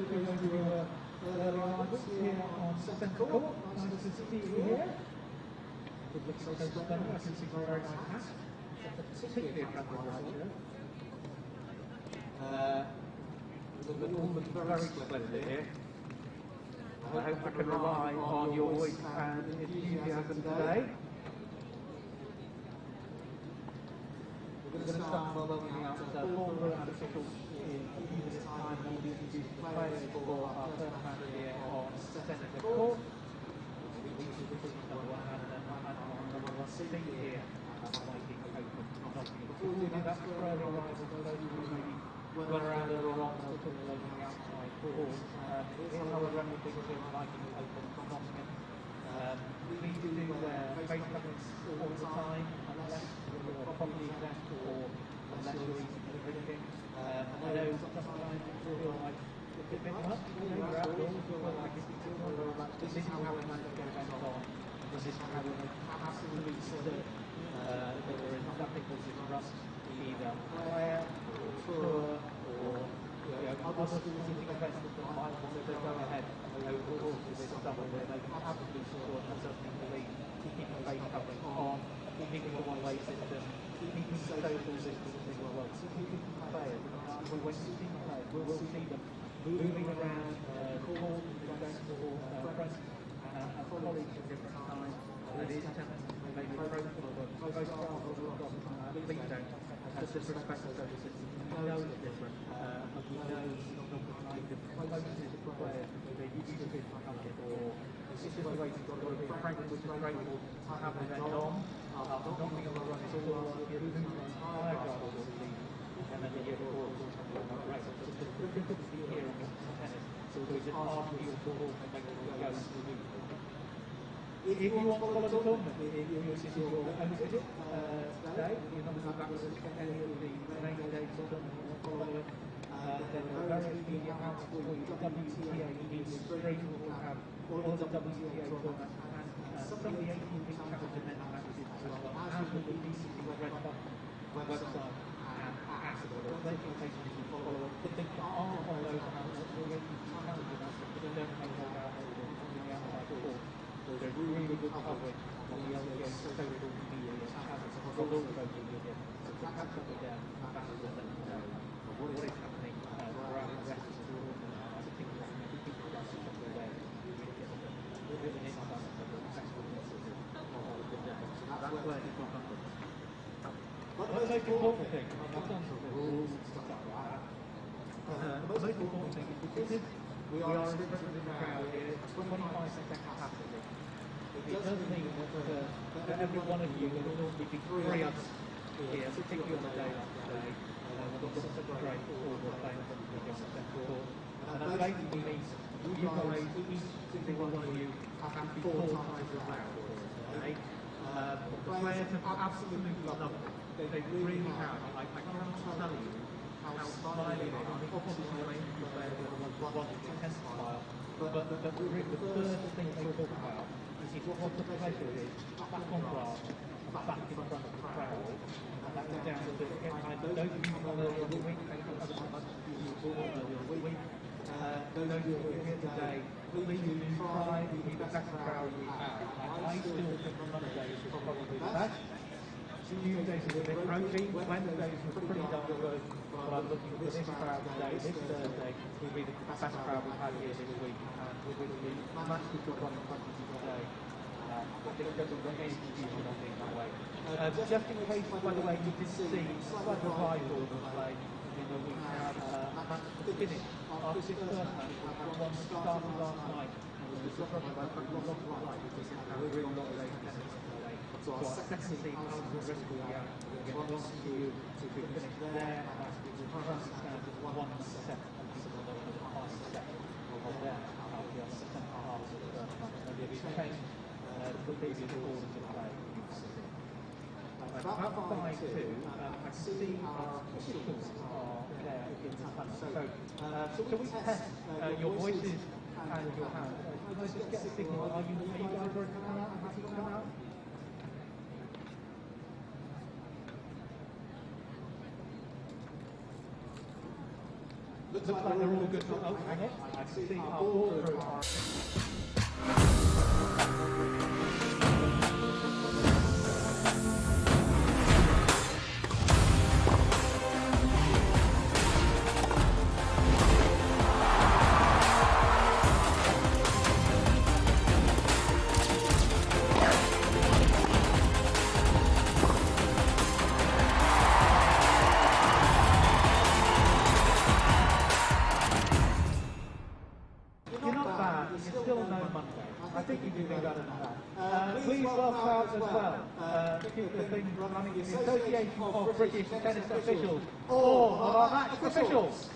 through earlier arrivals here on centre court. Nice to see you here. Good looking so splendid. I can see some very nice hats. Particularly attractive right here. All looking very splendid here. I hope I can rely on your voice and enthusiasm today. We're going to start by welcoming out the former and officials in this time and we'll introduce the players for our first match here on centre court. Number one and number one seat here at Viking Open. Before we do that, further arrivals for those who maybe went around earlier on and were talking about the outside court. Here's how we're running things here at Viking Open from Nottingham. Please do face coverings all the time, unless you're properly exempt or unless you're eating and drinking. I know sometimes you feel like it's a bit much, you're outdoors, you feel like it's too much. This is how we manage to get events on. This is how we make absolutely certain that there is nothing that disrupts either player or tour or other specific events that might want to go ahead over the course of this summer where they can absolutely sure and certainly believe keeping the face covering on, keeping the one-way system, keeping the social distancing well, keeping players. When you see players, we'll see them moving around the court, friends and colleagues at different times. It is tempting to maybe approach them, but please don't. Just respect the social system. We know it's different. We know it's not the closeness of players they're used to being before. It's just the way you've got to be. Frankly, we're just grateful to have an event on. Not being able to run it all last year, losing the entire guard of the season. And then the year before, it was something like race. So it's just difficult to be here in tennis. So it's just hard for you to walk and make it go smoothly. If you want to follow the tournament, this is your own visit today. You're not going back to any of the remaining days of the tournament or follow it. There are various media outlets for you. WTA Media Stream will have all of the WTA tournaments and some of the 18 championship men's matches as well as the BCC Red Cup website and app. Plenty of places you can follow it. But there are on those outlets already challenging us, but they don't make those outlets on the outside court. So there's really good coverage on the LGA social media channels across all of those media. So to catch up with them, that's what they know. What is happening around the rest of the world, particularly people that are the way with an insight of the actual message of the day. So that's where it's not happening. But the most important thing, I've done some rules and stuff like that. The most important thing is because we are in front of the crowd here, 25% capacity. It does mean that every one of you will normally be three of us here, particularly on a day like today. We've got such a great order of playing from the centre court. And that basically means you guys, each single one of you, have to be 4 times as loud for us today. The players have absolutely loved it. They really have. I can't tell you how smiling they are. I mean, obviously the main players want to intensify, but the first thing they talk about is what the pleasure is back on grass, back in front of the crowd. And that goes down to the I know you earlier in the week, thank you so much you brought earlier in the week. Those who are here today, please do try to be the best crowd we have. I still think Mondays is probably the best. Tuesdays is a bit ropey, Wednesdays is pretty darn good, but I'm looking for this crowd today, this Thursday, will be the best crowd we've had here this week, and with the match we've got on in front of you today, I think there's any confusion on being that way. Just in case, by the way, you did see slight revival of play in the week now, match finished after this first match, one started last night, and was disrupted by a lot of light, because it had really not late tennis today. So our second team, Alison Driscoll, will get lost to you to finish there. The current stands at 1-7, and people are over the final set of their the second half of the first match. And they've changed the previous order to play. About 5-2, I see our officials are there in the front. So can we test your voices and your hands? Can I just get a signal? Are you guys ready to come out? Happy to come out? Looks like they're all good. Oh, hang on. I can see our ball crew are... You're still no Monday. I think you do better than that. Please welcome out as well, to keep the thing running, the Association of British Tennis Officials, all of our match officials.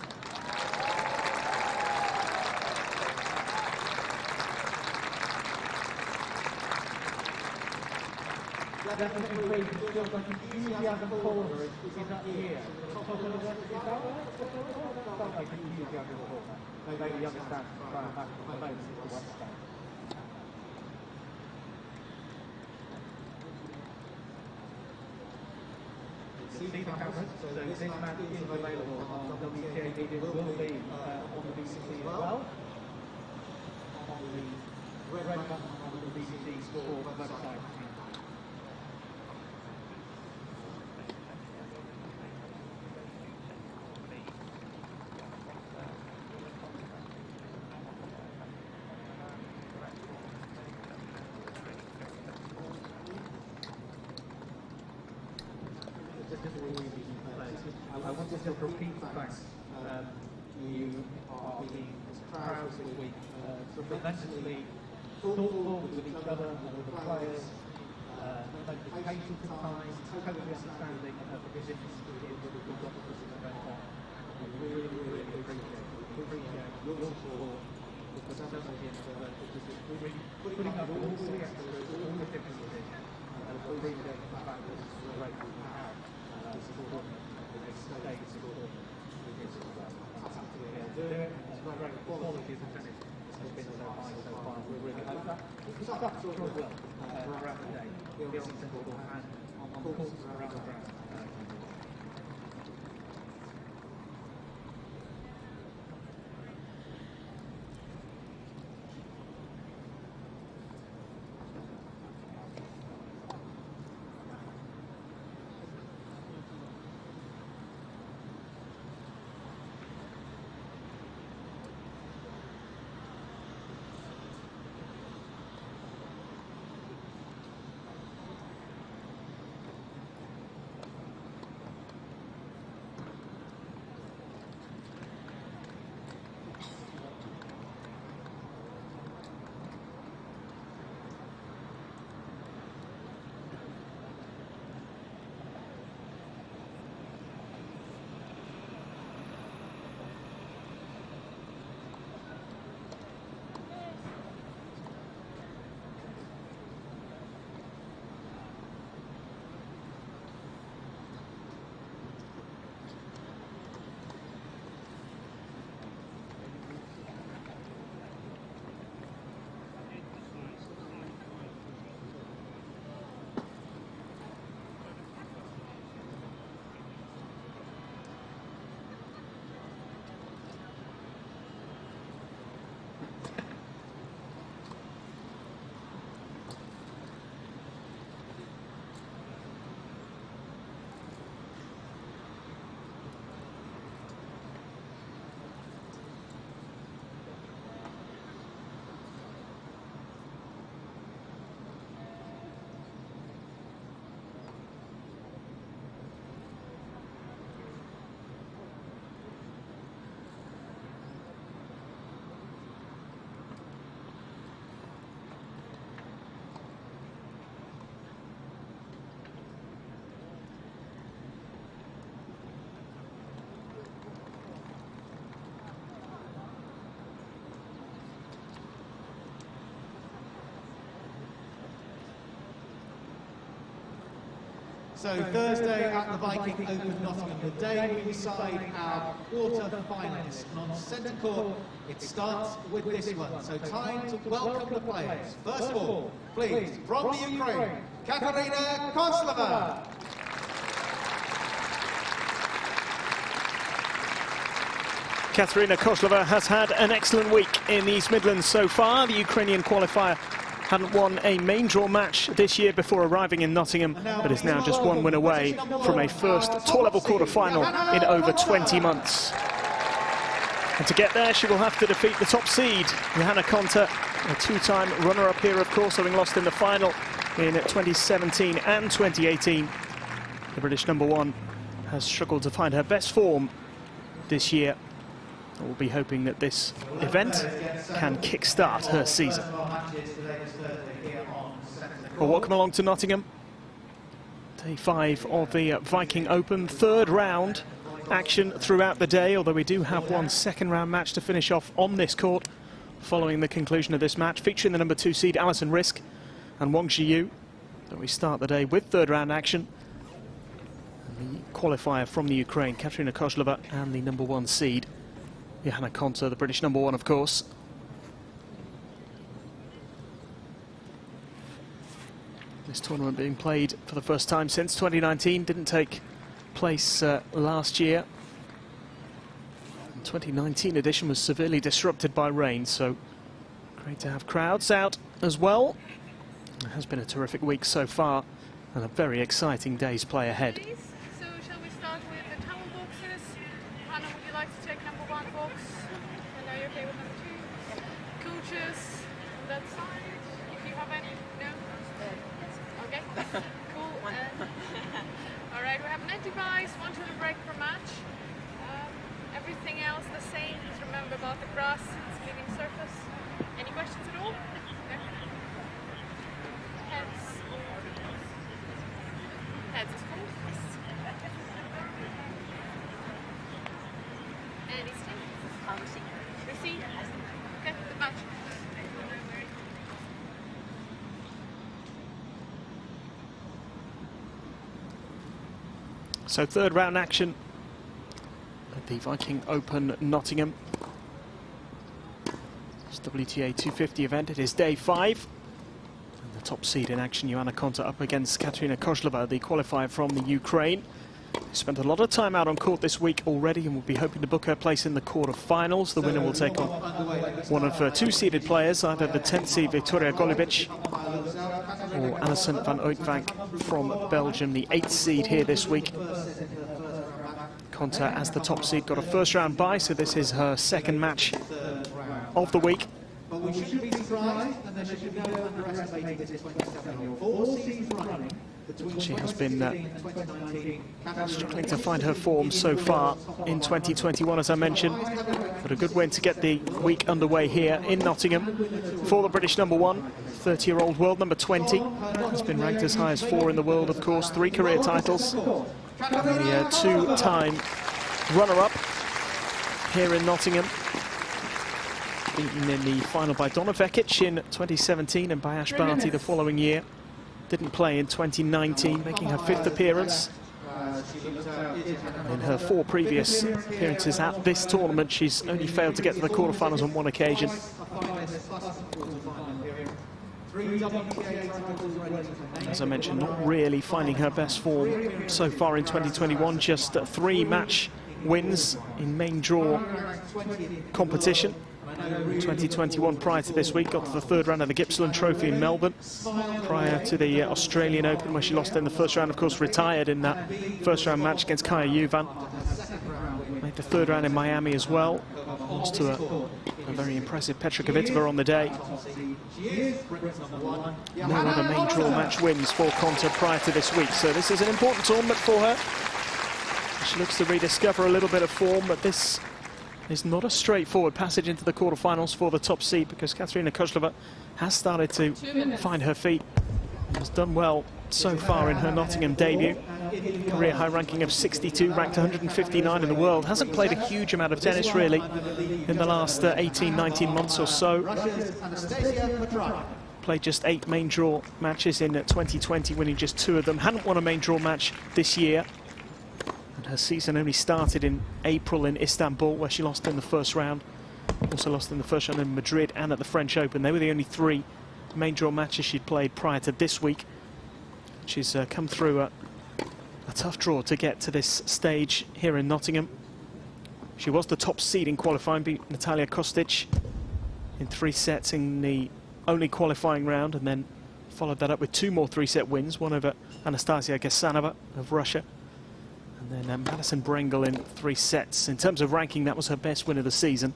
Definitely great. It feels like enthusiasm corner is up here. Is that right? Sounds like enthusiasm corner. Maybe you understand trying to match the moment to the West Stand. See the cameras, so this match is available on WTA. It will be on the BBC as well. On the red button on the BBC Sport website. I want to just repeat thanks. You are being proud this week, tremendously thoughtful with each other and with the players, patient at times, totally understanding of the positions that we've got this event on. We really appreciate your support, the certainty of putting up all the extras, all the differences, and appreciate the fact that it's great to have support. States great quality of the tennis has been so high so far. We really hope that it's up sort of well throughout the day. We'll see simple and on the courts around the ground. So Thursday at the Viking Open Nottingham, the day we decide our quarter-finalists. And on centre court, it starts with this one. So time to welcome the players. First of all, please, from the Ukraine, Katerina Kozlova. Katerina Kozlova has had an excellent week in the East Midlands so far. The Ukrainian qualifier hadn't won a main draw match this year before arriving in Nottingham, but is now just one win away from a first tour-level quarter-final in over 20 months. And to get there, she will have to defeat the top seed, Johanna Konta, a two-time runner-up here, of course, having lost in the final in 2017 and 2018. The British #1 has struggled to find her best form this year. We'll be hoping that this event can kick-start her season. Well, welcome along to Nottingham. Day 5 of the Viking Open, third round action throughout the day, although we do have one second round match to finish off on this court following the conclusion of this match, featuring the #2 seed Alison Risk and Wang Zhiyu. But we start the day with third round action. And the qualifier from the Ukraine, Katerina Kozlova, and the #1 seed Johanna Konta, the British #1, of course. This tournament being played for the first time since 2019, didn't take place last year. The 2019 edition was severely disrupted by rain, so great to have crowds out as well. It has been a terrific week so far, and a very exciting day's play ahead. So shall we start with the towel boxes? Hannah, would you like to take #1 box? And are you okay with #2? Coaches on that side, if you have any. No? Okay, cool. All right, we have net device, 1 to the break per match. Everything else the same. Just remember about the grass, it's living surface. Any questions at all? No? Heads. Heads, of course. Anything? Receipt. Okay, the match. So third round action at the Viking Open Nottingham. It's WTA 250 event. It is day 5. And the top seed in action, Johanna Konta, up against Katerina Kozlova, the qualifier from the Ukraine. Spent a lot of time out on court this week already and will be hoping to book her place in the quarter-finals. The winner will take on one of 2 seeded players, either the 10th seed Victoria Golubic or Alison van Uytvanck from Belgium, the 8th seed here this week. Konta, as the top seed, got a first-round bye, so this is her second match of the week. But we shouldn't be surprised, and there should be no underestimating this 27-year-old. 4 seasons running. She has been struggling to find her form so far in 2021, as I mentioned. But a good win to get the week underway here in Nottingham for the British #1, 30-year-old world #20. Has been ranked as high as 4 in the world, of course, 3 career titles. And the 2-time runner-up here in Nottingham. Beaten in the final by Donna Vekic in 2017 and by Ash Barty the following year. Didn't play in 2019, making her 5th appearance. In her 4 previous appearances at this tournament, she's only failed to get to the quarterfinals on 1 occasion. As I mentioned, not really finding her best form so far in 2021, just 3 match wins in main draw competition. 2021 prior to this week, got to the third round of the Gippsland Trophy in Melbourne prior to the Australian Open, where she lost in the first round, of course, retired in that first round match against Kaya Juvan. Made the third round in Miami as well, lost to a very impressive Petra Kvitova on the day. No other main draw match wins for Konta prior to this week, so this is an important tournament for her. She looks to rediscover a little bit of form, but this is not a straightforward passage into the quarterfinals for the top seed, because Katerina Kozlova has started to find her feet and has done well so far in her Nottingham debut. Career high ranking of 62, ranked 159 in the world. Hasn't played a huge amount of tennis really in the last 18, 19 months or so. Played just 8 main draw matches in 2020, winning just 2 of them. Hadn't won a main draw match this year. Her season only started in April in Istanbul, where she lost in the first round. Also lost in the first round in Madrid and at the French Open. They were the only 3 main draw matches she'd played prior to this week. She's come through a tough draw to get to this stage here in Nottingham. She was the top seed in qualifying, beat Natalia Kostic in 3 sets in the only qualifying round, and then followed that up with 2 more 3-set wins, one over Anastasia Gasanova of Russia, and then Madison Brengel in 3 sets. In terms of ranking, that was her best win of the season.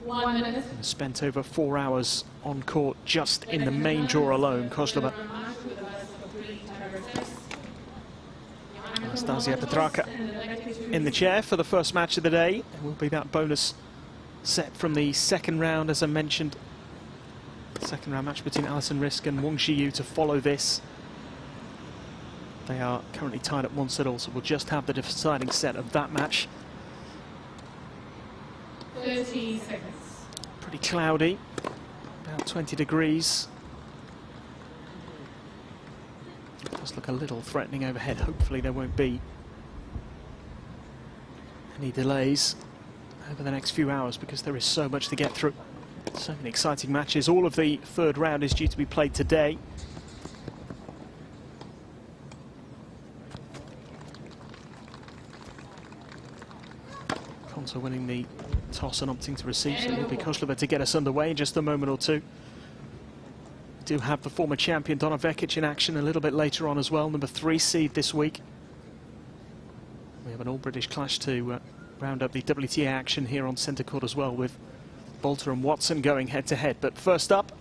1 minute. Spent over 4 hours on court just in the main draw alone, Kozlova. Anastasia Petrarca in the chair for the first match of the day. It will be that bonus set from the second round, as I mentioned. Second round match between Alison Risk and Wang Xiyu to follow this. They are currently tied at 1-1, so we'll just have the deciding set of that match. 30 seconds. Pretty cloudy, about 20 degrees. It does look a little threatening overhead. Hopefully there won't be any delays over the next few hours, because there is so much to get through. So many exciting matches. All of the third round is due to be played today. Konta winning the toss and opting to receive, so it will be Kozlova to get us underway in just a moment or two. We do have the former champion Donna Vekic in action a little bit later on as well, number 3 seed this week. We have an all-British clash to round up the WTA action here on centre court as well, with Bolter and Watson going head-to-head. But first up,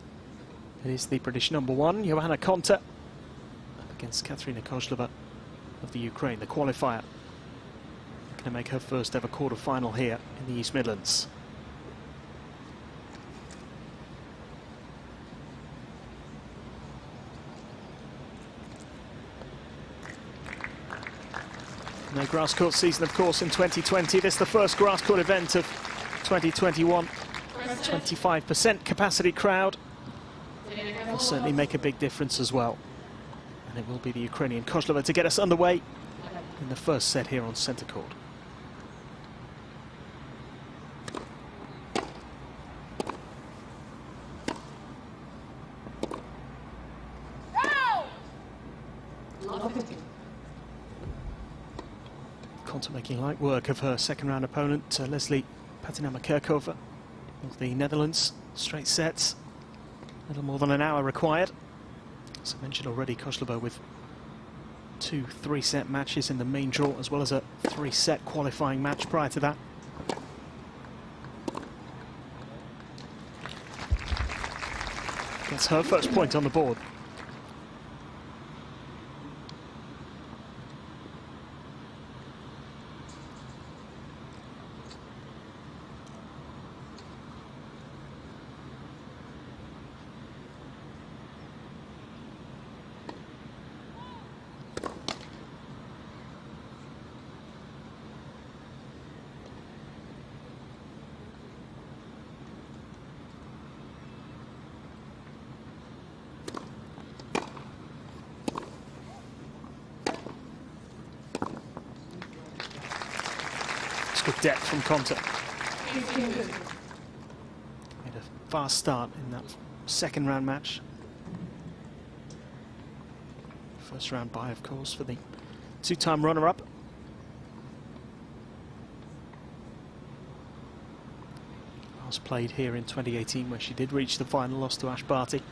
it is the British number 1, Johanna Konta, up against Katerina Kozlova of the Ukraine, the qualifier. Going to make her first ever quarter-final here in the East Midlands. No grass court season, of course, in 2020. This is the first grass court event of 2021. 25% capacity crowd will certainly make a big difference as well. And it will be the Ukrainian Kozlova to get us underway in the first set here on centre court. Konta making light work of her second round opponent, Leslie Patinama-Kerkova of the Netherlands. Straight sets, a little more than an hour required. As I mentioned already, Kozlova with 2 3-set matches in the main draw, as well as a 3-set qualifying match prior to that. Gets her first point on the board. Good depth from Konta. Made a fast start in that second round match. First round bye, of course, for the 2-time runner-up. Last played here in 2018, where she did reach the final, lost to Ash Barty.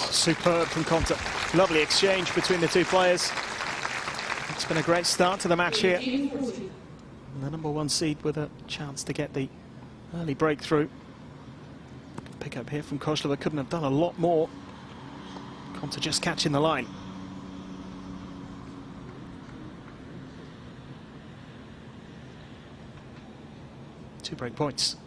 Superb from Konta. Lovely exchange between the two players. It's been a great start to the match here. And the number 1 seed with a chance to get the early breakthrough. Pick up here from Kozlova. Couldn't have done a lot more. Konta just catching the line. 2 break points.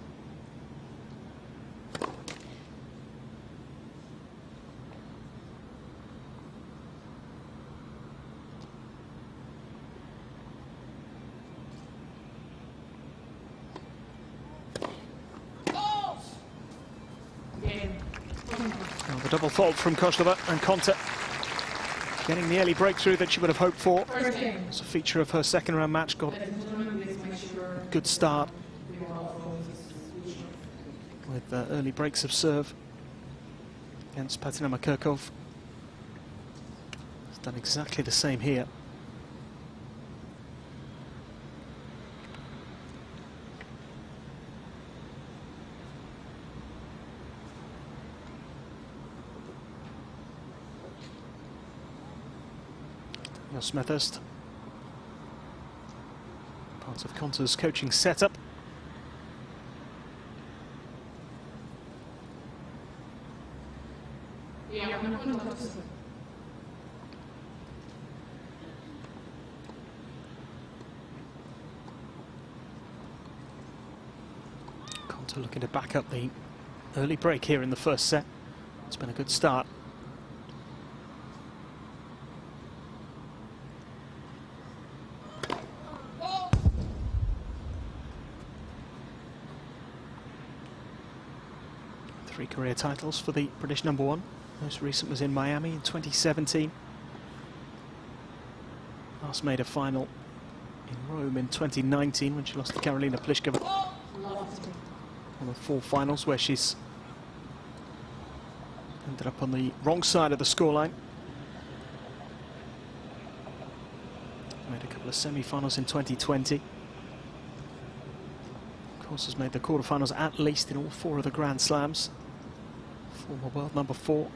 The double fault from Kozlova, and Konta getting the early breakthrough that she would have hoped for. First game. It's a feature of her second round match. Got a good start with early breaks of serve against Patina Makirkov. Has done exactly the same here. Smethurst, part of Konta's coaching setup. Konta looking to back up the early break here in the first set. It's been a good start. Three career titles for the British number one. Most recent was in Miami in 2017. Last made a final in Rome in 2019 when she lost to Karolina Pliskova. One of the 4 finals where she's ended up on the wrong side of the scoreline. Made a couple of semi-finals in 2020. Of course, has made the quarterfinals at least in all 4 of the Grand Slams. Former world number 4.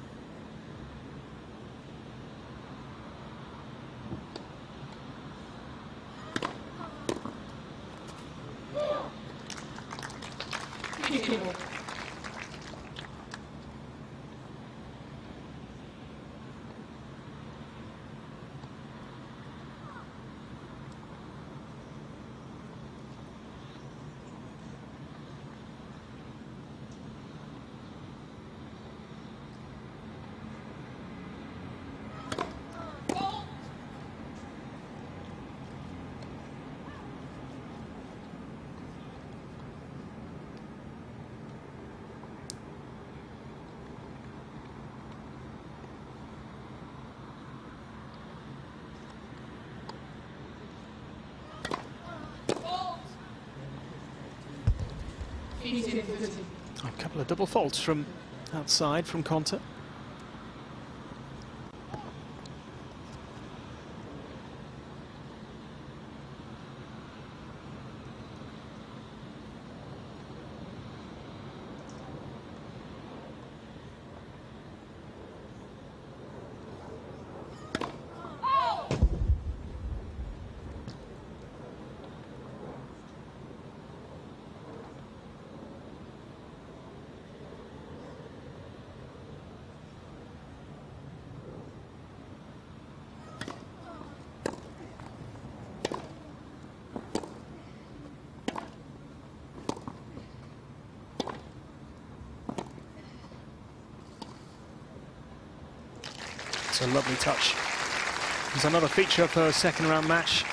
A couple of double faults from outside from Konta. It's a lovely touch. There's another feature of her second round match.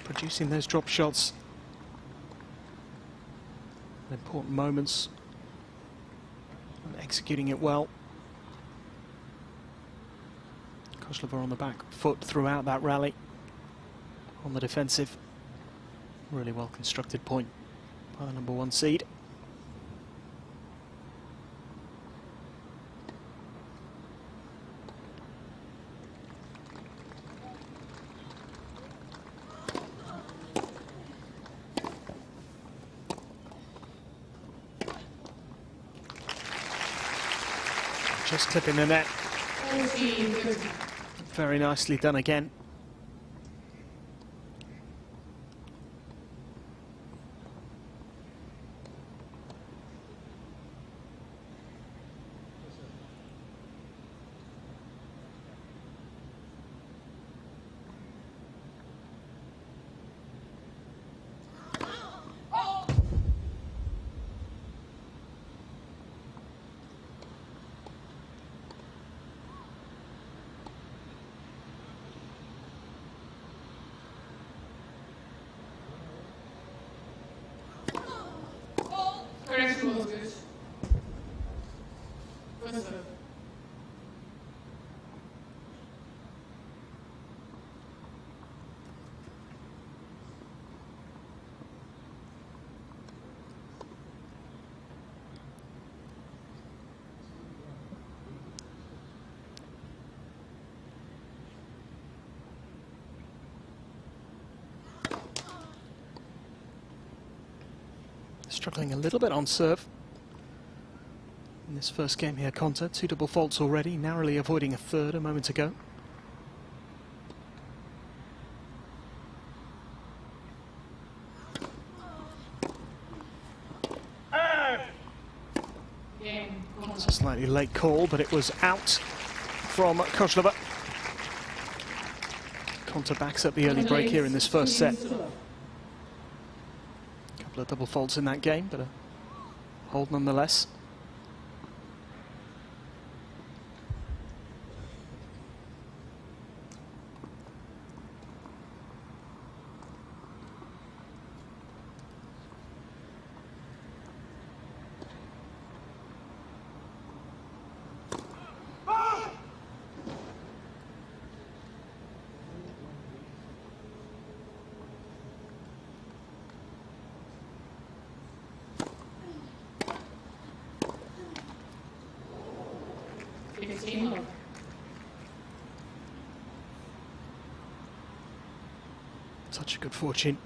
Producing those drop shots. Important moments. And executing it well. Koslova on the back foot throughout that rally. On the defensive. Really well constructed point by the number 1 seed. Just clipping the net. Very nicely done again. Struggling a little bit on serve in this first game here, Konta. 2 double faults already, narrowly avoiding a third a moment ago. It's a slightly late call, but it was out from Kozlova. Konta backs up the early break here in this first set. Couple of double faults in that game, but a hold nonetheless. Such a good fortune.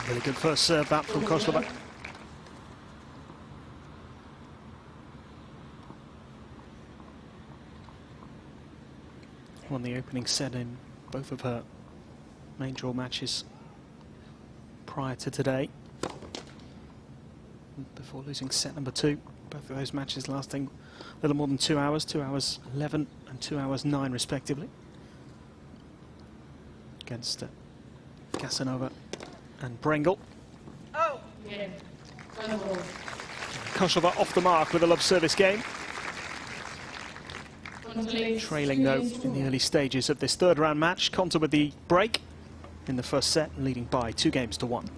Really good first serve back from Kozlova. Won the opening set in both of her main draw matches prior to today, before losing set number 2. Both of those matches lasting a little more than 2 hours, 2 hours 11 and 2 hours 9 respectively, against Casanova and Brengel. Kozlova off the mark with a love service game. Trailing though in the early stages of this third round match. Konta with the break in the first set, leading by 2 games to 1.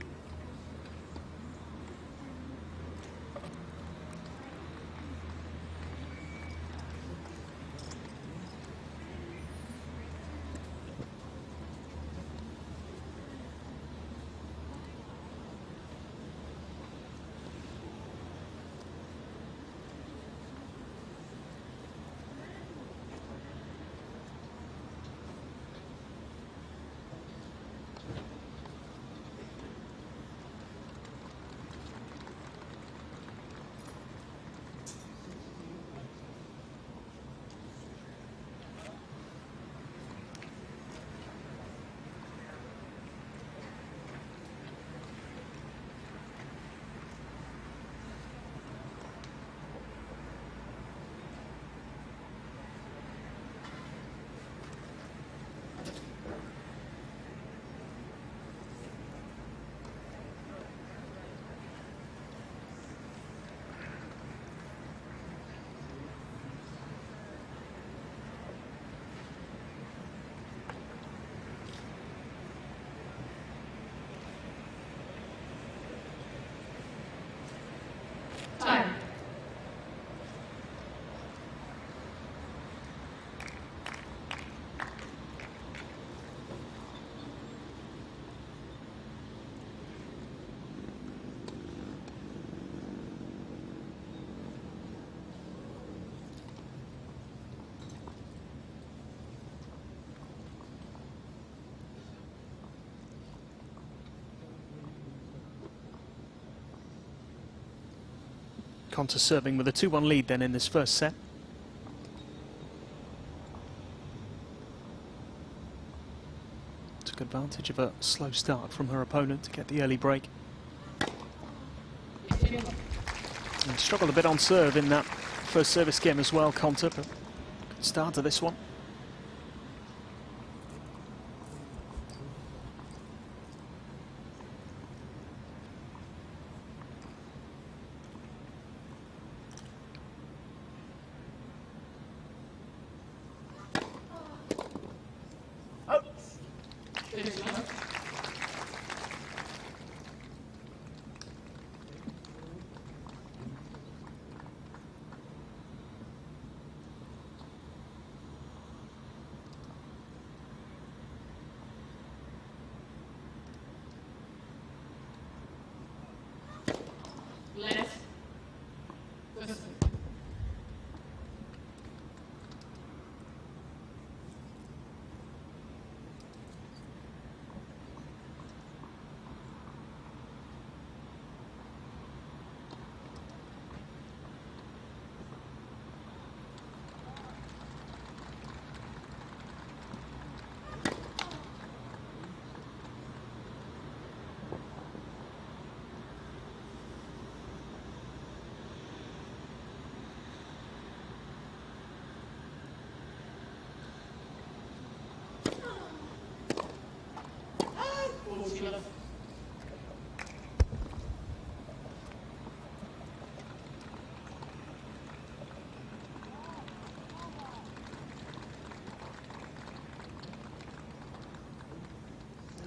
Konta serving with a 2-1 lead then in this first set. Took advantage of a slow start from her opponent to get the early break. And struggled a bit on serve in that first service game as well, Konta, but good start to this one. Left. First.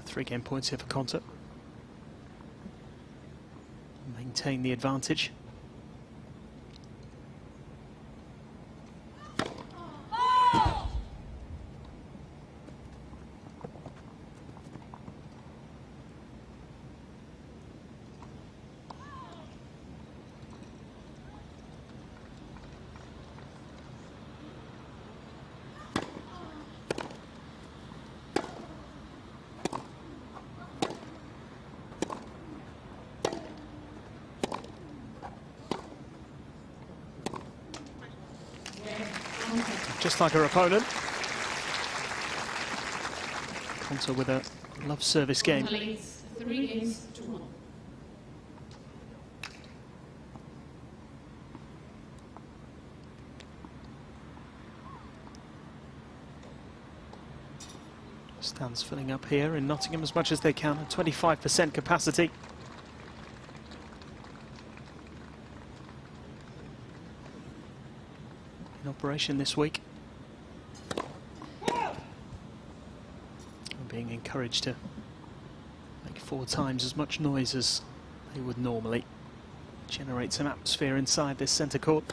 3 game points here for Konta. Maintain the advantage. Just like her opponent. Konta with a love service game. 3 games to 1. Stands filling up here in Nottingham as much as they can, at 25% capacity. In operation this week. Being encouraged to make 4 times as much noise as they would normally. Generate some atmosphere inside this centre court.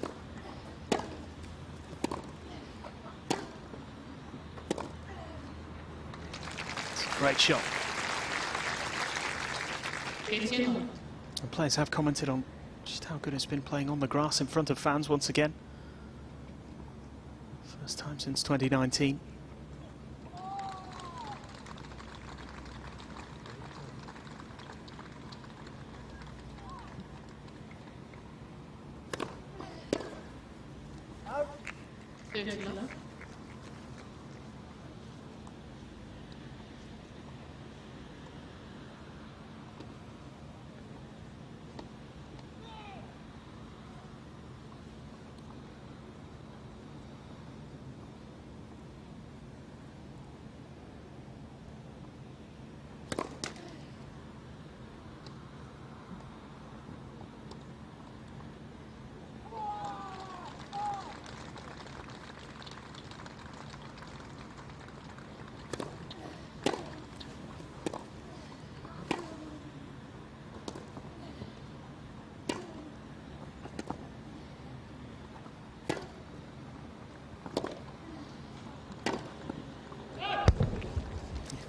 It's a great shot. The players have commented on just how good it's been playing on the grass in front of fans once again. First time since 2019.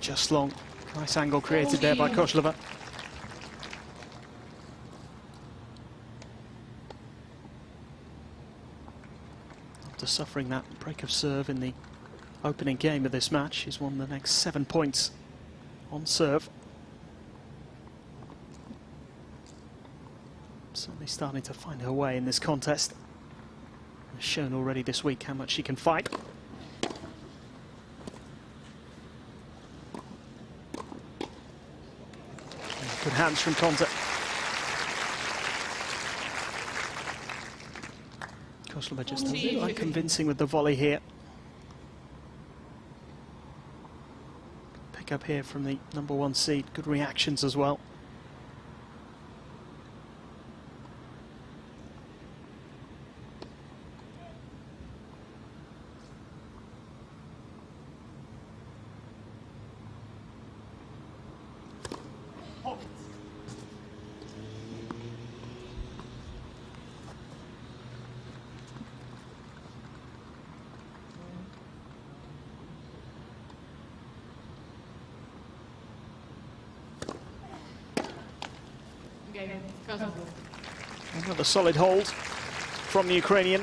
Just long. Nice angle created there by Koslova. After suffering that break of serve in the opening game of this match, she's won the next 7 points on serve. Certainly starting to find her way in this contest. Has shown already this week how much she can fight. Good hands from Konta. Koslova just a little unconvincing with the volley here. Pick up here from the #1 seed. Good reactions as well. Game, Kosovo. Another solid hold from the Ukrainian.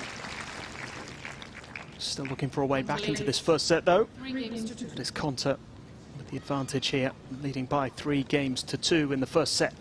Still looking for a way back into this first set though. 3 games to 2. It is Konta with the advantage here, leading by 3 games to 2 in the first set.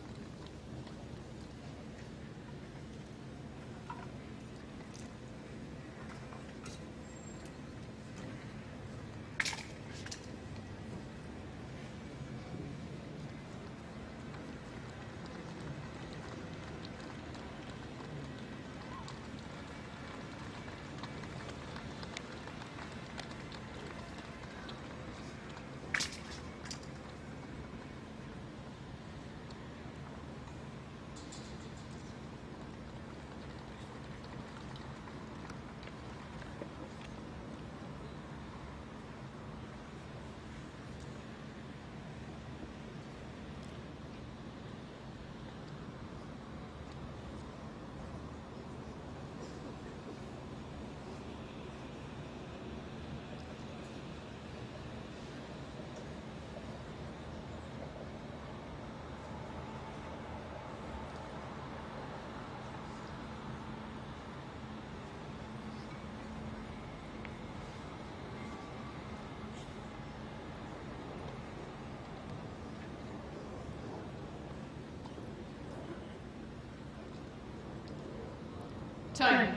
Time.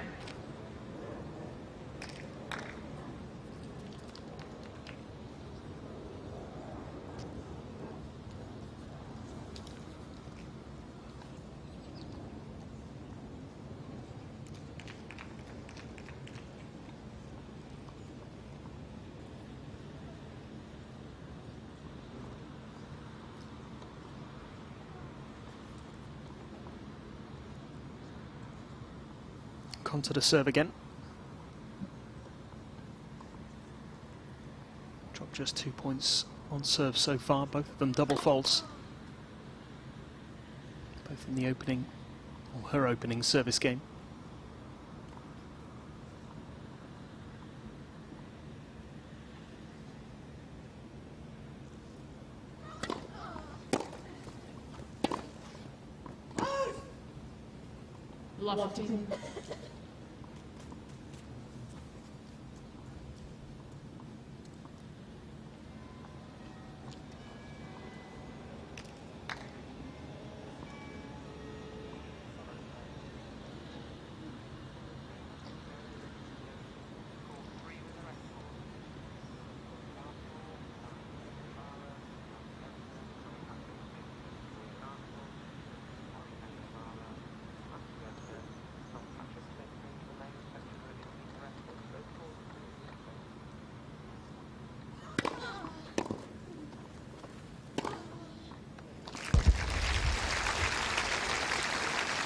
Konta to serve again. Dropped just 2 points on serve so far, both of them double faults. Both in the opening, or her opening service game. Lofty.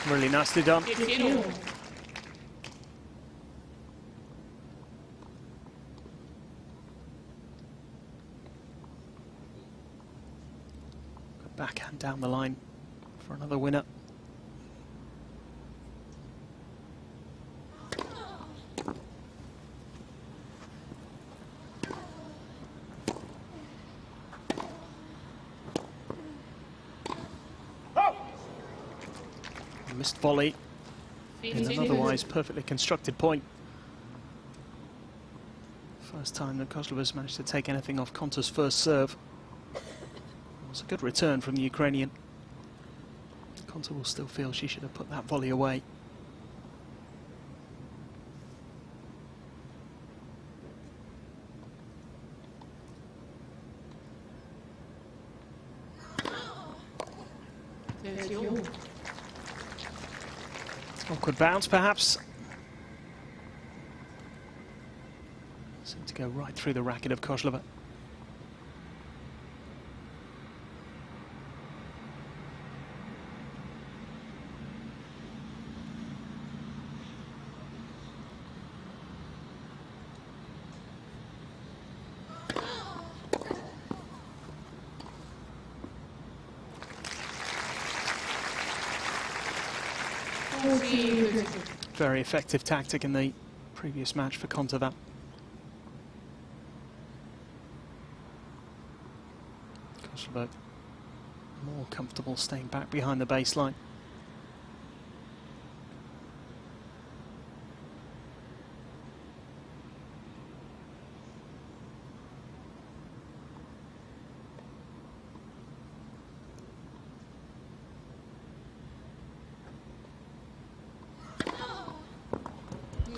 Really nicely done. It's in all. Backhand down the line for another winner. Missed volley in an 15. otherwise perfectly constructed point. First time that Kozlova's managed to take anything off Konta's first serve. It was a good return from the Ukrainian. Konta will still feel she should have put that volley away. There's your. Awkward bounce, perhaps. Seemed to go right through the racket of Kozlova. 40-30. Very effective tactic in the previous match for Kontaveit. Kosovo more comfortable staying back behind the baseline.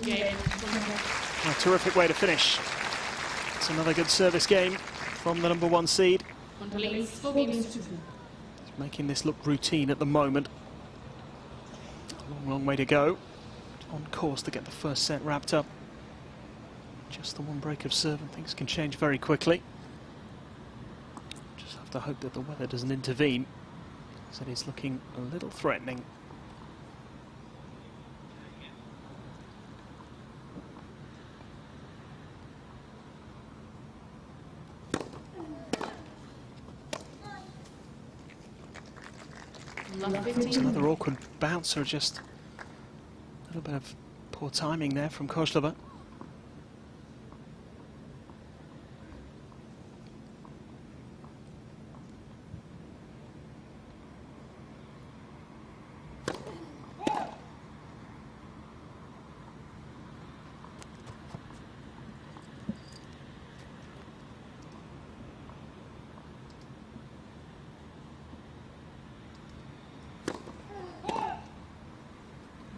Game. A terrific way to finish. It's another good service game from the #1 seed. Konta leads 4 games to 2. It's making this look routine at the moment. A long way to go. On course to get the first set wrapped up. Just the one break of serve and things can change very quickly. Just have to hope that the weather doesn't intervene, as it is looking a little threatening. It's another awkward bouncer, just a little bit of poor timing there from Kozlova.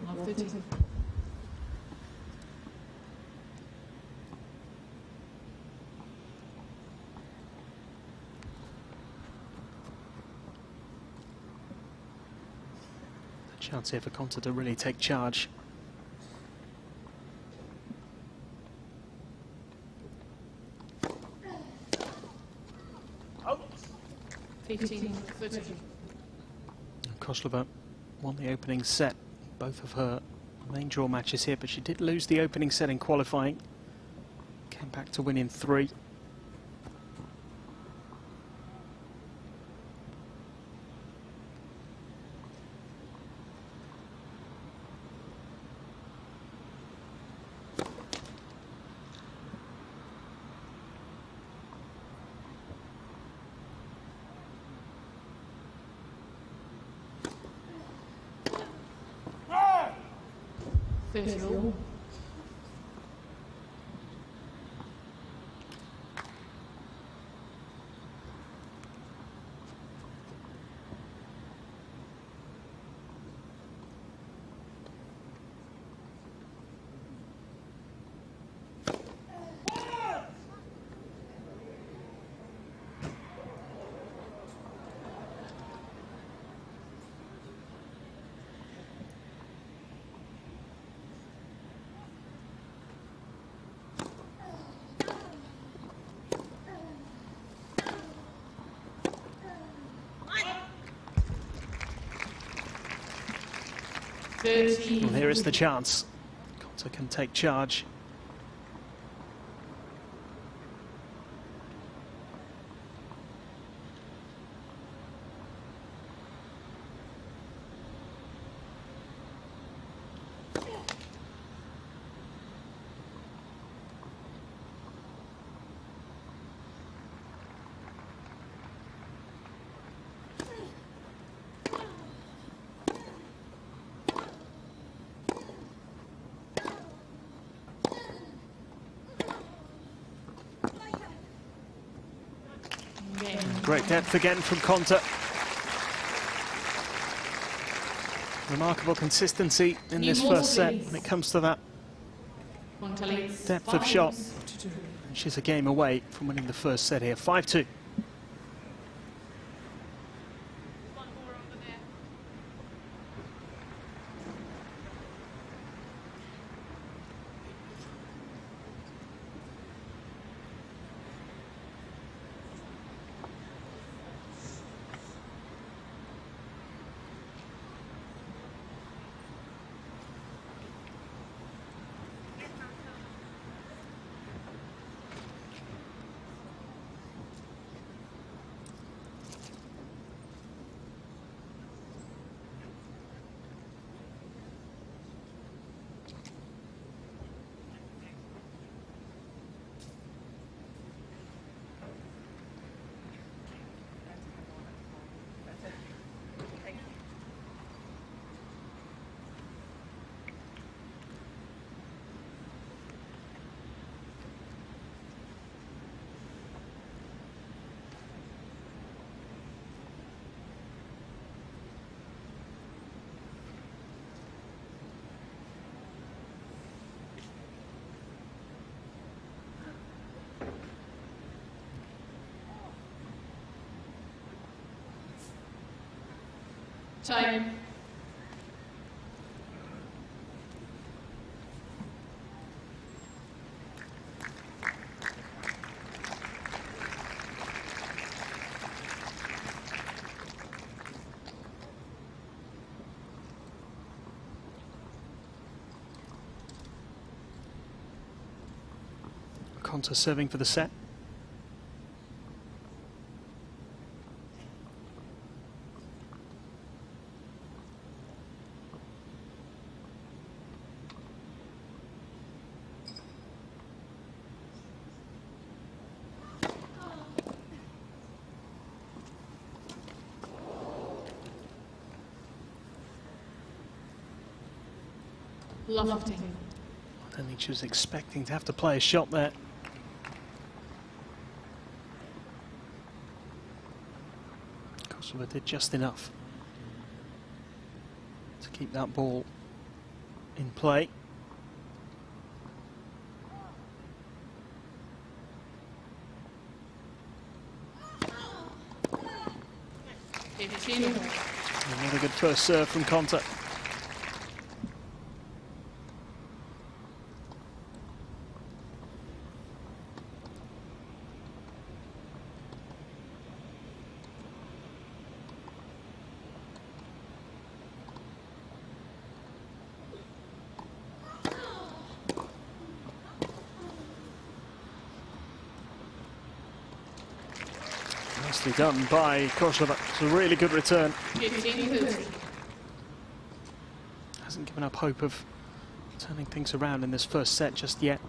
Love 30. A chance here for Konta to really take charge. Oh. 15-30. Kozlova won the opening set, both of her main draw matches here, but she did lose the opening set in qualifying. Came back to win in 3. All. Well, here is the chance. Konta can take charge. Great depth again from Konta. Remarkable consistency in this first set when it comes to that depth of shot. And she's a game away from winning the first set here, 5-2. One more on the net. Time. Konta serving for the set. Lofty. I don't think she was expecting to have to play a shot there. Kosovo did just enough to keep that ball in play. Another good first serve from Konta. Nicely done by Koslova. It's a really good return. 15-30. Hasn't given up hope of turning things around in this first set just yet.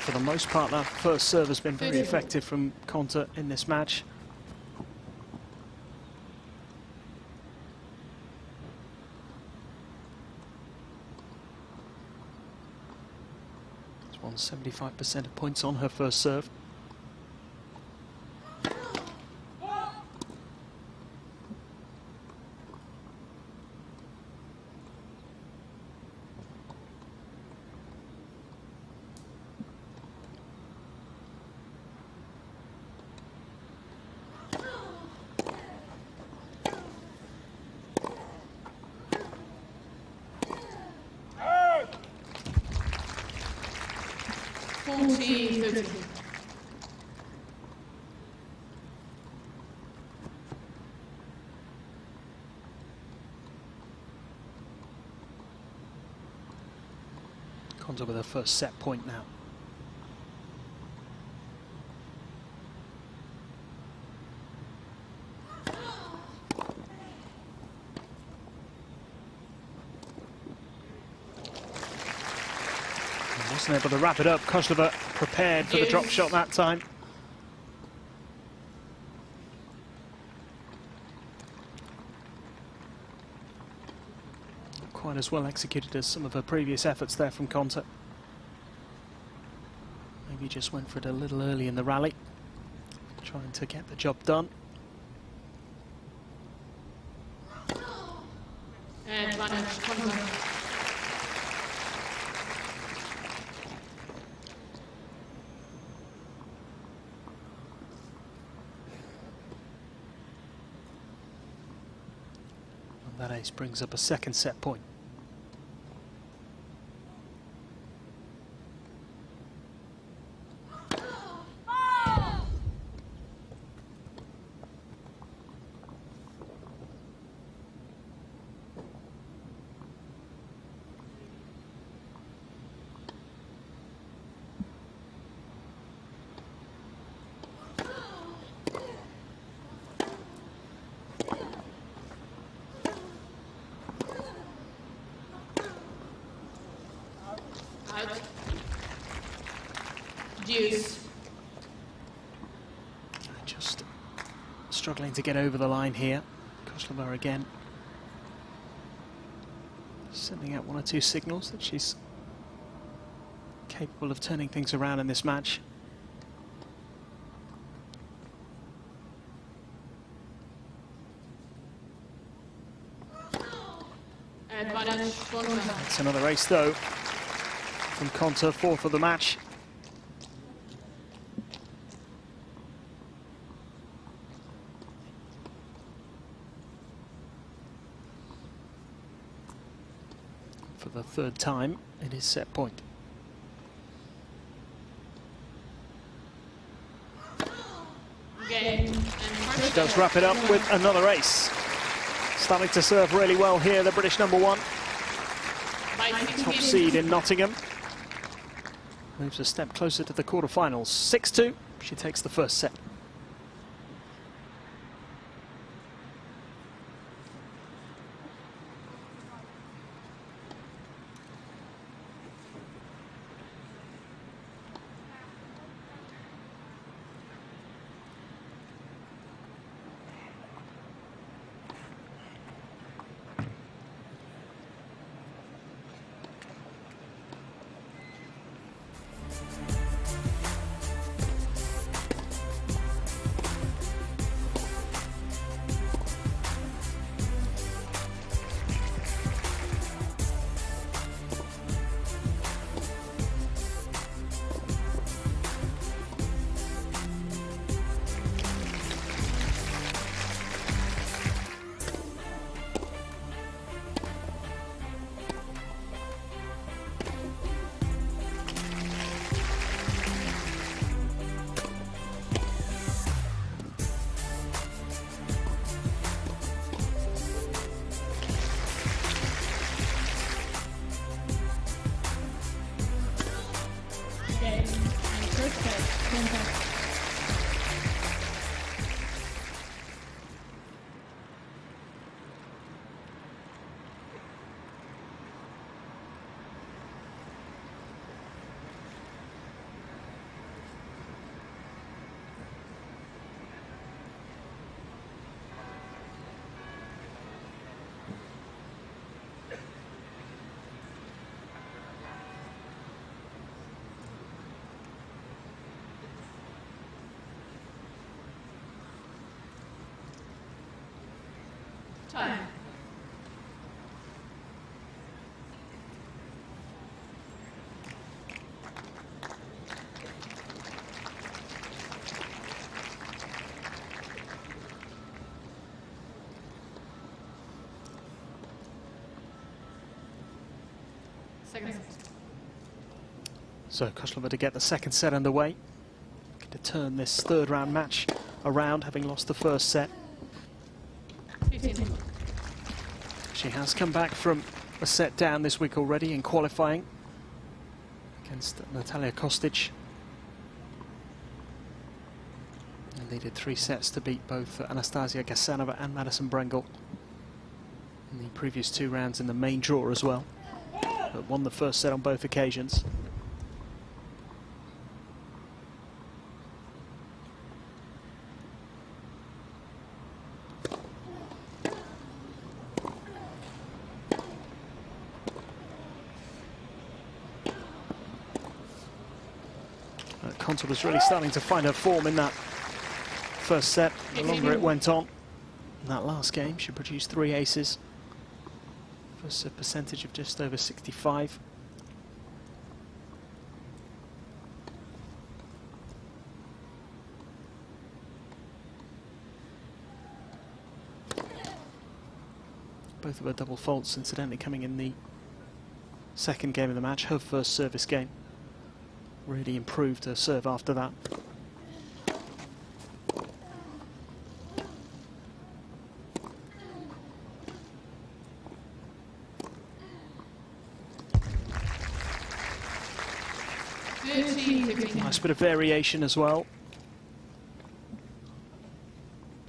For the most part, that first serve has been very effective from Konta in this match. It's won 75% of points on her first serve. Konta with her first set point now. Wasn't able to wrap it up. Koslova prepared for the drop shot that time. Not quite as well executed as some of her previous efforts there from Konta. Maybe just went for it a little early in the rally, trying to get the job done. Advantage, Konta. That ace brings up a second set point. Deuce. Just struggling to get over the line here. Koslova again sending out one or two signals that she's capable of turning things around in this match. Advantage, Konta. It's another ace though from Konta, fourth of the match. For the third time, it is set point. Game. And She does wrap it up with another ace. Starting to serve really well here, the British number one. Top seed in Nottingham. Moves a step closer to the quarterfinals. 6-2, she takes the first set. Game. And first set, Konta. Time. Second set. So Koslova to get the second set underway. Looking to turn this third round match around, having lost the first set. 15. She has come back from a set down this week already in qualifying against Natalia Kostic. And needed 3 sets to beat both Anastasia Gasanova and Madison Brengel in the previous 2 rounds in the main draw as well, but won the first set on both occasions. Konta was really starting to find her form in that first set. The longer it went on, in that last game, she produced 3 aces. First a percentage of just over 65. Both of her double faults, incidentally, coming in the second game of the match, her first service game. Really improved her serve after that. Nice bit of variation as well.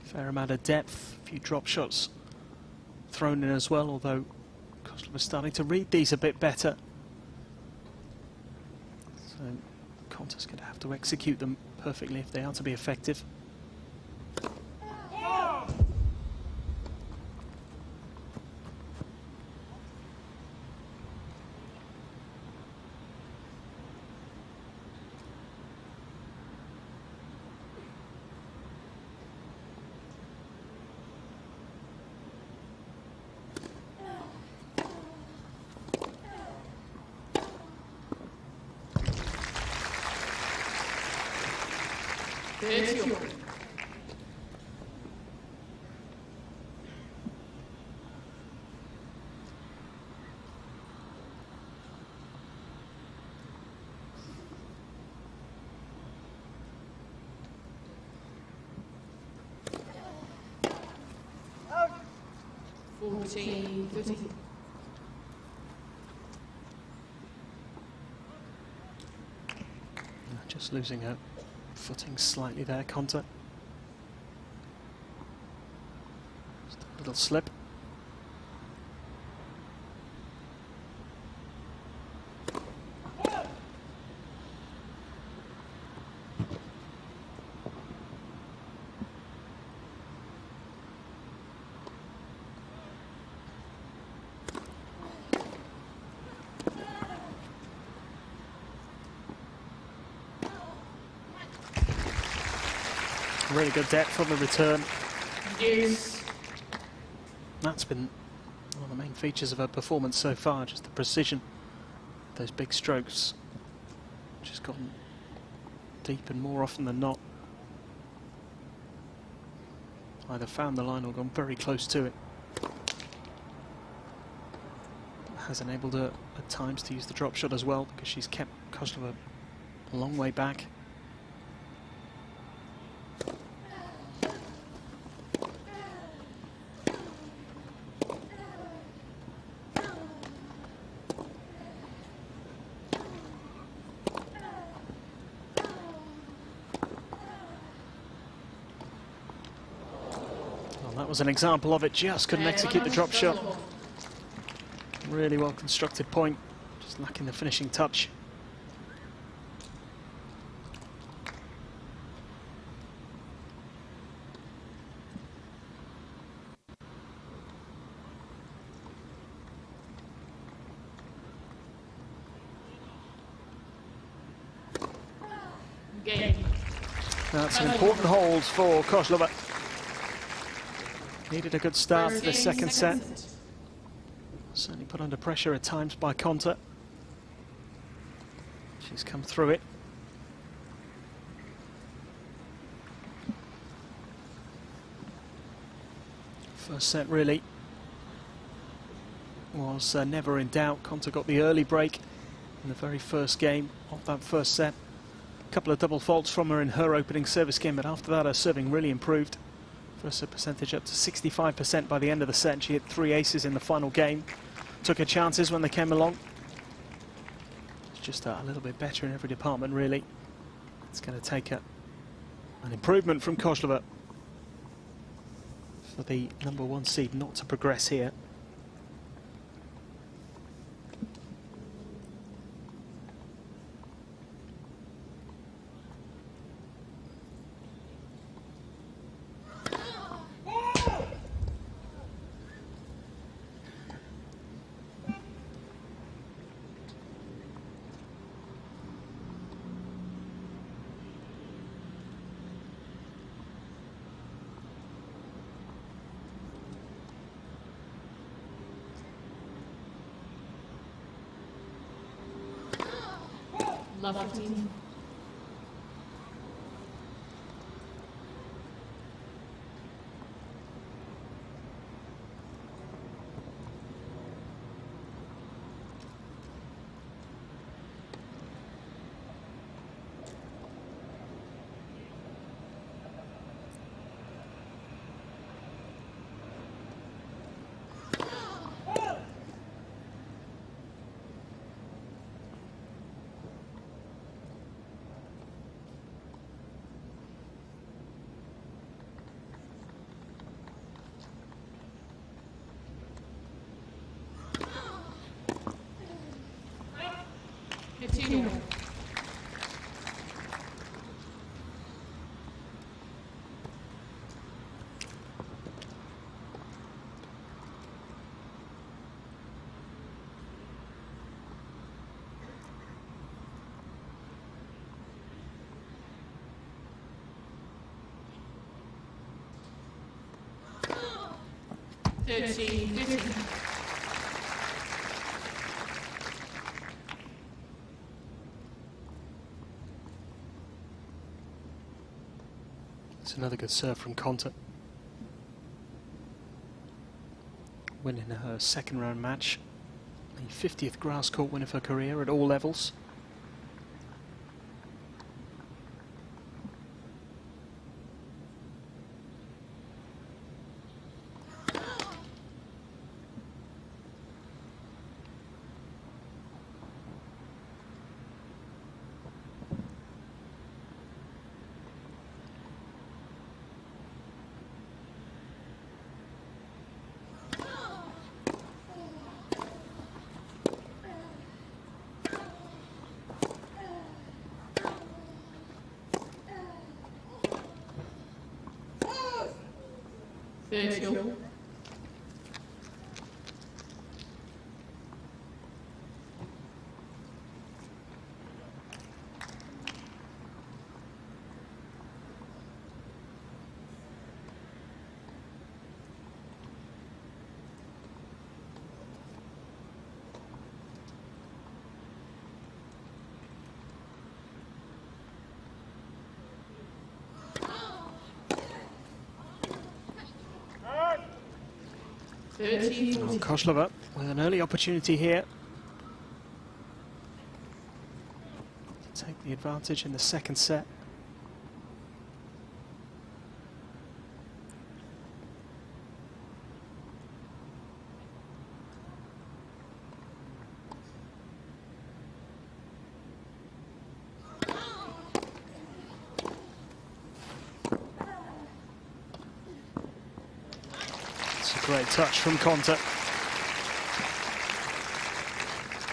Fair amount of depth, a few drop shots thrown in as well, although Koslova starting to read these a bit better. So Konta's going to have to execute them perfectly if they are to be effective. 30 all. Out. 14, 13. Just losing her footing slightly there, Konta. Just a little slip. Really good depth on the return. Yes. That's been one of the main features of her performance so far, just the precision. Those big strokes. Just gotten deep and more often than not either found the line or gone very close to it. Has enabled her at times to use the drop shot as well, because she's kept Kozlova a long way back. That was an example of it, just couldn't execute the drop shot. Really well constructed point, just lacking the finishing touch. Game. That's an important hold for Kozlova. Needed a good start to the second set. Certainly put under pressure at times by Konta. She's come through it. First set really was never in doubt. Konta got the early break in the very first game of that first set. A couple of double faults from her in her opening service game, but after that her serving really improved. First set percentage up to 65% by the end of the set. She hit 3 aces in the final game. Took her chances when they came along. Just a little bit better in every department, really. It's going to take an improvement from Kozlova for the #1 seed not to progress here. Love 15. Continue. It's another good serve from Konta. Winning her second round match. The 50th grass court win of her career at all levels. Virtual. Oh, Koslova with an early opportunity here to take the advantage in the second set. Great touch from Konta.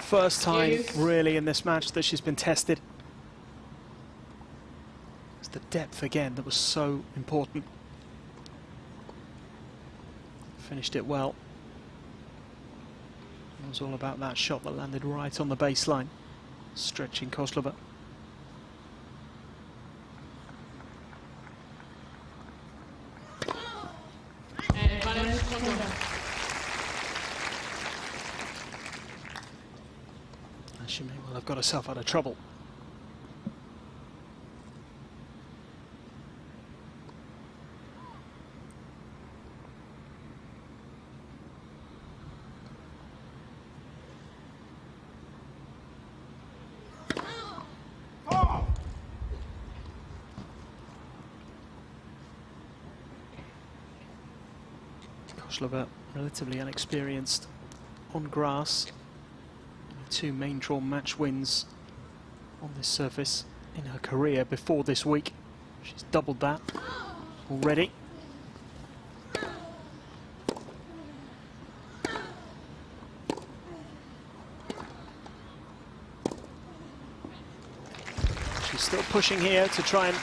First time really in this match that she's been tested. It's the depth again that was so important. Finished it well. It was all about that shot that landed right on the baseline, stretching Koslova. She may well have got herself out of trouble. Koslova, relatively unexperienced on grass. 2 main draw match wins on this surface in her career before this week. She's doubled that already. She's still pushing here to try and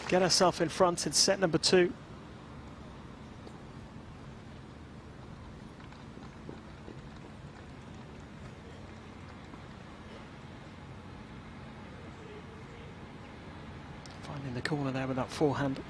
get herself in front in set number 2. Finding the corner there with that forehand.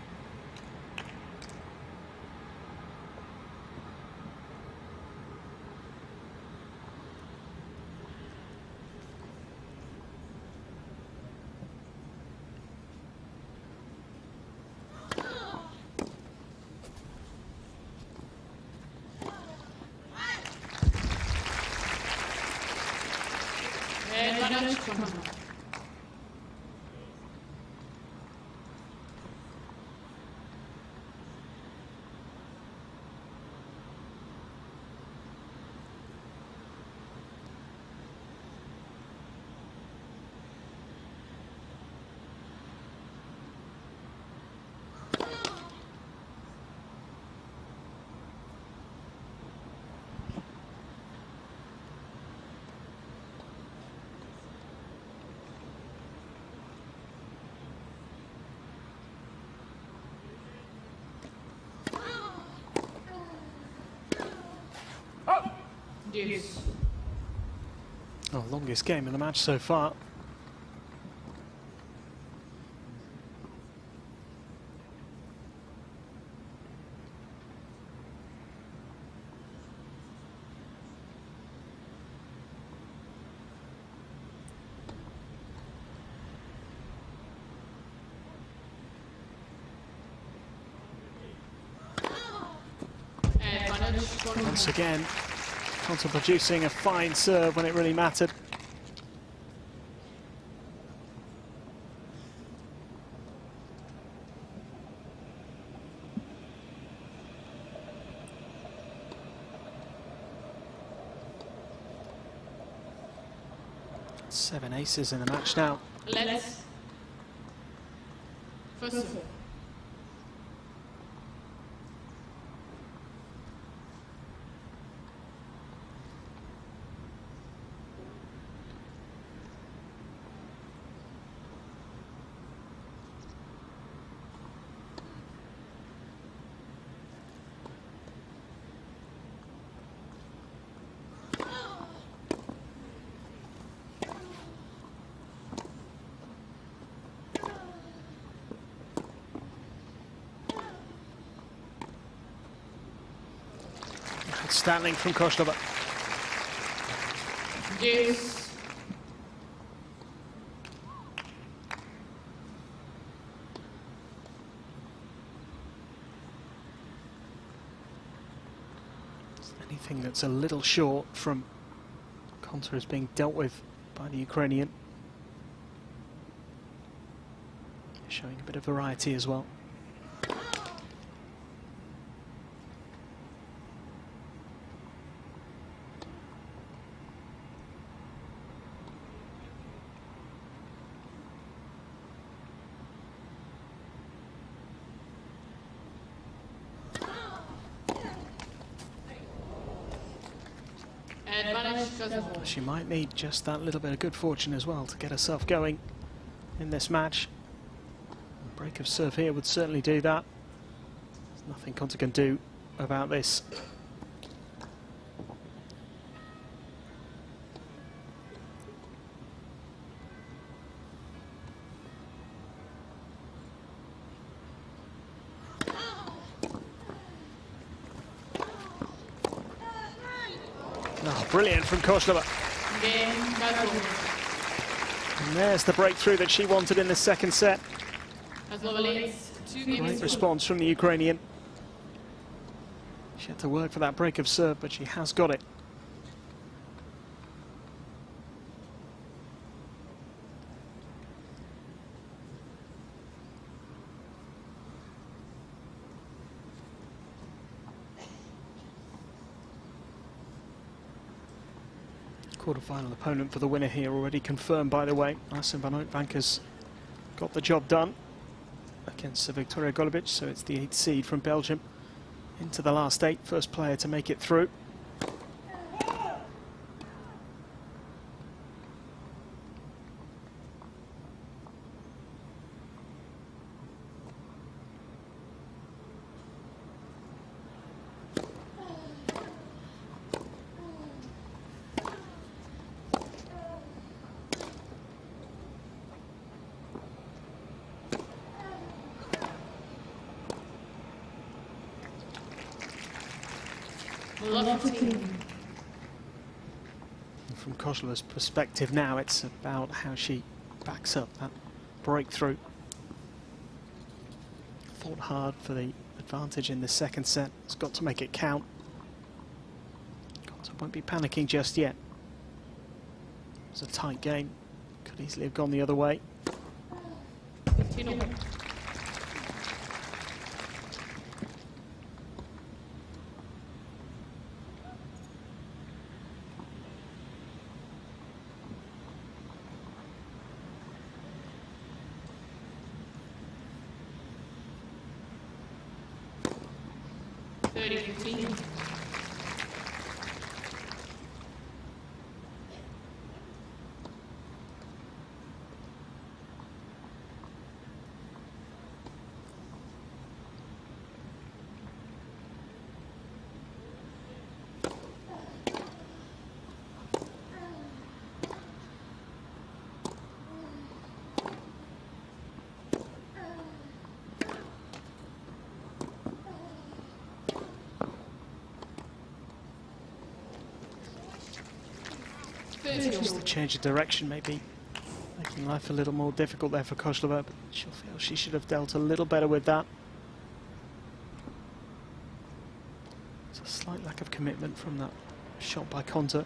Deuce. Oh, longest game in the match so far. Banish, Once again, Konta producing a fine serve when it really mattered. Seven aces in the match now. let's. First of all. Outstanding from Koslova. Deuce. Anything that's a little short from Konta is being dealt with by the Ukrainian. Showing a bit of variety as well. Advantage, first of all. She might need just that little bit of good fortune as well to get herself going in this match. A break of serve here would certainly do that. There's nothing Konta can do about this. Oh, brilliant from Koslova. Game, Kozlova. And there's the breakthrough that she wanted in the second set. Kozlova leads 2 games. Great response from the Ukrainian. She had to work for that break of serve, but she has got it. Quarter-final opponent for the winner here already confirmed, by the way. Marcin van Oudtvanck has got the job done against Viktoria Golubic, so it's the 8th seed from Belgium into the last 8, first player to make it through. From Kozlova's perspective now, it's about how she backs up that breakthrough. Fought hard for the advantage in the second set. It's got to make it count. Konta won't be panicking just yet. It's a tight game. Could easily have gone the other way. 15-all. Just a change of direction, maybe making life a little more difficult there for Koslova, but she'll feel she should have dealt a little better with that. It's a Slight lack of commitment from that shot by Konta.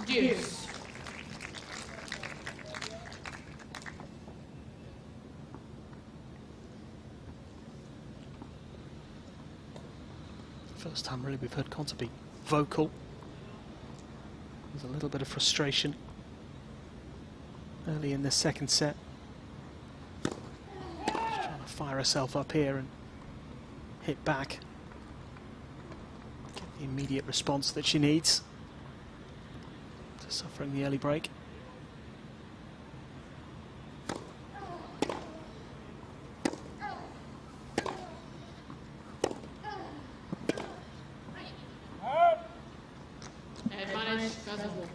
Deuce. First time really we've heard Konta be vocal. There's a little bit of frustration early in the second set. She's trying to fire herself up here and hit back. Get the immediate response that she needs. Suffering the early break. Advantage, Gazapur.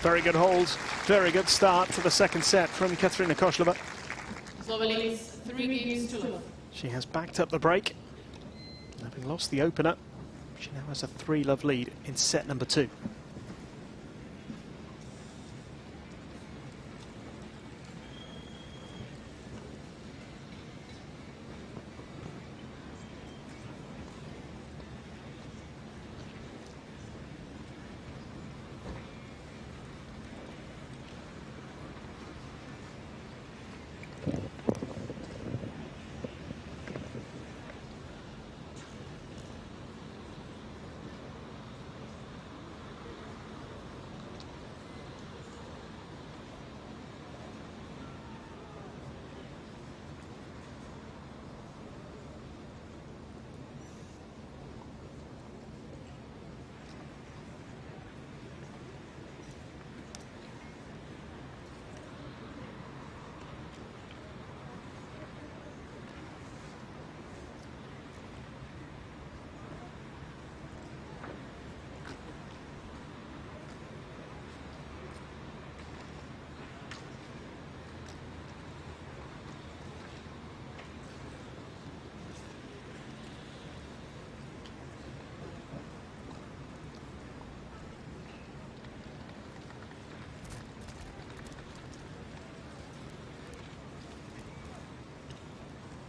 Very good hold, very good start to the second set from Katerina Koslova. Slova leads 3 games to love. She has backed up the break. Having lost the opener, she now has a 3-love lead in set number 2.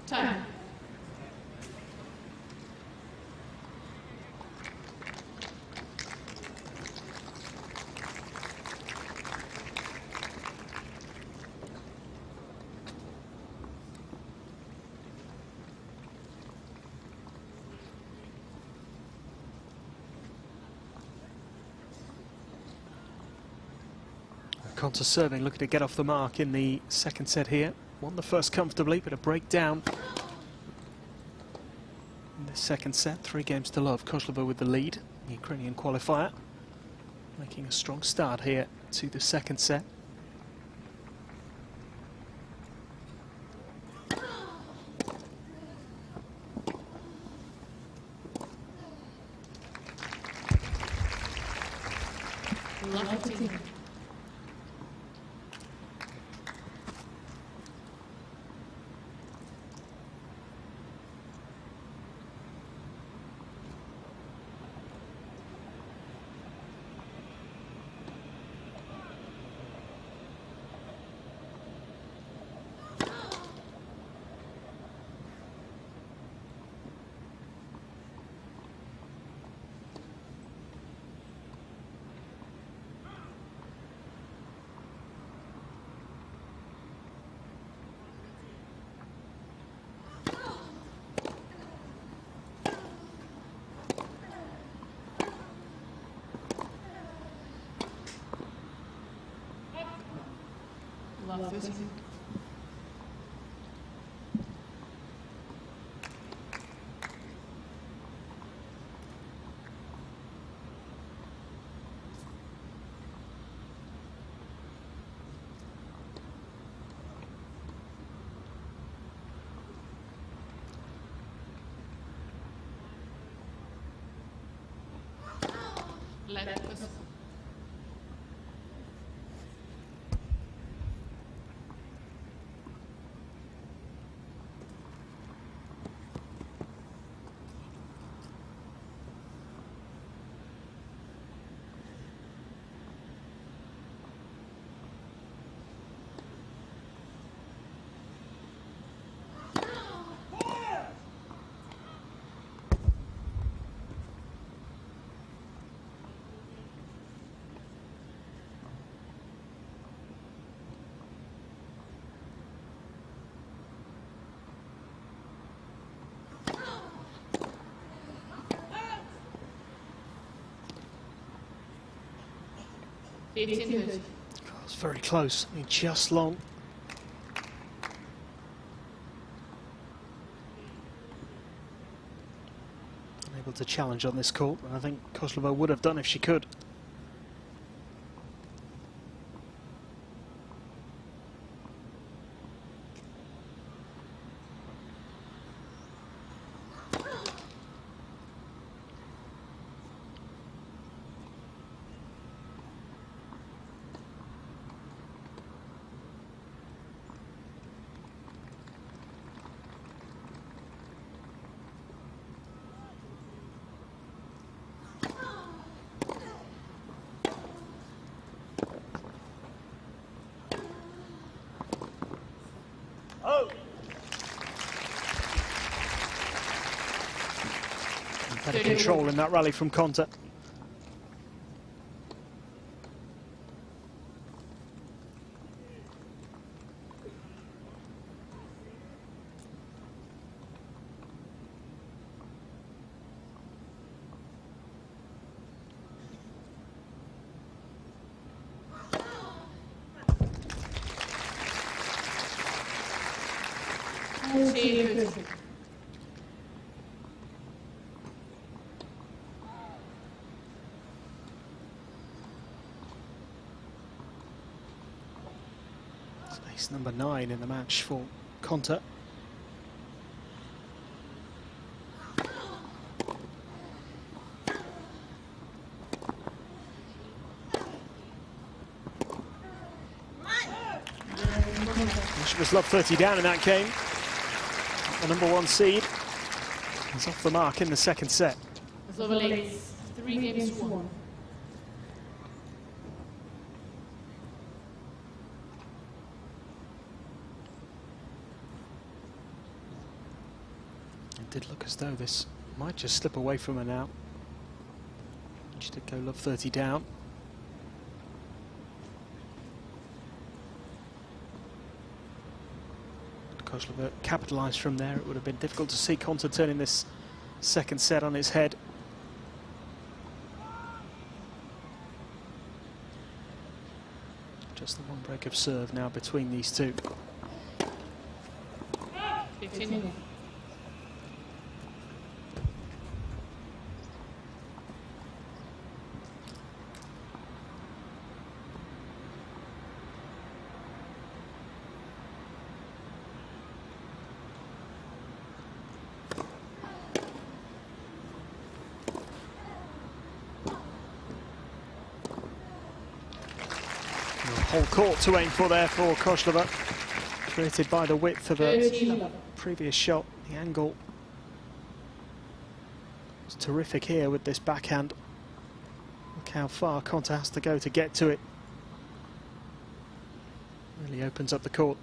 Time. Konta serving, looking to get off the mark in the second set here. Won the first comfortably, but a breakdown in the second set. 3 games to love. Koslova with the lead, the Ukrainian qualifier, making a strong start here to the second set. Lucky. Love 30. Let us. It's very close. I mean, just long. Unable to challenge on this court, and I think Koslova would have done if she could. Better control in that rally from Konta. Ace number 9 in the match for Konta. She was love 30 down in that game. The number 1 seed is off the mark in the second set. Koslova leads 3 games to 1. It did look as though this might just slip away from her now. She did go love 30 down. Koslova capitalised from there. It would have been difficult to see Konta turning this second set on its head. Just the one break of serve now between these two. 15. Whole court to aim for there for Koslova, created by the width of a previous shot. The angle is terrific here with this backhand. Look how far Konta has to go to get to it. Really opens up the court.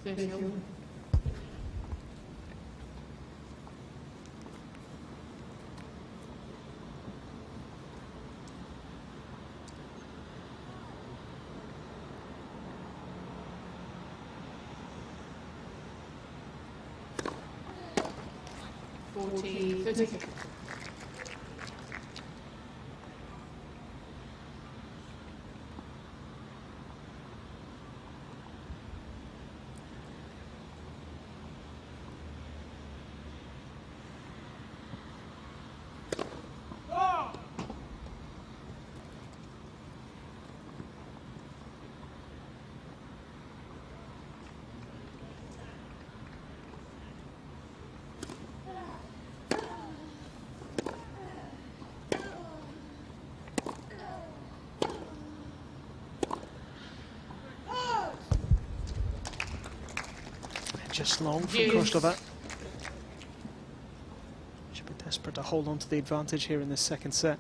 30. Forty, 30. Just long from Yes. Kostrova. Should be desperate to hold on to the advantage here in this second set.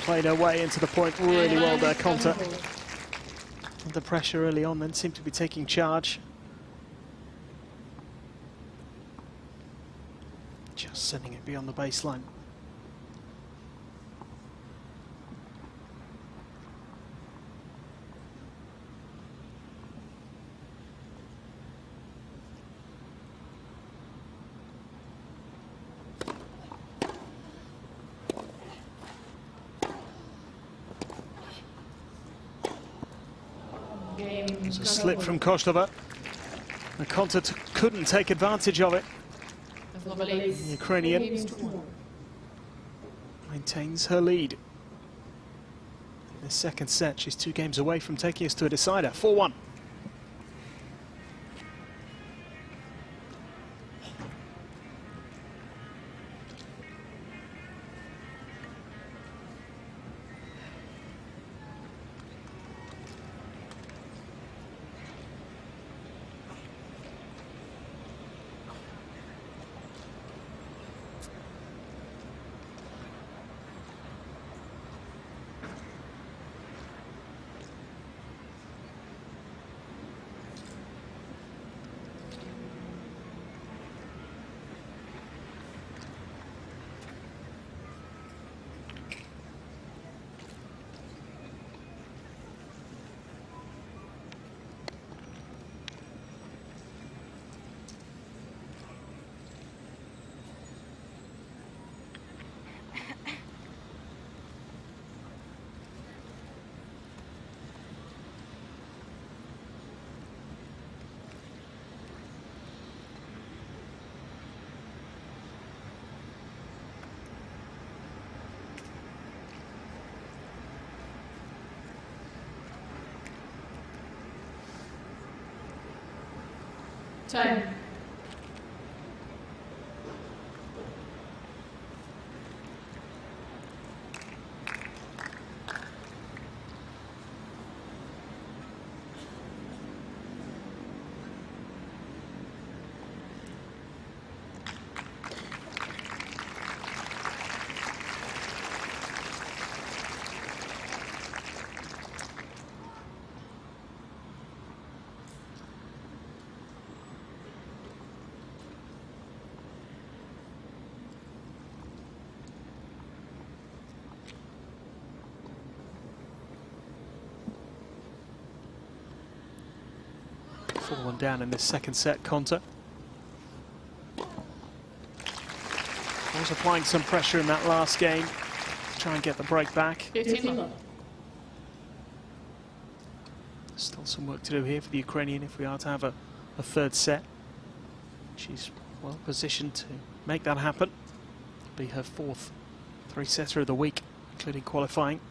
Played her way into the point really well there, Konta. Under pressure early on, then seemed to be taking charge. Just sending it beyond the baseline. There's a slip from Kostrova. And Konta couldn't take advantage of it. The Ukrainian maintains her lead. In the second set, she's 2 games away from taking us to a decider. 4-1. Time. Fallen down in this second set, Konta. Was applying some pressure in that last game to try and get the break back. 15. Still some work to do here for the Ukrainian if we are to have a third set. She's well positioned to make that happen. It'll be her 4th 3-setter of the week, including qualifying.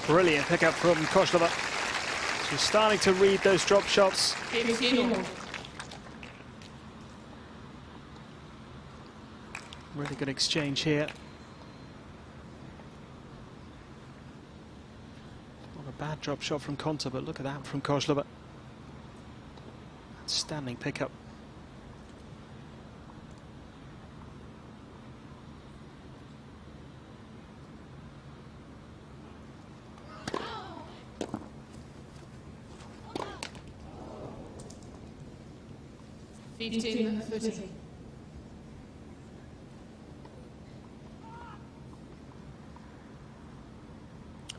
Brilliant pickup from Kozlova. She's starting to read those drop shots. 15 all. Really good exchange here. Not a bad drop shot from Konta, but look at that from Kozlova. Outstanding pickup. Fifteen, 30.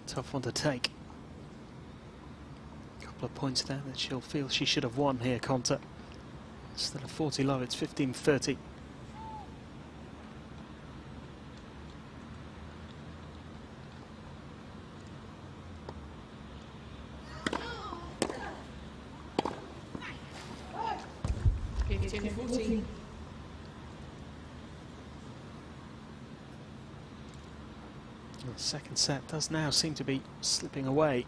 Tough one to take. A couple of points there that she'll feel she should have won here, Konta. Still a 40 love, it's 15-30. The second set does now seem to be slipping away.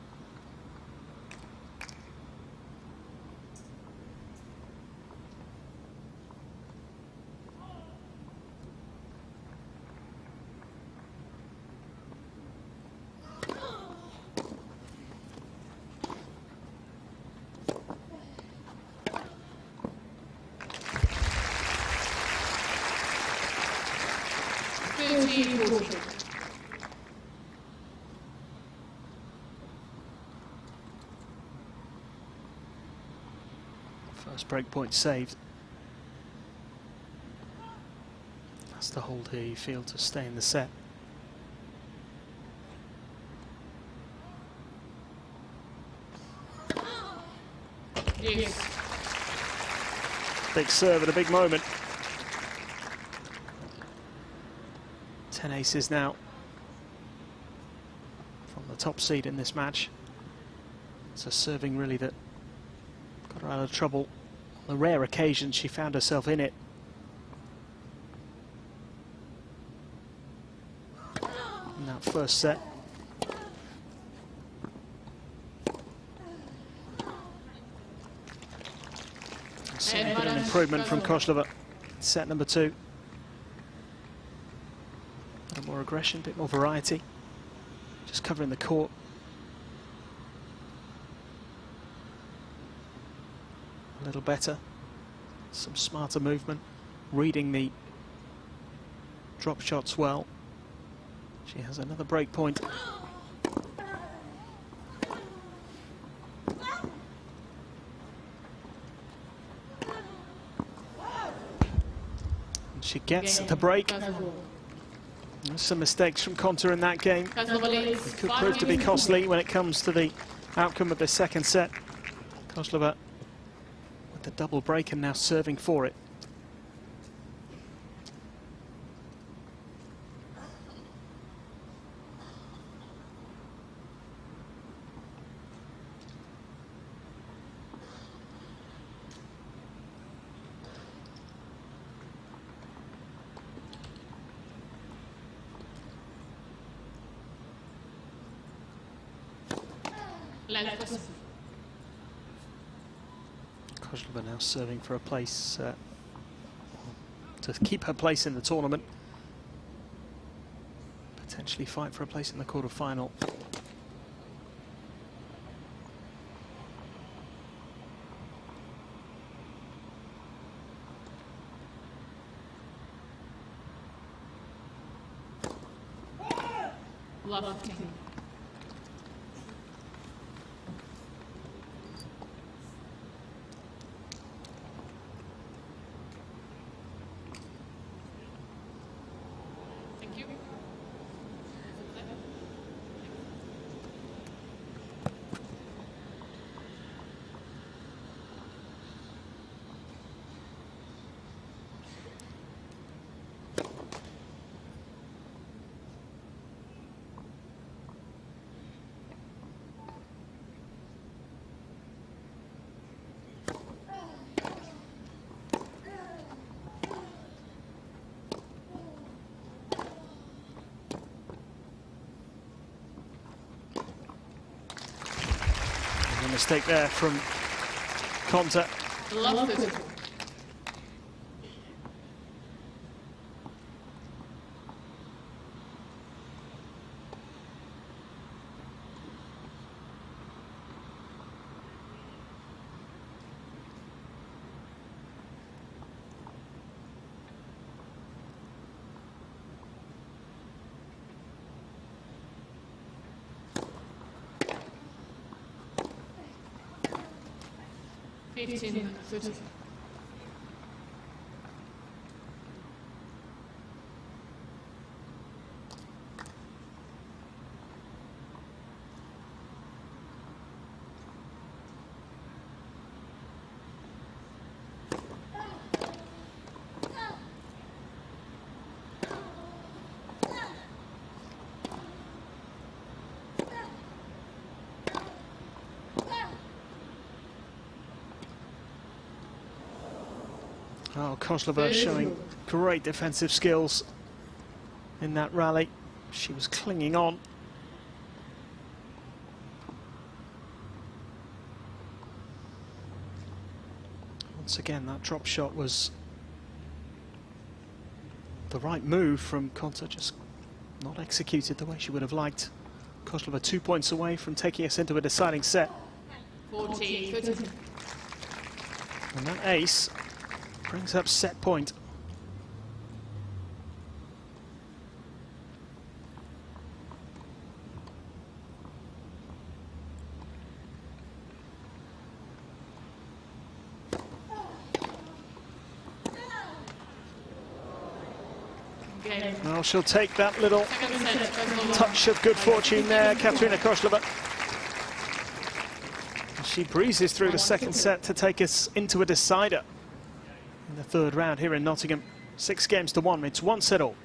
First break point saved. That's the hold here, you feel, to stay in the set. Yes. Big serve at a big moment. 10 aces now from the top seed in this match. It's a serving really that got her out of trouble on the rare occasion she found herself in it. In that first set. Certainly been an improvement from Kozlova. Set number 2. A bit more aggression, a bit more variety. Just covering the court. A little better. Some smarter movement. Reading the drop shots well. She has another break point. And she gets the break. There's some mistakes from Konta in that game. It could prove to be costly when it comes to the outcome of the second set. Kozlova with the double break and now serving for it. Kozlova now serving for a place to keep her place in the tournament. Potentially fight for a place in the quarter-final. Thank you. mistake there from Konta. Love this. Fifteen, 30. Oh, Kozlova showing great defensive skills in that rally. She was clinging on. Once again, that drop shot was the right move from Konta, just not executed the way she would have liked. Kozlova 2 points away from taking us into a deciding set. 40, 30. And that ace brings up set point. Game. Well, she'll take that little Second set, Kozlova. touch of good fortune there, Katerina Kozlova. She breezes through the second set to take us into a decider in the third round here in Nottingham. 6-1. It's 1 set all.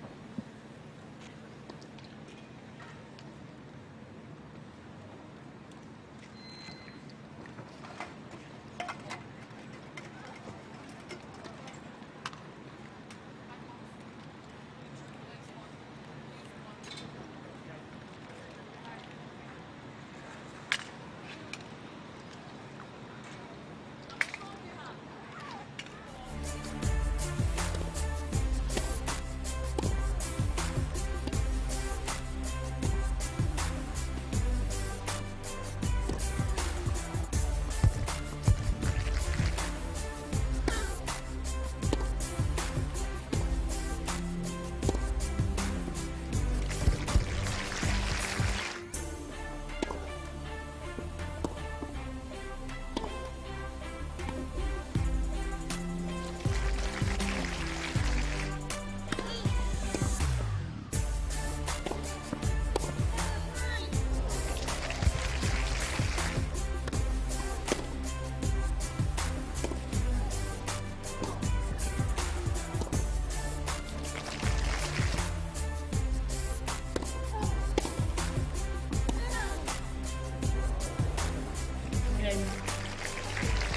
Game.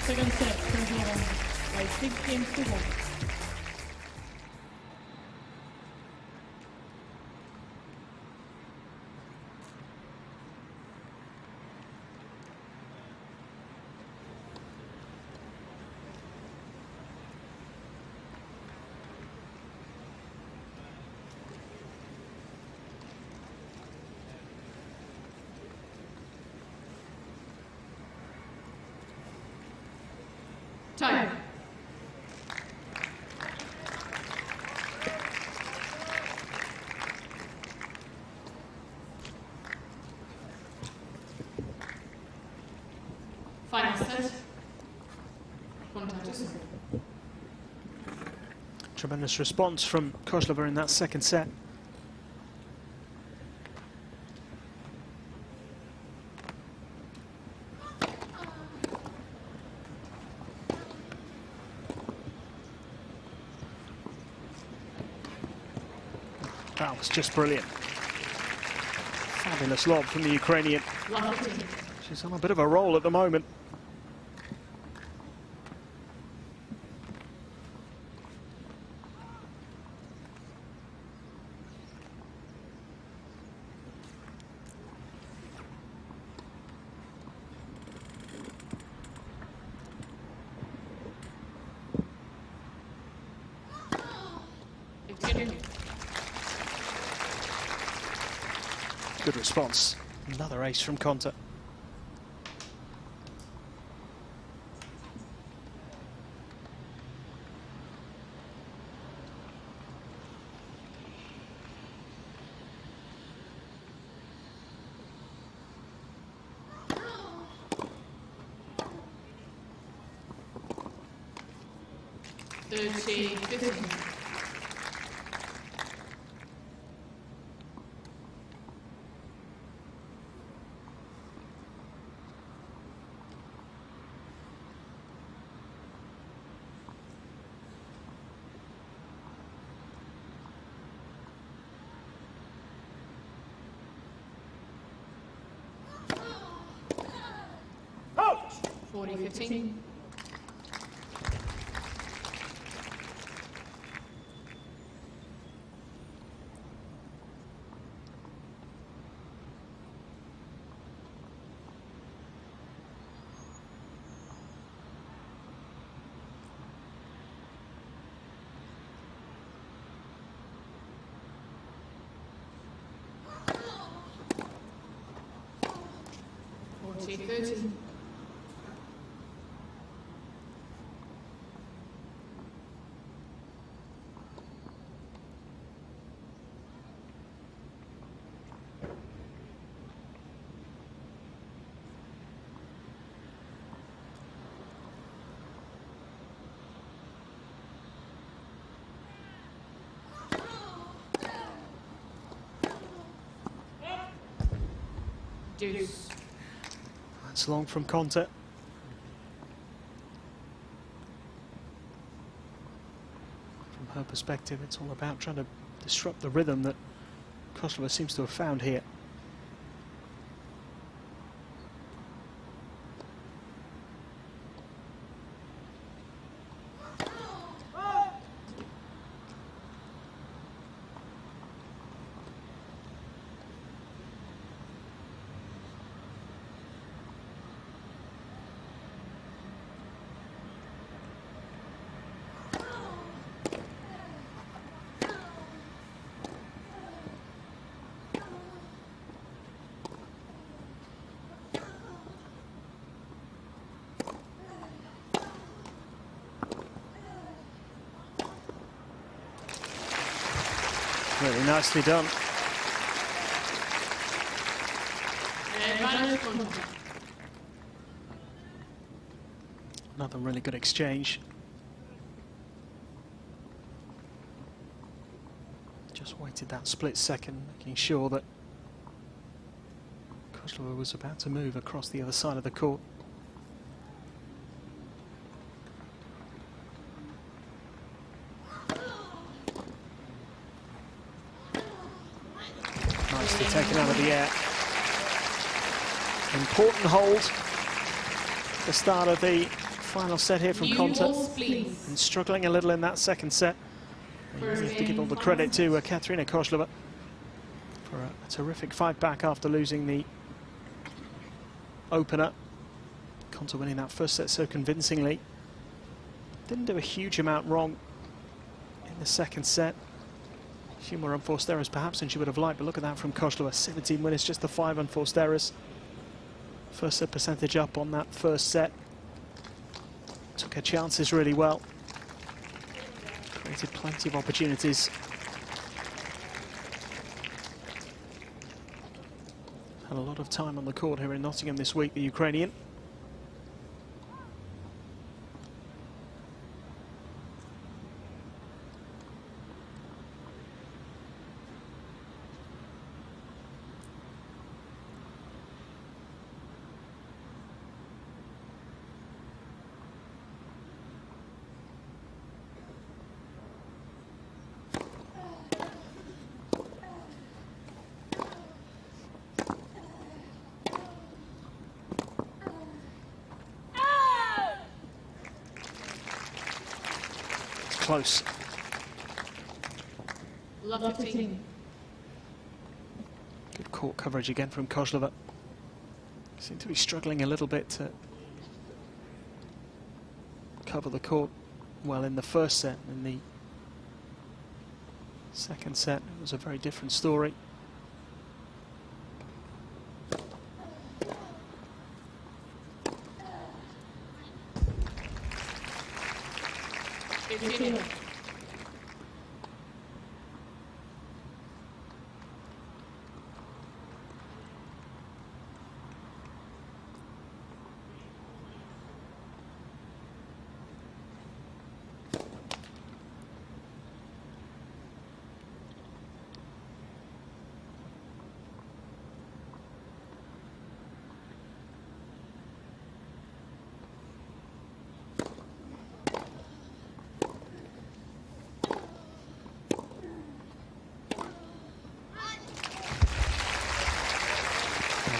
Second set, Kozlova by 6 games to 1. Time. Final set. Contact. Tremendous response from Kozlova in that second set. That was just brilliant. Fabulous lob from the Ukrainian. 115. She's on a bit of a roll at the moment. Good response. Another ace from Konta. Out. 40-15. Deuce. That's long from Konta. From her perspective, it's all about trying to disrupt the rhythm that Koslova seems to have found here. Really nicely done. Another really good exchange. Just waited that split second, making sure that Koslova was about to move across the other side of the court. Nicely taken out of the air. Important hold. The start of the final set here from Konta. And struggling a little in that second set. And you have to give all the credit to Katerina Koslova for a terrific fight back after losing the opener. Konta winning that first set so convincingly. Didn't do a huge amount wrong in the second set. A few more unforced errors perhaps than she would have liked, but look at that from Koslova. 17 winners, just the 5 unforced errors. First set percentage up on that first set. Took her chances really well. Created plenty of opportunities. Had a lot of time on the court here in Nottingham this week, the Ukrainian. Close. Good court coverage again from Koslova. Seemed to be struggling a little bit to cover the court well in the first set. In the second set, it was a very different story. 15.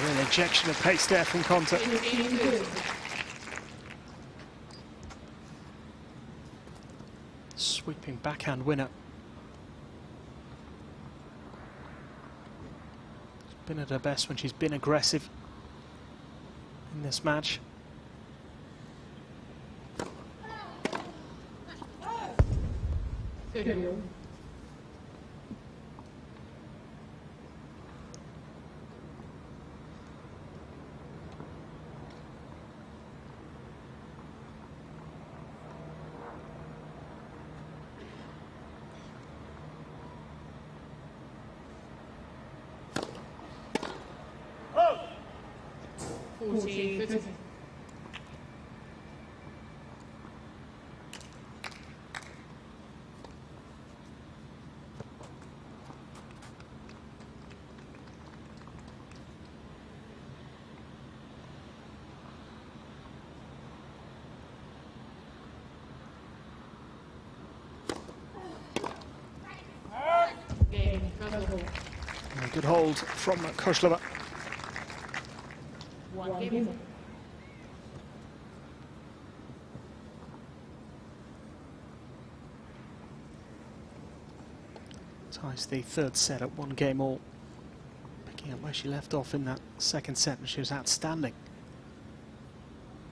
An injection of pace there from Konta. 15. Sweeping backhand winner. She's been at her best when she's been aggressive in this match. Good. Oh! 14. 15. Game. First A good hold from Kozlova. one game. Ties the third set at 1 game all. Picking up where she left off in that second set, and she was outstanding.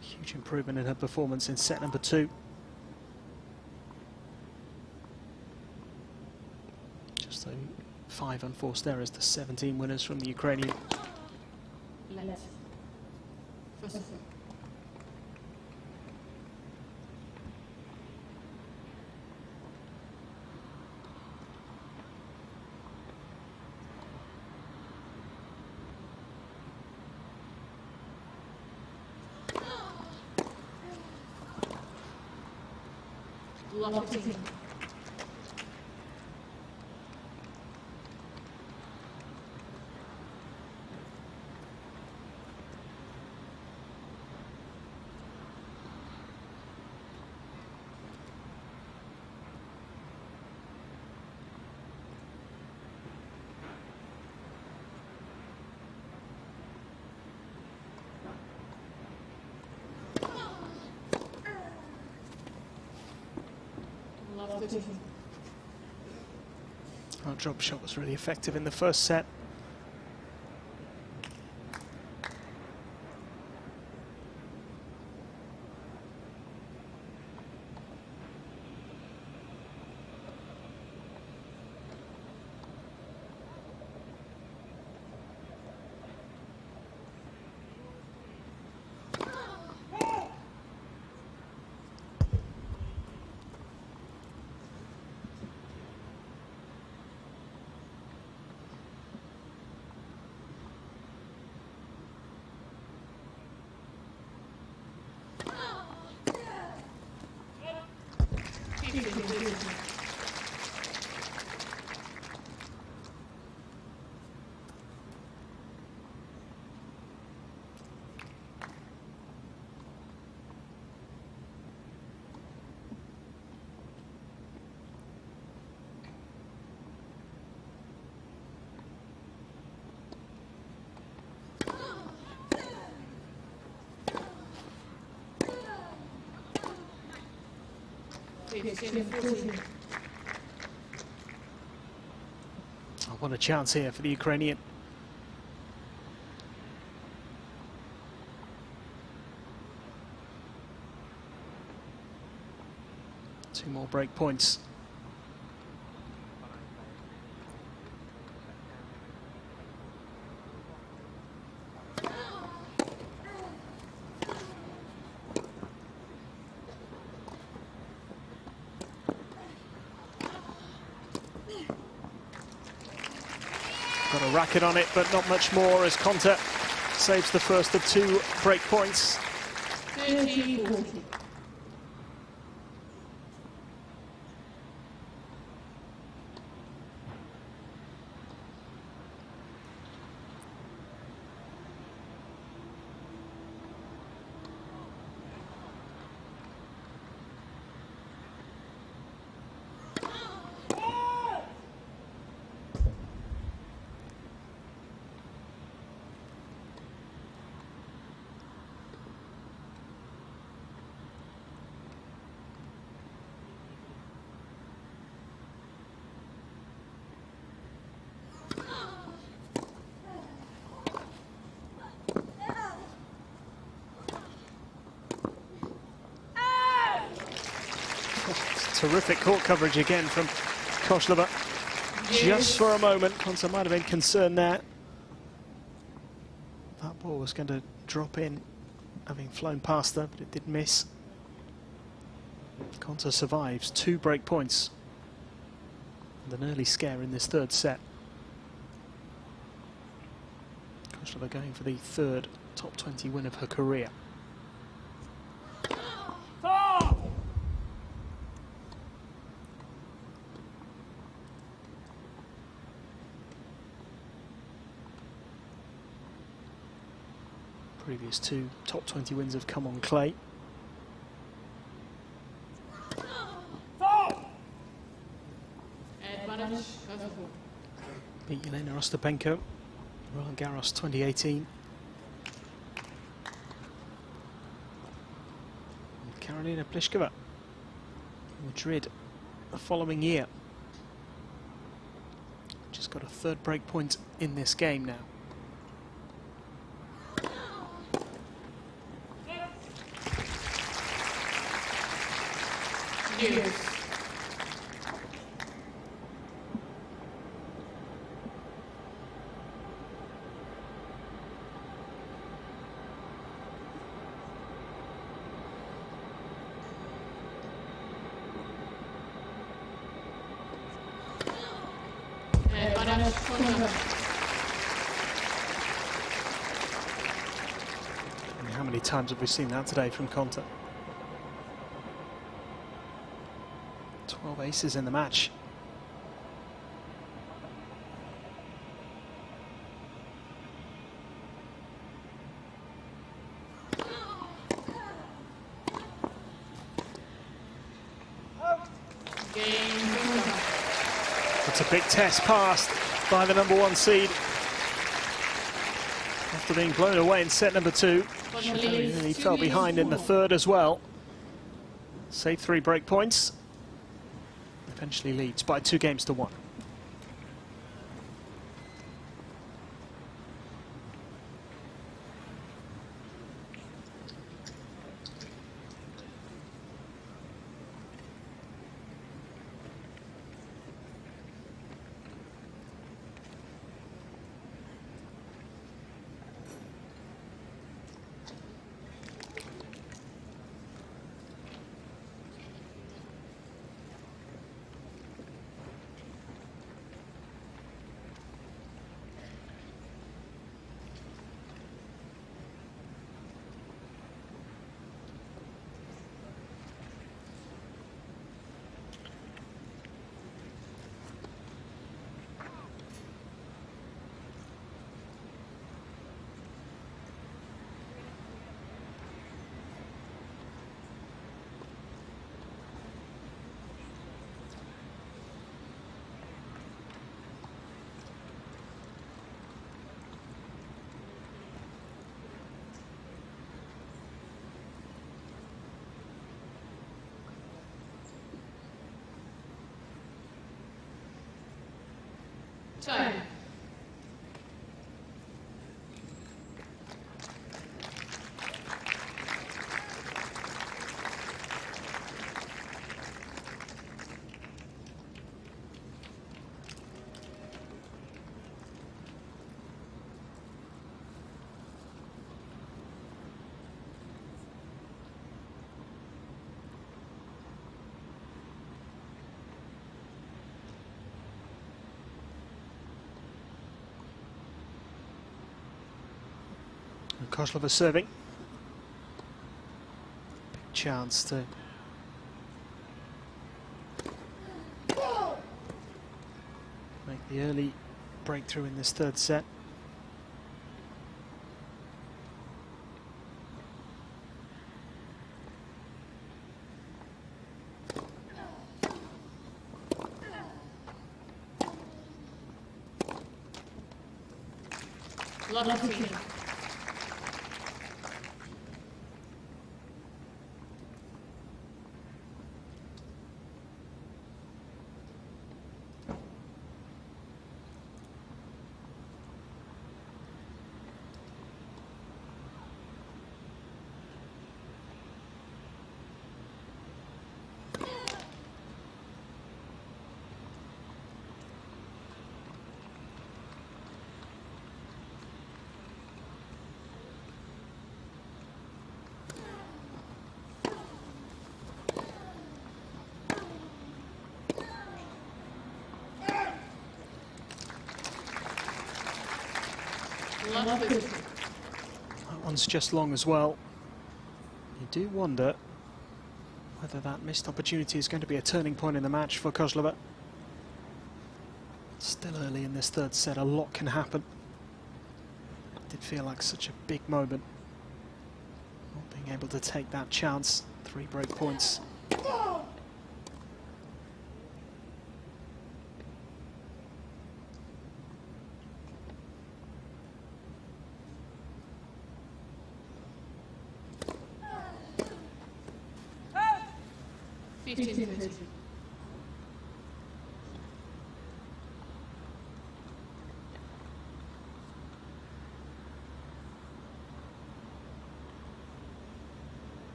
Huge improvement in her performance in set number 2. Just the 5 unforced errors, the 17 winners from the Ukrainian. Let. First. Love 15. Love 15. Our drop shot was really effective in the first set. Oh, what a chance here for the Ukrainian. Two more break points. Got a racket on it, but not much more as Konta saves the first of 2 break points. 30-40. Terrific court coverage again from Koslova. Just for a moment, Konta might have been concerned there. That ball was going to drop in, having flown past her, but it did miss. Konta survives 2 break points and an early scare in this 3rd set. Koslova going for the 3rd top 20 win of her career. Previous 2 top 20 wins have come on clay. Advantage, Kazakhstan. Beat Yelena Ostapenko, Roland Garros 2018. And Karolina Pliskova, Madrid the following year. Just got a 3rd break point in this game now. Yes. Advantage, Konta. And how many times have we seen that today from Konta? 12 aces in the match. It's a big test passed by the number 1 seed. After being blown away in set number 2, he fell behind in the 3rd as well. Saved 3 break points. Eventually leads by 2 games to 1. Time. Kozlova serving. Big chance to make the early breakthrough in this third set. Love to see. That one's just long as well. You do wonder whether that missed opportunity is going to be a turning point in the match for Kozlova. Still early in this third set, a lot can happen. It did feel like such a big moment. Not being able to take that chance. 3 break points.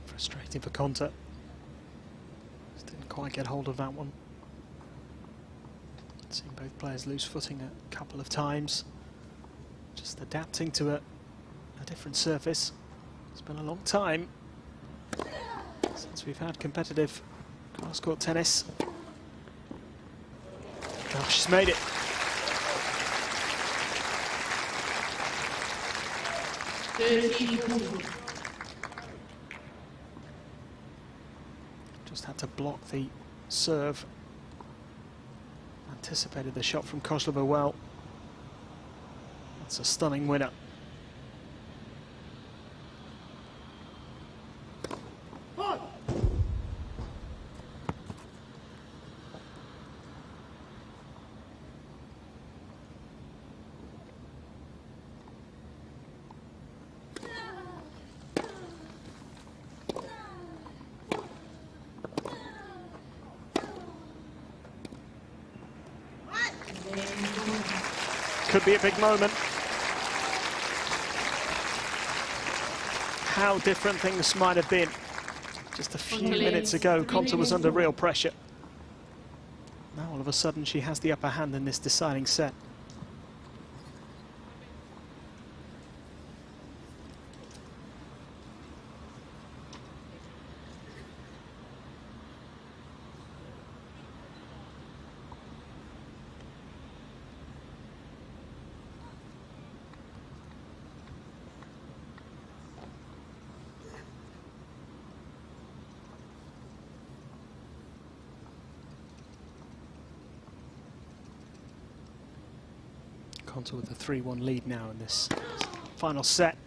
Frustrating for Konta. Just didn't quite get hold of that one. Seeing both players lose footing a couple of times. Just adapting to a different surface. It's been a long time since we've had competitive cross-court tennis. Oh, she's made it. Just had to block the serve. Anticipated the shot from Kozlova well. That's a stunning winner. Could be a big moment. How different things might have been. Just a few minutes ago, Konta was under real pressure. Now all of a sudden she has the upper hand in this deciding set. Konta with a 3-1 lead now in this final set.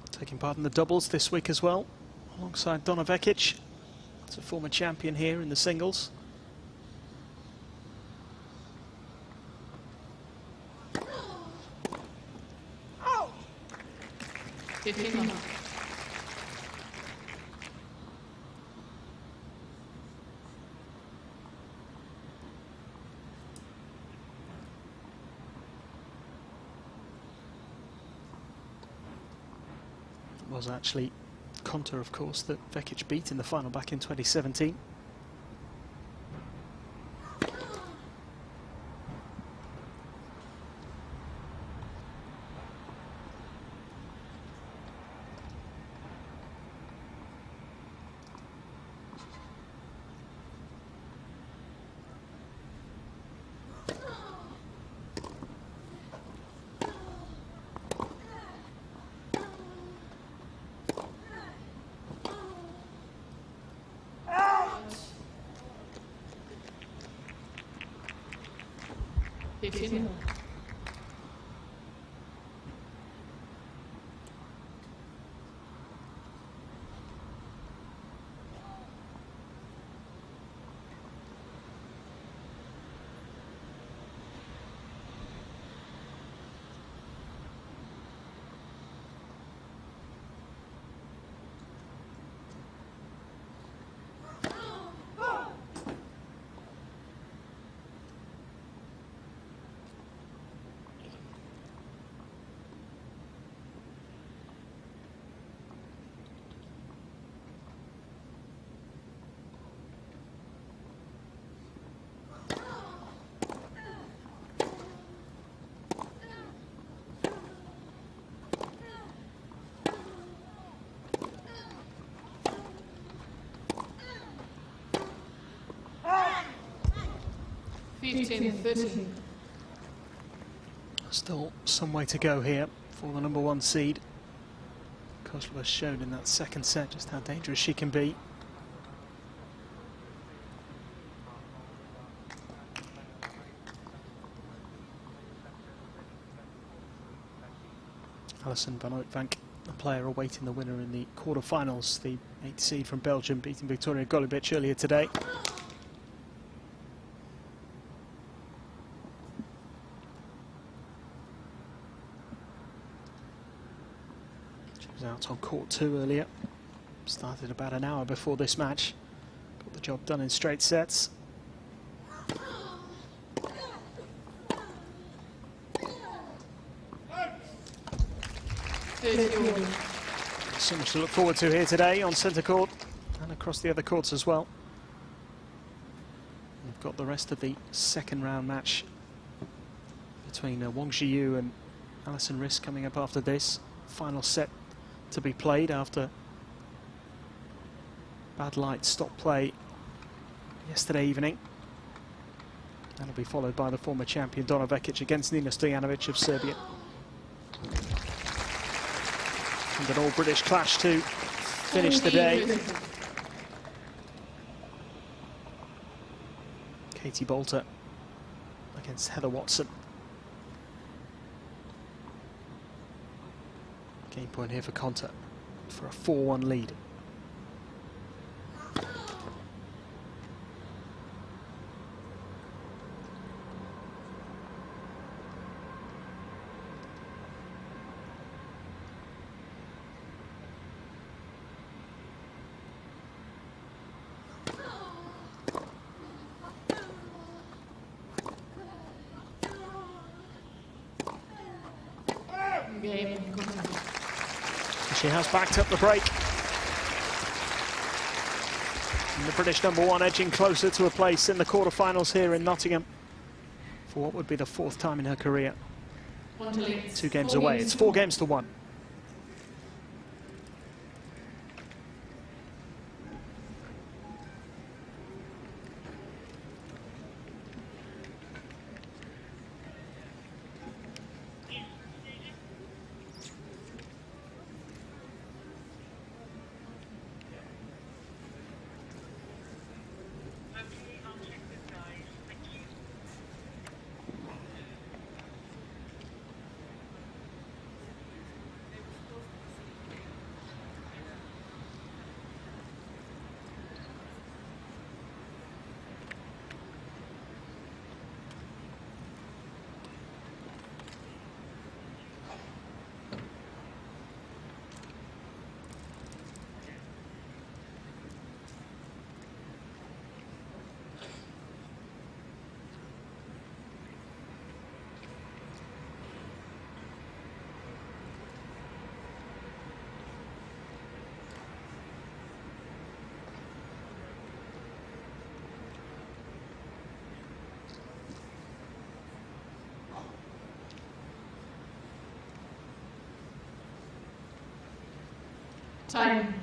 Taking part in the doubles this week as well, alongside Donna Vekic. It's a former champion here in the singles. Was actually Konta, of course, that Vekic beat in the final back in 2017. Fifteen. 15-13. Still some way to go here for the number 1 seed. Kozlova showed in that second set just how dangerous she can be. Alison van Ootvank, a player awaiting the winner in the quarterfinals, the 8th seed from Belgium, beating Victoria Golubic earlier today. She was out on court 2 earlier. Started about an hour before this match. Got the job done in straight sets. So much to look forward to here today on centre court and across the other courts as well. We've got the rest of the second round match between Wang Zhiyu and Alison Riss coming up after this. Final set to be played after bad light stop play yesterday evening. That'll be followed by the former champion Donna Vekic against Nina Stojanovic of Serbia. And an all-British clash to finish the day. Katie Boulter against Heather Watson. Game point here for Konta for a 4-1 lead. She has backed up the break. And the British number 1 edging closer to a place in the quarterfinals here in Nottingham for what would be the 4th time in her career. 2 games away. It's 4 games to 1. Time.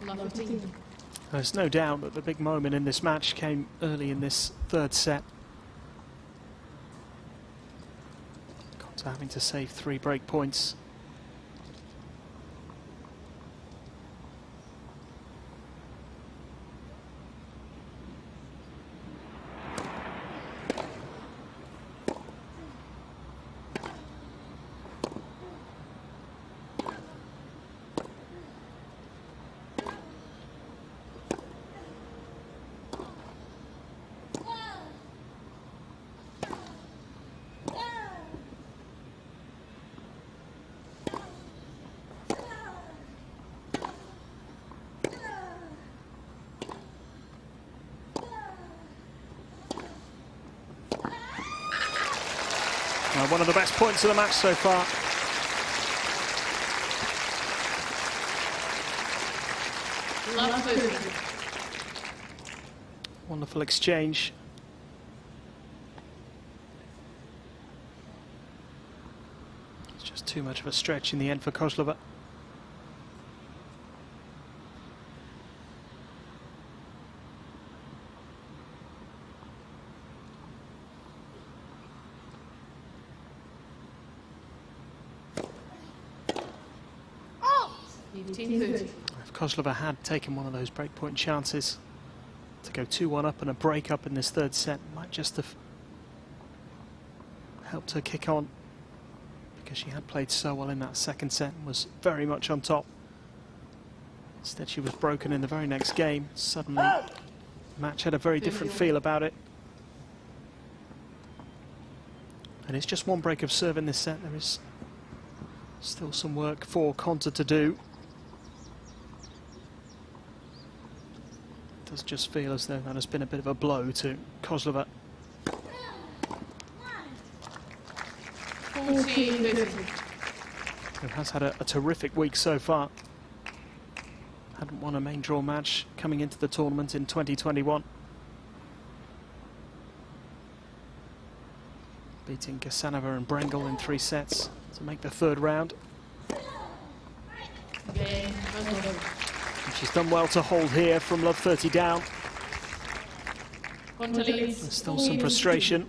Love 15. There's no doubt that the big moment in this match came early in this third set. Got to having to save 3 break points. One of the best points of the match so far. Love 30. Wonderful exchange. It's just too much of a stretch in the end for Kozlova. If Kozlova had taken one of those breakpoint chances to go 2-1 up and a break up in this third set, might just have helped her kick on, because she had played so well in that second set and was very much on top. Instead she was broken in the very next game. Suddenly the match had a very different feel about it. And it's just one break of serve in this set. There is still some work for Konta to do. It does just feel as though that has been a bit of a blow to Kozlova. 14-30. Who has had a terrific week so far. Hadn't won a main draw match coming into the tournament in 2021. Beating Gasanova and Brengel in 3 sets to make the third round. Game. And she's done well to hold here from love 30 down. Konta leads. There's still some frustration.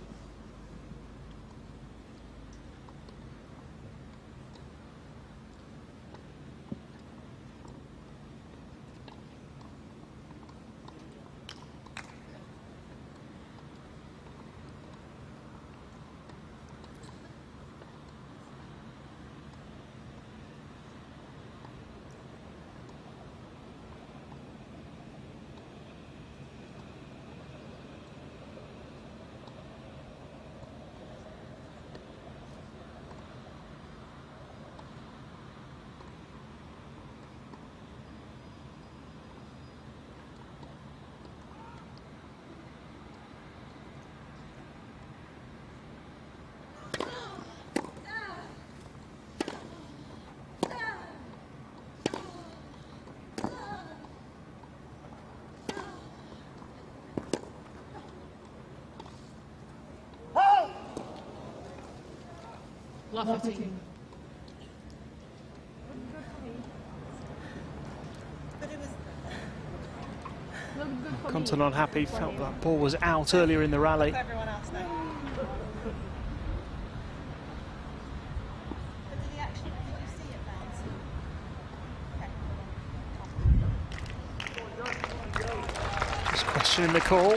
Love 15. Konta not happy, felt that ball was out earlier in the rally. Everyone else though. But did you see it bounce? Just questioning the call.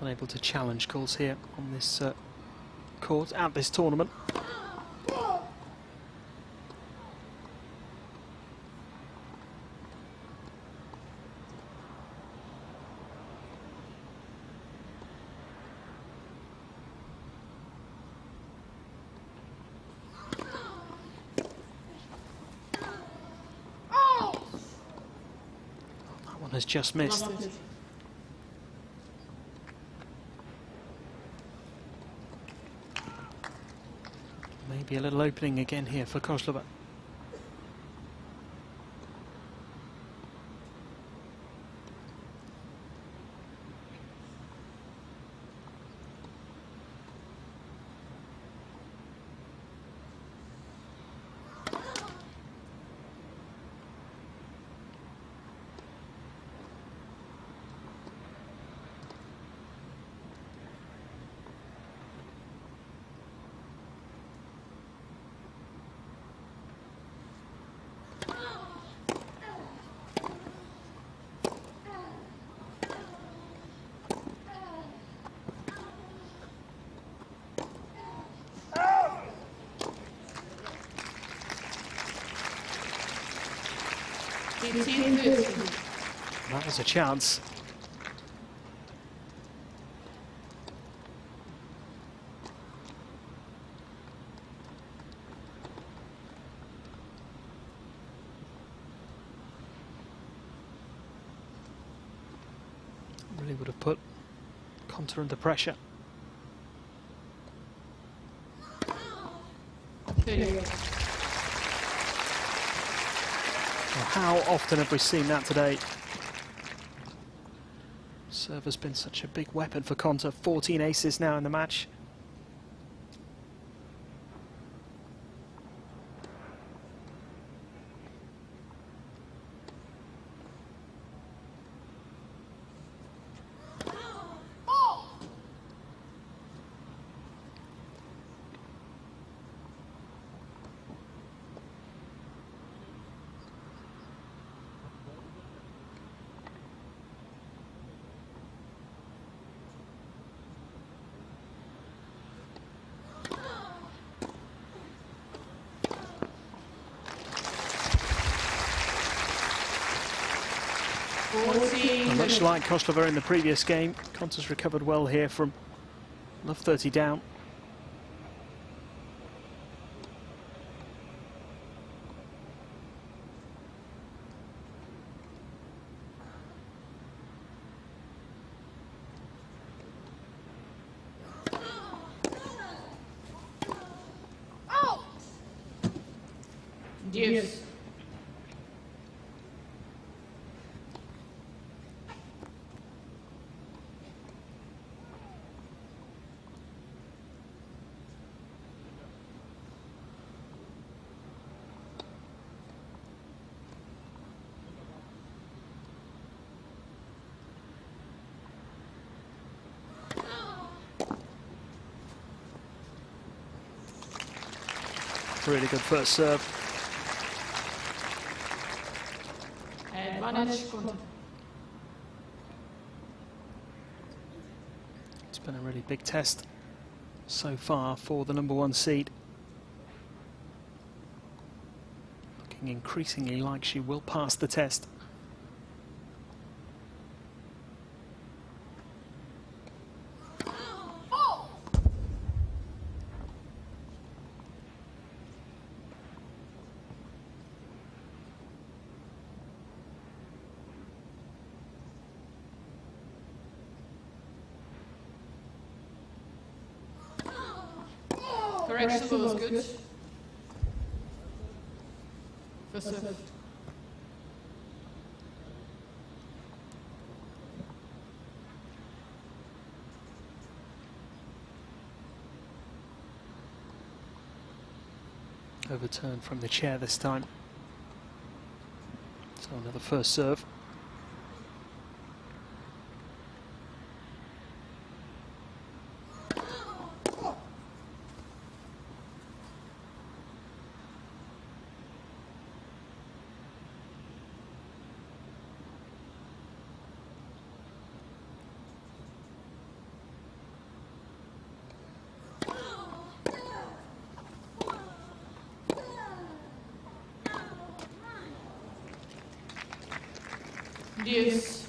Unable to challenge calls here on this court at this tournament. one has just missed. Loftus. Maybe a little opening again here for Koslova. That was a chance. Really would have put Konta under pressure. Well, how often have we seen that today? Serve has been such a big weapon for Konta. 14 aces now in the match. And much like Koslova in the previous game, Konta's recovered well here from love 30 down. Yes. Really good first serve. Advantage Konta. It's been a really big test so far for the #1 seed. Looking increasingly like she will pass the test. Correction was good. First serve. Overturned from the chair this time. So another first serve. Yes.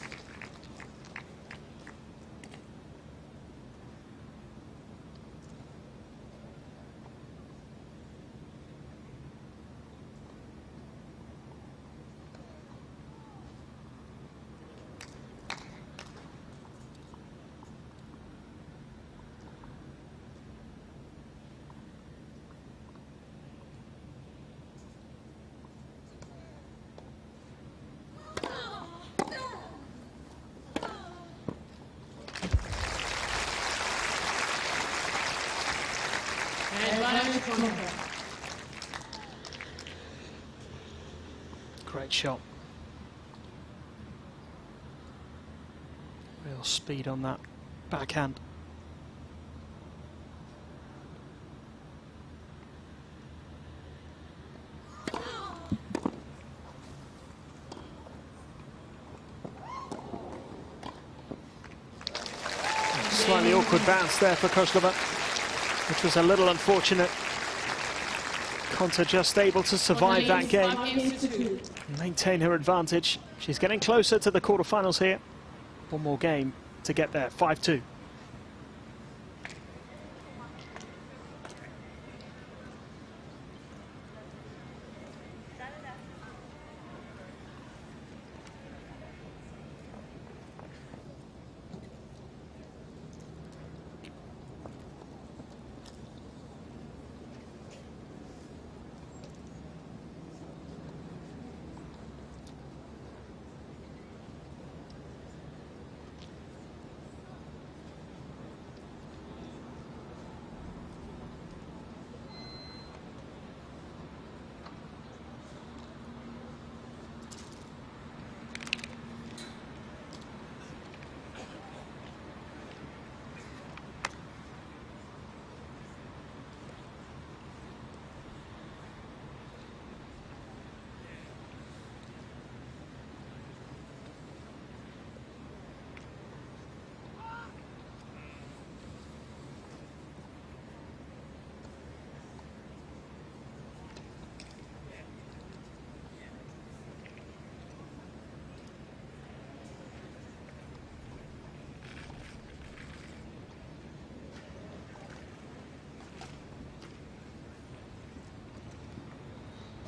Great shot. Real speed on that backhand. Slightly awkward bounce there for Kozlova, which was a little unfortunate. Konta just able to survive that game and maintain her advantage. She's getting closer to the quarterfinals here. One more game to get there, 5-2.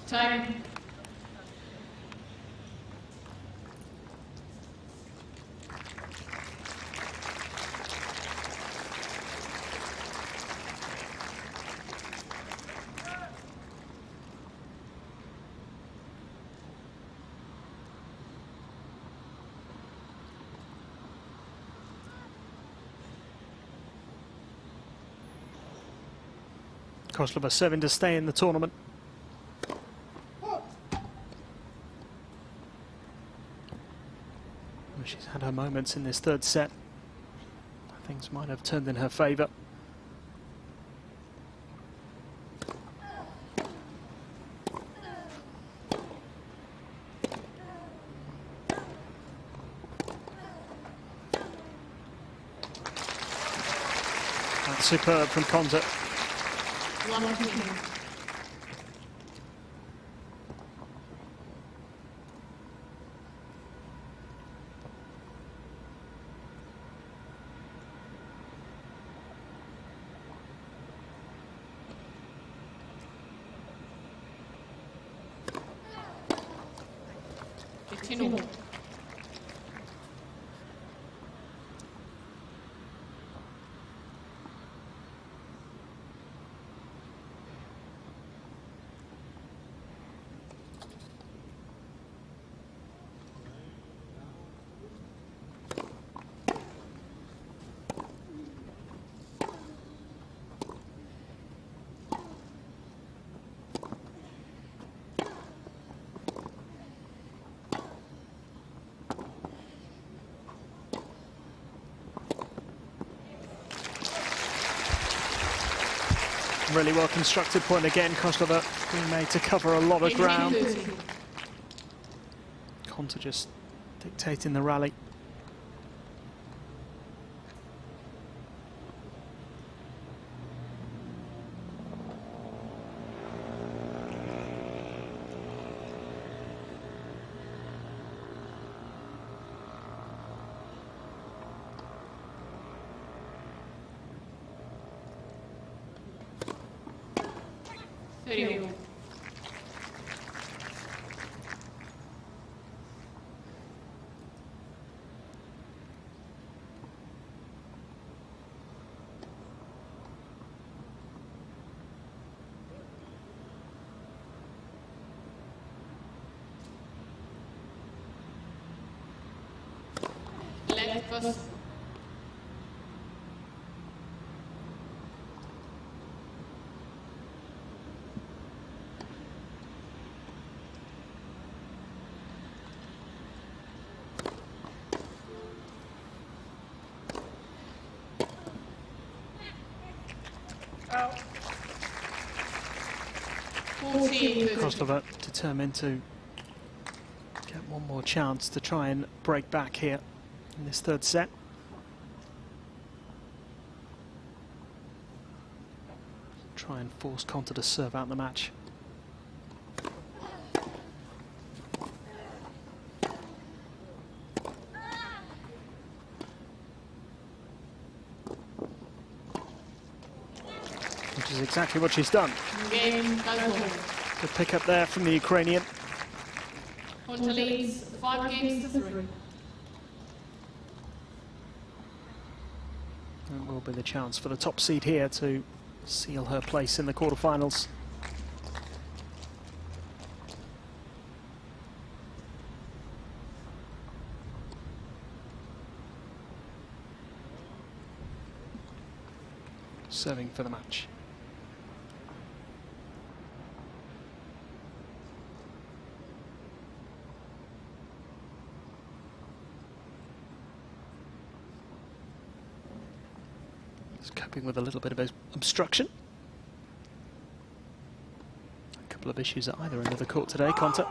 Time. Kozlova serving to stay in the tournament. She's had her moments in this third set. Things might have turned in her favour. That's superb from Konta. 1-2. Continue. Really well constructed point again. Kozlova being made to cover a lot of ground. Konta just dictating the rally. Video. Left first. Kozlova determined to get one more chance to try and break back here in this third set. Try and force Konta to serve out the match. Which is exactly what she's done. Good pick up there from the Ukrainian. Konta leads 5 games to 3. That will be the chance for the top seed here to seal her place in the quarterfinals. Serving for the match. Coping with a little bit of obstruction. A couple of issues at either end of the court today, Konta.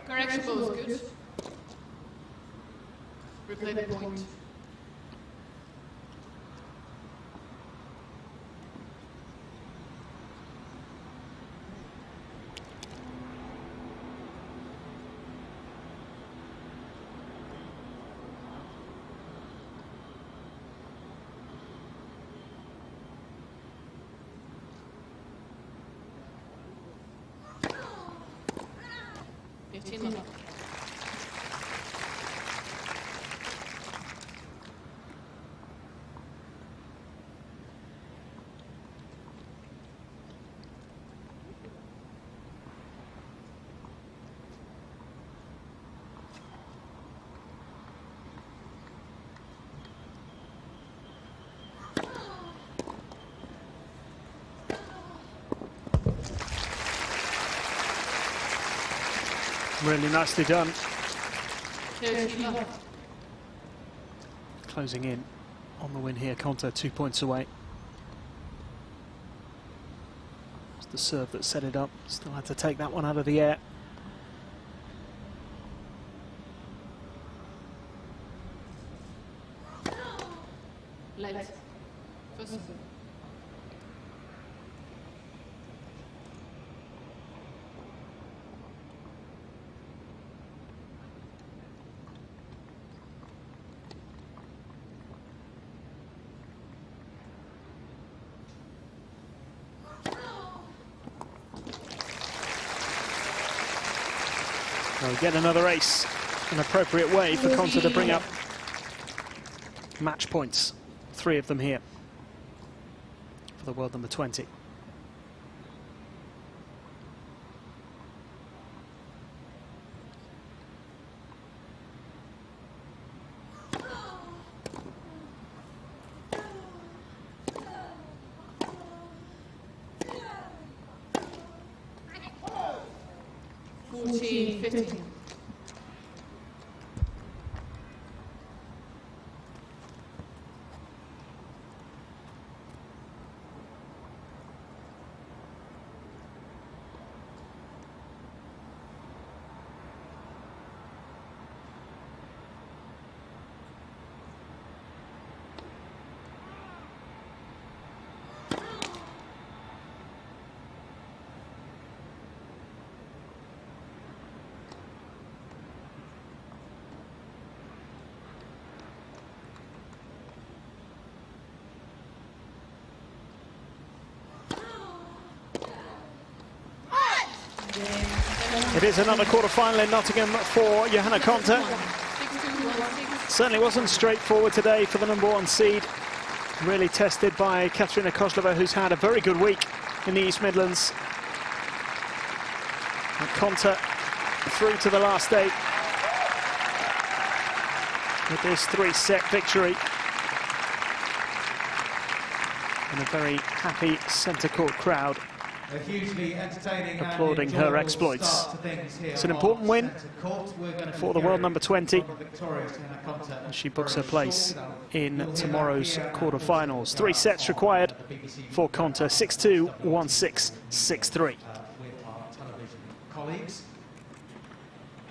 Correction ball is good. Replay the point. Really nicely done. Closing in on the win here. Konta 2 points away. It's the serve that set it up. Still had to take that one out of the air. Late. First. Well, get another ace, an appropriate way for Konta to bring up match points. 3 of them here for the world number 20. It is another quarter-final in Nottingham for Johanna Konta. Certainly wasn't straightforward today for the number 1 seed. Really tested by Katerina Kozlova, who's had a very good week in the East Midlands. And Konta through to the last 8 with this 3-set victory. and a very happy centre court crowd A hugely entertaining applauding and her enjoyable exploits. start to things here It's an on important win centre court. We're gonna for the be world number 20. victorious in a contest She books her very place shortly. in You'll hear tomorrow's that here quarter-finals. 3 sets required for Konta, 6-2, 1-6, 6-3. with our television colleagues.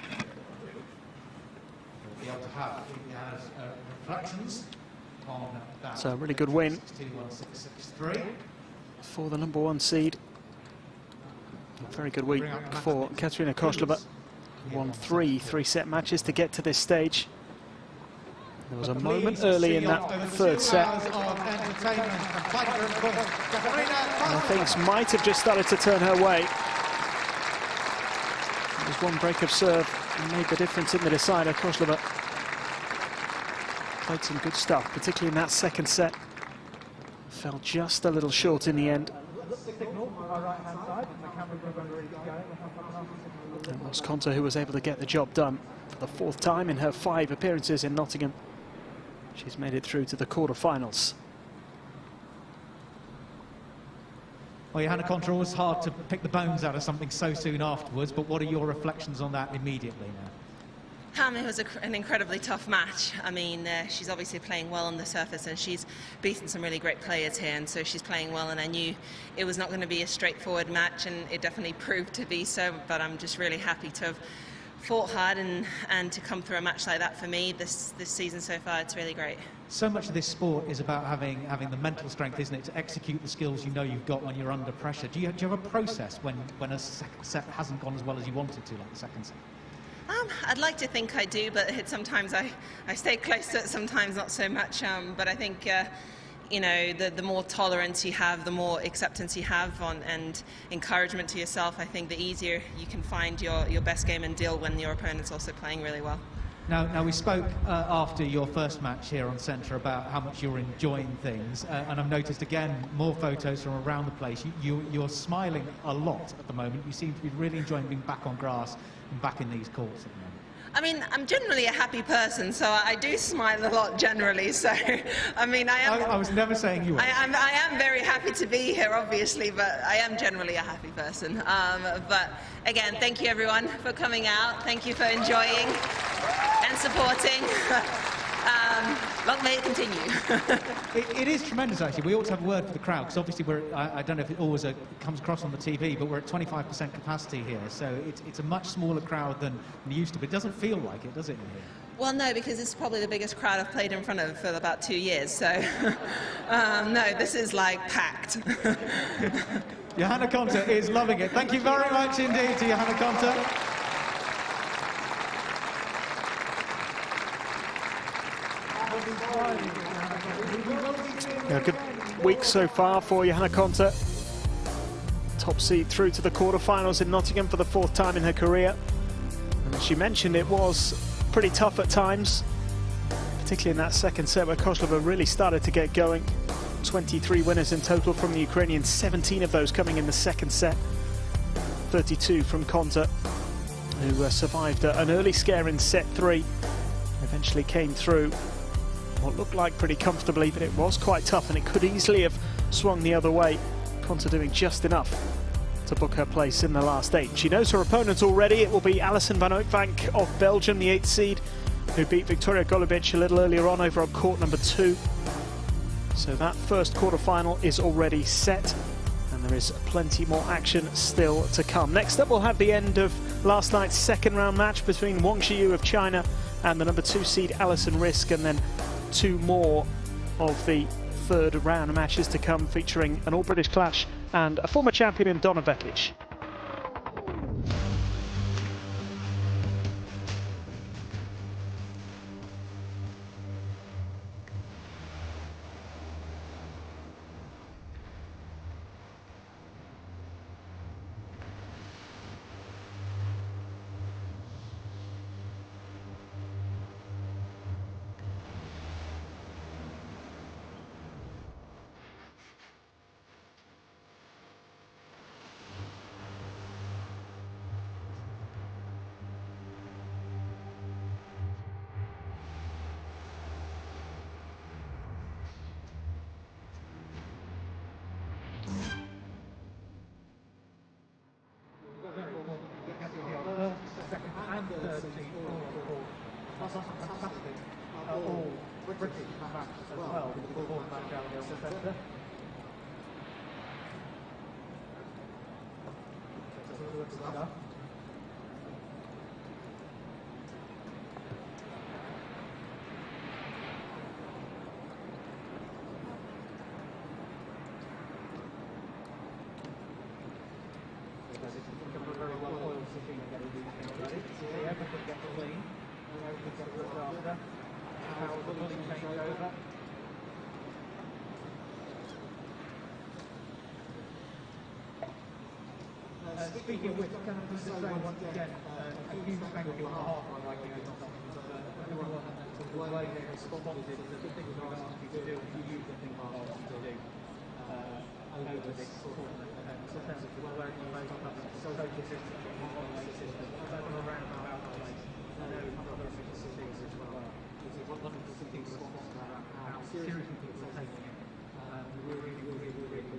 We'll be able to have reflections on that. So a really good win 6-2, 1-6, 6-3. for the number 1 seed. A very good week for Katerina Koslova. Won 3 3-set matches to get to this stage. There was a moment early in that third set, and things might have just started to turn her way. There was one break of serve and made the difference in the decider. Koslova played some good stuff, particularly in that second set. Fell just a little short in the end. And it was Konta who was able to get the job done for the 4th time in her 5 appearances in Nottingham. She's made it through to the quarter-finals. Well, Johanna Konta, always hard to pick the bones out of something so soon afterwards, but what are your reflections on that immediately now? It was an incredibly tough match. I mean, she's obviously playing well on the surface, and she's beaten some really great players here, and so she's playing well, and I knew it was not going to be a straightforward match, and it definitely proved to be so, but I'm just really happy to have fought hard and to come through a match like that for me this season so far. It's really great. So much of this sport is about having the mental strength, isn't it, to execute the skills you know you've got when you're under pressure. Do you have a process when a second set hasn't gone as well as you wanted to, like the second set? I'd like to think I do, but sometimes I stay close to it, sometimes not so much. But I think, you know, the more tolerance you have, the more acceptance you have and encouragement to yourself, I think the easier you can find your best game and deal when your opponent's also playing really well. Now we spoke after your first match here on Centre about how much you're enjoying things, and I've noticed again more photos from around the place. You're smiling a lot at the moment. You seem to be really enjoying being back on grass and back in these courts at the moment. I mean, I'm generally a happy person, so I do smile a lot generally. So, I mean, I was never saying you were. I am very happy to be here, obviously, but I am generally a happy person. But again, thank you everyone for coming out. Thank you for enjoying and supporting. Long may it continue. It is tremendous, actually. We ought to have a word for the crowd, because obviously I don't know if it always comes across on the TV, but we're at 25% capacity here, so it's a much smaller crowd than we used to, but it doesn't feel like it, does it, in here? Well, no, because it's probably the biggest crowd I've played in front of for about 2 years, so no, this is like packed. Johanna Konta is loving it. Thank you very much indeed to Johanna Konta. A good week so far for Johanna Konta. Top seed through to the quarter-finals in Nottingham for the 4th time in her career. And as she mentioned, it was pretty tough at times, particularly in that second set where Koslova really started to get going. 23 winners in total from the Ukrainians, 17 of those coming in the second set. 32 from Konta, who survived an early scare in set 3. Eventually came through what looked like pretty comfortably, but it was quite tough and it could easily have swung the other way. Konta doing just enough to book her place in the last 8. She knows her opponent already. It will be Alison van Uytvanck of Belgium, the 8th seed, who beat Victoria Golubic a little earlier on over on court number 2. So that first quarter-final is already set, and there is plenty more action still to come. Next up, we'll have the end of last night's second round match between Wang Xiyu of China and the number 2 seed Alison Riske, and then 2 more of the third round matches to come, featuring an all-British clash and a former champion in Donna Vekic. British match as well, with the fourth match out there on the centre. So good stuff. Very well oiled machine to get everything ready. See, everything gets clean, everything gets looked after. How the building changed over. Speaking of which, can I just say once again, a huge thank you on behalf of everyone for the way they responded to the things we asked you to do and you the things we asked you to do over this tournament. In terms of whether you made up social systems or online systems, over around about that place, I know other things as well. It's a wonderful thing to response to that, how seriously people are taking it. We really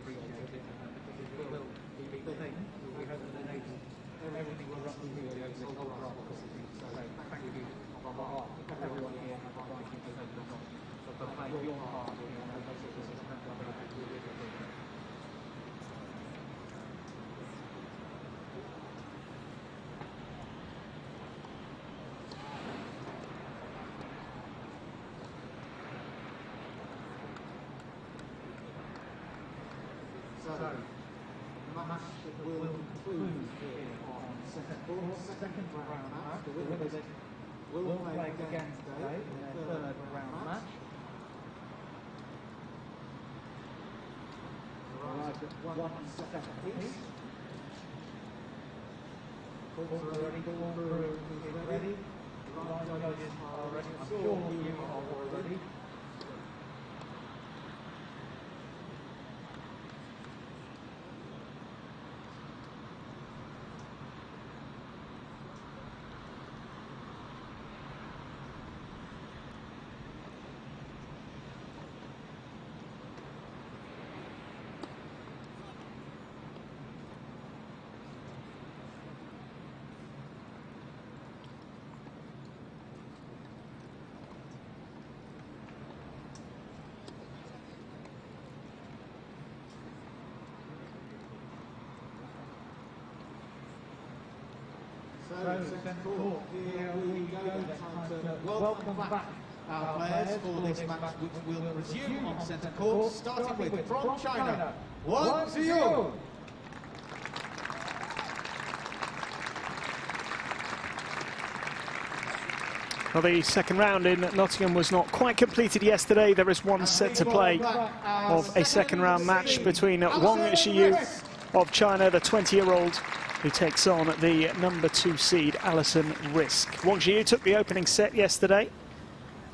appreciate it. It will be a big thing. We hope that enables everything will run smoothly over this whole run. So thank you on behalf of everyone here and our Viking for playing your part in this system. So, the match will conclude here on second round match. The winners will play again today in their third round match. Arrived at 1 second apiece. Calls are ready, call through is ready. Line judges are ready. I'm sure you are all ready. So, centre court, here we go. Time to welcome back our players for this match, which will resume on centre court, starting with from China, Wang Ziyou. Well, the second round in Nottingham was not quite completed yesterday. There is one set to play of a second round match between Wang Ziyou of China, the 20-year-old, who takes on the number 2 seed Alison Riske. Wang Ziyou took the opening set yesterday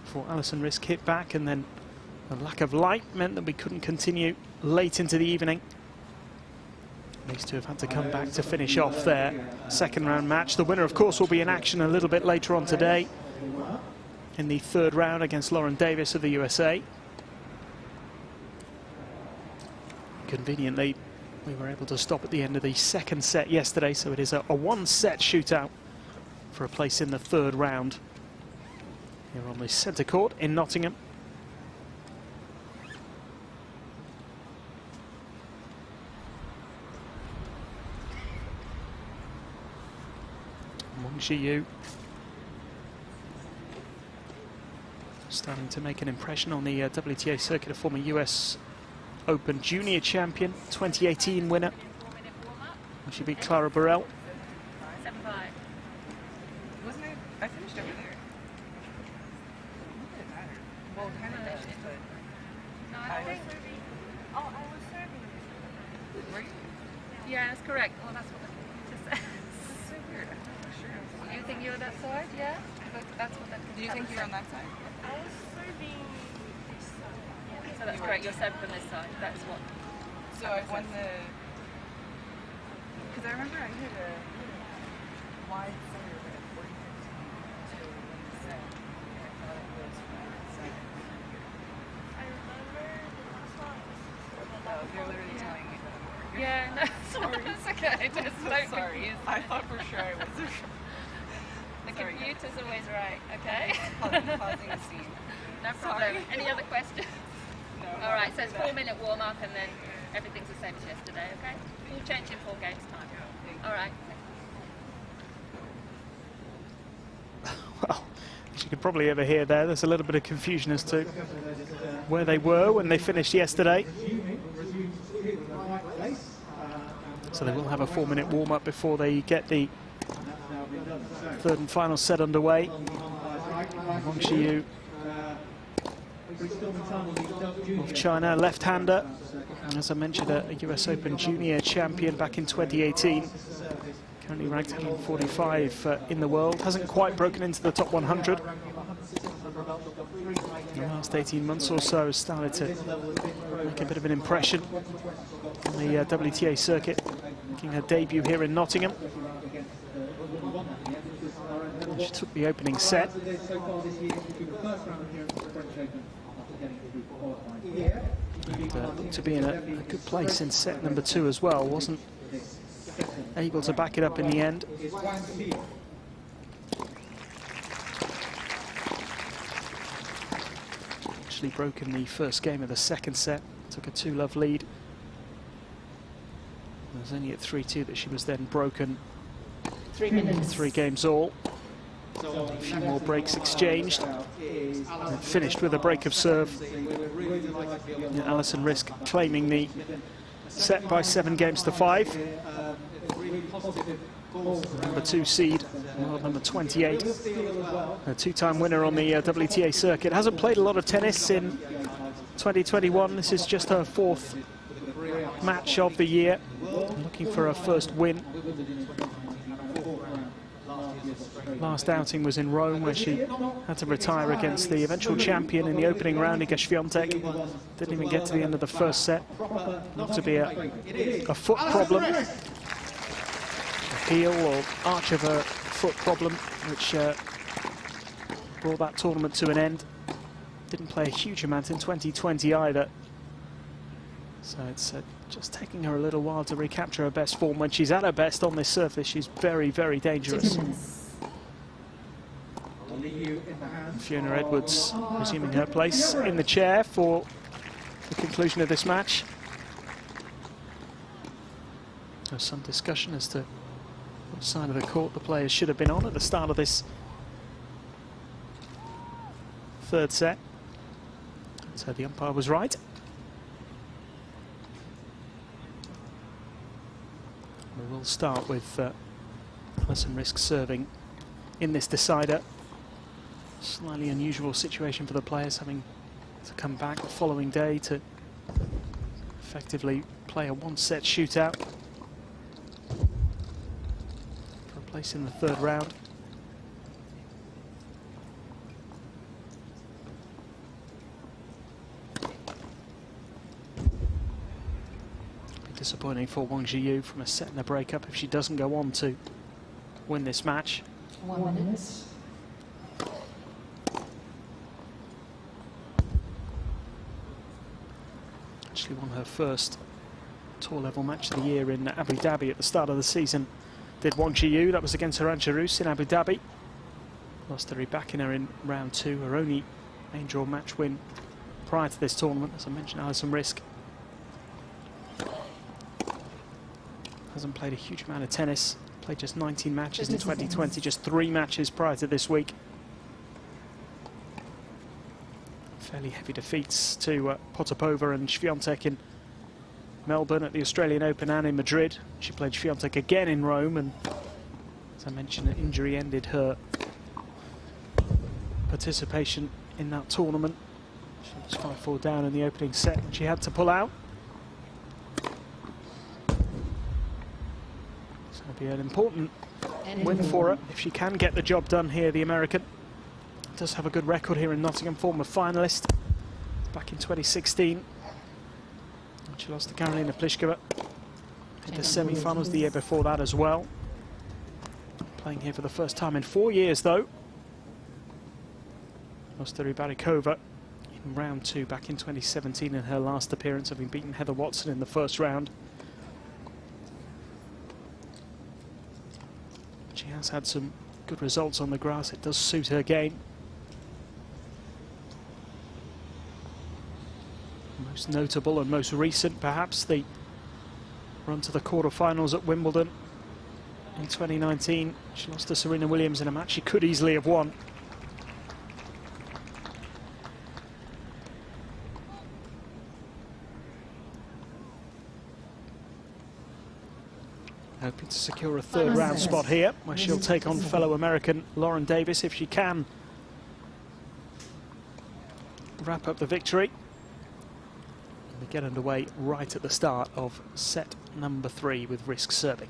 before Alison Riske hit back, and then a lack of light meant that we couldn't continue late into the evening. These two have had to come back to finish off their second round match. The winner, of course, will be in action a little bit later on today in the third round against Lauren Davis of the USA. Conveniently, we were able to stop at the end of the second set yesterday, so it is a one-set shootout for a place in the third round here on the centre court in Nottingham. Wang Ziyou starting to make an impression on the WTA circuit, a former US Open Junior champion, 2018 winner. She beat Clara Burel. 7-5. Wasn't it? I finished over there. Well, kind of finished, but No, I was serving. Oh, I was serving. were you? Yeah, that's correct. Well, that's what the computer says. That's so weird. I'm not sure. You think you're that side? Yeah? But that's what that Do you think you're on that side? I was serving this side. Yeah. So that's correct, you're serving from this side. That's what. So I won the. Because I remember I hit a wide serve at 40-15 to win the set. And I thought it was from that side. I remember the last one. Oh, you're literally telling me that. Yeah, no, sorry. That's okay, just So don't sorry. confuse. I thought for sure I was. The Sorry. computer's always right, okay? Pausing the scene. No, no problem. Any other questions? No. All right, so it's 4-minute warm-up and then everything's the same as yesterday, okay? We'll change in 4 games time. All right. Well, as you could probably overhear there's a little bit of confusion as to where they were when they finished yesterday. So they will have a 4-minute warm-up before they get the third and final set underway. Wang Zhiyu of China, left-hander. As I mentioned, a US Open Junior champion back in 2018. Currently ranked 145 in the world. Hasn't quite broken into the top 100. In the last 18 months or so has started to make a bit of an impression on the WTA circuit, making her debut here in Nottingham. She took the opening set. And looked to be in a good place in set number 2 as well. Wasn't able to back it up in the end. Actually broke in the first game of the second set. Took a 2-love lead. It was only at 3-2 that she was then broken. 3 minutes. 3 games all. A few more breaks exchanged. And finished with a break of serve. And Alison Riske claiming the set by 7 games to 5. Number 2 seed, world number 28. A 2-time winner on the WTA circuit. Hasn't played a lot of tennis in 2021. This is just her 4th match of the year. Looking for her first win. Last outing was in Rome, where she had to retire against the eventual champion in the opening round, Iga Świątek. Didn't even get to the end of the first set. Looked to be a foot problem, a heel or arch of a foot problem, which brought that tournament to an end. Didn't play a huge amount in 2020 either. So it's just taking her a little while to recapture her best form. When she's at her best on this surface, she's very, very dangerous. Fiona Edwards resuming her place in the chair for the conclusion of this match. There's some discussion as to what side of the court the players should have been on at the start of this third set. So the umpire was right. We will start with Alison Riske serving in this decider. Slightly unusual situation for the players, having to come back the following day to effectively play a 1-set shootout for a place in the third round. Disappointing for Wang Zhiyu from a set and a breakup if she doesn't go on to win this match. 1 minute. Actually won her first tour level match of the year in Abu Dhabi at the start of the season. Did Wang Zhiyu. That was against Arantxa Rus in Abu Dhabi. Lost to Rybakina in round 2, her only main draw match win prior to this tournament. As I mentioned, Alison Riske hasn't played a huge amount of tennis. Played just 19 matches in 2020, just 3 matches prior to this week. Fairly heavy defeats to Potapova and Świątek in Melbourne at the Australian Open and in Madrid. She played Świątek again in Rome, and as I mentioned, an injury ended her participation in that tournament. She was 5-4 down in the opening set and she had to pull out. So it'll be an important win for her if she can get the job done here, the American. Does have a good record here in Nottingham, former finalist back in 2016. And she lost to Karolina Pliskova in the semi-finals the year before that as well. Playing here for the first time in 4 years though. Lost to Rybarikova in round 2 back in 2017 in her last appearance, having beaten Heather Watson in the first round. She has had some good results on the grass. It does suit her game. Most notable and most recent, perhaps, the run to the quarterfinals at Wimbledon in 2019. She lost to Serena Williams in a match she could easily have won. Hoping to secure a third round spot here, where she'll take on fellow American Lauren Davis if she can wrap up the victory. We get underway right at the start of set number 3 with Riske serving.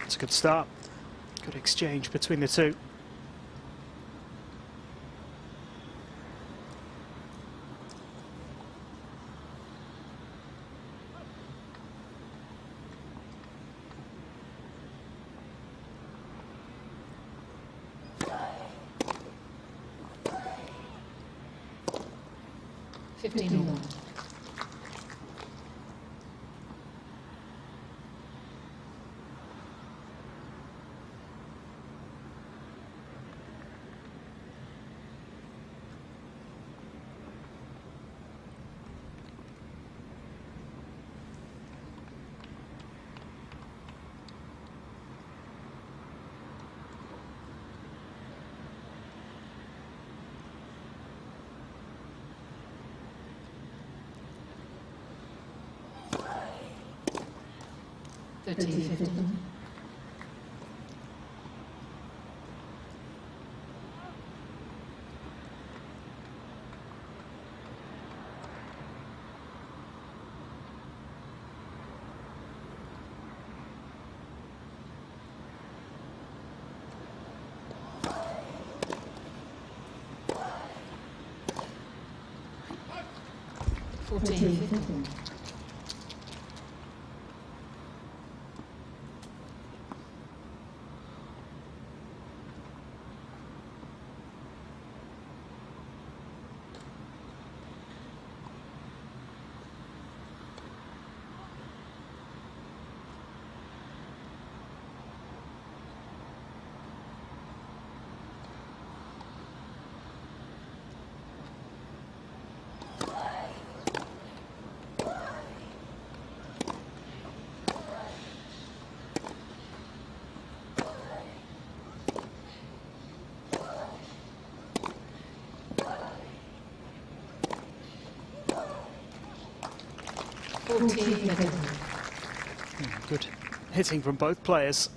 It's a good start. Good exchange between the two. Good hitting from both players.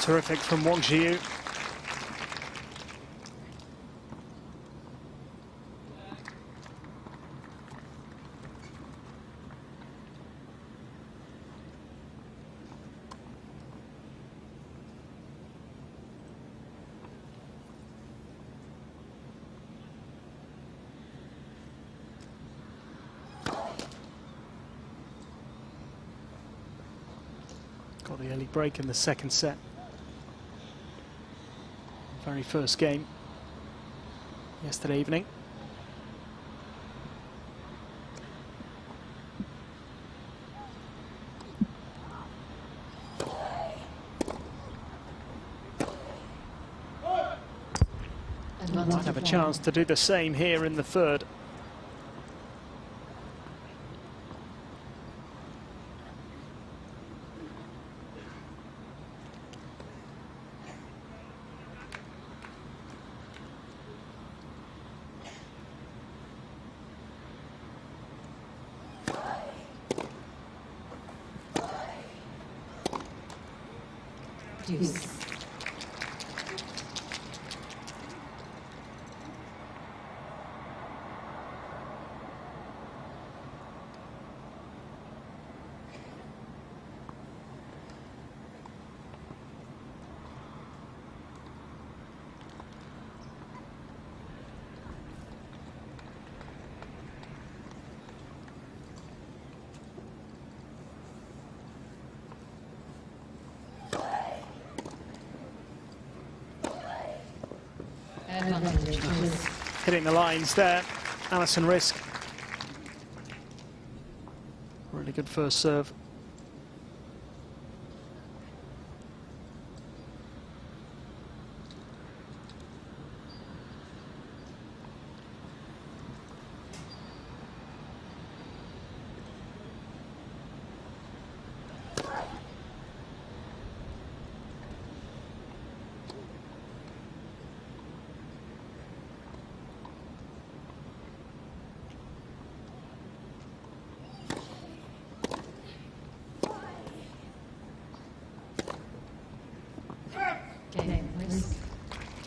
Terrific from Wang Zhiyu. Got the early break in the second set. Very first game yesterday evening. Might have a chance to do the same here in the third. Deuce. Hitting the lines there, Alison Risk. Really good first serve.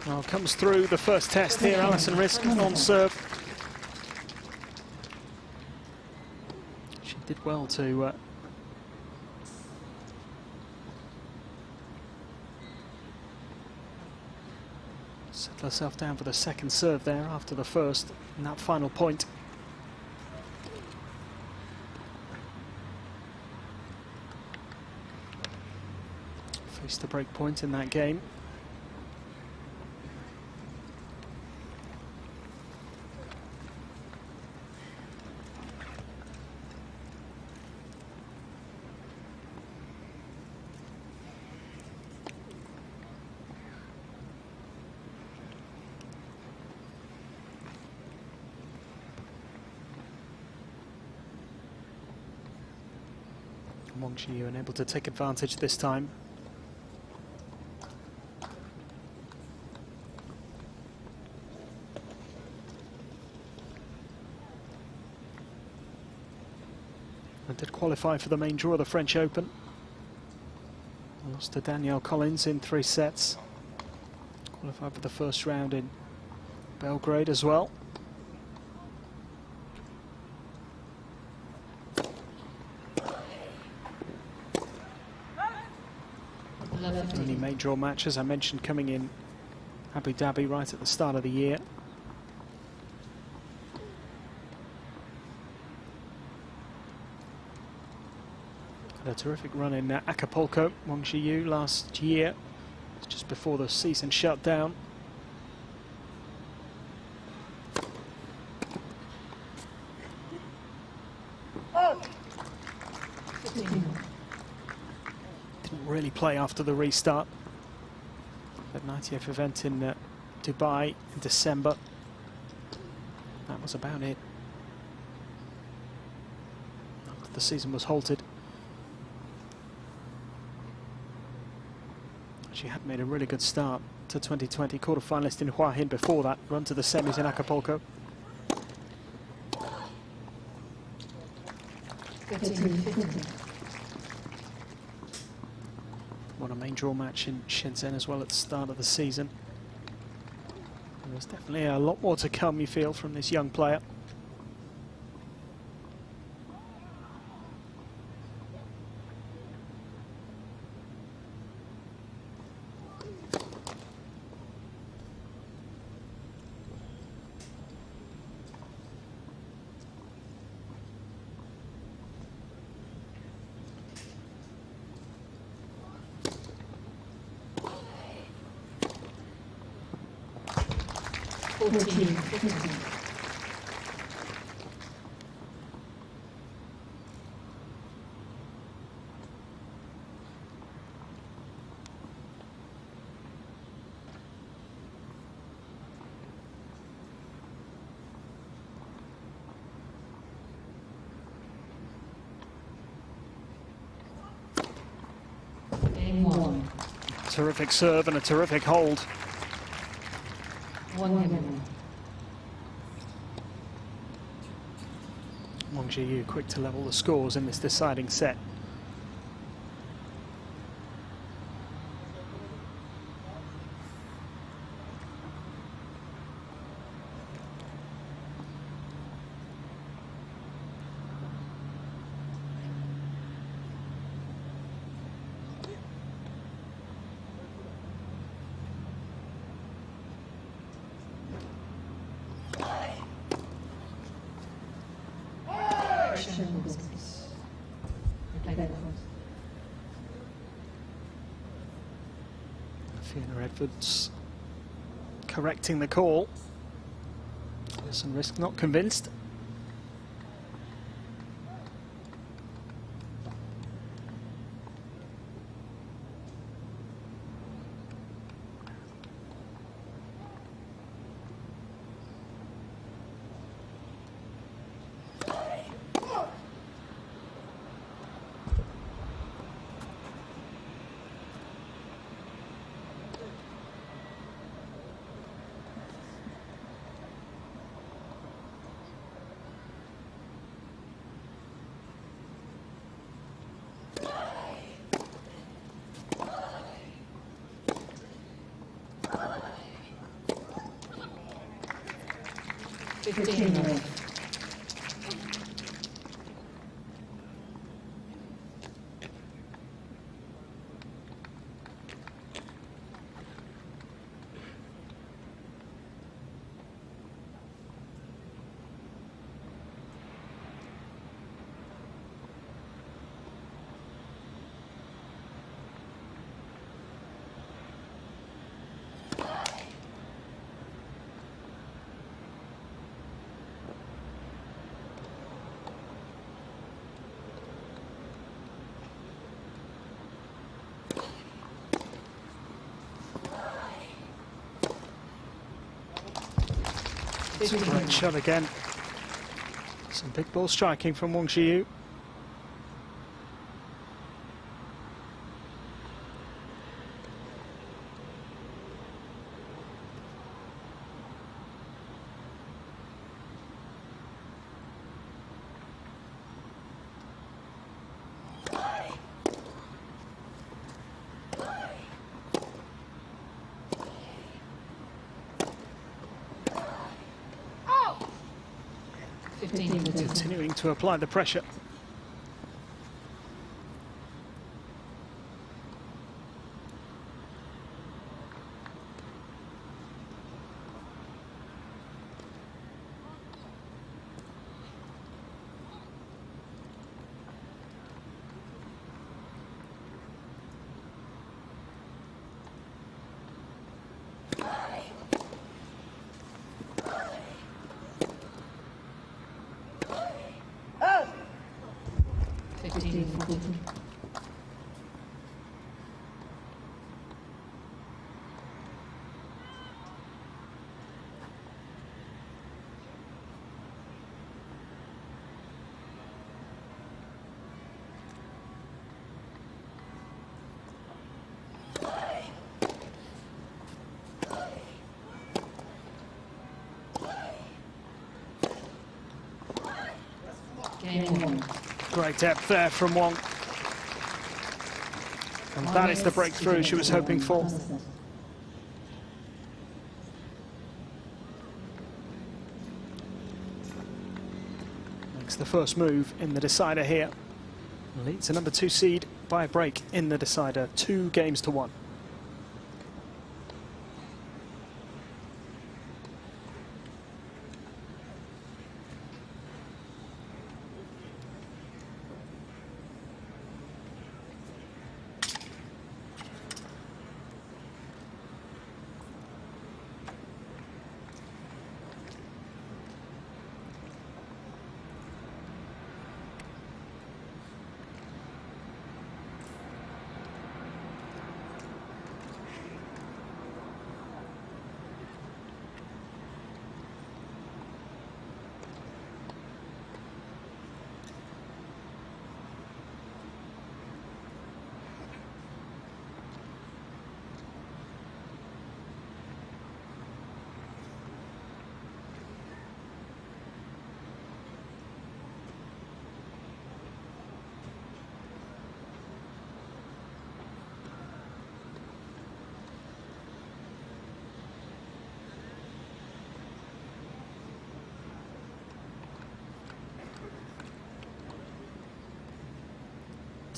Well, comes through the first test here, Alison Risk on serve. She did well to settle herself down for the second serve there after the first, and that final point. Faced the break point in that game. Wang Qiyu unable to take advantage this time. And did qualify for the main draw of the French Open. Lost to Danielle Collins in 3 sets. Qualified for the first round in Belgrade as well. Only main draw match, as I mentioned, coming in Abu Dhabi right at the start of the year. Had a terrific run in Acapulco, Wang Qiyu, last year, just before the season shut down. Didn't really play after the restart. That 90th event in Dubai in December. That was about it. After the season was halted. She had made a really good start to 2020, quarter-finalist in Hua Hin before that, run to the semis in Acapulco. Won a main draw match in Shenzhen as well at the start of the season. And there's definitely a lot more to come, you feel, from this young player. Game 1. Terrific serve and a terrific hold. 1-0. Wang Qiyu quick to level the scores in this deciding set. Fiona Edwards correcting the call. Alison Risk not convinced. It's a great shot again. Some big ball striking from Wang Xiyu. Continuing to apply the pressure. Great depth there from Wang. And that is the breakthrough she was hoping for. Makes the first move in the decider here. Leads a number 2 seed by a break in the decider, 2-1.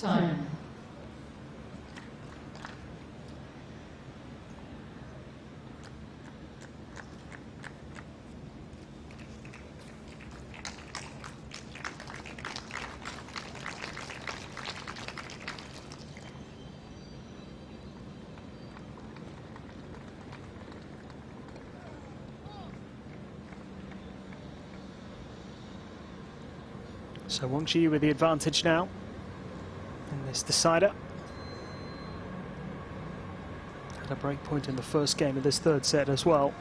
Time. So Wang Zhiyu with the advantage now in this decider. Had a break point in the first game of this third set as well.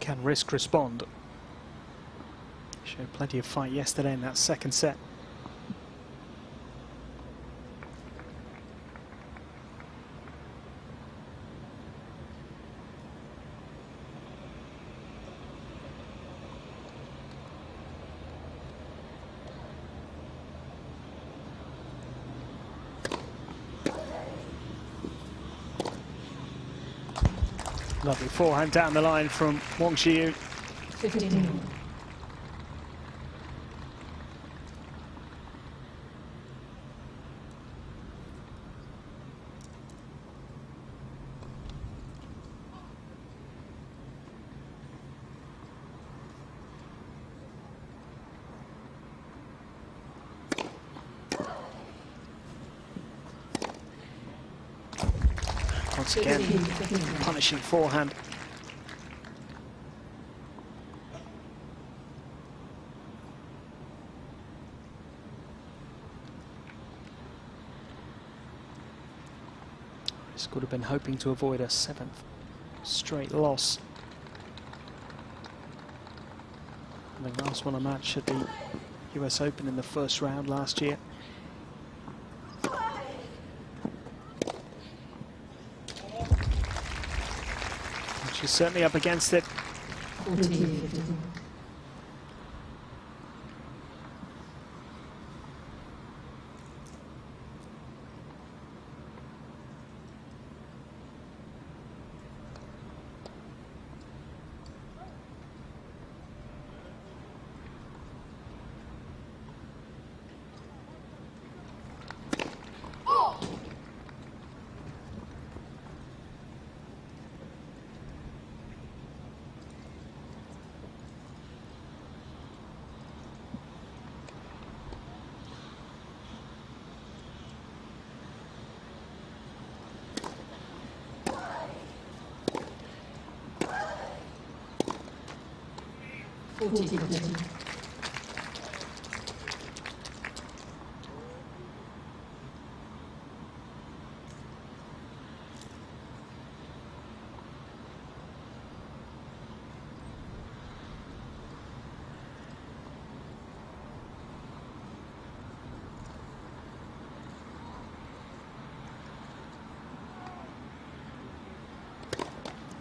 Can Risk respond? Showed plenty of fight yesterday in that second set. Lovely forehand down the line from Wang Zhiyu. 15. Once again, punishing forehand. Risk would have been hoping to avoid a 7th straight loss. Having last won a match at the US Open in the first round last year. She's certainly up against it. 14.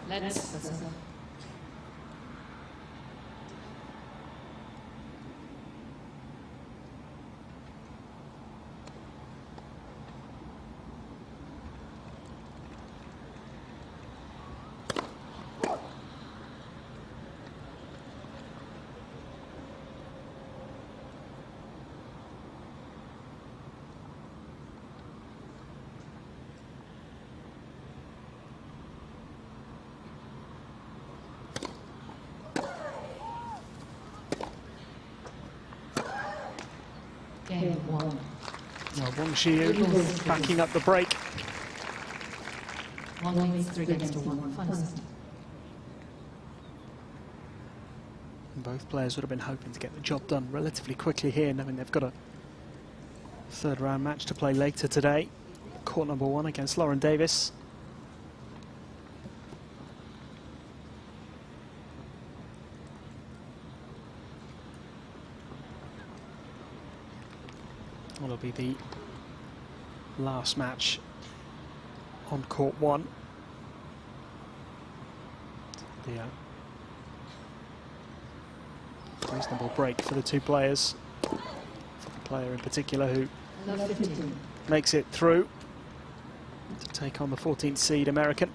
Let's Game 1. Now Wang Zhiyu backing up the break. 1 leads 3 games to 1. Final set. Both players would have been hoping to get the job done relatively quickly here, knowing they've got a third round match to play later today. Court number 1 against Lauren Davis. Well, it'll be the last match on court 1. The reasonable break for the two players. For the player in particular who makes it through to take on the 14th seed American.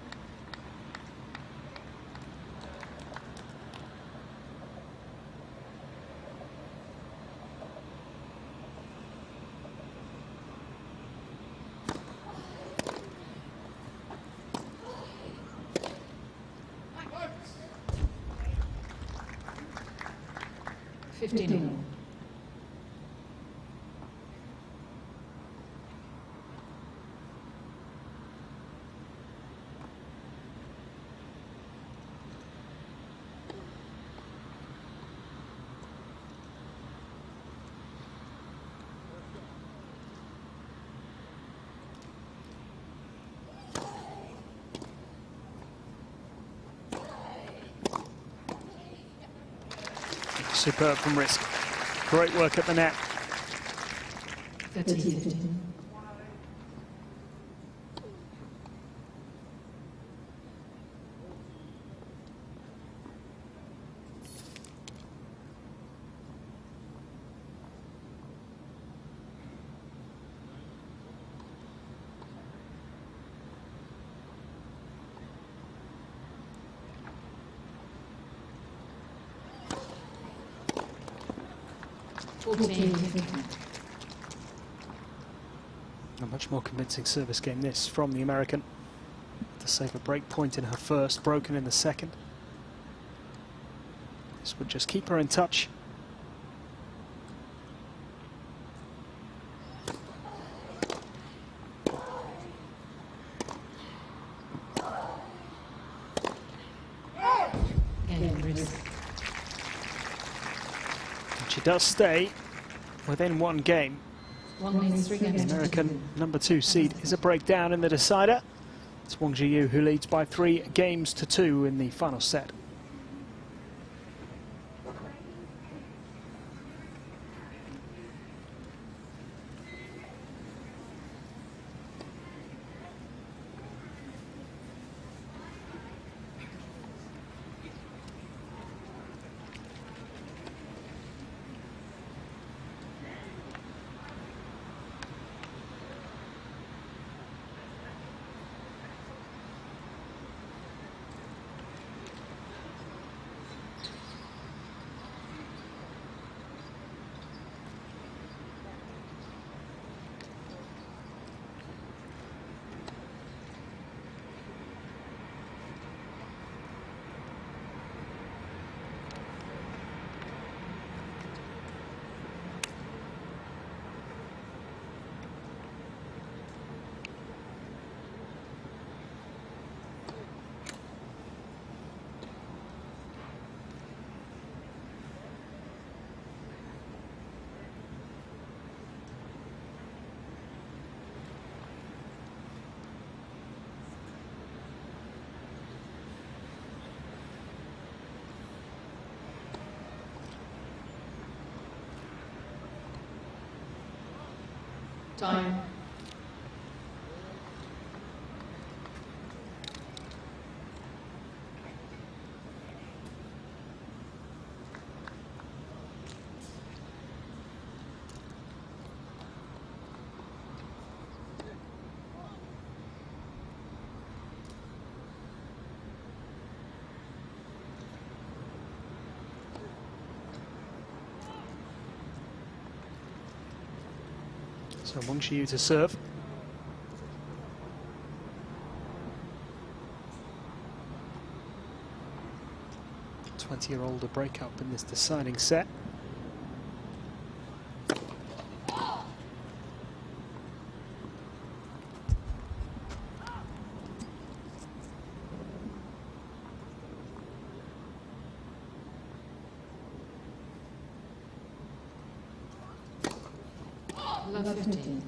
15. Superb from Risk. Great work at the net. 13. A much more convincing service game this from the American. To save a break point in her first, broken in the second. This would just keep her in touch. And she does stay within one game. The American number 2 seed is a breakdown in the decider. It's Wang Zhiyu who leads by 3 games to 2 in the final set. Time. So Wang Zhiyu to serve. A 20-year-old breakup in this deciding set. Love 15.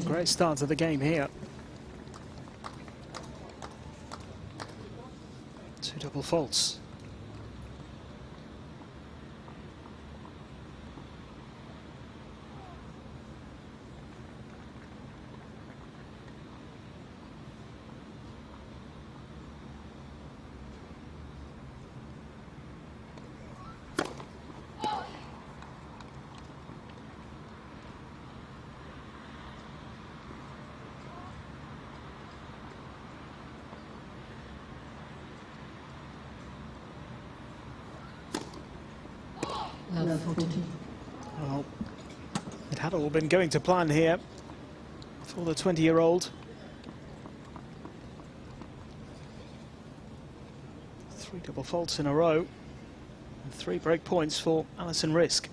Great start to the game here. 2 double faults. Love 40. Well, it had all been going to plan here for the 20-year-old. 3 double faults in a row, and 3 break points for Alison Risk.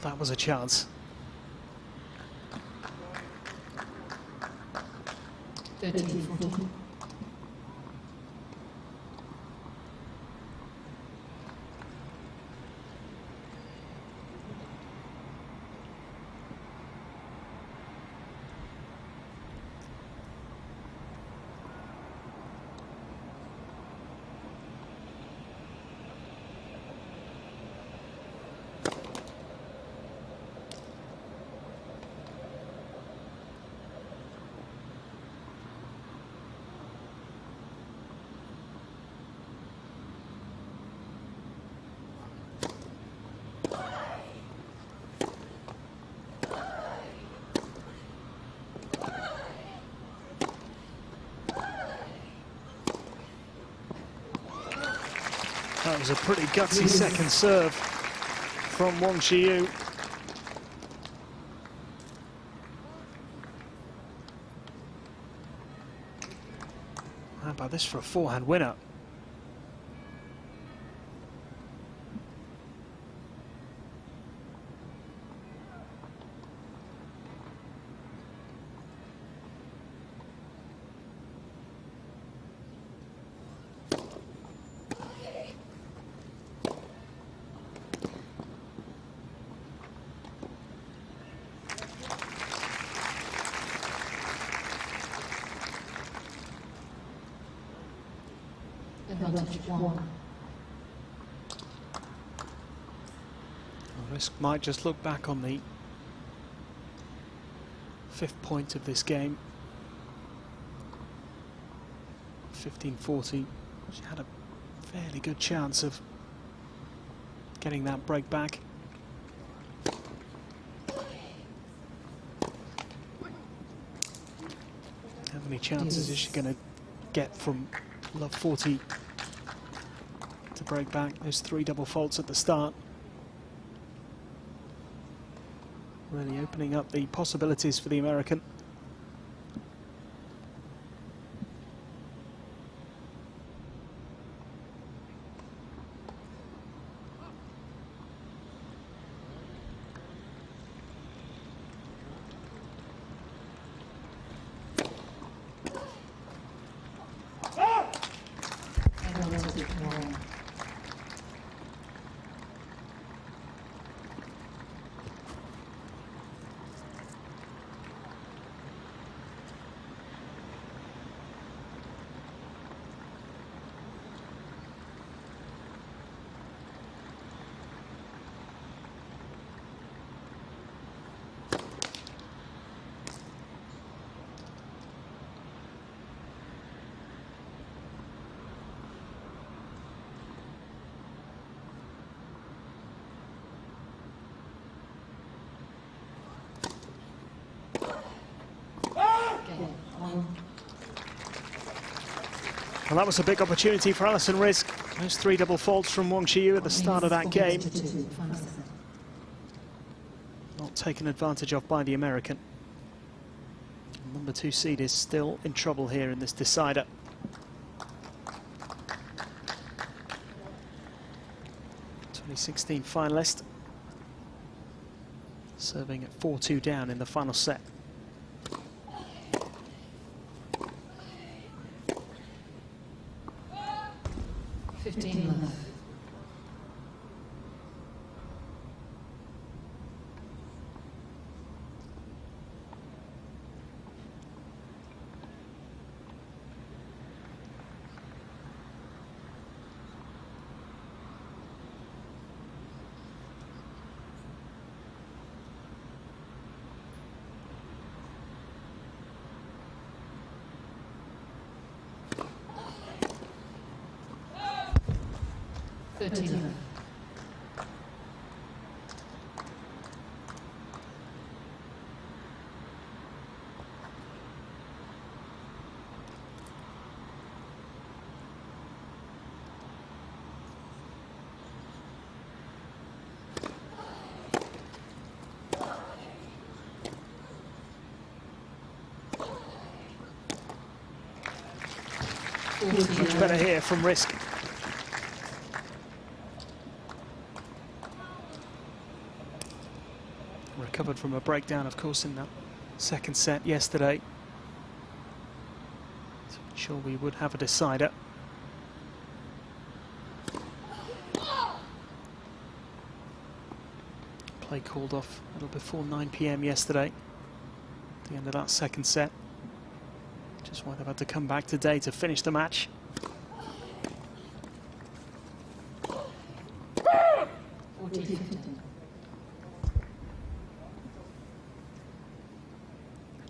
That was a chance. 13-40. That was a pretty gutsy second serve from Wang Qiyu. How about this for a forehand winner? Advantage 1. Risk might just look back on the 5th point of this game. 15-40. She had a fairly good chance of getting that break back. How many chances is she going to get from Love 40 to break back? Those 3 double faults at the start. Really opening up the possibilities for the American. Advantage 1. Well, that was a big opportunity for Alison Risk. Those 3 double faults from Wang Qiyu at the start of that game. Not taken advantage of by the American. Number 2 seed is still in trouble here in this decider. '16 finalist. Serving at 4-2 down in the final set. 13. Much better here from Risk. Recovered from a breakdown, of course, in that second set yesterday. So I'm sure we would have a decider. Play called off a little before 9 PM yesterday, at the end of that second set. Just why they've had to come back today to finish the match.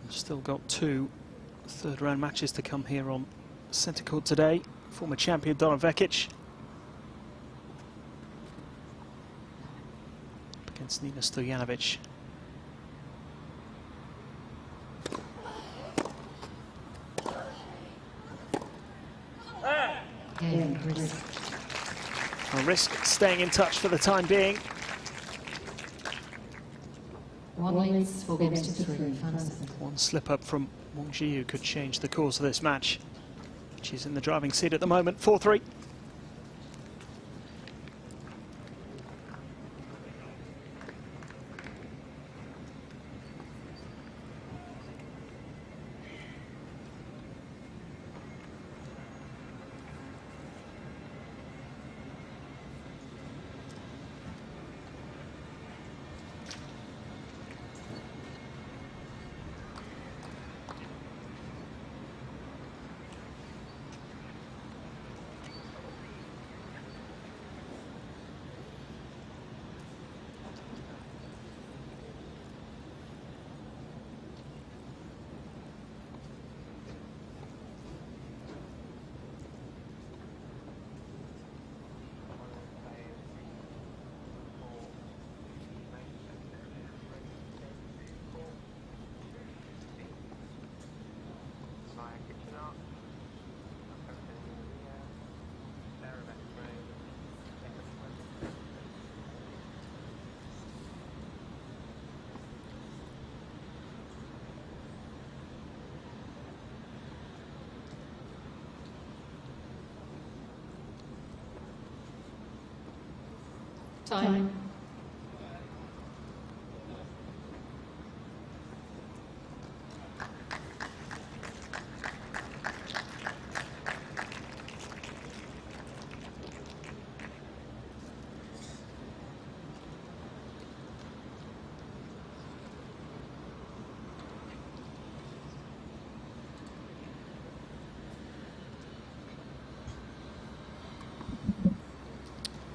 Still got 2 third-round matches to come here on centre court today. Former champion Donna Vekic against Nina Stojanovic. Risk staying in touch for the time being. 1 leads, 4 games to 3. One slip up from Wang Zhiyu could change the course of this match. She's in the driving seat at the moment, 4-3. Time.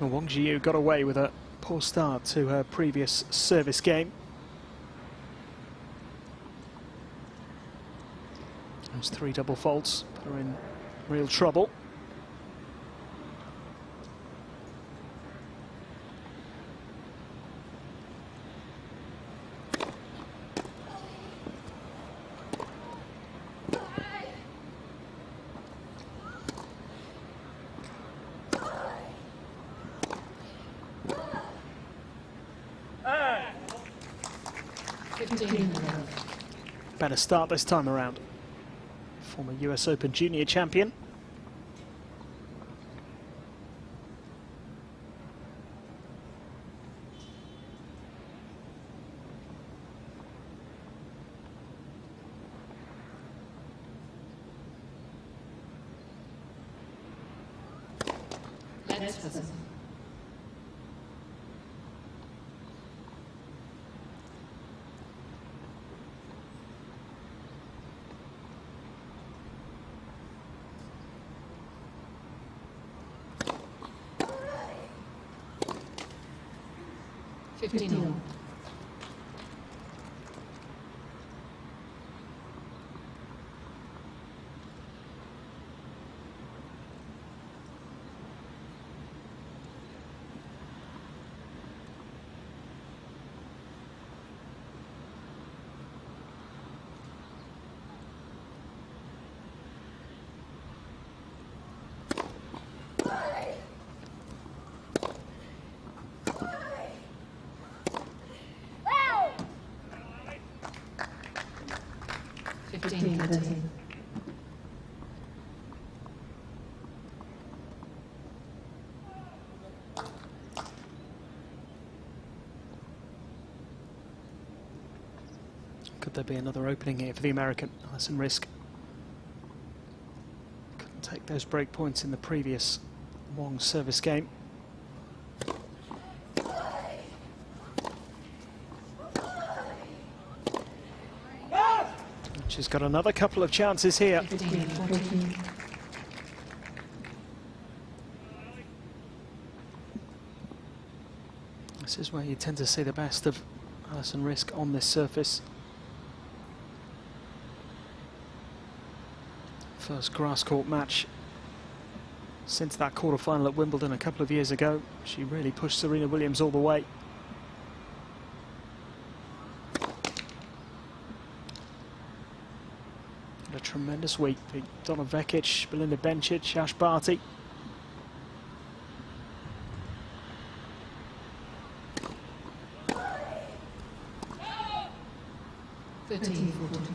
Well, Wang Zhiyu got away with a poor start to her previous service game. Those 3 double faults put her in real trouble. Better start this time around. Former US Open Junior champion. Let's 15. 13. Could there be another opening here for the American? Alison Riske couldn't take those break points in the previous Wong service game. She's got another couple of chances here. 15, 14. This is where you tend to see the best of Alison Riske on this surface. First grass court match since that quarter-final at Wimbledon a couple of years ago. She really pushed Serena Williams all the way. Had a tremendous week. Beat Donna Vekic, Belinda Bencic, Ash Barty. Thirteen, 14.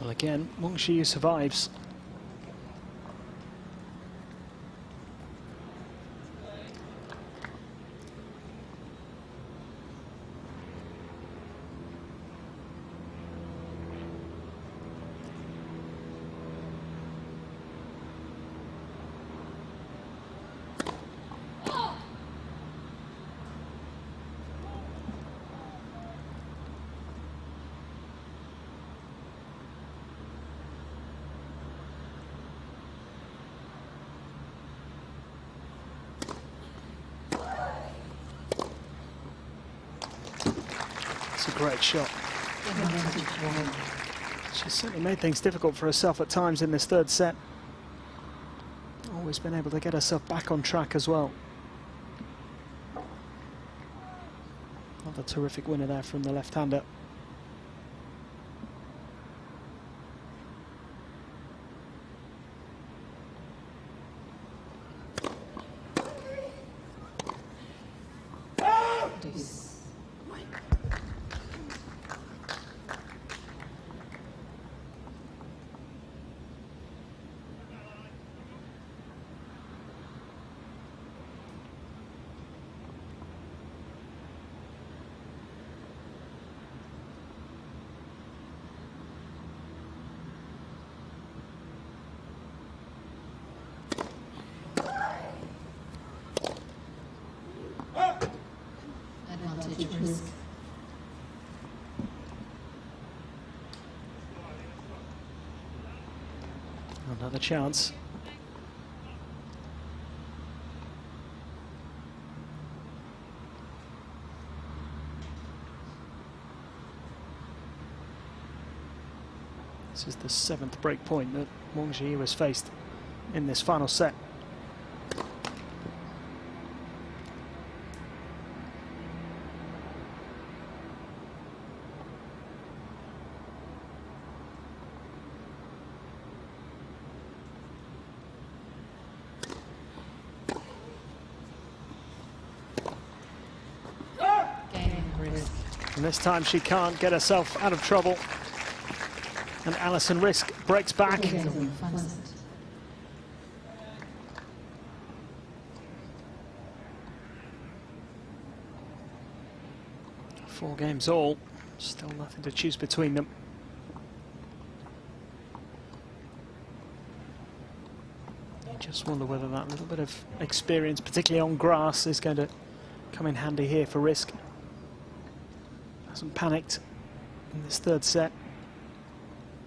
Well, again, Wang Shiyu survives. It's a great shot. She's certainly made things difficult for herself at times in this third set. Always been able to get herself back on track as well. Another terrific winner there from the left-hander. Advantage Riske. Another chance. This is the 7th break point that Wang Shiyu has faced in this final set. And this time she can't get herself out of trouble. And Alison Riske breaks back. 4 games all. Still nothing to choose between them. You just wonder whether that little bit of experience, particularly on grass, is going to come in handy here for Riske. Hasn't panicked in this third set,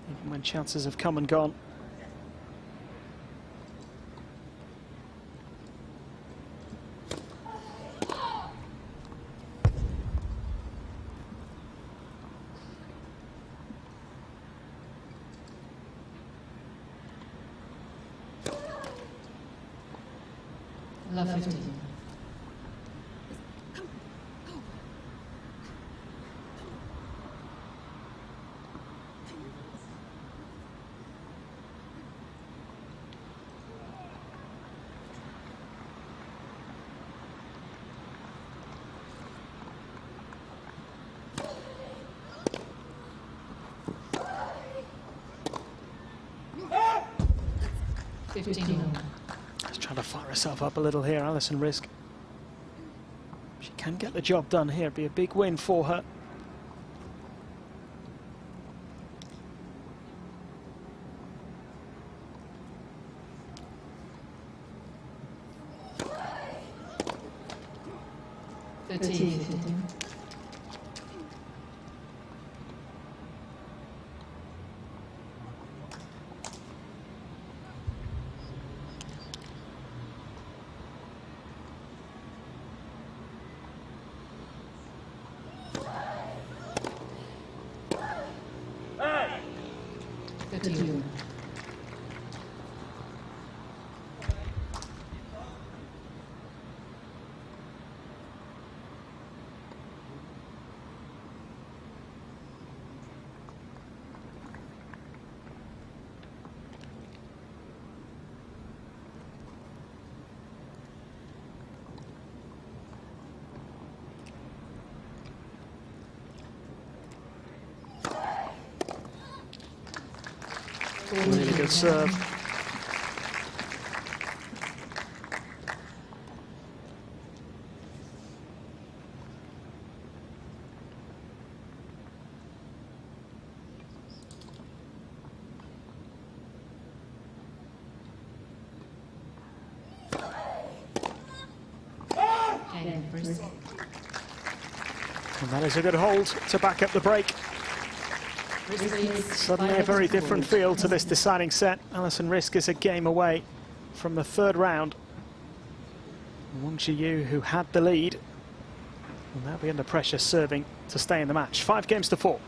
even when chances have come and gone. Love 15. Just trying to fire herself up a little here, Alison Risk. She can get the job done here. It'd be a big win for her. Really good serve. And that is a good hold to back up the break. Suddenly a very different feel to this deciding set. Alison Risk is a game away from the third round. Wang Zhiyu, who had the lead, will now be under pressure serving to stay in the match. 5 games to 4.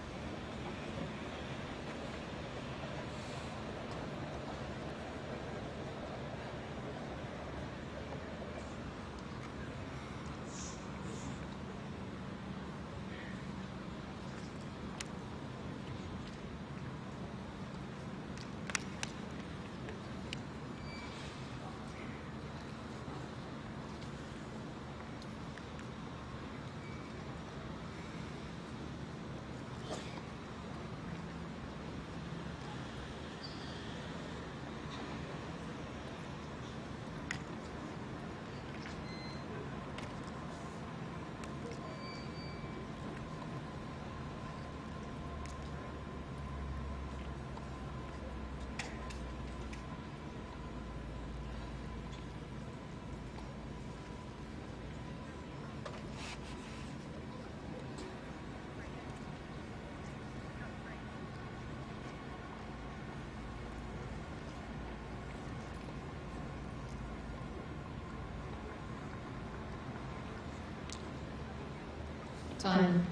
Time.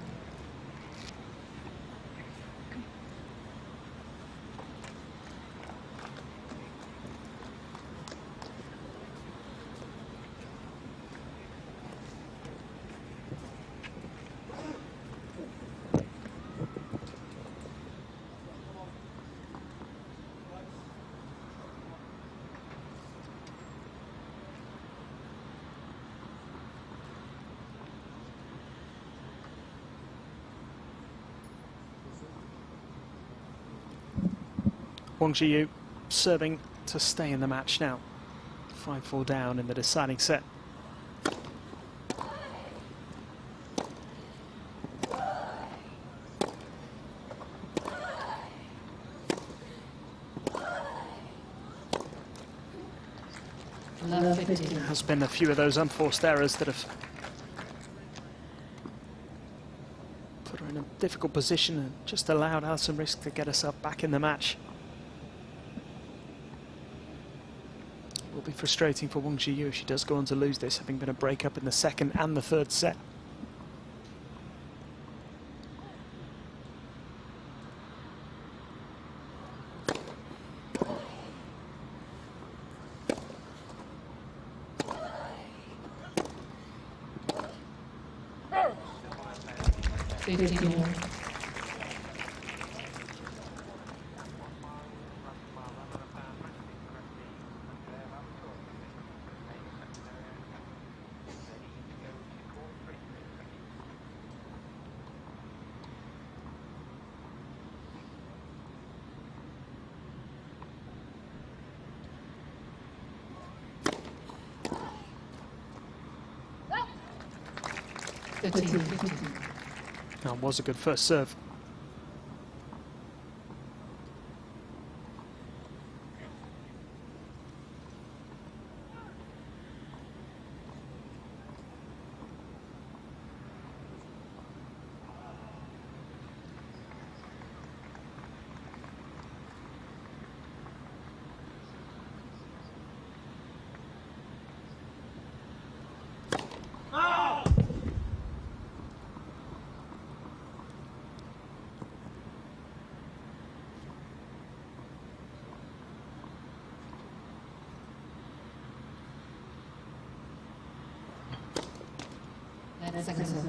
Wang Zhiyu serving to stay in the match now. 5-4 down in the deciding set. Love 15. There has been a few of those unforced errors that have put her in a difficult position and just allowed Alison Risk to get herself back in the match. Will be frustrating for Wang Zhiyu if she does go on to lose this, having been a break-up in the second and the third set. 15 all. That was a good first serve. Second serve.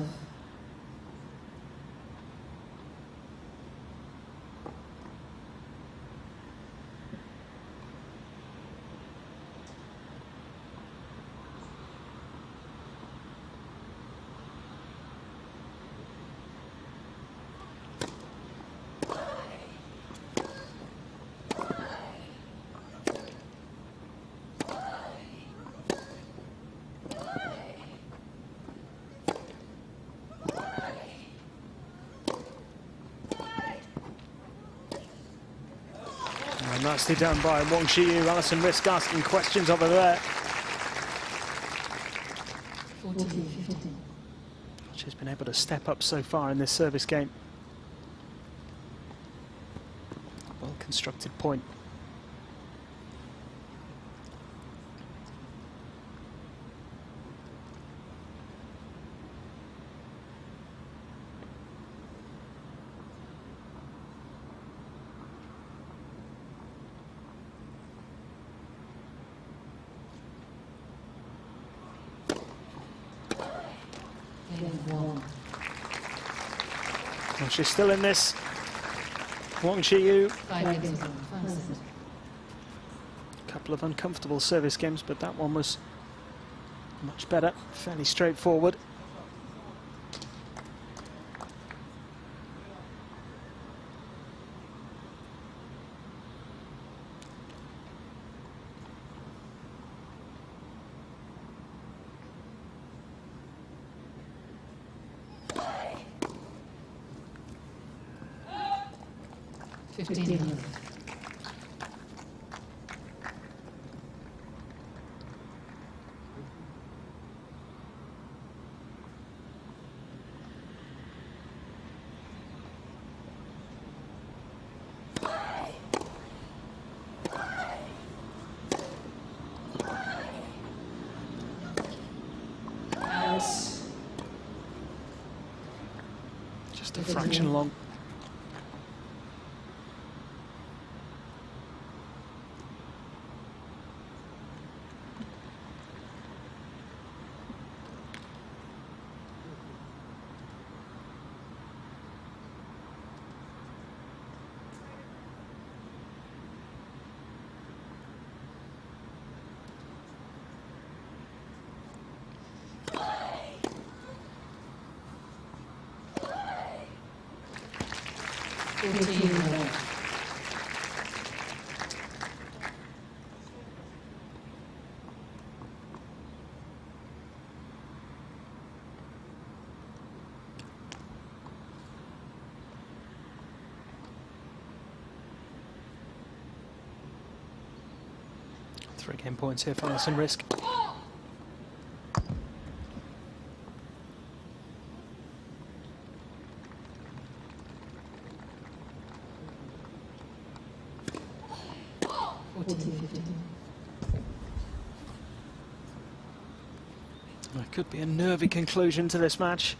And nicely done by Wang Qiyu. Alison Risk asking questions of her there. 14-15. She's been able to step up so far in this service game. Well constructed point. Well, she's still in this. Wang Qiyu. 5 games on. First set. A couple of uncomfortable service games, but that one was much better. Fairly straightforward. Just a fraction long. Three game points here for Alison Risk. There could be a nervy conclusion to this match.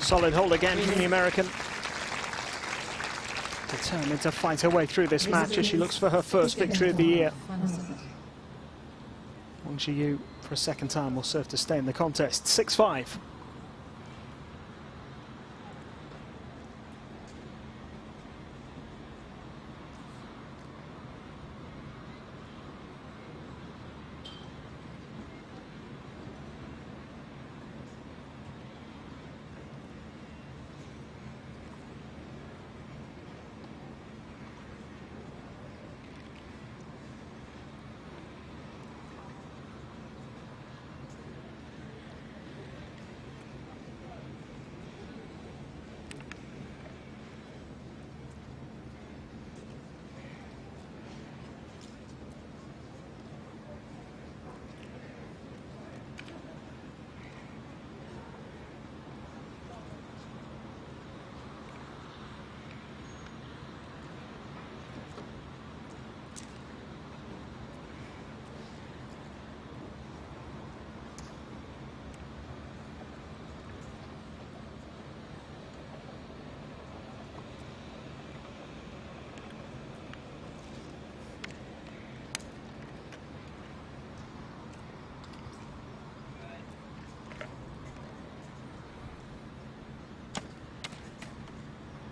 Solid hold again from the American. Determined to fight her way through this match as she looks for her first victory of the year. Wang Zhiyu, for a second time, will serve to stay in the contest. 6-5.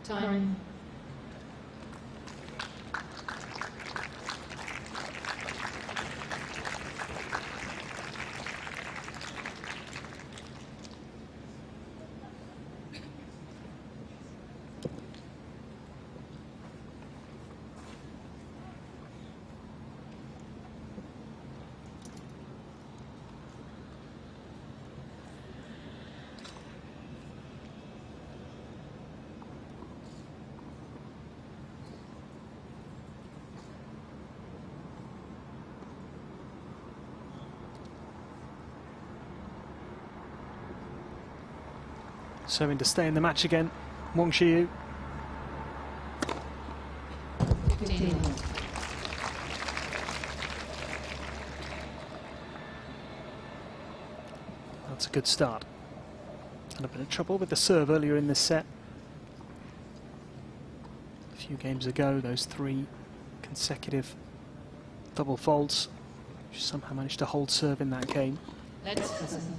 Time. Serving to stay in the match again, Wang Zhiyu. 15. That's a good start. Had a bit of trouble with the serve earlier in this set. A few games ago, those 3 consecutive double faults. She somehow managed to hold serve in that game. Let's listen.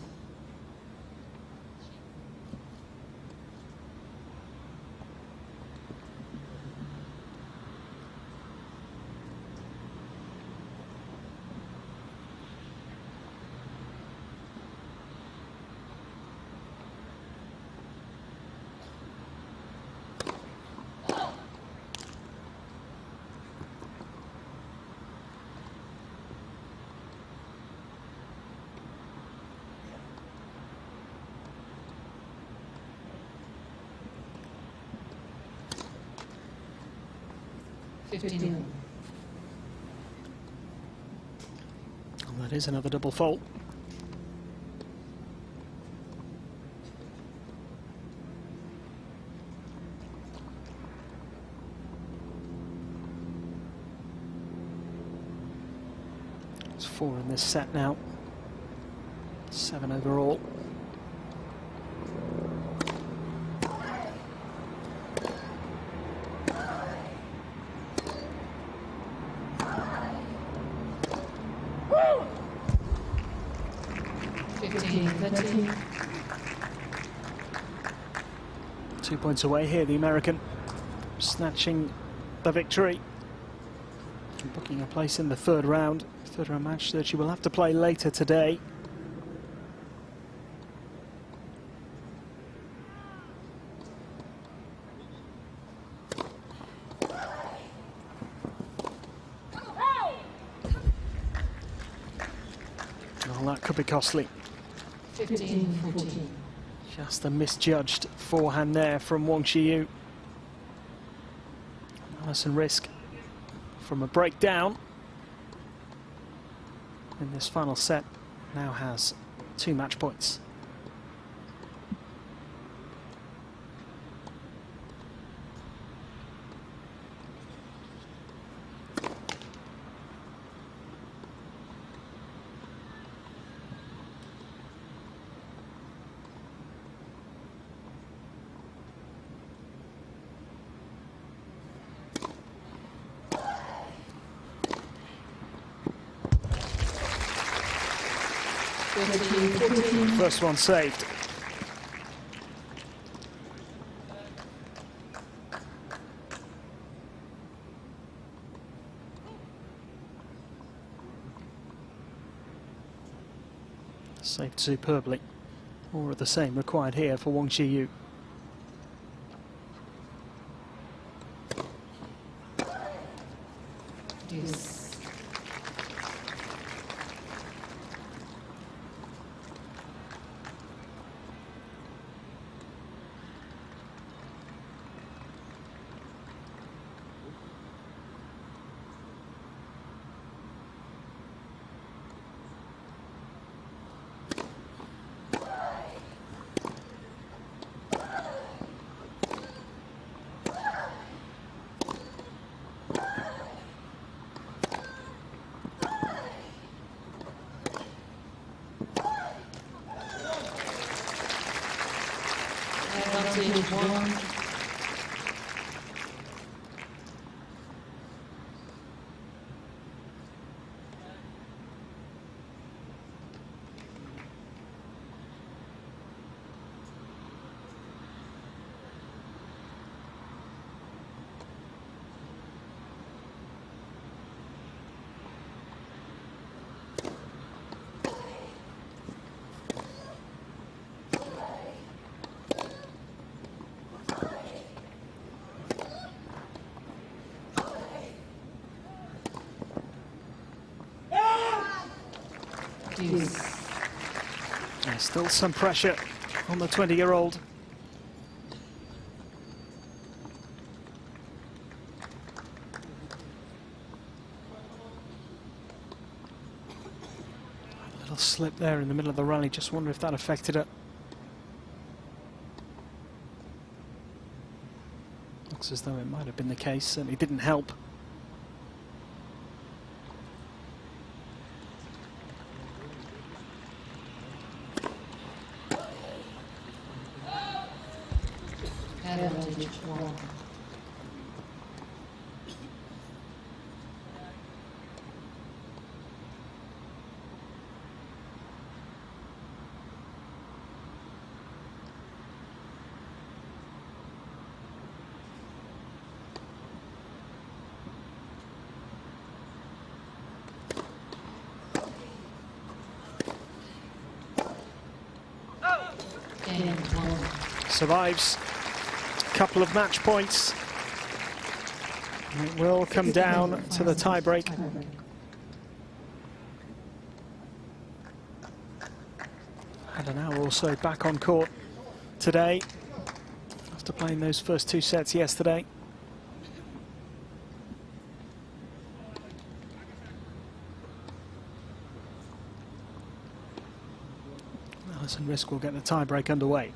And that is another double fault. It's 4 in this set now. 7 overall. Woo! 2 points away here, the American snatching the victory and booking a place in the third round match that she will have to play later today. Well, that could be costly. 15-14. Just a misjudged forehand there from Wang Zhiyu. Alison Riske from a breakdown in this final set now has 2 match points. First one saved. Saved superbly. More of the same required here for Wang Qiyu. There's still some pressure on the 20-year-old. A little slip there in the middle of the rally, just wonder if that affected her. Looks as though it might have been the case, certainly didn't help. Survives a couple of match points. It will come down to the tie-break. Had an hour or so back on court today after playing those first two sets yesterday. Alison Riske will get the tie-break underway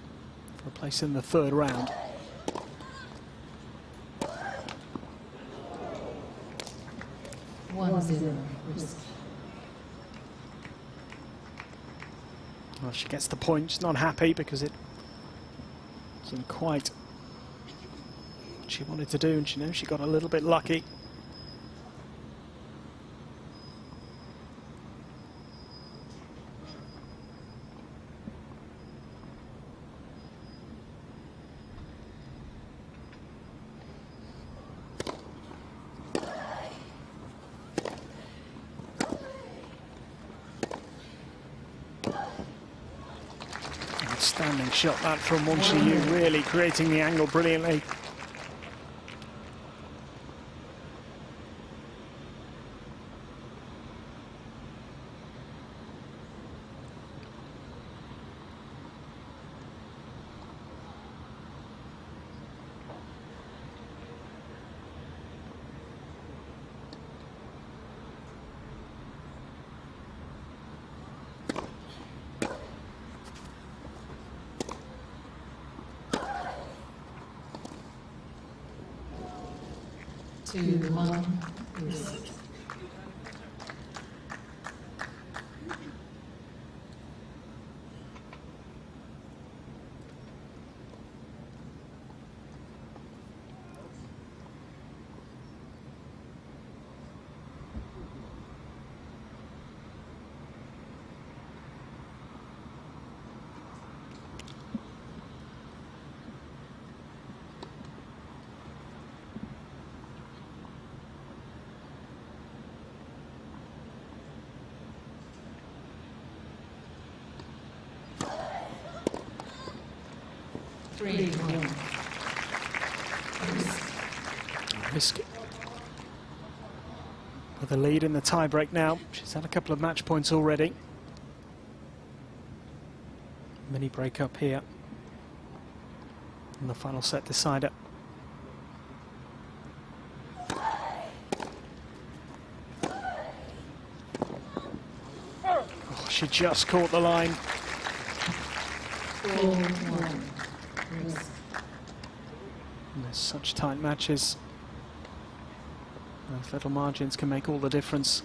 for a place in the third round. Well, she gets the point. She's not happy because it wasn't quite what she wanted to do, and she knows she got a little bit lucky. Outstanding shot that from Wang Qiyu, really creating the angle brilliantly. 3-1. Risk with the lead in the tie-break now. She's had a couple of match points already. Mini break up here. And the final set decider. Oh, she just caught the line. 4-1. Risk. And there's such tight matches. Those little margins can make all the difference.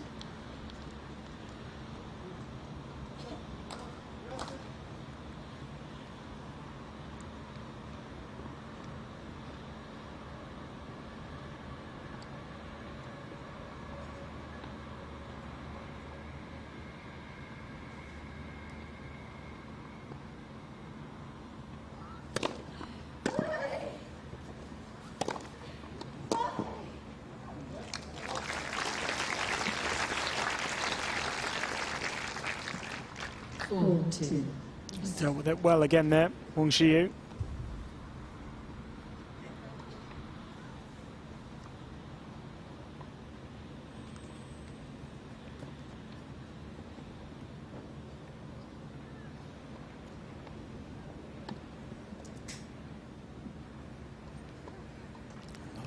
Dealt with it well again there, Wang Xiyu.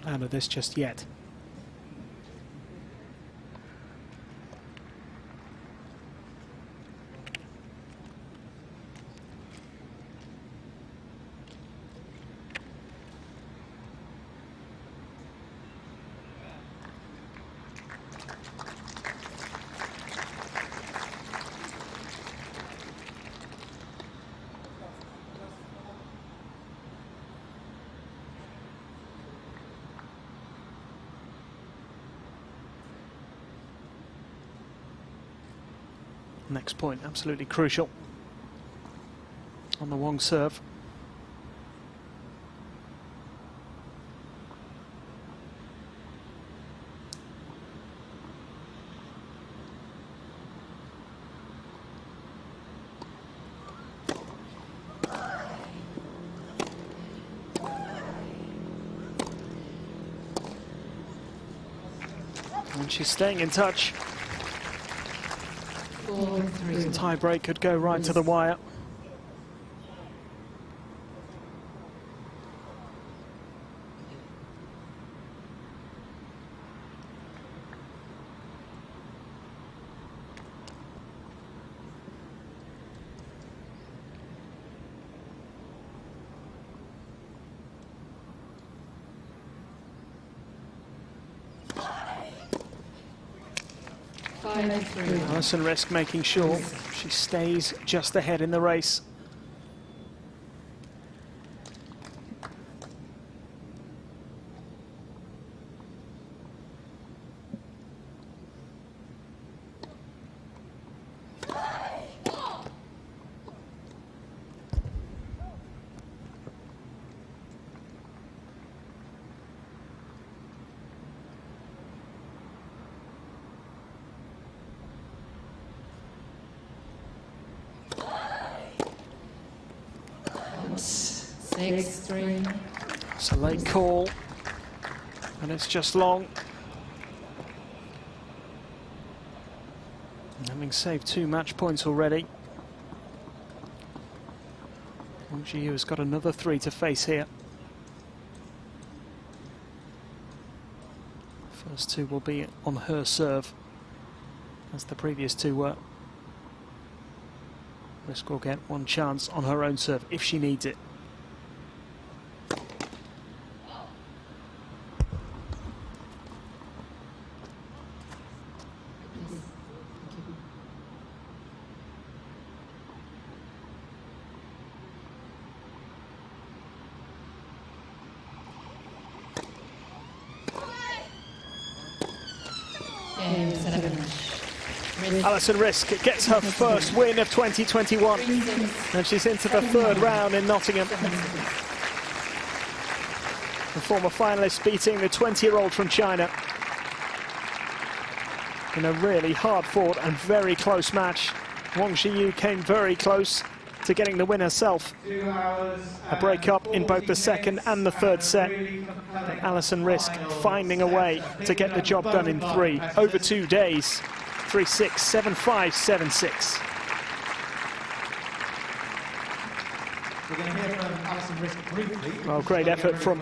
Not out of this just yet. Next point, absolutely crucial on the Wang serve. And she's staying in touch. 4-3. Tie break could go right to the wire. Alison Risk making sure she stays just ahead in the race. It's 6-3. It's a late call, and it's just long. And having saved 2 match points already, Wang Xiyu has got another 3 to face here. First 2 will be on her serve, as the previous 2 were. Risk will get 1 chance on her own serve if she needs it. Alison Risk gets her first win of 2021, and she's into the 3rd round in Nottingham. The former finalist beating the 20-year-old from China in a really hard-fought and very close match. Wang Xiyu came very close to getting the win herself. A break-up in both the second and the third set. But Alison Risk finding a way to get the job done in 3 over 2 days. 3-6, 7-5, 7-6. We're going to hear from Alison Risk briefly. Well, great effort from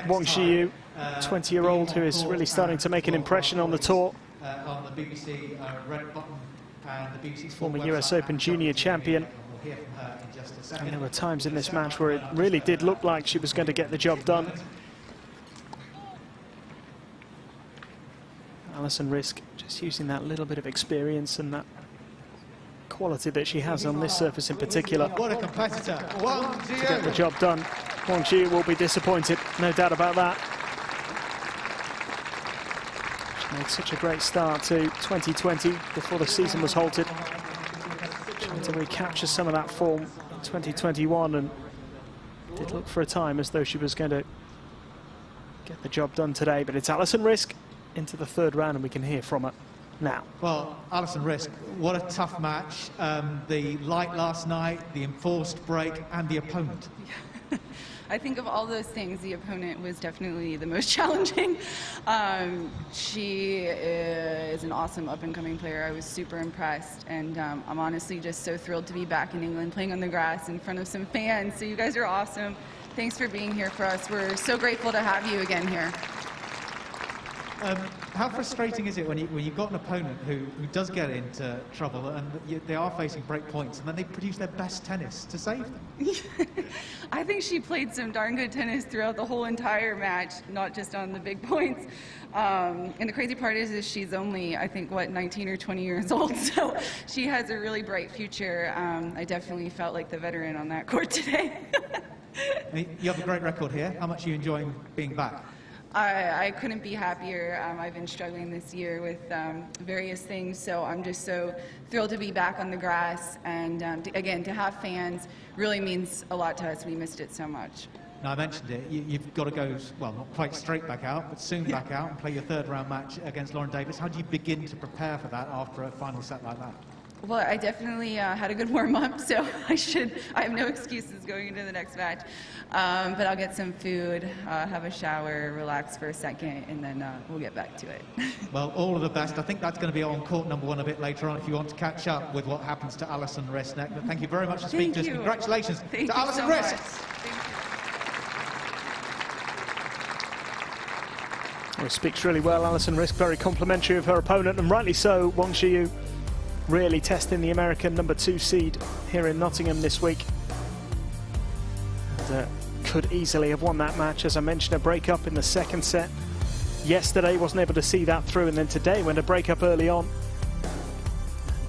Wang Xiyu, 20-year-old who is really starting to make an impression on the tour. On the BBC Red Button and the BBC Former US Open junior champion. We'll hear from her in just a second. And there were times in this match where it really did look like she was going to get the job done. Alison Risk just using that little bit of experience and that quality that she has on this surface in particular What a competitor. Wang to get the Xiyu. job done. Wang Xiyu will be disappointed, no doubt about that. She made such a great start to 2020 before the season was halted. Trying to recapture some of that form in 2021, and did look for a time as though she was going to get the job done today. But it's Alison Risk into the third round, and we can hear from her now. Well, Alison Risk, what a tough match. The light last night, the enforced break, and the opponent. I think of all those things, the opponent was definitely the most challenging. She is an awesome up-and-coming player. I was super impressed, and I'm honestly just so thrilled to be back in England playing on the grass in front of some fans. So you guys are awesome. Thanks for being here for us. We're so grateful to have you again here. How frustrating is it when you've got an opponent who does get into trouble and they are facing break points and then they produce their best tennis to save them? I think she played some darn good tennis throughout the whole entire match, not just on the big points. And the crazy part is she's only, I think, what, 19 or 20 years old, so she has a really bright future. I definitely felt like the veteran on that court today. You have a great record here. How much are you enjoying being back? I couldn't be happier. I've been struggling this year with various things, so I'm just so thrilled to be back on the grass. And again, to have fans really means a lot to us. We missed it so much. Now, I mentioned it. You've got to go, well, not quite straight back out, but soon back out and play your third round match against Lauren Davis. How do you begin to prepare for that after a final set like that? Well, I definitely had a good warm-up, so I have no excuses going into the next match. But I'll get some food, have a shower, relax for a second, and then we'll get back to it. Well, all of the best. I think that's going to be on court number 1 a bit later on if you want to catch up with what happens to Alison Risk next. But thank you very much for speaking to us. Congratulations to Alison Risk. Well, speaks really well, Alison Risk, very complimentary of her opponent, and rightly so. Wang Xiyu really testing the American number 2 seed here in Nottingham this week. And, could easily have won that match. As I mentioned, a break-up in the second set. Yesterday wasn't able to see that through, and then today went a break-up early on.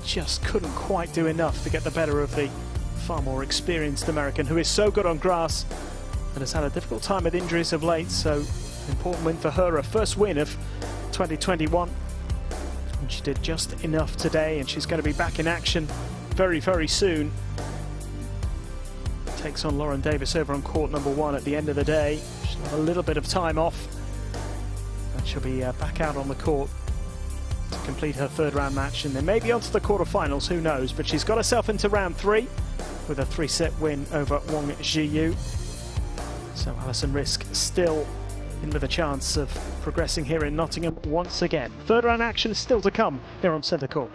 Just couldn't quite do enough to get the better of the far more experienced American, who is so good on grass and has had a difficult time with injuries of late. So important win for her, her first win of 2021. And she did just enough today, and she's going to be back in action very, very soon. Takes on Lauren Davis over on court number 1 at the end of the day. She'll have a little bit of time off, and she'll be back out on the court to complete her third round match, and then maybe onto the quarterfinals, who knows. But she's got herself into round 3 with a 3-set win over Wang Xiyu. So Alison Risk still in with a chance of progressing here in Nottingham once again. Third round action still to come here on centre court.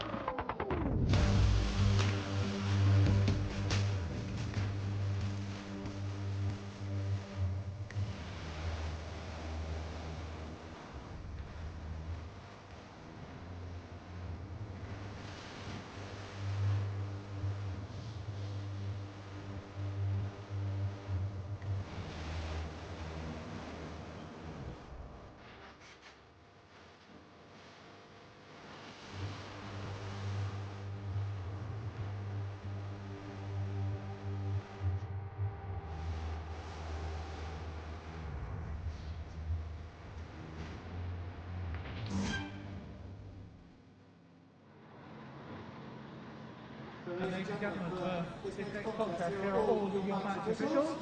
Ladies and gentlemen, for this next contest, here are all of your match officials.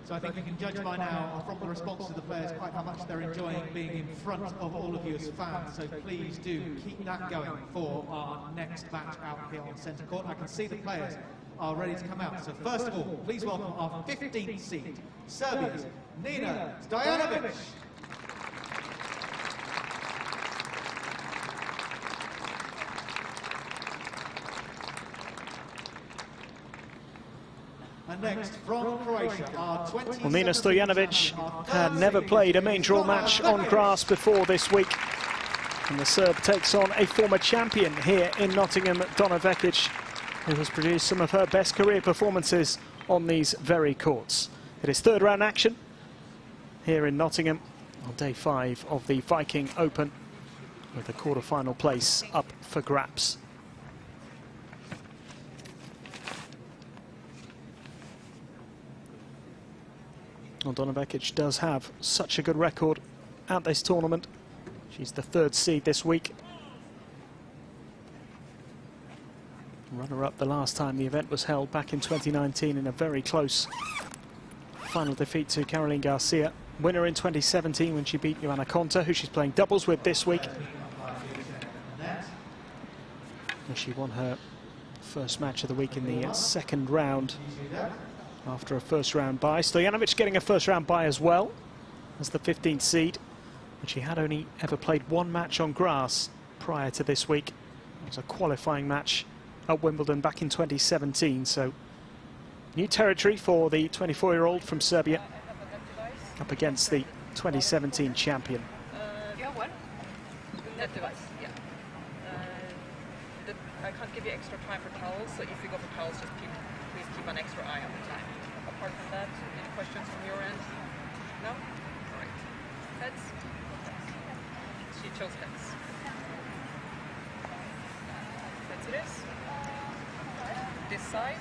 So I think you can judge by now from the response to the players quite how much they're enjoying being in front of all of you as fans. So please do keep that going for our next match out here on centre court. I can see the players are ready to come out. So first of all, please welcome our 15th seed, Serbia's Nina Stojanovic. And next, from Croatia, our 20. Well, Nina Stojanovic had never played a main draw match on grass before this week. And the Serb takes on a former champion here in Nottingham, Donna Vekic, who has produced some of her best career performances on these very courts. It is third round action here in Nottingham on day 5 of the Viking Open, with the quarter-final place up for grabs. Well, Donna Vekic does have such a good record at this tournament. She's the 3rd seed this week. Runner-up the last time the event was held back in 2019 in a very close final defeat to Caroline Garcia. Winner in 2017 when she beat Joanna Konta, who she's playing doubles with this week. And she won her first match of the week in the second round after a first round bye. Stojanovic getting a first round bye as well as the 15th seed. But she had only ever played one match on grass prior to this week. It was a qualifying match at Wimbledon back in 2017. So new territory for the 24-year-old from Serbia up against the 2017 champion. You have one? That device, yeah. I can't give you extra time for towels, so if you go for towels, just please keep an extra eye on the time. Apart from that, any questions from your end? No? All right. Heads? She chose heads. Heads it is. This side.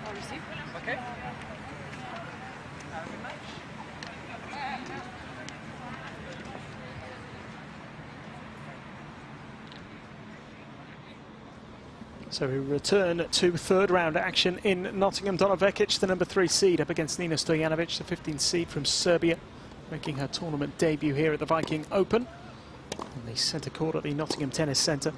I'll receive. Okay. Have a good match. So we return to third round action in Nottingham. Donna Vekic, the number 3 seed, up against Nina Stojanovic, the 15th seed from Serbia, making her tournament debut here at the Viking Open on the centre court at the Nottingham Tennis Centre.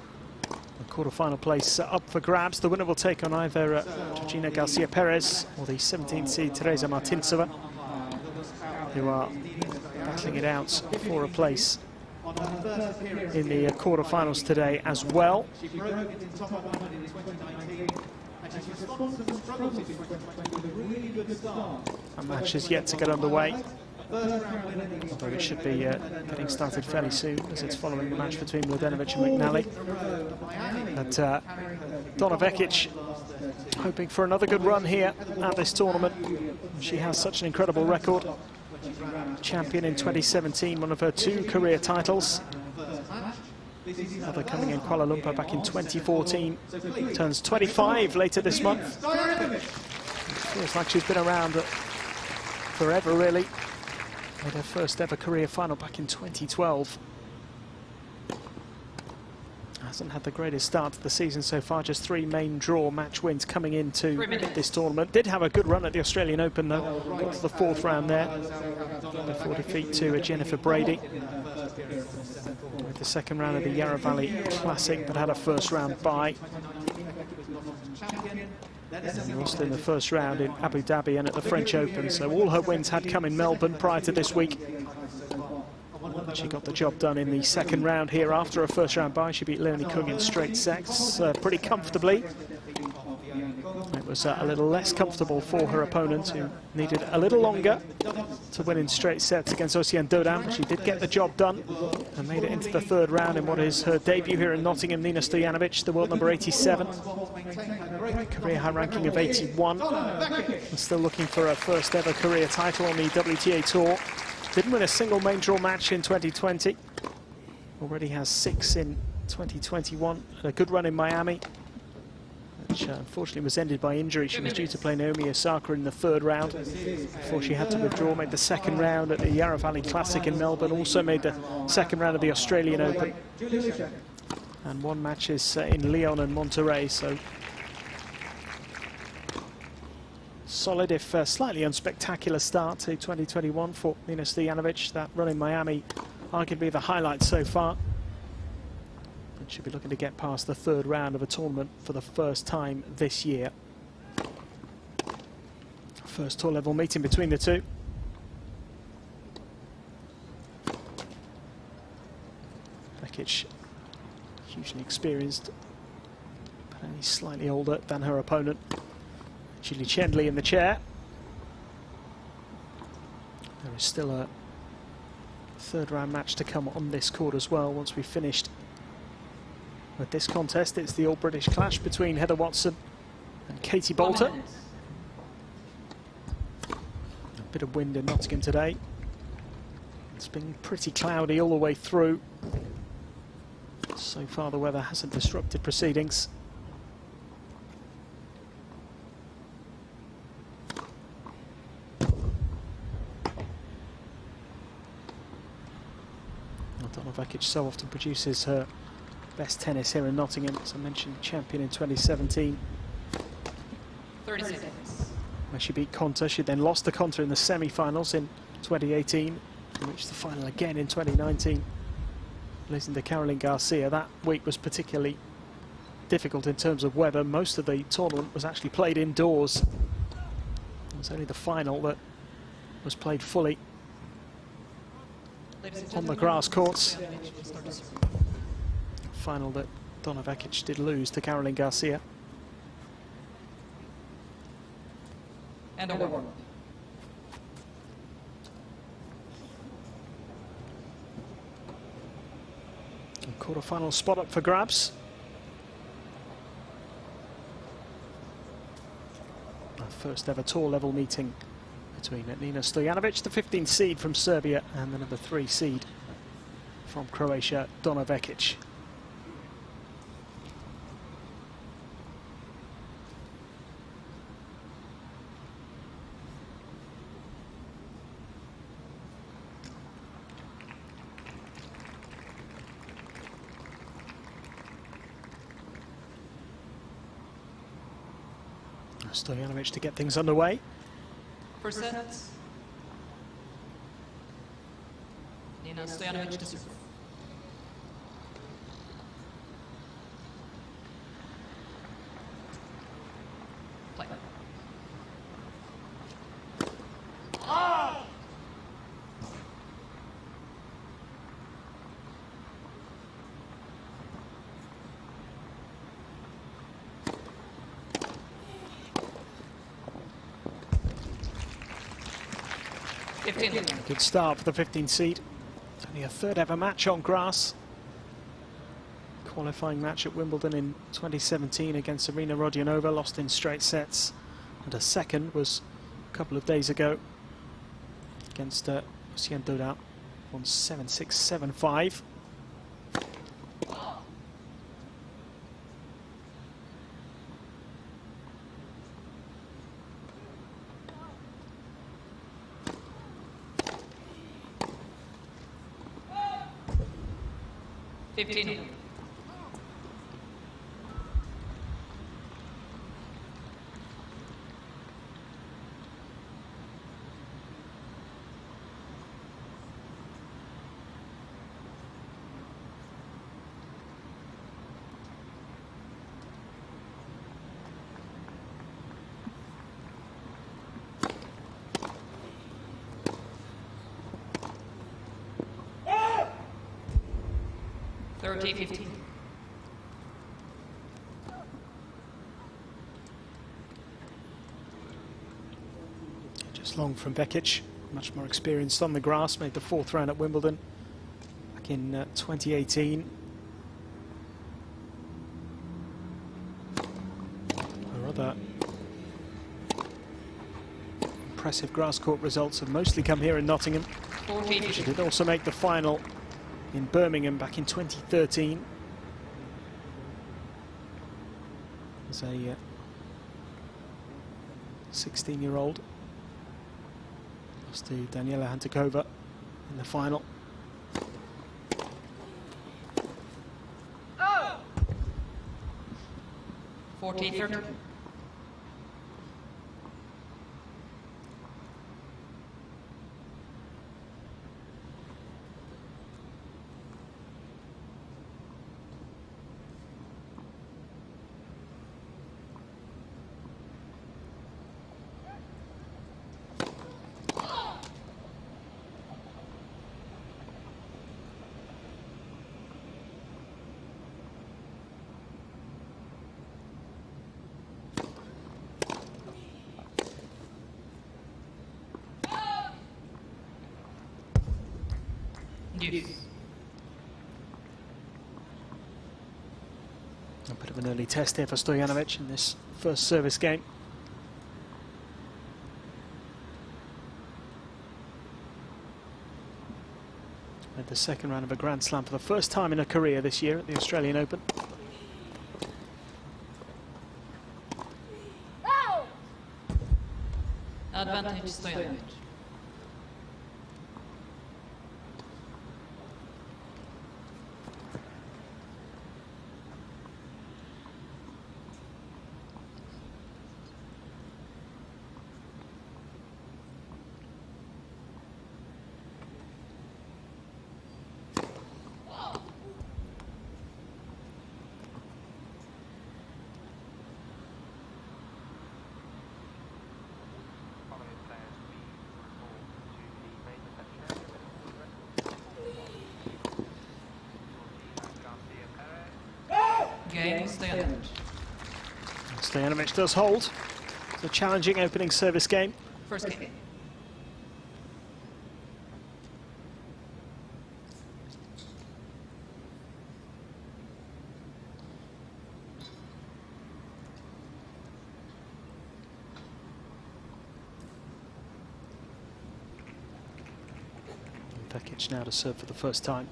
The quarter-final place up for grabs. The winner will take on either Georgina Garcia Perez or the 17th seed Teresa Martincova, who are battling it out for a place in the quarter-finals today as well. A match is yet to get underway, although it should be getting started fairly soon, as it's following the match between Mladenovic and McNally. But Donna Vekic hoping for another good run here at this tournament. She has such an incredible record. Champion in 2017, one of her 2 career titles. Other coming in Kuala Lumpur back in 2014. Turns 25 later this month. Feels like she's been around forever, really. Made her first ever career final back in 2012. hasn't had the greatest start to the season so far, just 3 main draw match wins coming into this tournament. Did have a good run at the Australian Open though, got to the 4th round there before defeat to Jennifer Brady. With the 2nd round of the Yarra Valley Classic, but had a 1st round bye. And lost in the 1st round in Abu Dhabi and at the French Open, so all her wins had come in Melbourne prior to this week. She got the job done in the 2nd round here after a 1st round bye. She beat Leonie Kung in straight sets pretty comfortably. It was a little less comfortable for her opponent, who needed a little longer to win in straight sets against Oceane Dodin. She did get the job done and made it into the 3rd round in what is her debut here in Nottingham. Nina Stojanovic, the world number 87, career high ranking of 81, and still looking for her 1st ever career title on the WTA Tour. Didn't win a single main draw match in 2020. Already has 6 in 2021. Had a good run in Miami, which unfortunately was ended by injury. She was due to play Naomi Osaka in the 3rd round before she had to withdraw. Made the 2nd round at the Yarra Valley Classic in Melbourne. Also made the 2nd round of the Australian Open. And won matches in Lyon and Monterrey. So solid, if slightly unspectacular start to 2021 for Nina Stojanovic. That run in Miami, arguably the highlight so far. And she'll be looking to get past the 3rd round of a tournament for the 1st time this year. 1st tour level meeting between the two. Vekic, hugely experienced, but only slightly older than her opponent. Julie Chendley in the chair. There is still a 3rd round match to come on this court as well. Once we've finished with this contest, it's the All-British clash between Heather Watson and Katie Boulter. A bit of wind in Nottingham today. It's been pretty cloudy all the way through. So far the weather hasn't disrupted proceedings. Vekic so often produces her best tennis here in Nottingham. As I mentioned, champion in 2017. 30 seconds. Where she beat Konta. She then lost to Konta in the semi-finals in 2018. And reached the final again in 2019. Losing to Caroline Garcia. That week was particularly difficult in terms of weather. Most of the tournament was actually played indoors. It was only the final that was played fully on the grass courts. Final that Donna Vekic did lose to Caroline Garcia. And a warm. Quarter-final spot up for grabs. Our 1st ever tour level meeting between Nina Stojanovic, the 15th seed from Serbia, and the number 3 seed from Croatia, Donna Vekic. Stojanovic to get things underway. 1st set. Nina Stojanovic to serve. Play. Good start for the 15th seed. It's only a 3rd ever match on grass. Qualifying match at Wimbledon in 2017 against Arina Rodionova, lost in straight sets. And a 2nd was a couple of days ago against Oceane Dodin, won 7-6, 7-5. 30-15. Just long from Vekic, much more experienced on the grass, made the 4th round at Wimbledon back in 2018. Her other impressive grass court results have mostly come here in Nottingham. 14. She did also make the final in Birmingham back in 2013 as a 16-year-old. Lost to Daniela Hantuchova in the final. Oh! 14-13. Yes. A bit of an early test here for Stojanovic in this first service game. Made the 2nd round of a Grand Slam for the first time in her career this year at the Australian Open. Advantage Stojanovic. Game Stojanovic. Stojanovic does hold. It's a challenging opening service game. First game. Vekic now to serve for the first time.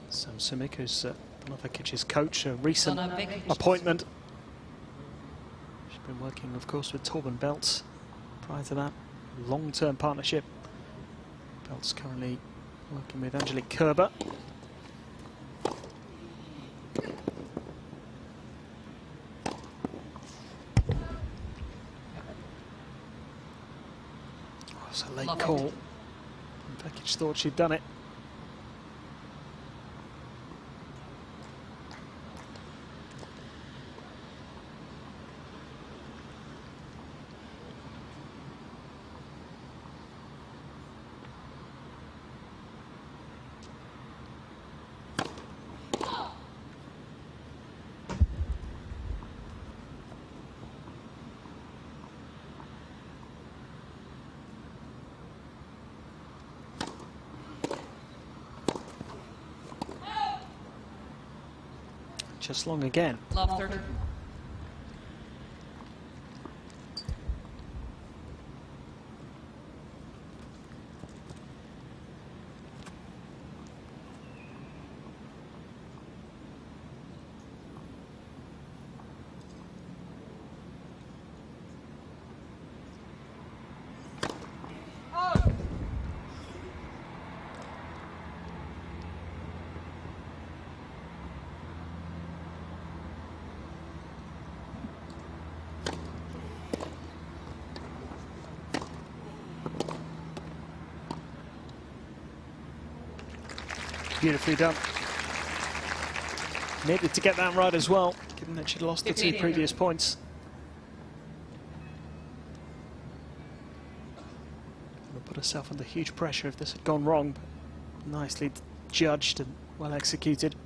Sam Simic, who's Vekic's coach, a recent appointment. She's been working, of course, with Torben Belts prior to that. Long-term partnership. Belts currently working with Angelique Kerber. Oh, it's a late call. Vekic thought she'd done it. Just long again. Love 30. Beautifully done. Needed to get that right as well, given that she'd lost the 2 previous points. herself under huge pressure if this had gone wrong. But nicely judged and well executed.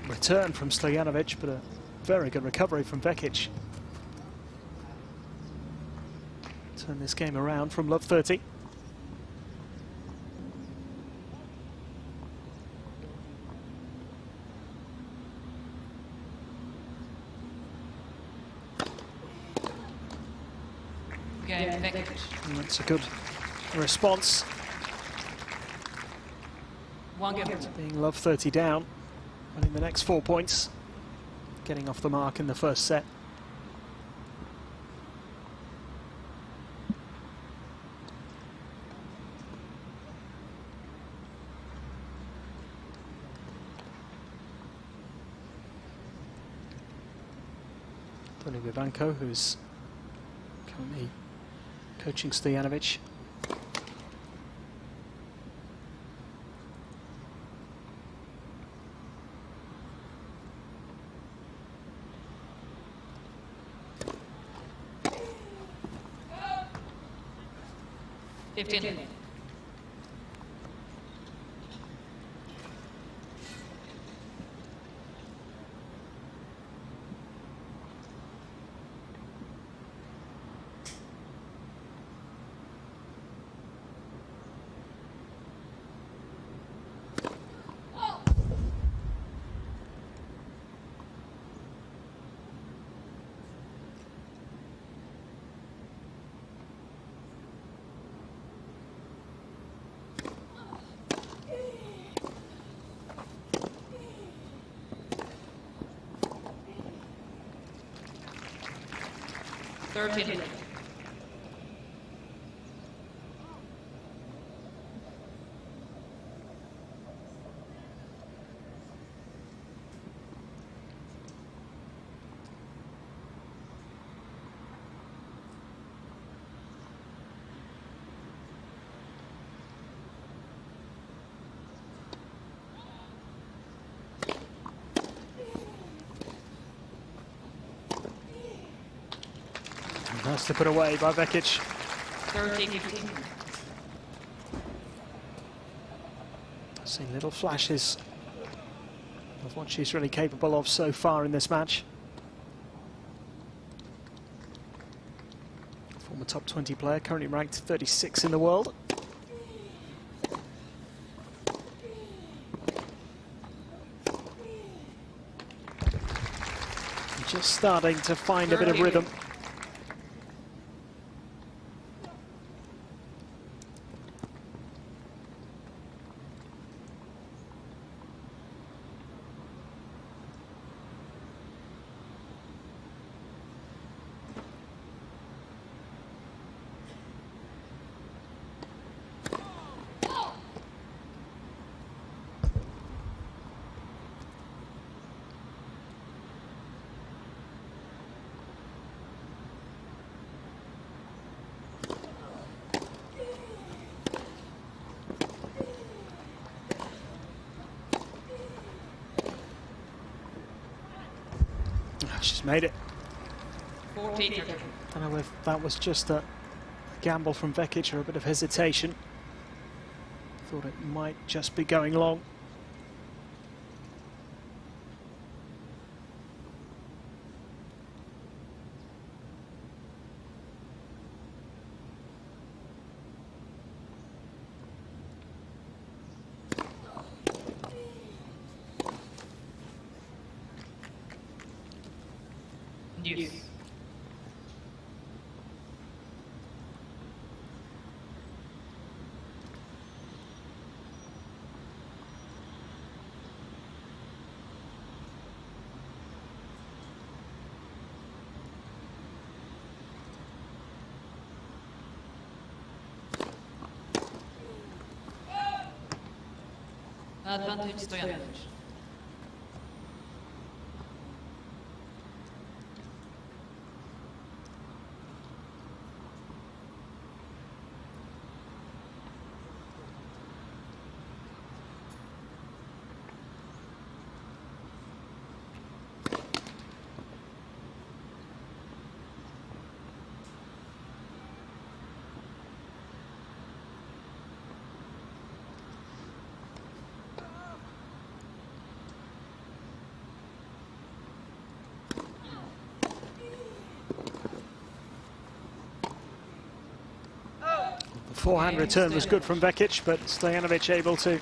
Return from Stojanovic, but a very good recovery from Vekic. Turn this game around from love 30. And that's a good response. Being love 30 down, winning the next 4 points, getting off the mark in the first set. Tony Vivanco, who's currently coaching Stojanovic. Nicely put away by Vekic. Seeing little flashes of what she's really capable of so far in this match. Former top 20 player, currently ranked 36 in the world. Just starting to find a bit of rhythm. She's made it. I don't know if that was just a gamble from Vekic or a bit of hesitation. Thought it might just be going long. Deuce. Advantage Stojanovic. Forehand return was good from Vekic, but Stojanovic able to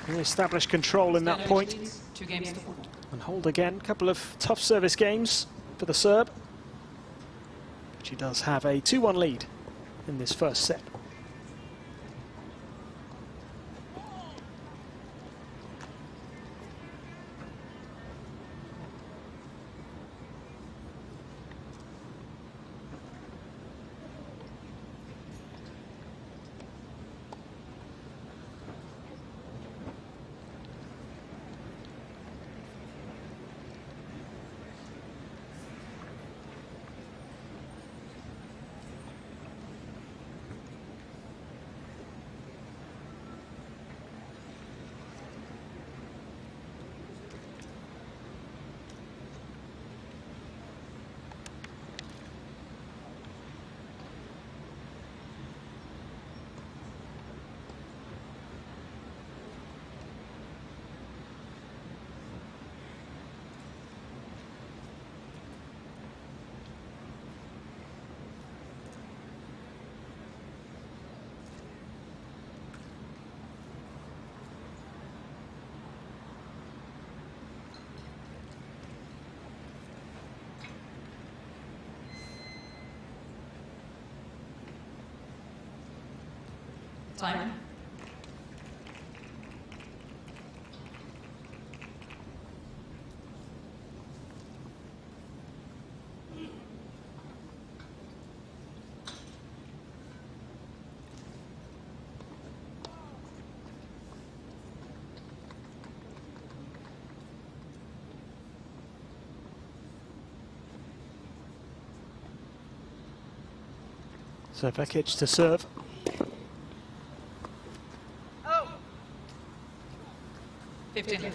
establish control in that point 2 games to 1. and hold again. A couple of tough service games for the Serb, but he does have a 2-1 lead in this first set. Time. So Vekic to serve. 15.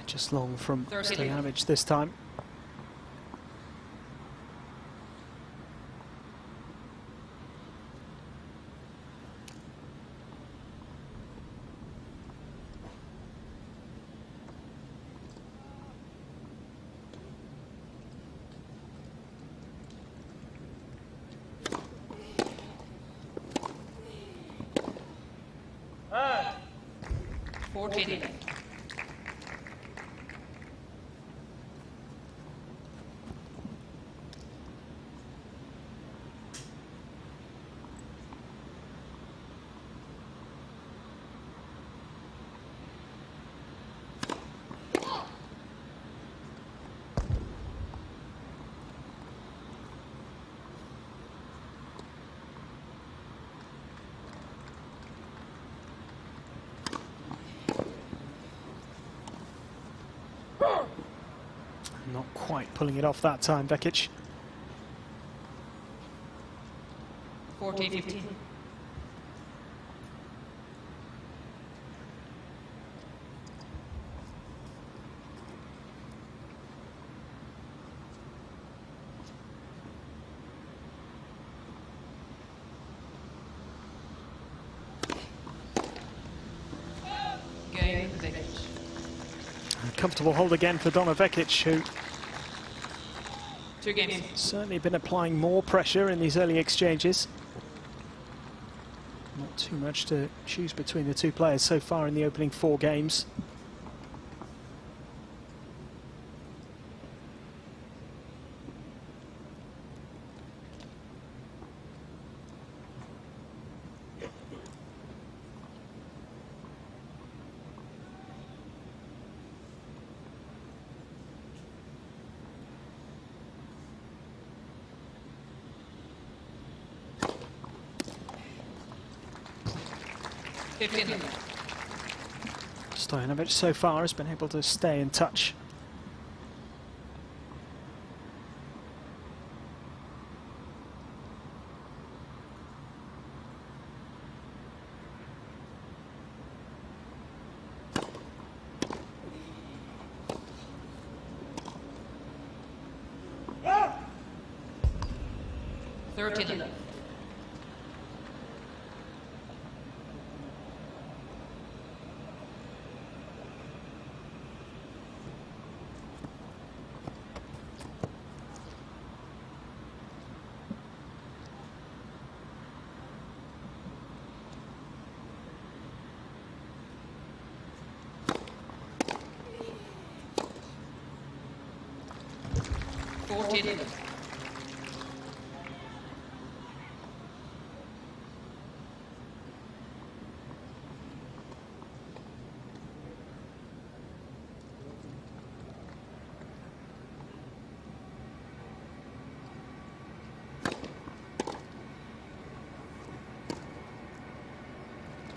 Just long from 30. Stojanovic this time. Ah. 14. Not quite pulling it off that time, Vekic. 14, 15. comfortable hold again for Donna Vekic, who 2 games. certainly been applying more pressure in these early exchanges. Not too much to choose between the two players so far in the opening 4 games. Stojanovic so far has been able to stay in touch.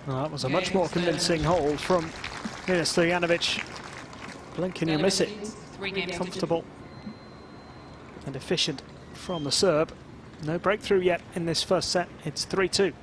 Well, that was a much more convincing hold from Nina Stojanovic. Blink and you miss it. Comfortable and efficient from the serve. No breakthrough yet in this first set. It's 3-2.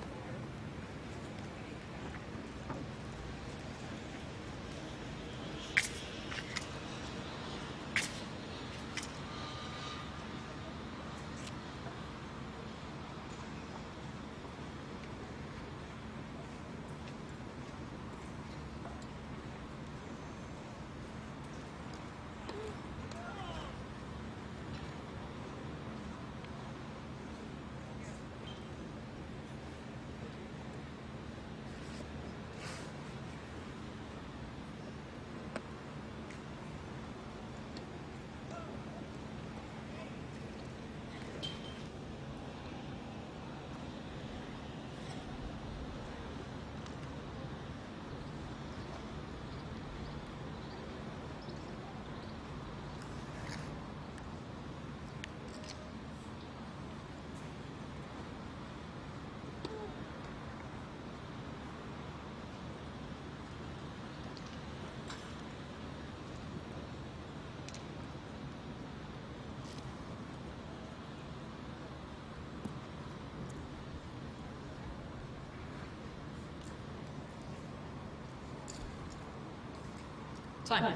Time.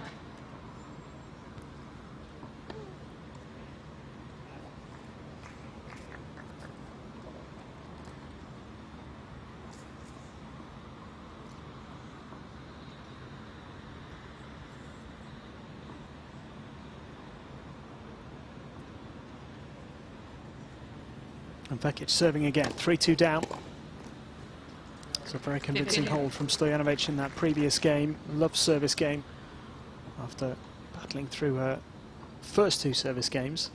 And Vekic serving again, 3-2 down. It's a very convincing hold from Stojanovic in that previous game. Love service game after battling through her first 2 service games.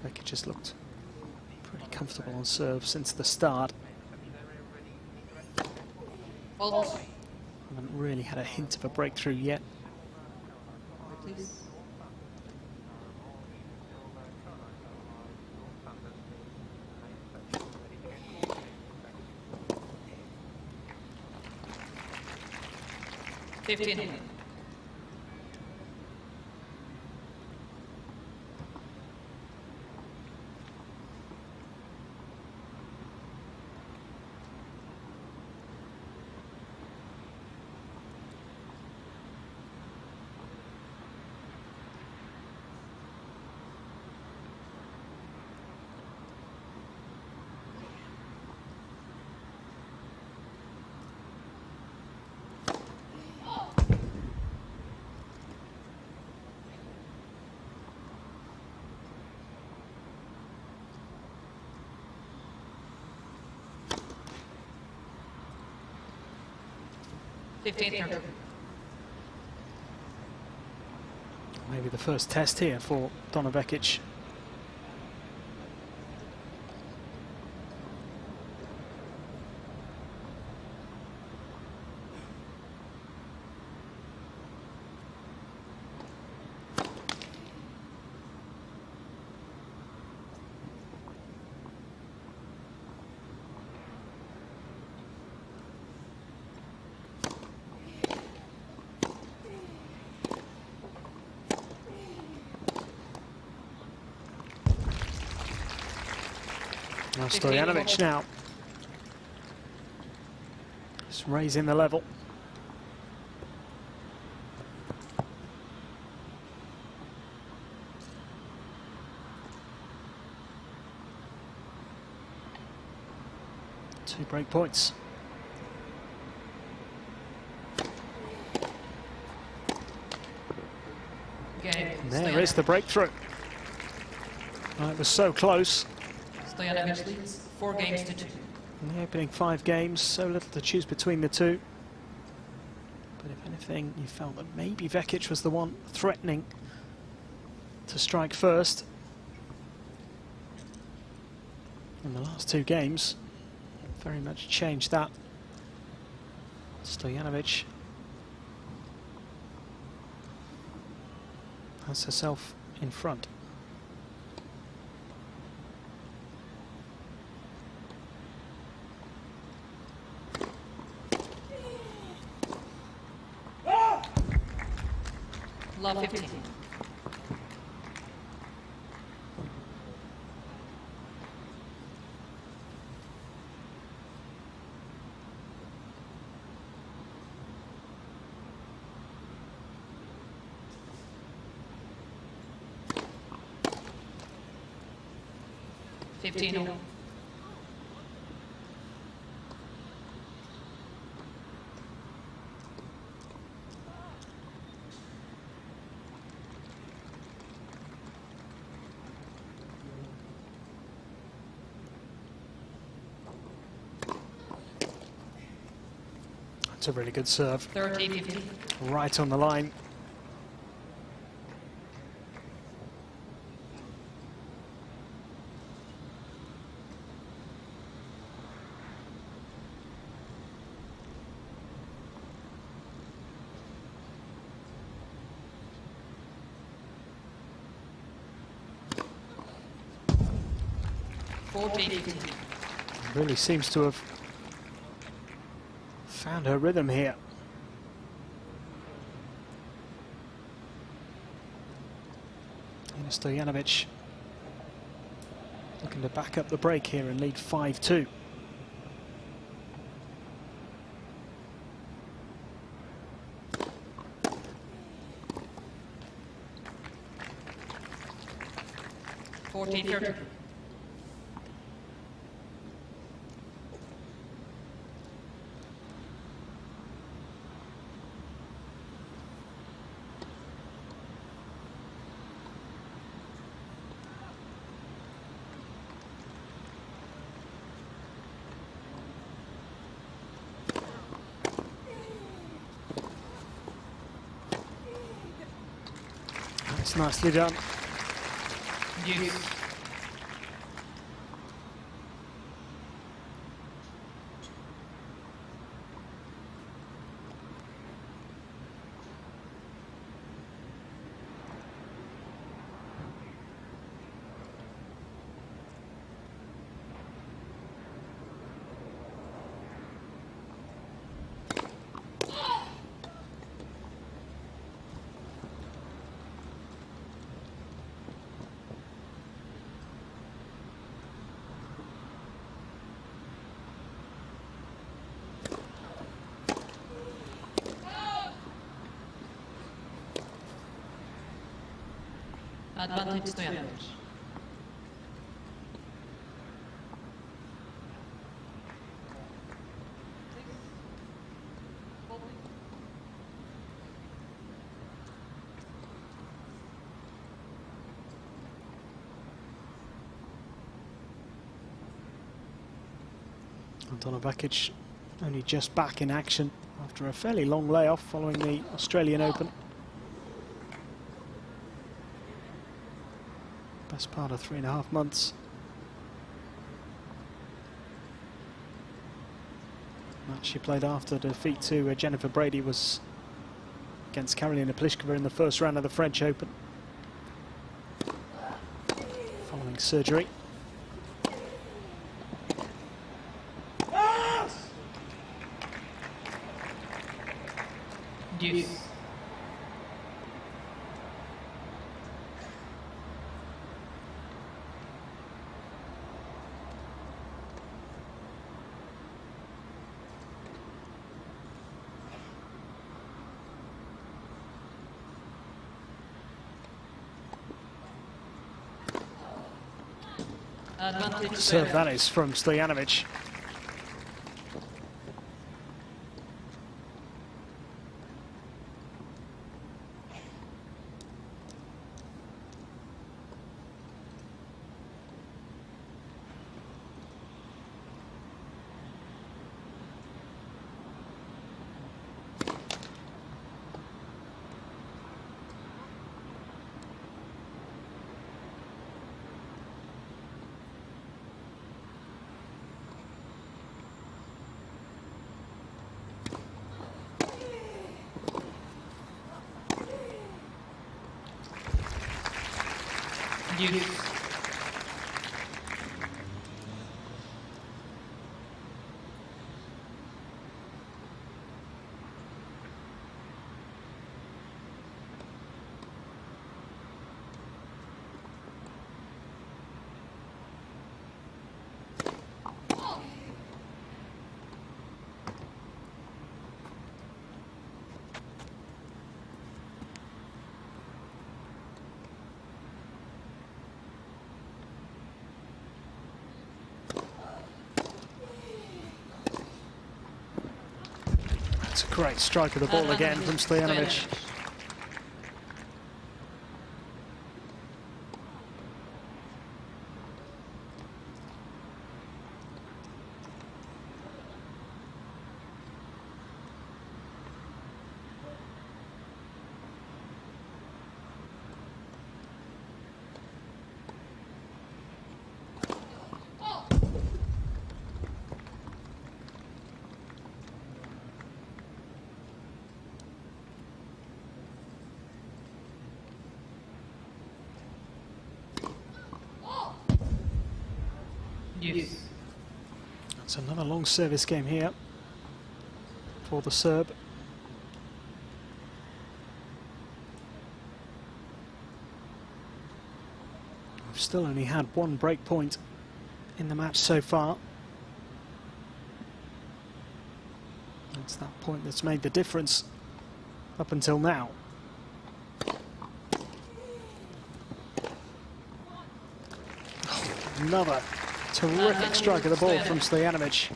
Vekic just looked pretty comfortable on serve since the start. Haven't really had a hint of a breakthrough yet. Please. 15-30. Maybe the first test here for Donna Vekic. Now Stojanovic now. Just raising the level. Two break points. And there is the breakthrough. Oh, it was so close. Stojanovic leads 4-2. In the opening 5 games, so little to choose between the two. But if anything, you felt that maybe Vekic was the one threatening to strike first. In the last 2 games, very much changed that. Stojanovic has herself in front. Love 15. $15. It's a really good serve. 30-50. Right on the line. Really seems to have found her rhythm here. Ina Stojanovic looking to back up the break here and lead 5-2. That's nicely done. Yes. Advantage Stojanovic. Donna Vekic only just back in action after a fairly long layoff following the Australian Open. Best part of 3.5 months. Match she played after defeat to Jennifer Brady was against Karolina Pliskova in the first round of the French Open. Following surgery. Deuce. Advantage. Serve that is from Stojanovic. Deuce. It's a great strike of the ball again from Stojanovic. Deuce. That's another long service game here for the Serb. We've still only had one break point in the match so far. That's that point that's made the difference up until now. Oh, another terrific strike of the ball from Stojanovic.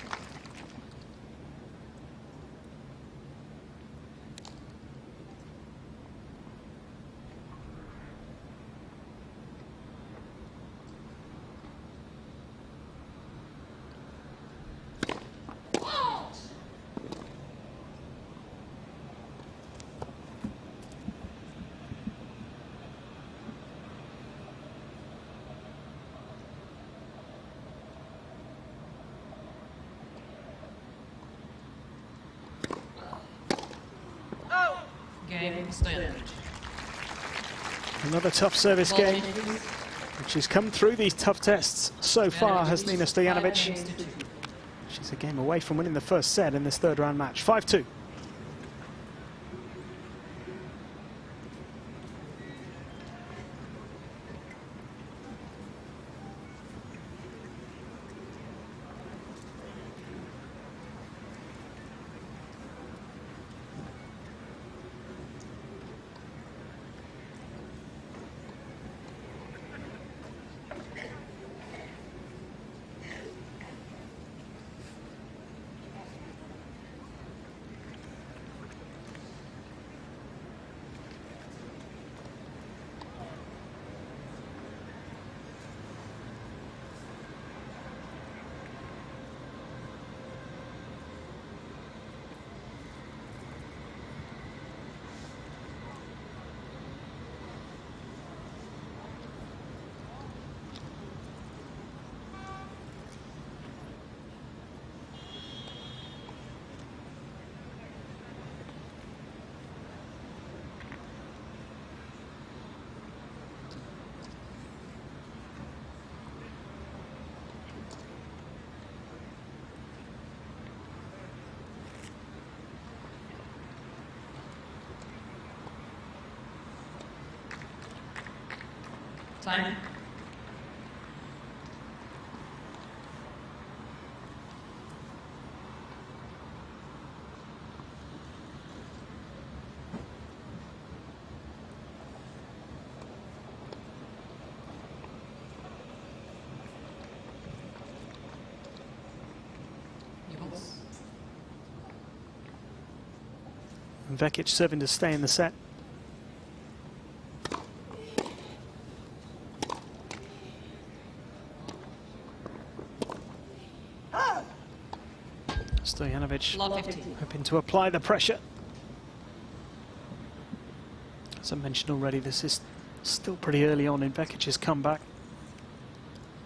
Game Stojanovic. Another tough service game, which has come through these tough tests so far, has Nina Stojanovic. She's a game away from winning the first set in this third round match. 5-2. Time. And Vekic serving to stay in the set. Stojanovic hoping to apply the pressure. As I mentioned already, this is still pretty early on in Vekic's comeback.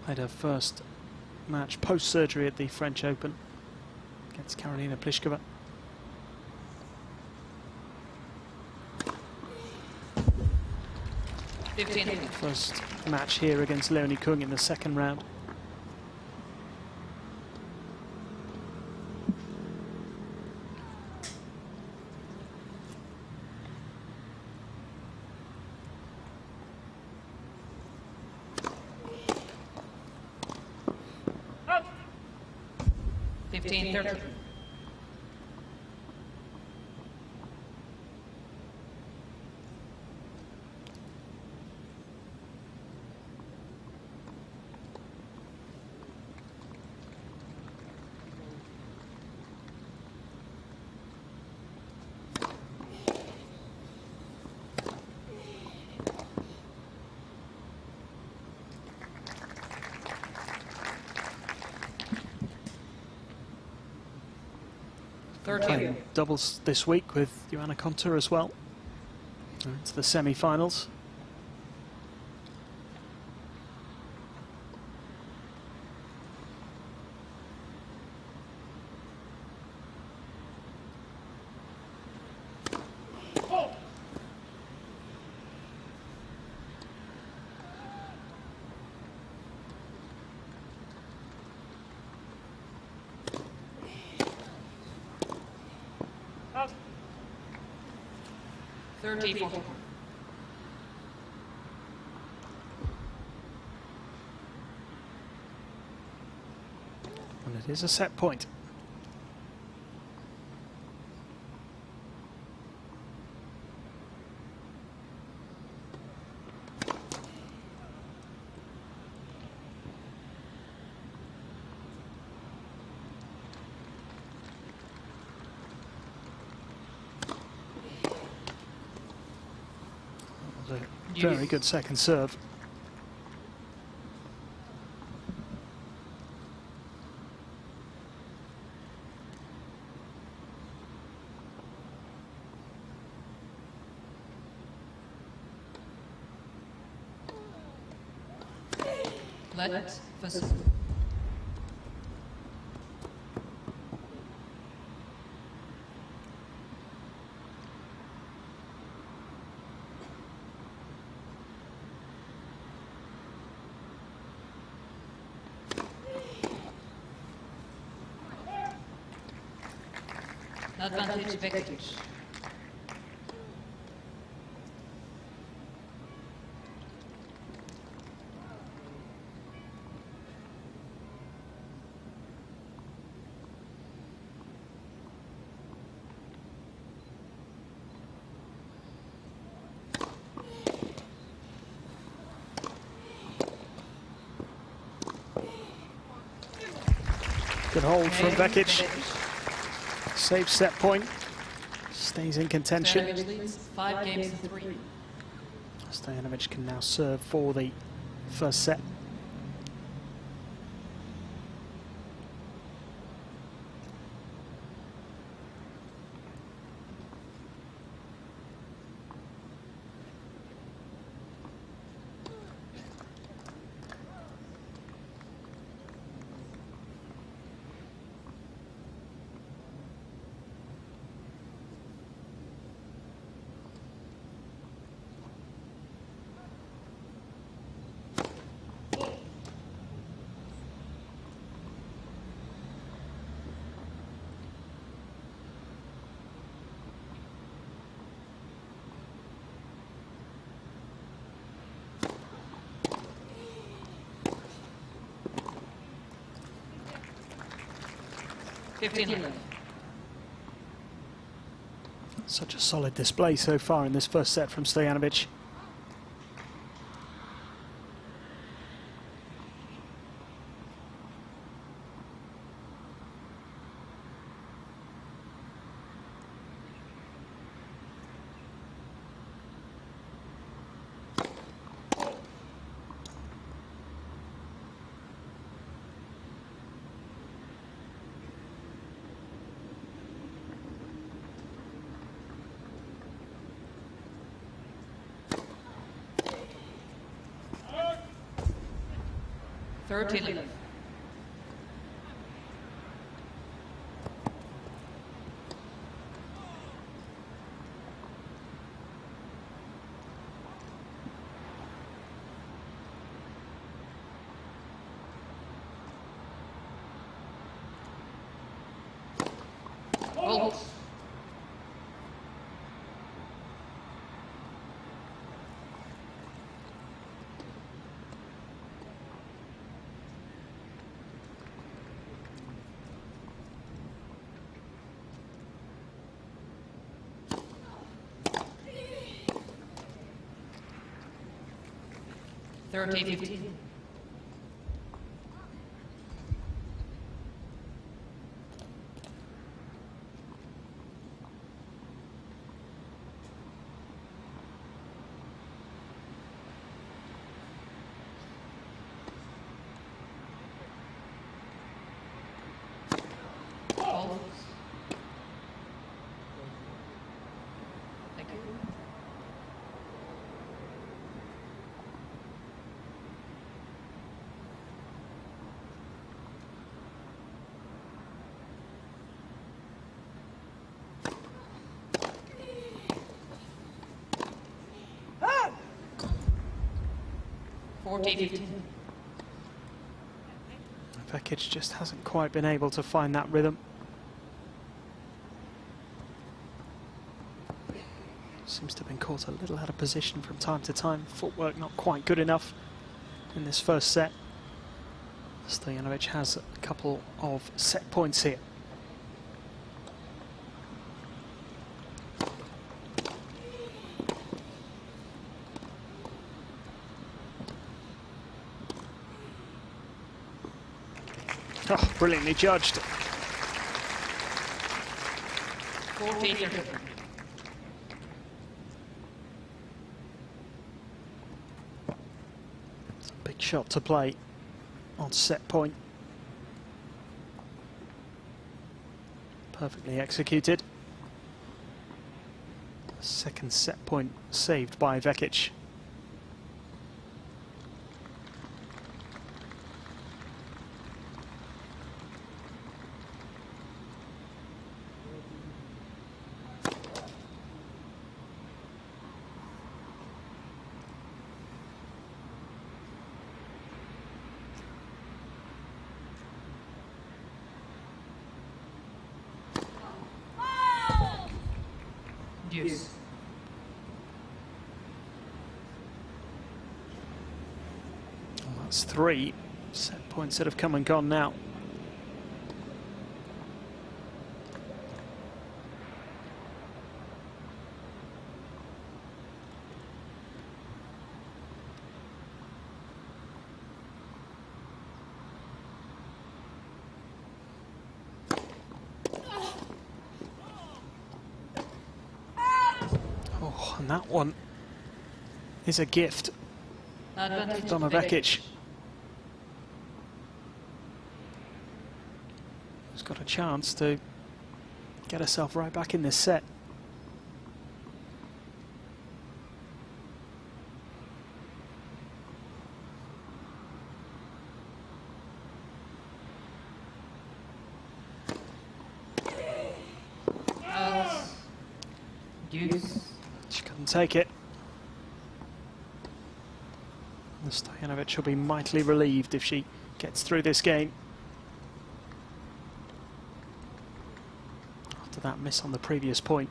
Played her first match post-surgery at the French Open against Karolina Pliskova. First match here against Leonie Kung in the second round. Oh. 15-13. Playing doubles this week with Johanna Konta as well. It's the semi-finals. Third table. And it is a set point. Very good second serve. Let first. Advantage Vekic. Good hold from Vekic. Safe set point. Stays in contention. Leads 5 games to 3. Stojanovic can now serve for the first set. 15 left. Such a solid display so far in this first set from Stojanovic. Left. Hold. Thirty 15. Hold. Thank you. Vekic just hasn't quite been able to find that rhythm. Seems to have been caught a little out of position from time to time. Footwork not quite good enough in this first set. Stojanovic has a couple of set points here. Oh, brilliantly judged. 14. It's a big shot to play on set point. Perfectly executed. Second set point saved by Vekic. Deuce. Well, that's 3 set points that have come and gone now. Oh, and that one is a gift. Donna Vekic has got a chance to get herself right back in this set. Deuce. She couldn't take it. Stojanovic will be mightily relieved if she gets through this game. After that miss on the previous point.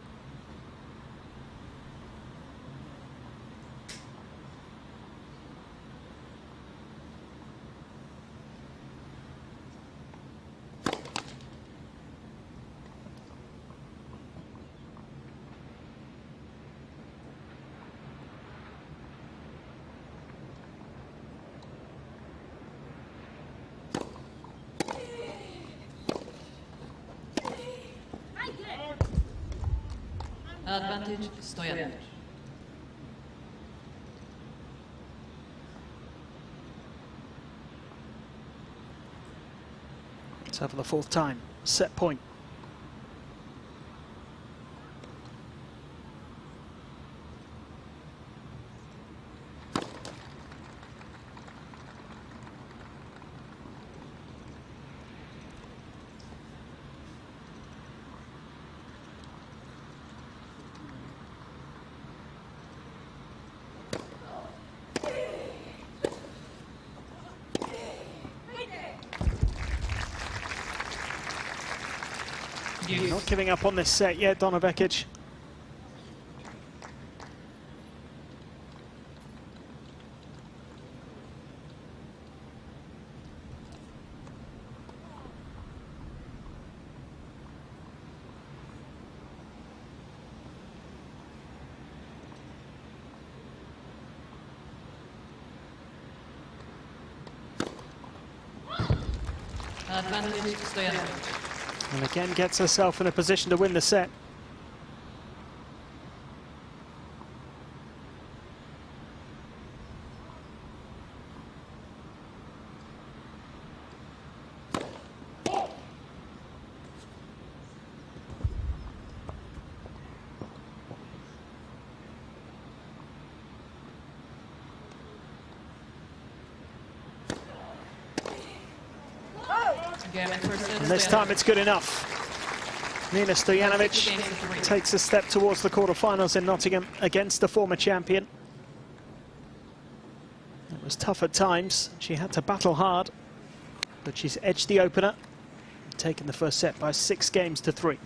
Advantage Stojanovic. Let's have the fourth time. Set point. Not giving up on this set yet, Donna Vekic. Advantage Stojanovic. And again gets herself in a position to win the set. And this time it's good enough. Nina Stojanovic takes a step towards the quarterfinals in Nottingham against the former champion. It was tough at times. She had to battle hard, but she's edged the opener, taken the first set by 6 games to 3.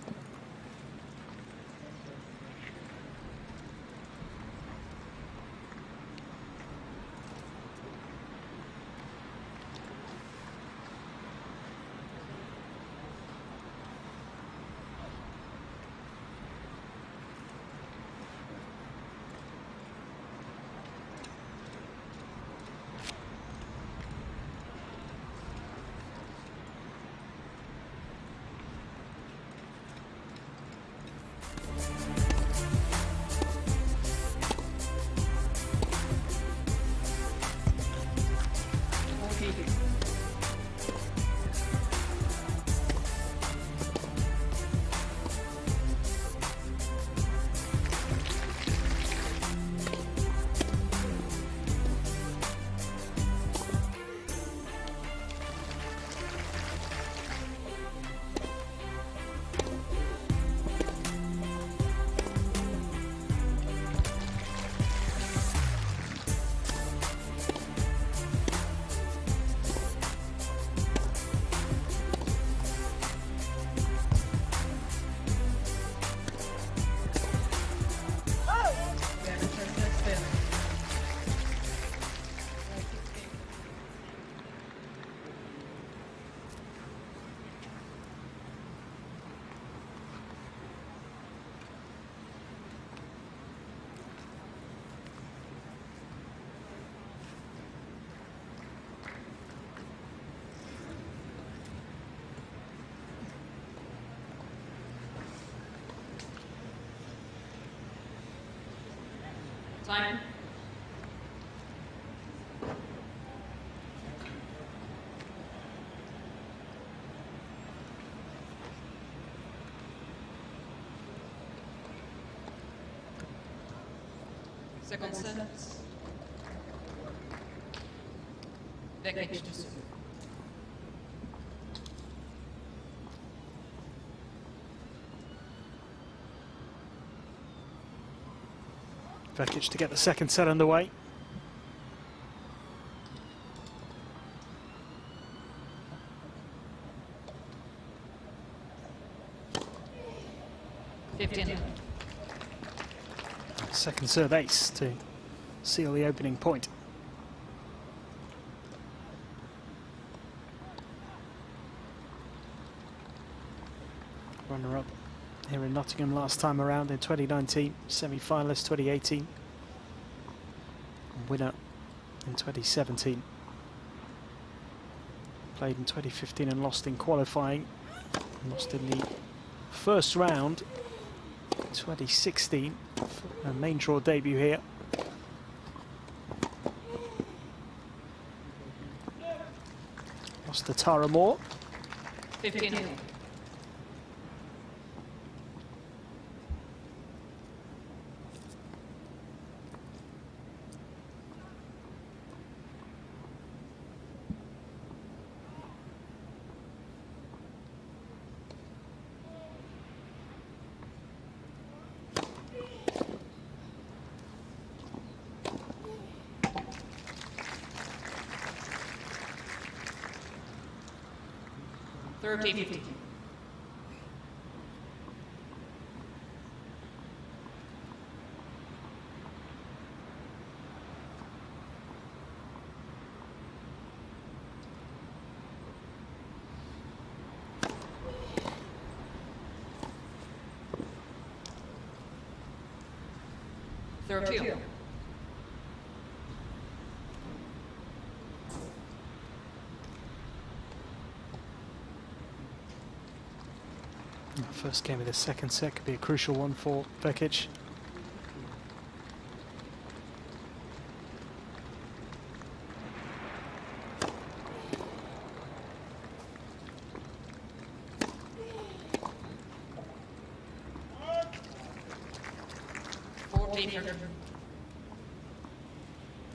Time. Second set. Vekic to serve. Vekic to get the second set underway. Second serve ace to seal the opening point. Runner-up here in Nottingham last time around in 2019, semi-finalist 2018, winner in 2017. Played in 2015 and lost in qualifying, lost in the first round 2016, a main draw debut here. Lost to Tara Moore. 15. First game of the second set could be a crucial one for Vekic.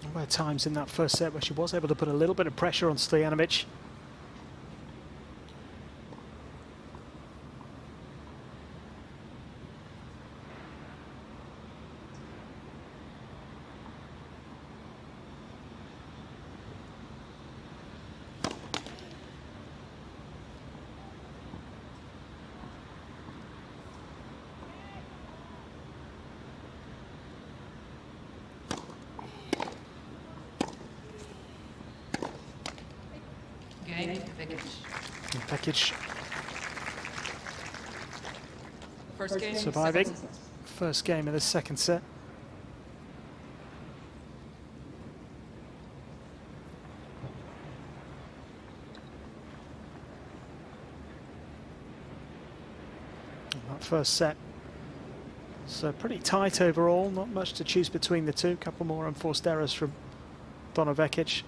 There were times in that first set where she was able to put a little bit of pressure on Stojanovic. Vekic surviving. First game of the second set. And that first set so pretty tight overall, not much to choose between the two. Couple more unforced errors from Donna Vekic.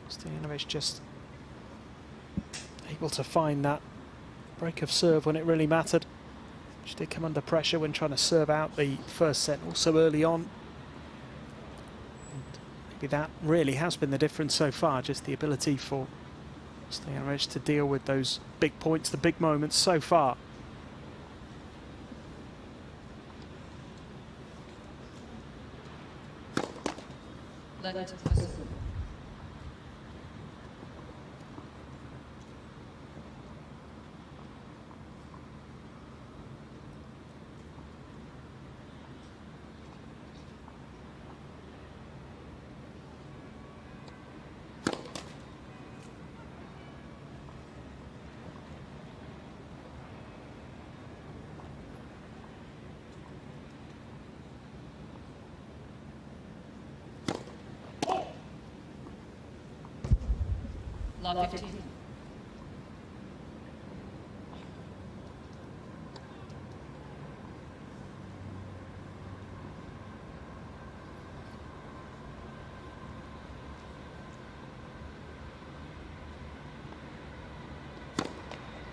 Stojanovic just able to find that break of serve when it really mattered. She did come under pressure when trying to serve out the first set, also early on. And maybe that really has been the difference so far, just the ability for Stojanovic to deal with those big points, the big moments so far. Lot 15.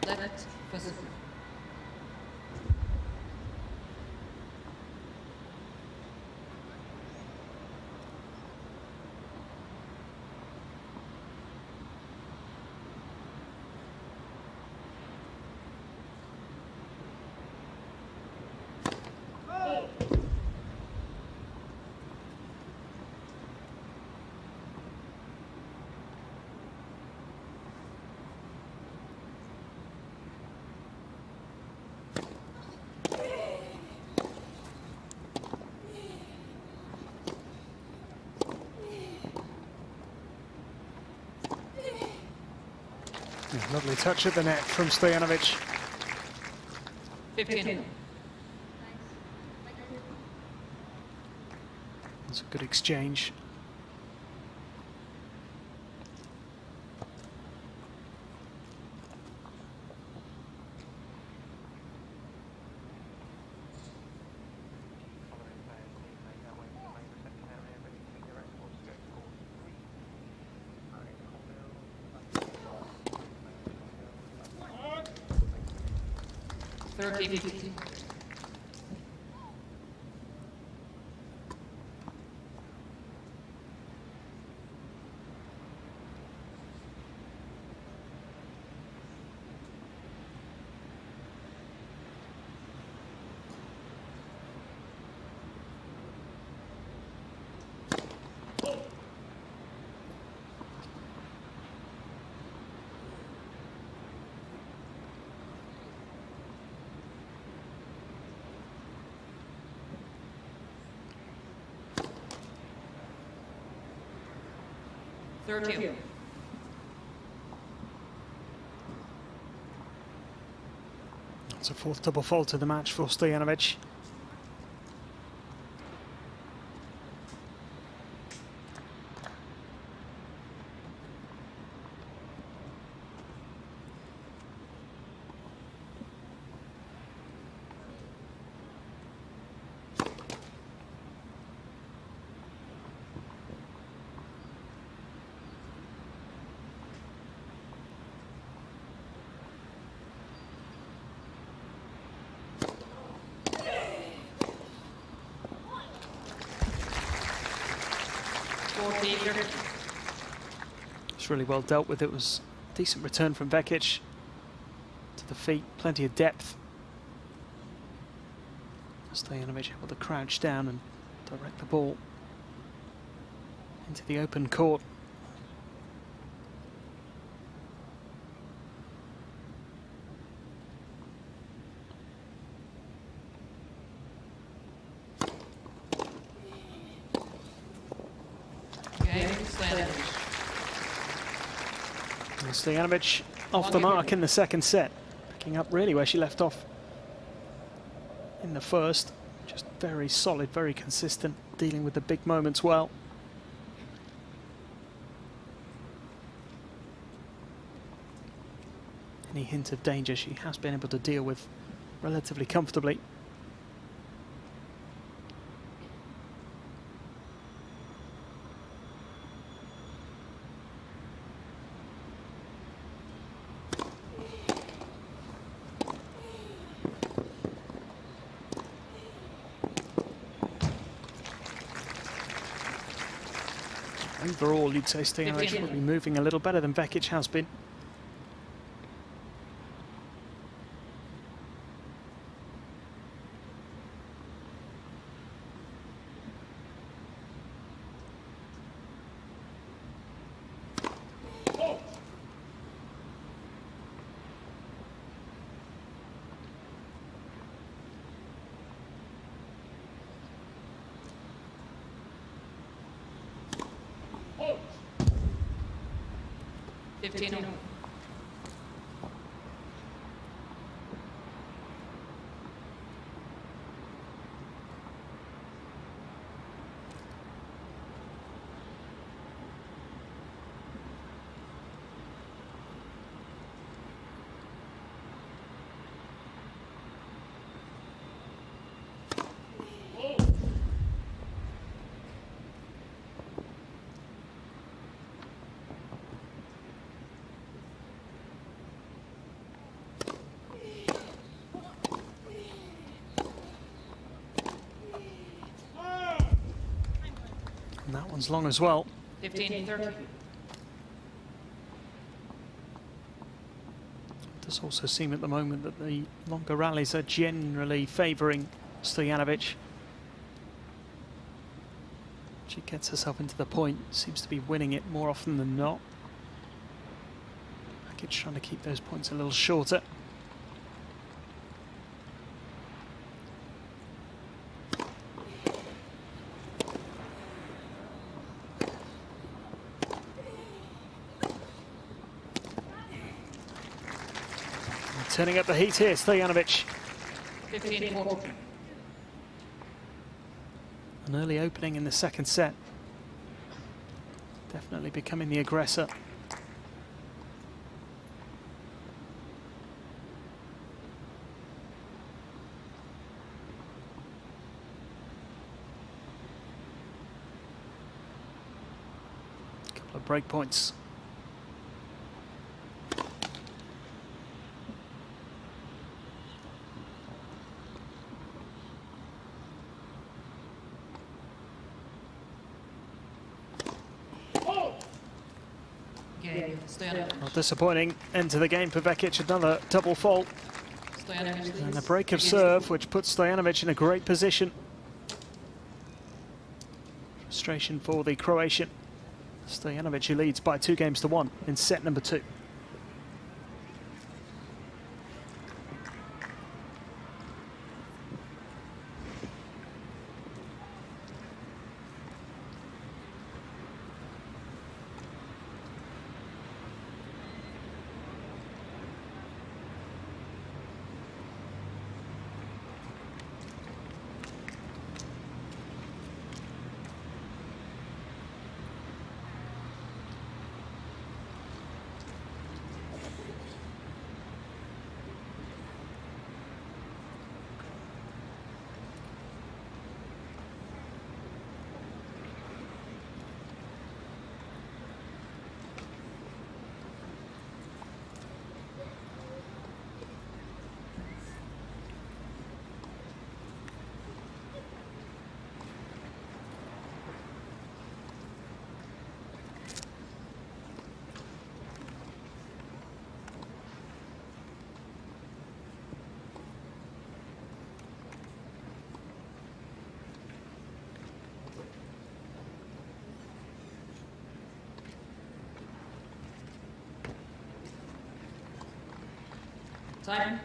Left, first. Lovely touch at the net from Stojanovic. 15. It's a good exchange. 13. It's a fourth double fault of the match for Stojanovic. It's really well dealt with. It was a decent return from Vekic to the feet, plenty of depth. Stojanovic able to crouch down and direct the ball into the open court. Stojanovic off the mark in the second set, picking up really where she left off in the first. Just very solid, very consistent, dealing with the big moments well. Any hint of danger she has been able to deal with relatively comfortably. Overall, you'd say Stojanovic will be moving a little better than Vekic has been. And that one's long as well. 15-30. It does also seem at the moment that the longer rallies are generally favouring Stojanovic. She gets herself into the point, seems to be winning it more often than not. Vekic trying to keep those points a little shorter. Turning up the heat here, Stojanovic. 15-14. An early opening in the second set. Definitely becoming the aggressor. Couple of break points. Game, Stojanovic. Well, disappointing end to the game for Vekic, another double fault. Stojanovic And a leads. break of serve, which puts Stojanovic in a great position. Frustration for the Croatian. Stojanovic, who leads by 2-1 in set number 2. Time.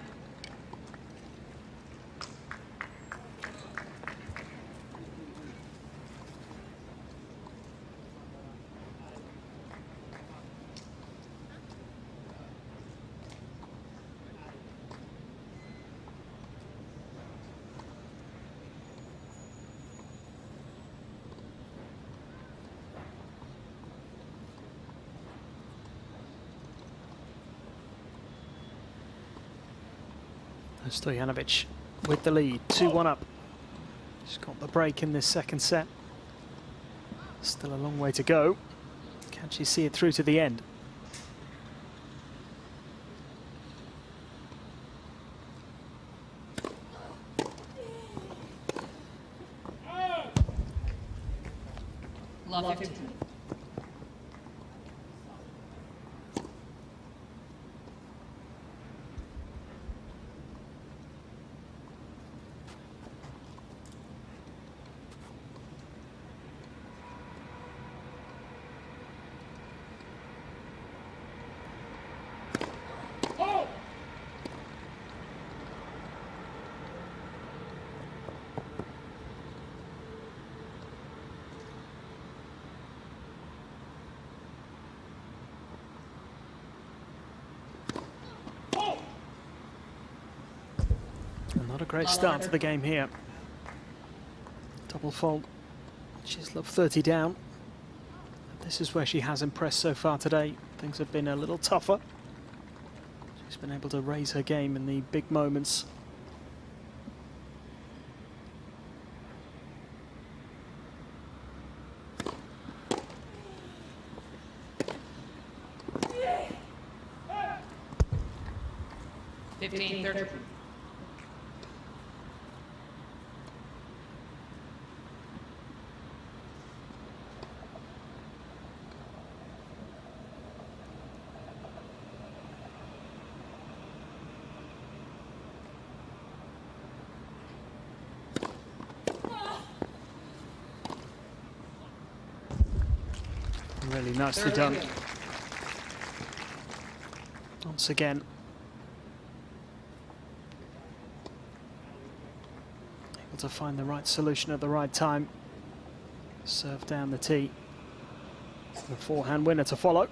Stojanovic with the lead, 2-1 up. She's got the break in this second set. Still a long way to go. Can she see it through to the end? Love 15. Not a great start to the game here. Double fault. She's love 30 down. This is where she has impressed so far today. Things have been a little tougher. She's been able to raise her game in the big moments. Really nicely done. Once again. Able to find the right solution at the right time. Serve down the tee. The forehand winner to follow.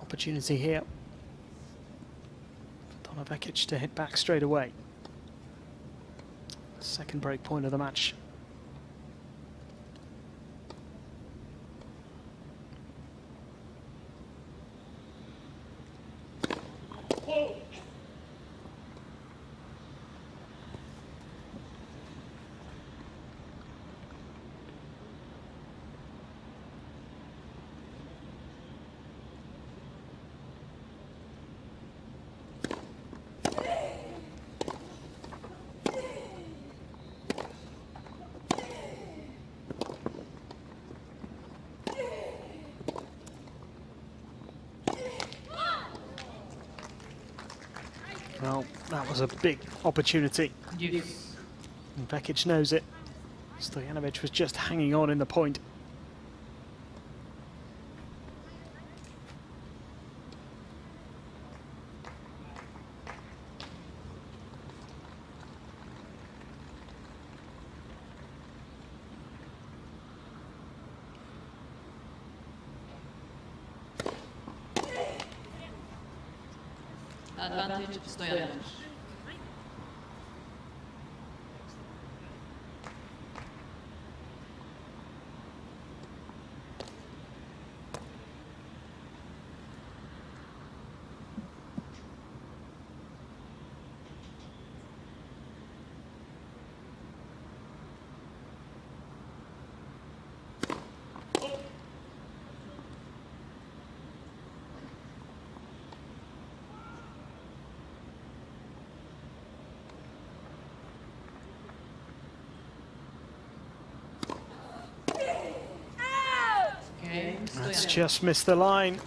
Opportunity here for Donna Vekic to hit back straight away. Second break point of the match. Well, that was a big opportunity. Yes. And Vekic knows it. Stojanovic was just hanging on in the point. Advantage Stojanovic. That's just missed the line.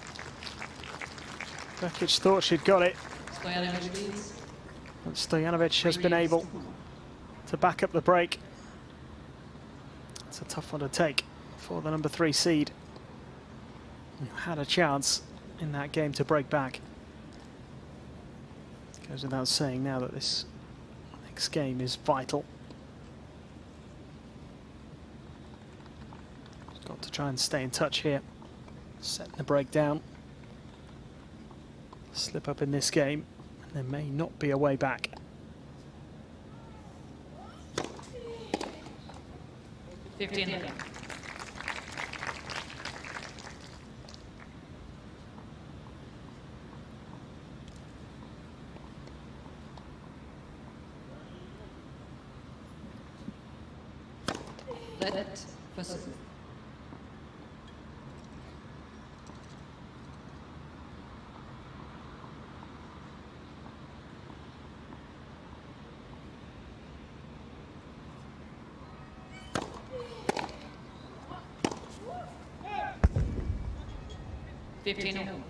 Vekic thought she'd got it, Stojanovic leads. but Stojanovic has been able to back up the break. It's a tough one to take for the number 3 seed, who had a chance in that game to break back. Goes without saying now that this next game is vital. Got to try and stay in touch here. Setting the break down. Slip up in this game, and there may not be a way back. $15. Let first. $15.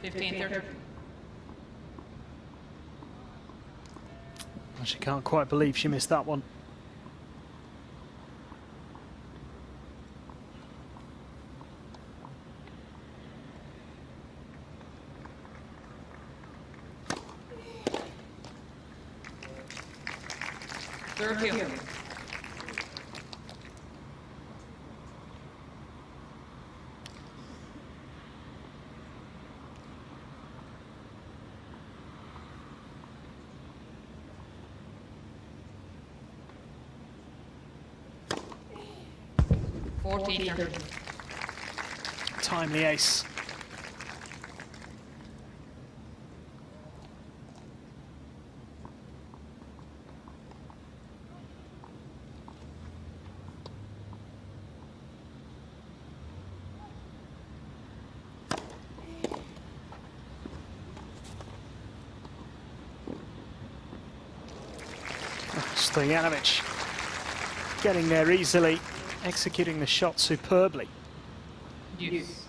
$15.30. She can't quite believe she missed that one. $30. $14. Timely ace. Stojanovic getting there easily, executing the shot superbly. Yes.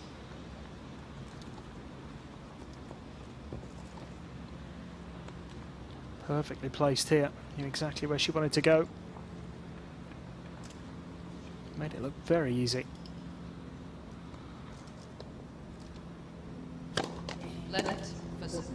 Perfectly placed here, knew exactly where she wanted to go. Made it look very easy. Let first.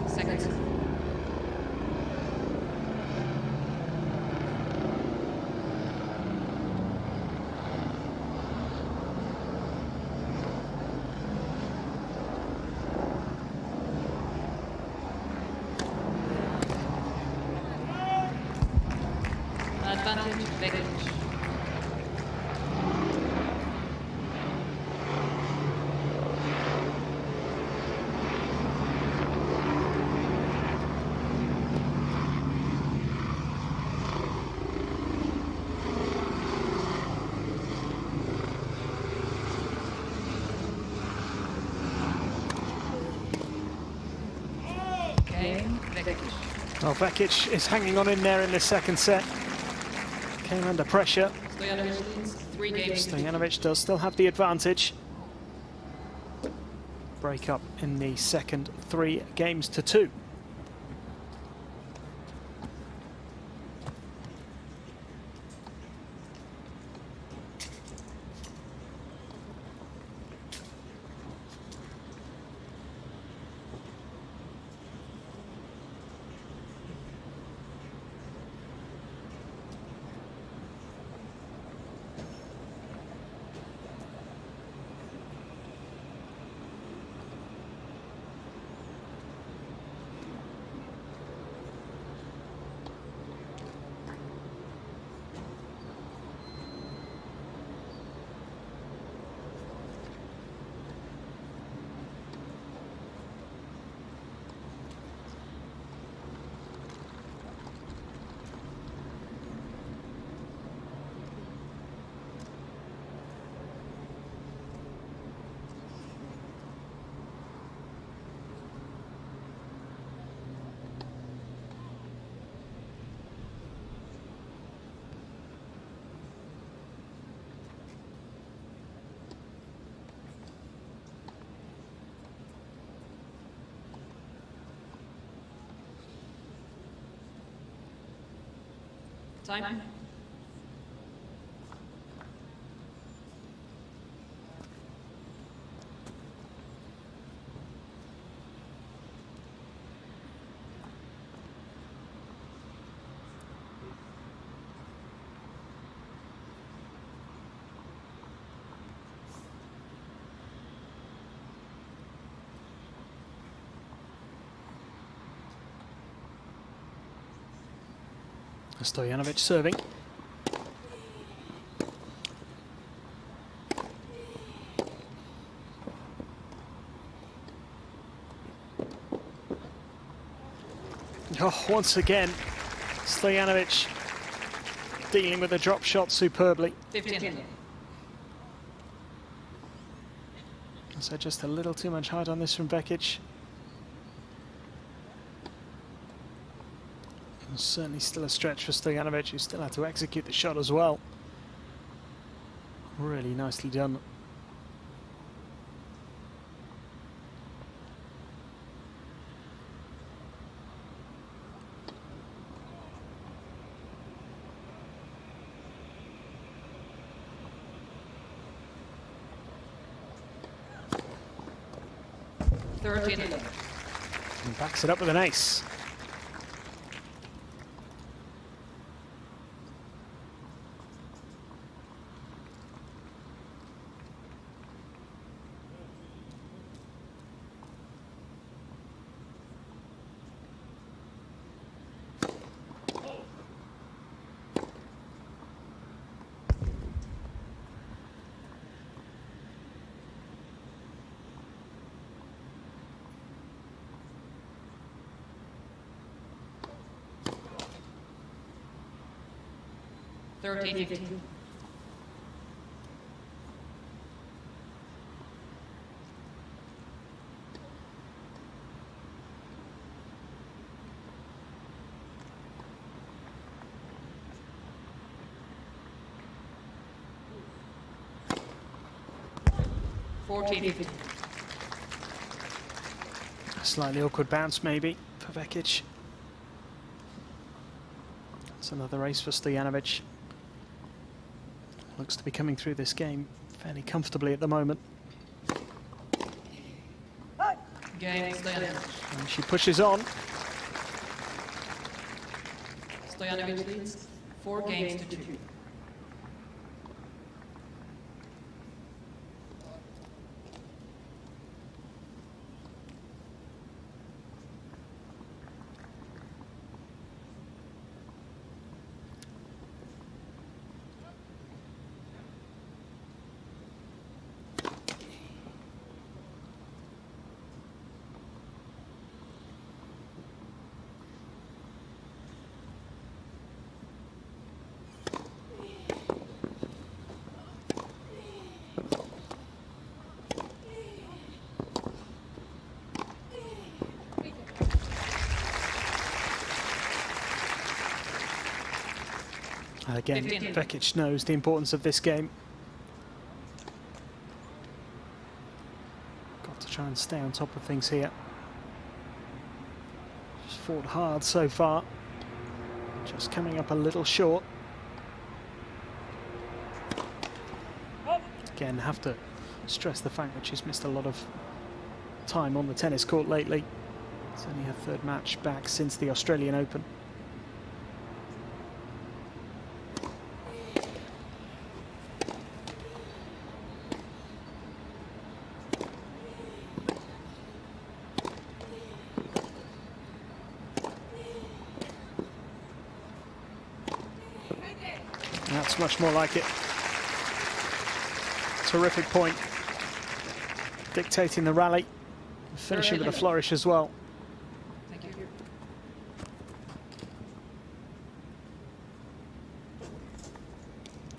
Seconds. Martin Vekic. Well, Vekic is hanging on in there in the second set. Came under pressure. Stojanovic leads 3 games. Stojanovic does still have the advantage. Break up in the second, 3 games to 2. Time. Stojanovic serving. Oh, once again, Stojanovic dealing with a drop shot superbly. 15. So just a little too much height on this from Vekic. Certainly still a stretch for Stojanovic, who still had to execute the shot as well. Really nicely done. And backs it up with an ace. A slightly awkward bounce maybe for Vekic. That's another ace for Stojanovic. Looks to be coming through this game fairly comfortably at the moment. Game Stojanovic. And she pushes on. Stojanovic leads 4 games to 2. And again, Vekic knows the importance of this game. Got to try and stay on top of things here. She's fought hard so far. Just coming up a little short. Again, have to stress the fact that she's missed a lot of time on the tennis court lately. It's only her third match back since the Australian Open. That's much more like it. Terrific point. Dictating the rally. Finishing with a flourish as well. Thank you.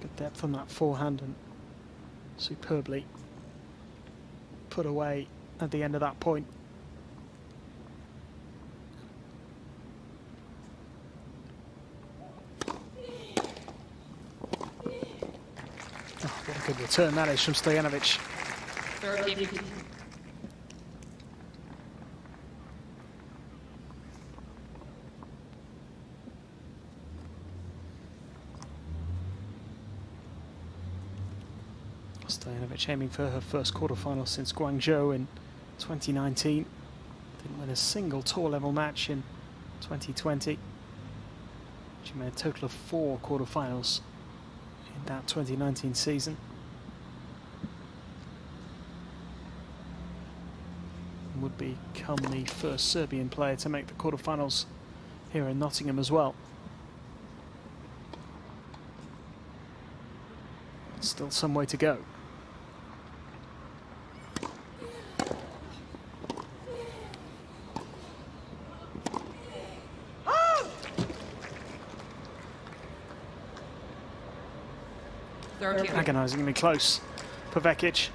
Good depth on that forehand and superbly put away at the end of that point. What a good return that is from Stojanovic. 30. Stojanovic aiming for her first quarterfinal since Guangzhou in 2019. Didn't win a single tour level match in 2020. She made a total of 4 quarterfinals in that 2019 season. And would become the first Serbian player to make the quarterfinals here in Nottingham as well. Still some way to go. Agonisingly close for Vekic.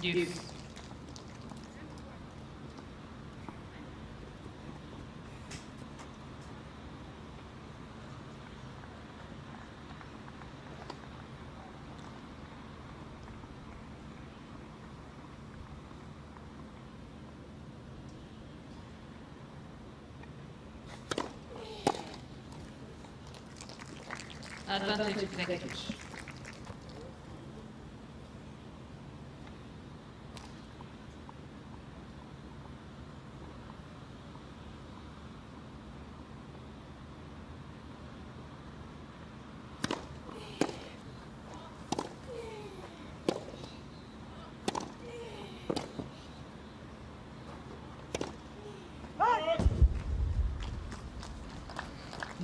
Deuce. Advantage to Vekic.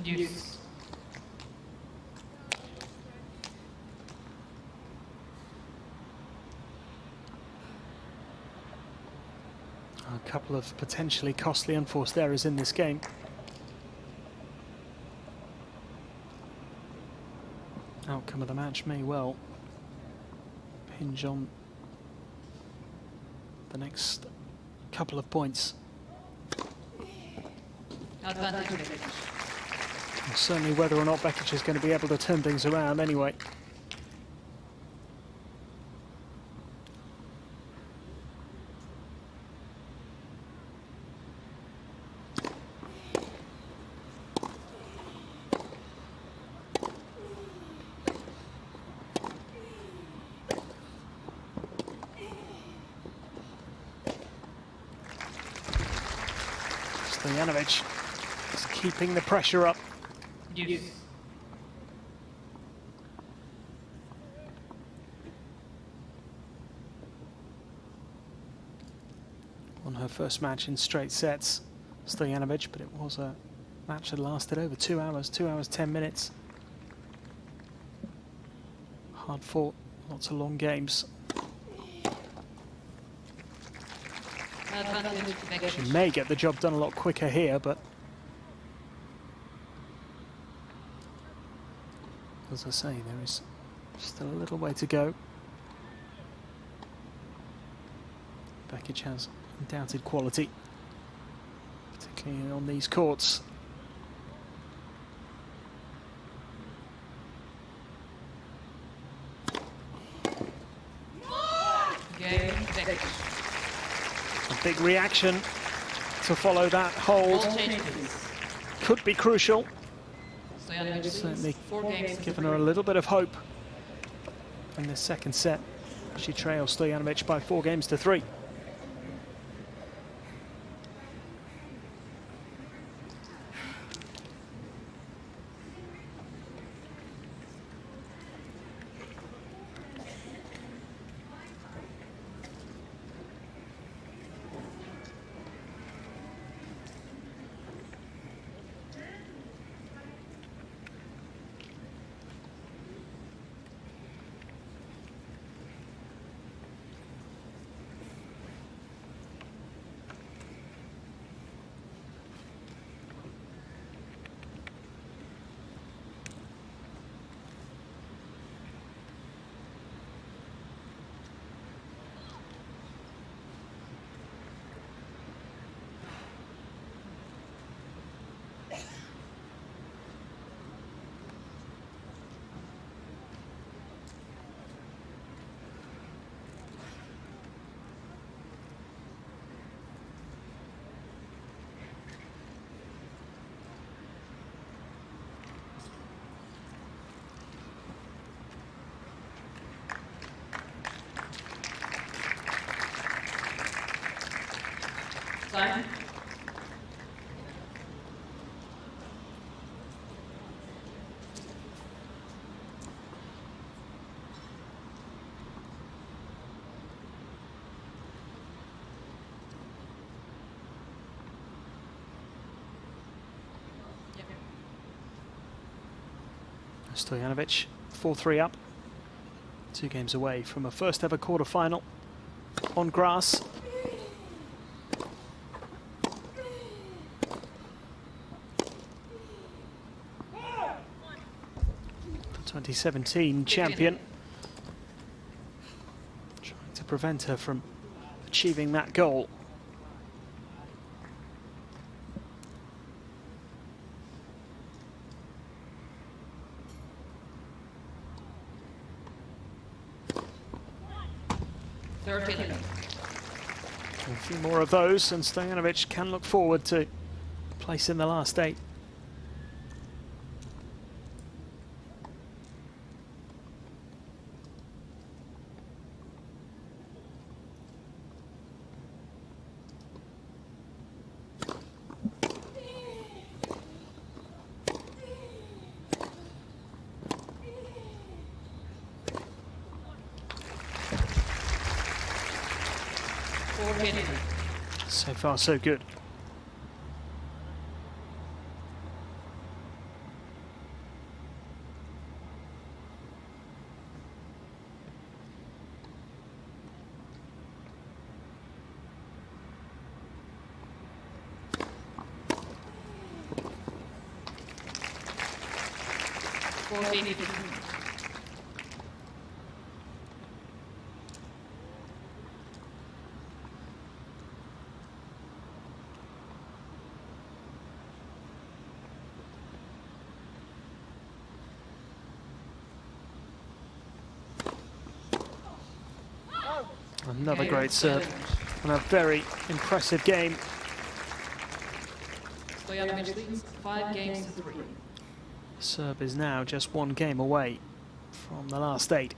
Deuce. A couple of potentially costly unforced errors in this game. Outcome of the match may well hinge on the next couple of points. Advantage to Vekic. And certainly whether or not Vekic is going to be able to turn things around anyway. Stojanovic is keeping the pressure up. Yes. Won her first match in straight sets, Stojanovic, but it was a match that lasted over 2 hours, 2 hours 10 minutes. Hard fought, lots of long games. She may get the job done a lot quicker here, but as I say, there is still a little way to go. Bekic has undoubted quality, particularly on these courts. A big reaction to follow that hold could be crucial. Certainly given her a little bit of hope in this second set. She trails Stojanovic by 4 games to 3. Time. Stojanovic 4-3 up, 2 games away from a first ever quarter-final on grass. 2017 champion, trying to prevent her from achieving that goal. A few more of those, and Stojanovic can look forward to place in the last 8. So far, so good. Another great serve and a very impressive game. Stojanovic leads 5 games to 3. Serb is now just 1 game away from the last 8.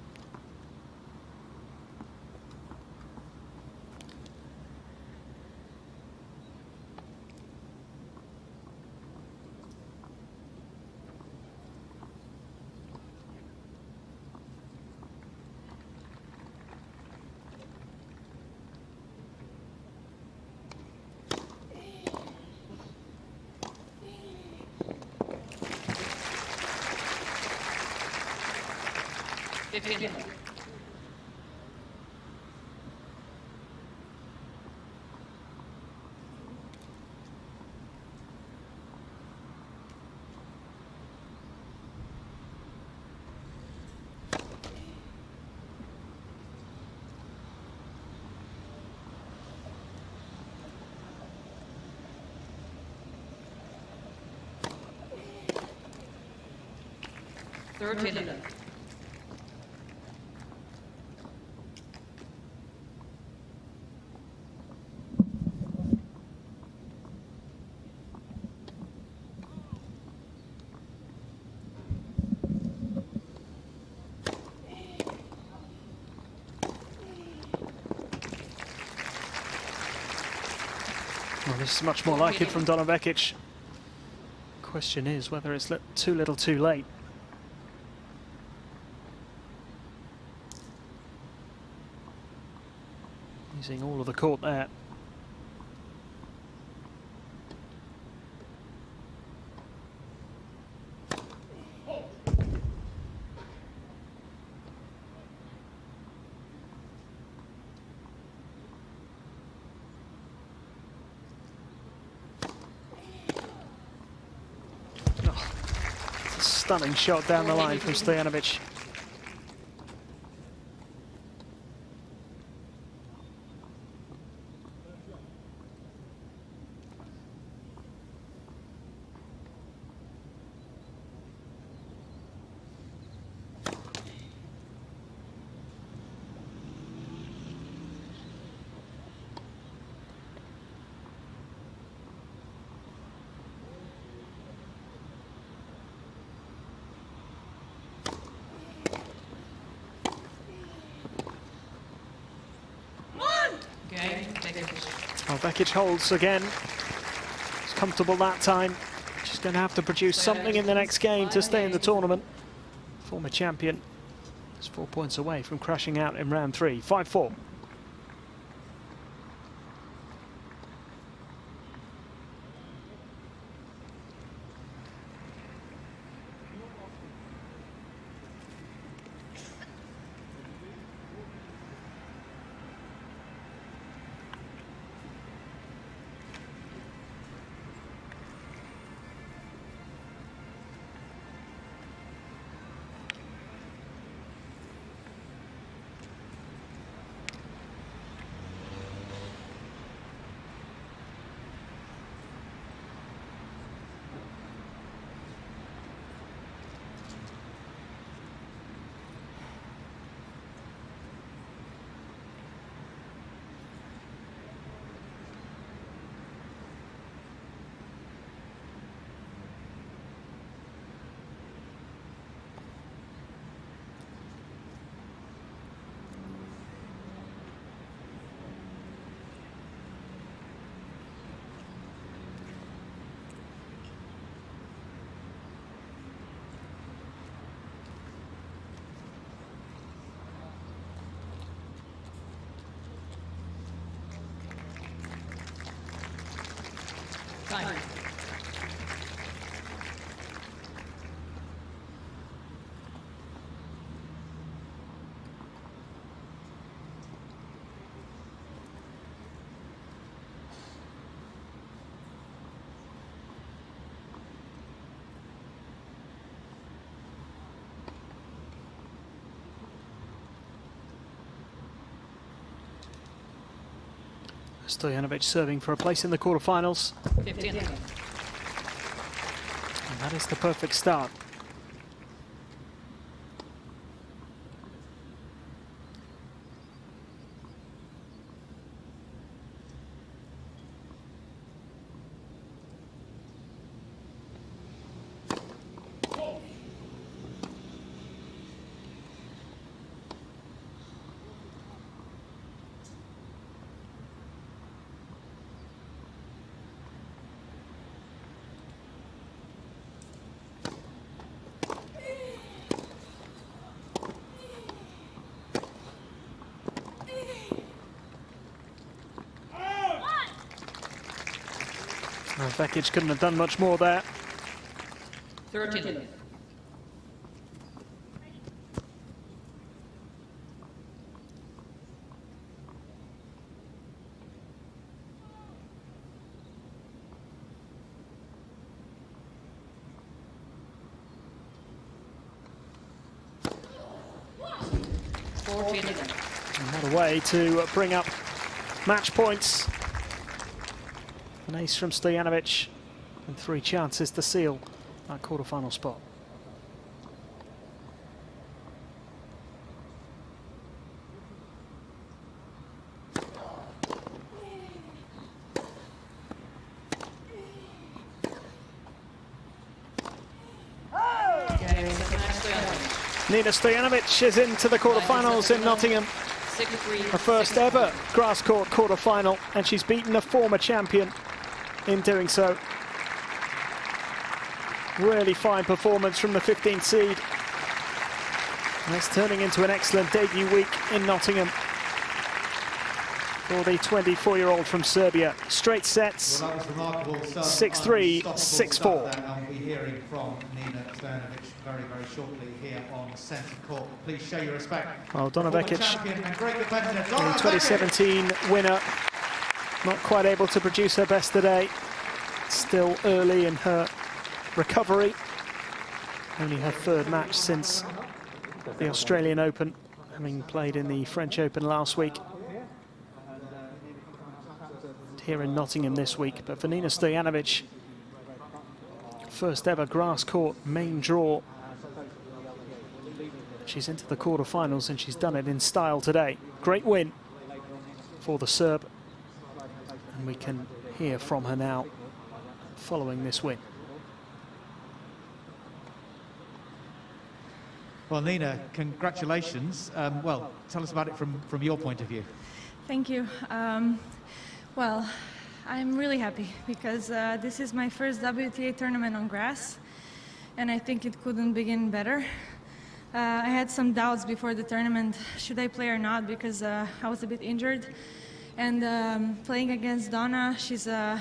15. Well, this is much more like it from Donna Vekic. Question is whether it's too little too late. Using all of the court there. Stunning shot down the line from Stojanovic. Well, Vekic holds again. It's comfortable that time. She's going to have to produce something in the next game to stay in the tournament. Former champion is 4 points away from crashing out in round 3. 5-4. Time. Stojanovic serving for a place in the quarterfinals. 15. And that is the perfect start. Vekic couldn't have done much more there. 13. 14 again. And what a way to bring up match points. An ace from Stojanovic and 3 chances to seal that quarter-final spot. Nina Stojanovic is into the quarterfinals in Nottingham. Her first ever grass court quarterfinal, and she's beaten a former champion in doing so. Really fine performance from the 15th seed. And it's turning into an excellent debut week in Nottingham for the 24-year-old from Serbia. Straight sets, 6-3, 6-4. I'll be hearing from Nina Stojanovic very, very shortly here on centre court. Please show your respect. Well, Donna Former Vekic, champion and great competitor, the Donna 2017 winner, not quite able to produce her best today. Still early in her recovery. Only her 3rd match since the Australian Open, having played in the French Open last week. Here in Nottingham this week. But for Nina Stojanovic, first ever grass court main draw. She's into the quarterfinals and she's done it in style today. Great win for the Serb. And we can hear from her now following this win. Well, Nina, congratulations. Well, tell us about it from your point of view. Thank you. Well, I'm really happy because this is my first WTA tournament on grass, and I think it couldn't begin better. I had some doubts before the tournament, should I play or not, because I was a bit injured. And playing against Donna, she's a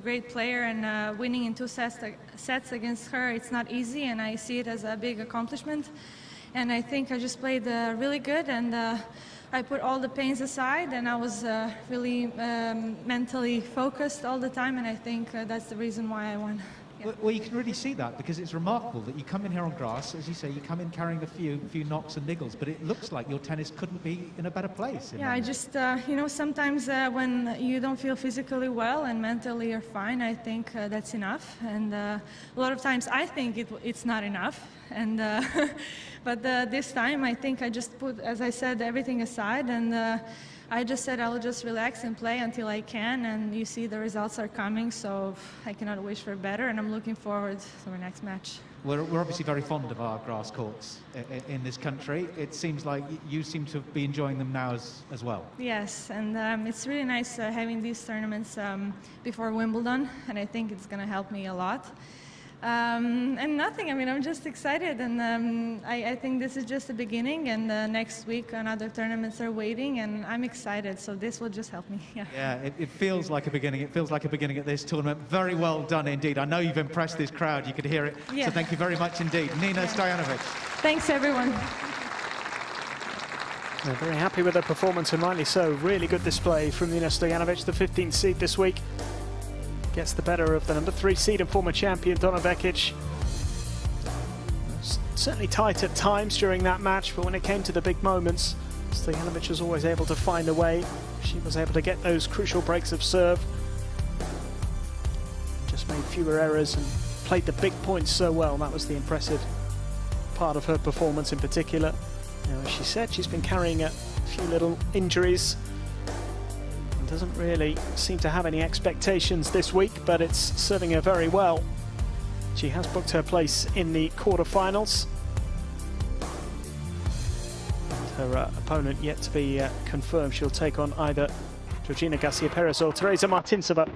great player, and winning in 2 sets against her, it's not easy, and I see it as a big accomplishment. And I think I just played really good, and I put all the pains aside, and I was really mentally focused all the time, and I think that's the reason why I won. Yeah. Well, you can really see that because it's remarkable that you come in here on grass, as you say, you come in carrying a few knocks and niggles, but it looks like your tennis couldn't be in a better place. Yeah, I just, you know, sometimes when you don't feel physically well and mentally you're fine, I think that's enough. And a lot of times I think it's not enough. And but this time I think I just put, as I said, everything aside, and I just said I'll just relax and play until I can, and you see the results are coming, so I cannot wish for better, and I'm looking forward to our next match. We're obviously very fond of our grass courts in this country. It seems like you seem to be enjoying them now as well. Yes, and it's really nice having these tournaments before Wimbledon, and I think it's going to help me a lot. And nothing, I mean, I'm just excited, and I think this is just the beginning, and next week another tournaments are waiting, and I'm excited, so this will just help me. Yeah, it feels like a beginning. It feels like a beginning at this tournament. Very well done indeed. I know you've impressed this crowd, you could hear it. Yeah. So thank you very much indeed. Nina Stojanovic. Thanks, everyone. We're very happy with her performance, and rightly so. Really good display from Nina Stojanovic, the 15th seed this week. Gets the better of the number 3 seed and former champion Donna Vekic. Certainly tight at times during that match, but when it came to the big moments, Stojanovic was always able to find a way. She was able to get those crucial breaks of serve. Just made fewer errors and played the big points so well. That was the impressive part of her performance in particular. You know, as she said, she's been carrying a few little injuries. Doesn't really seem to have any expectations this week, but it's serving her very well. She has booked her place in the quarterfinals. And her opponent yet to be confirmed. She'll take on either Georgina Garcia Perez or Teresa Martinsova.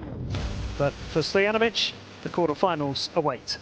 But for Stojanovic, the quarterfinals await.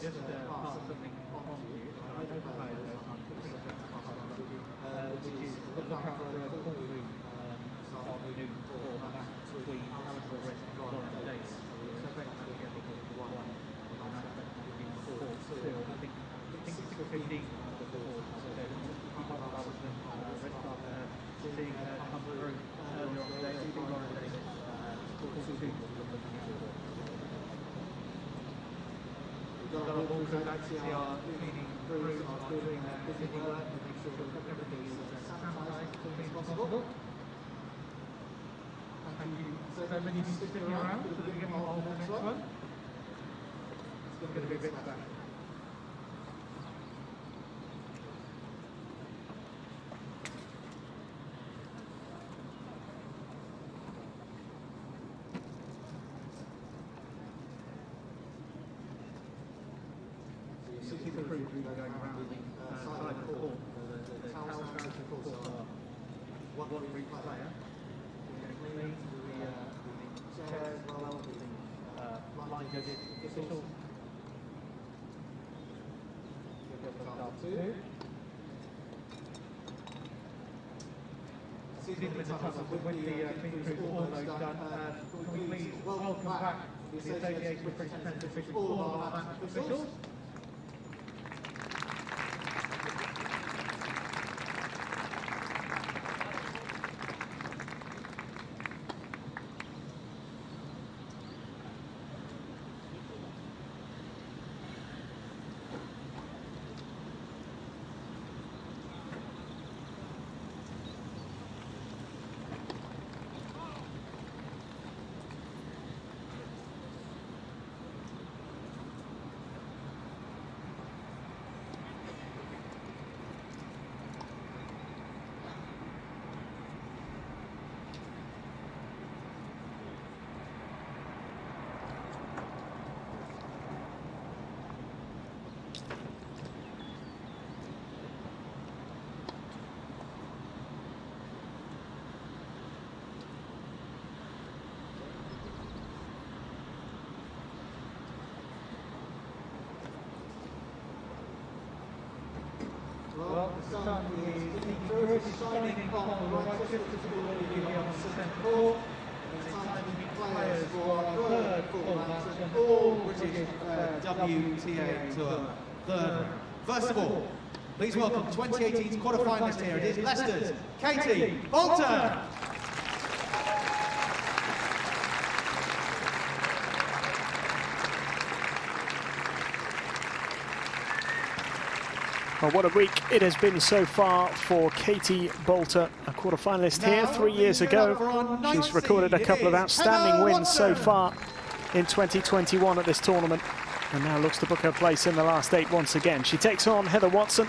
just pass something on to you. I don't know which is look out for a full room start moving for that between Alistair West and Lauren Davis. So effectively getting one and effectively four still. I think 6:15 before. So then keep up with Alistair. Rest up seeing her come through earlier on today. Seeing Lauren Davis. We've got a whole crew actually are cleaning crews are doing their busy work to make sure that everything is as sanitised as quickly as possible. Thank you so many for sticking around for the beginning of the next one. It's going to be a bit back. The crew going around the side of the court. The towel stands, of course, are one for each player. We're going to clean the chairs as well, with the line judges, officials. We've got the top two. Season with the tussle with the clean crew, all those done. Can we please welcome back the Association of British Tennis Officials, all of our match officials. Well, the sun is shining on the right shoulder on the centre court. It's time to meet players for our third full match and all British WTA Tour third round. First of all, please welcome 2018's quarter-finalist here. It is Leicester's Katie Boulter. Well, what a week it has been so far for Katie Boulter, a quarter-finalist here 3 years ago. She's recorded a couple of outstanding wins so far in 2021 at this tournament, and now looks to book her place in the last 8 once again. She takes on Heather Watson,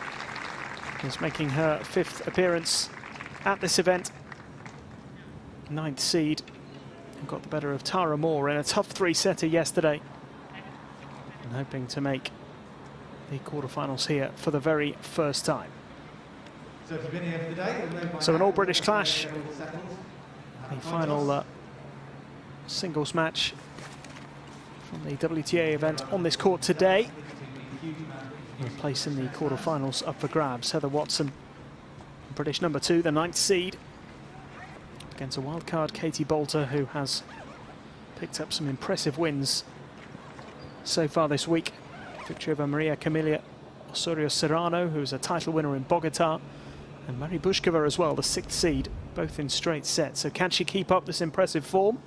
who's making her 5th appearance at this event. 9th seed, and got the better of Tara Moore in a tough 3-setter yesterday, and hoping to make the quarterfinals here for the very first time. So an all-British clash, the final singles match from the WTA event on this court today. A place in the quarterfinals up for grabs. Heather Watson, British number 2, the 9th seed, against a wildcard Katie Boulter, who has picked up some impressive wins so far this week. Victory over Maria Camila Osorio Serrano, who's a title winner in Bogota, and Mary Bushkova as well, the 6th seed, both in straight sets. So can she keep up this impressive form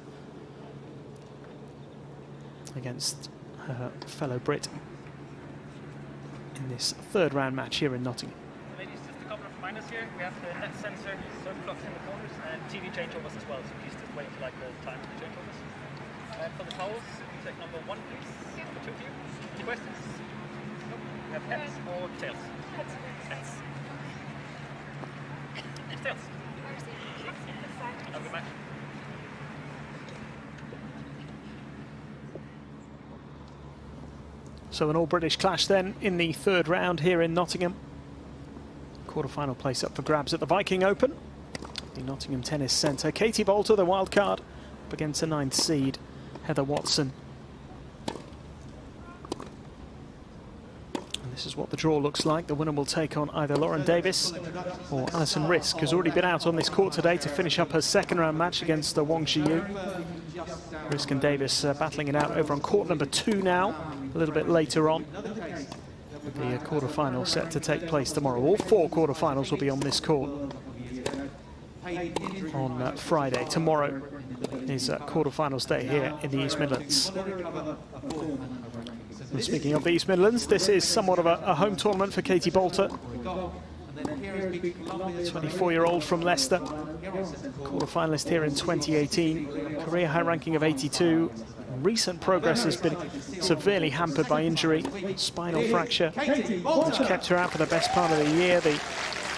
against her fellow Brit in this 3rd round match here in Nottingham? Ladies, just a couple of reminders here. We have the net sensor, circle clocks in the corners, and TV changeovers as well. So please just wait for like the time for the changeovers. And for the towels, take number 1, please. Number 2 to you. Any questions? Nope. We have heads or tails? Heads. Heads. Tails. Have a good match. So an all-British clash then in the 3rd round here in Nottingham. Quarter-final place up for grabs at the Viking Open, the Nottingham Tennis Centre. Katie Boulter, the wild card, up against the 9th seed, Heather Watson. This is what the draw looks like. The winner will take on either Lauren Davis or Alison Risk, who's already been out on this court today to finish up her second round match against Wang Zhiyu. Risk and Davis battling it out over on court number 2 now, a little bit later on. The quarterfinal set to take place tomorrow. All 4 quarterfinals will be on this court on Friday. Tomorrow is quarterfinals day here in the East Midlands. And speaking of the East Midlands, this is somewhat of a home tournament for Katie Boulter. 24-year-old from Leicester, quarter-finalist here in 2018, career high ranking of 82. Recent progress has been severely hampered by injury, spinal fracture, which kept her out for the best part of the year. The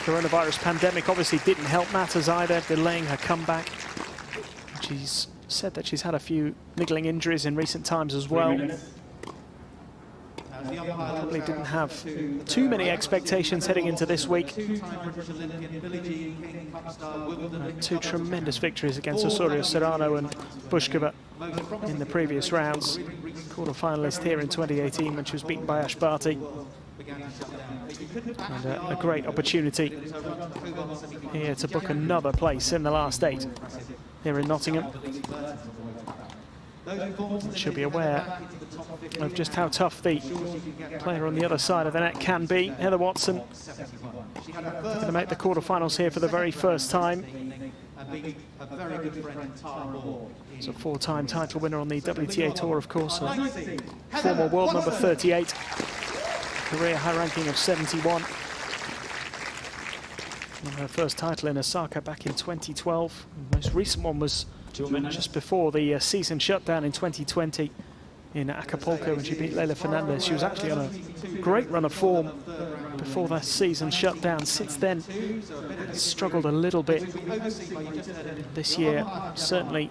coronavirus pandemic obviously didn't help matters either, delaying her comeback. She's said that she's had a few niggling injuries in recent times as well. Probably didn't have too many expectations heading into this week. 2 tremendous victories against Osorio Serrano and Bushkova in the previous rounds. Quarter-finalist here in 2018 when she was beaten by Ash Barty. And a great opportunity here to book another place in the last 8 here in Nottingham. She'll be aware of just how tough the player on the other side of the net can be. Heather Watson going to make the quarterfinals here for the very first time. She's a 4-time title winner on the WTA Tour, of course. Former world number 38. Career high ranking of 71. And her first title in Osaka back in 2012. The most recent one was just before the season shutdown in 2020 in Acapulco when she beat Leylah Fernandez. She was actually on a great run of form before that season shut down. Since then, struggled a little bit. This year, certainly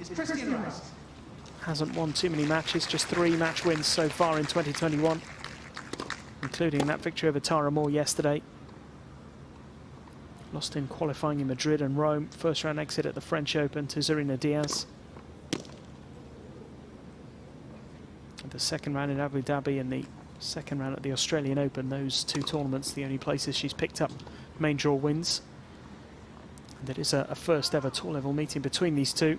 hasn't won too many matches, just 3 match wins so far in 2021, including that victory over Tara Moore yesterday. Lost in qualifying in Madrid and Rome. First round exit at the French Open to Zarina Diaz. The second round in Abu Dhabi and the second round at the Australian Open. Those 2 tournaments, the only places she's picked up main draw wins. And it is a first ever tour level meeting between these 2.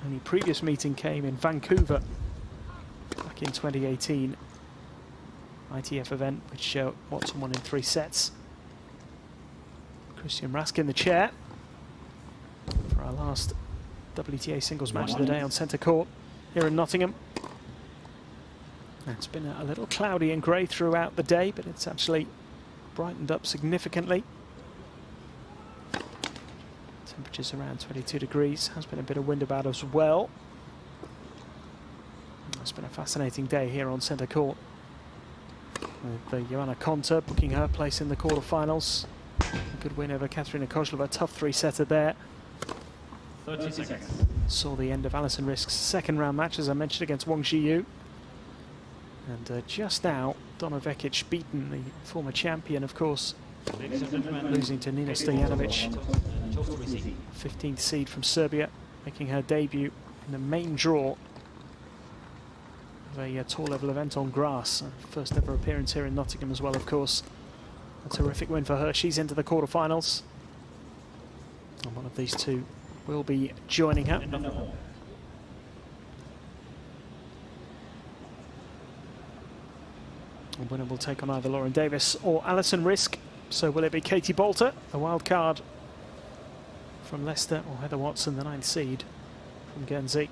Only previous meeting came in Vancouver back in 2018. ITF event, which Watson won in 3 sets. Christian Rask in the chair for our last WTA singles match of the day on centre court here in Nottingham. It's been a little cloudy and grey throughout the day, but it's actually brightened up significantly. Temperatures around 22 degrees. Has been a bit of wind about as well. It's been a fascinating day here on centre court, with Joanna Konta booking her place in the quarterfinals. A good win over Katerina Kozlova, a tough 3-setter there. 30 seconds. Saw the end of Alison Risk's second round match, as I mentioned, against Wang Zhiyu. And just now, Donna Vekic beaten, the former champion, of course, losing to Nina Stojanovic, 15th seed from Serbia, making her debut in the main draw of a tour level event on grass. First ever appearance here in Nottingham as well, of course. A terrific win for her. She's into the quarterfinals. And one of these 2 will be joining her. The winner will take on either Lauren Davis or Alison Risk. So will it be Katie Boulter, the wild card from Leicester, or Heather Watson, the 9th seed from Guernsey?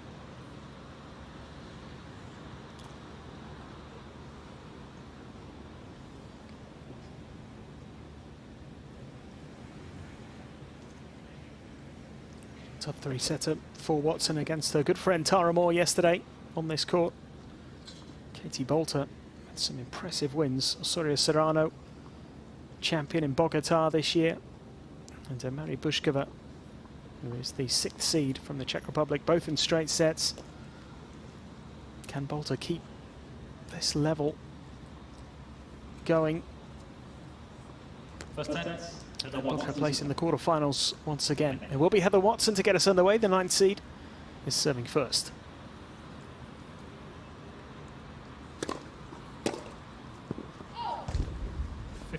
Tough 3-setter for Watson against her good friend Tara Moore yesterday on this court. Katie Boulter with some impressive wins. Osorio Serrano, champion in Bogota this year, and Mary Bushkova, who is the 6th seed from the Czech Republic, both in straight sets. Can Boulter keep this level going? First tennis. Book her place in the quarterfinals once again. It will be Heather Watson to get us underway. The 9th seed is serving first.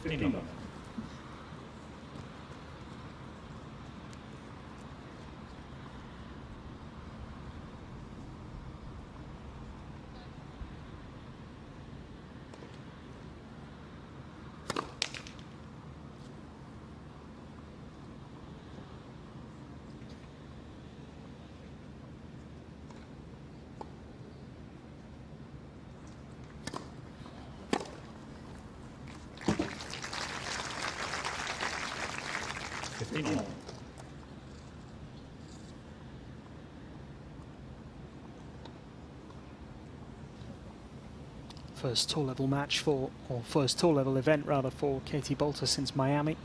15 love. First tour level match for, or first tour level event rather, for Katie Boulter since Miami.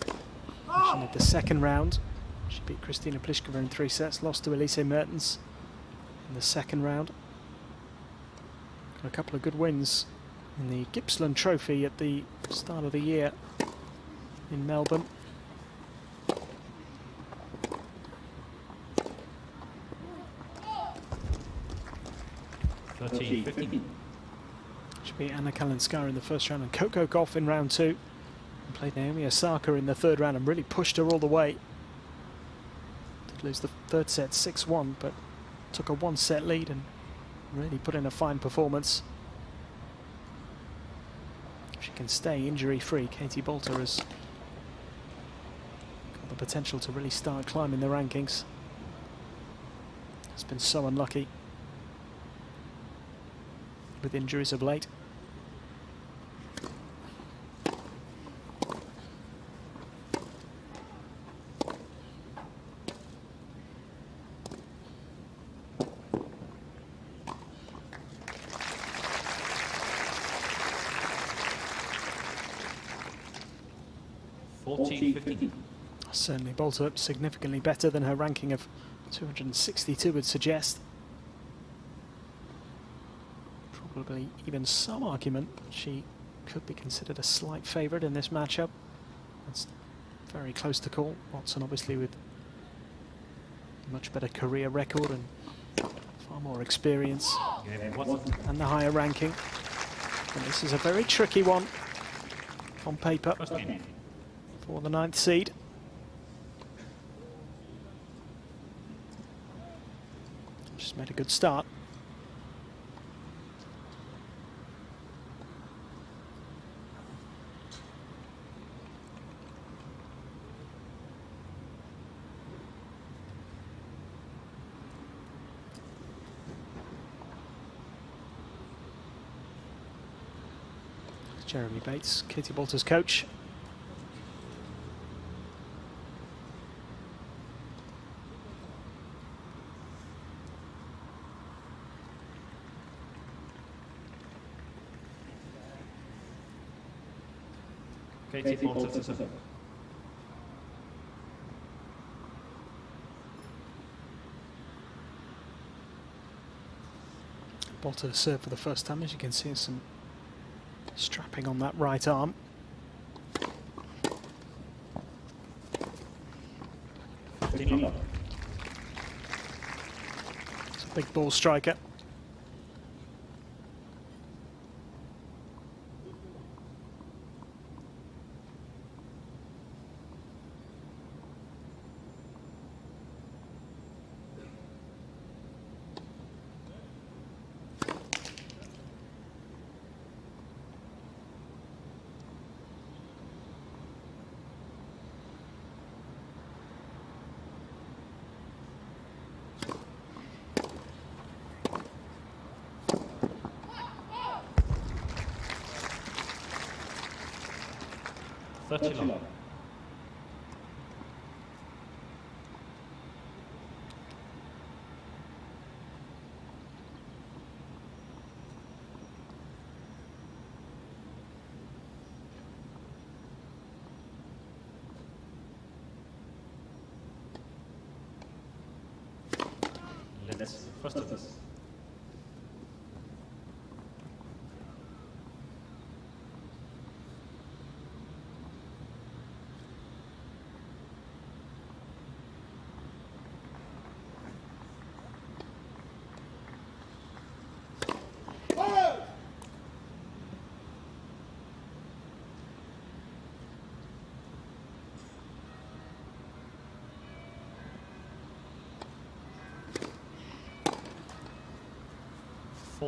She made the second round. She beat Kristina Pliskova in 3 sets, lost to Elise Mertens in the second round. Got a couple of good wins in the Gippsland Trophy at the start of the year in Melbourne. She beat Anna Kalinskaya in the first round and Coco Gauff in round 2. And played Naomi Osaka in the third round and really pushed her all the way. Did lose the third set 6-1, but took a 1-set lead and really put in a fine performance. If she can stay injury-free, Katie Boulter has got the potential to really start climbing the rankings. Has been so unlucky with injuries of late. Certainly Boulter significantly better than her ranking of 262 would suggest. Probably even some argument that she could be considered a slight favourite in this matchup. That's very close to call. Watson obviously with a much better career record and far more experience and the higher ranking. And this is a very tricky one on paper for the 9th seed. Just made a good start. Jeremy Bates, Katie Boulter's coach. Katie Boulter to serve. Boulter to serve for the first time. As you can see, some strapping on that right arm. It's a big ball striker. Love. Let's first of this.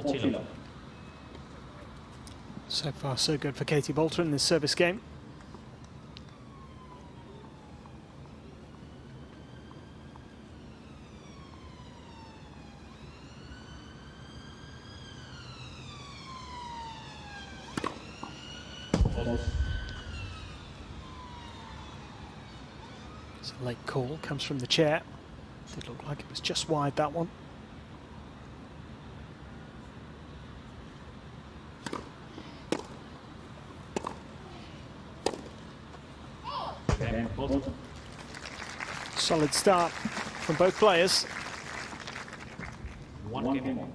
14 love. So far, so good for Katie Boulter in this service game. It's a late call, comes from the chair. Did look like it was just wide, that one. Solid start from both players. One game. Long.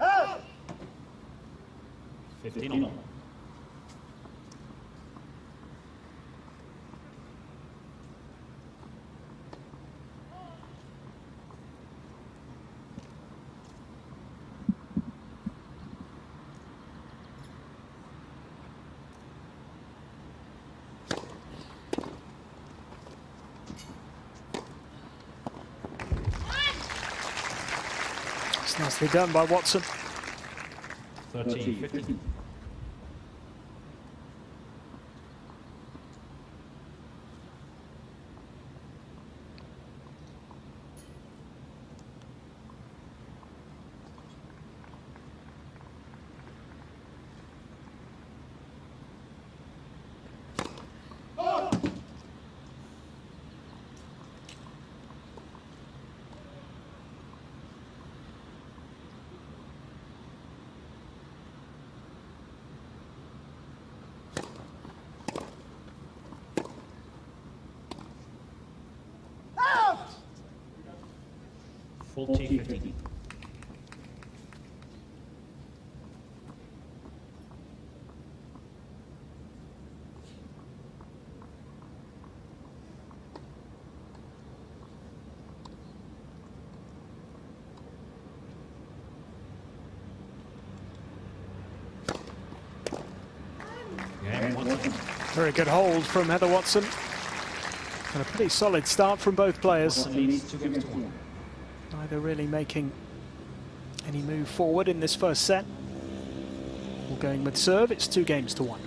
Out! 15 long. It's nicely done by Watson. 13, 15. Out! 40, 15. Very good hold from Heather Watson. And a pretty solid start from both players. Neither really making any move forward in this first set. All going with serve, it's 2-1.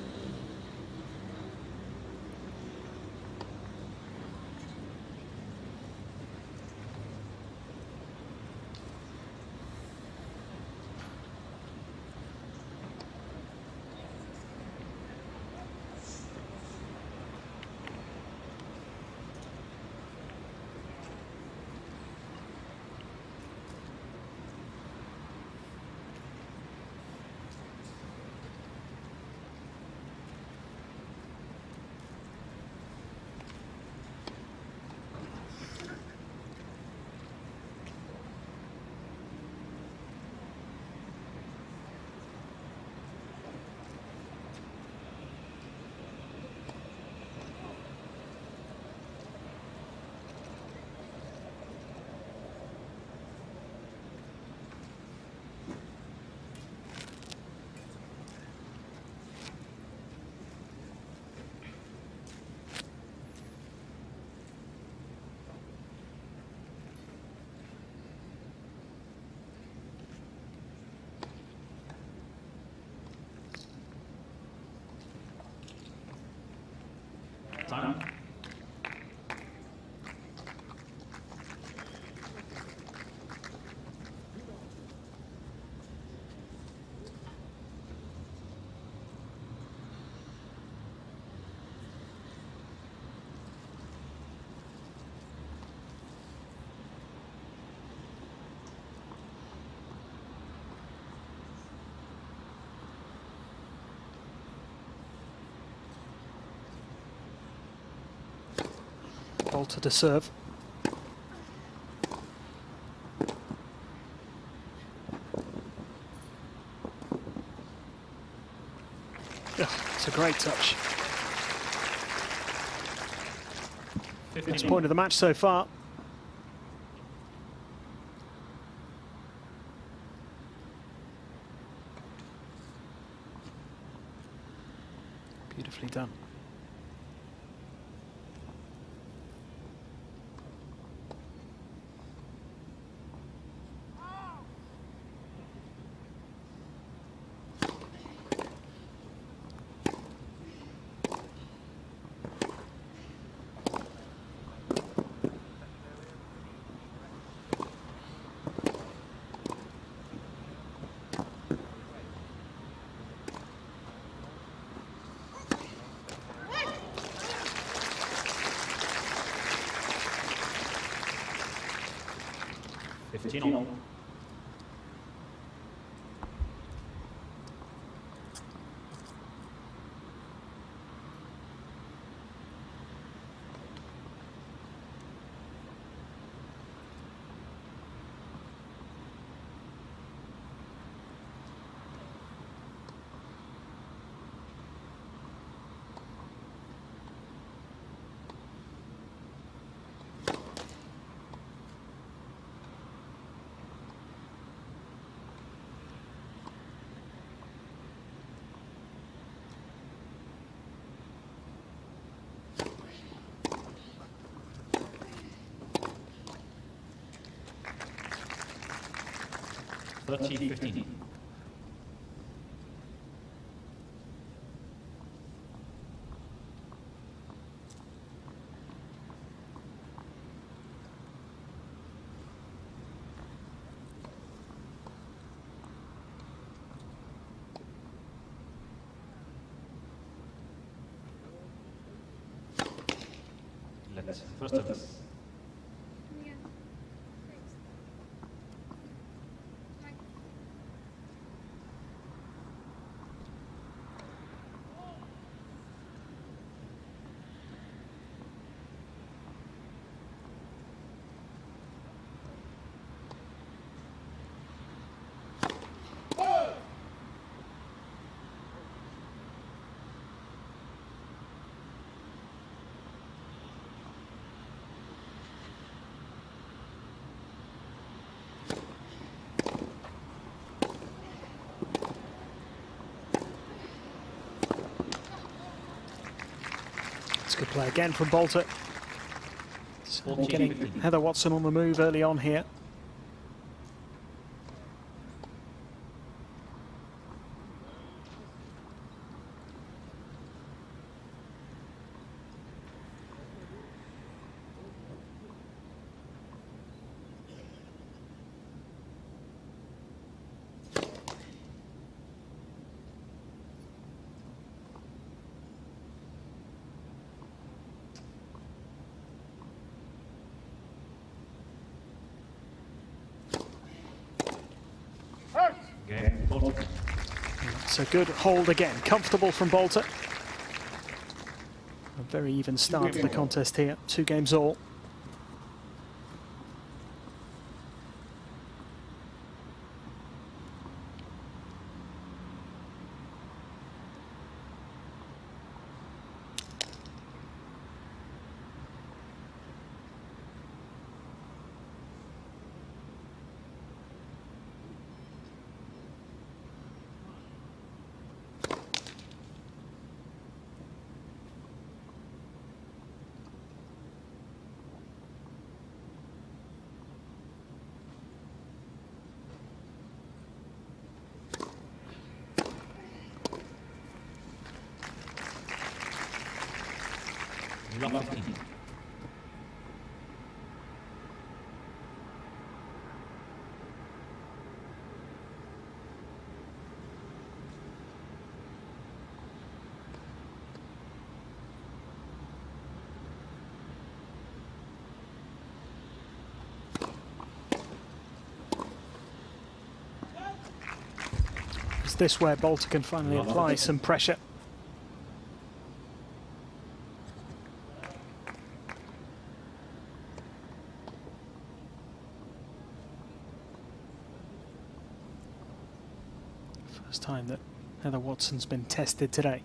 Bolter to serve. It's a great touch. It's point of the match so far. Beautifully done. $30-15. Let's first of this. Good play again from Bolter. So getting Heather Watson on the move early on here. It's a good hold again, comfortable from Bolter. A very even start to the contest here, 2 games all. Block 15. Is this where Bolter can finally apply some pressure? First time that Heather Watson's been tested today.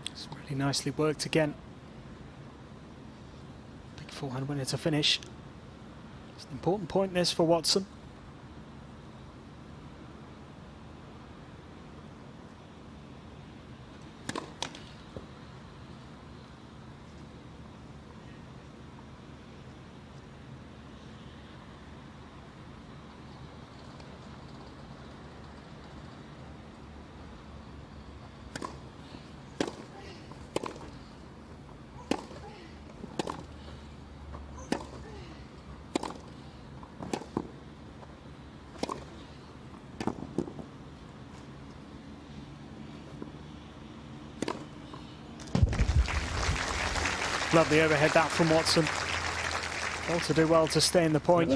It's really nicely worked again. Big forehand winner to finish. It's an important point this for Watson. Lovely overhead that from Watson. All to do well to stay in the point.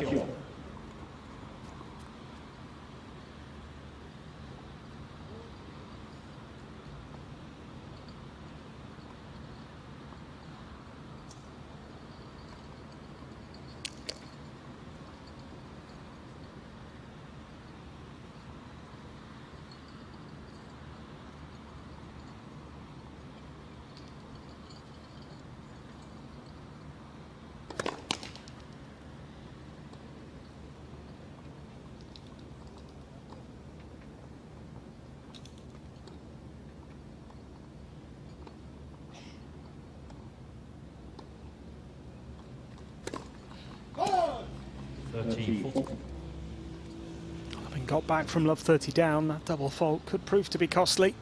Having got back from love 30 down, that double fault could prove to be costly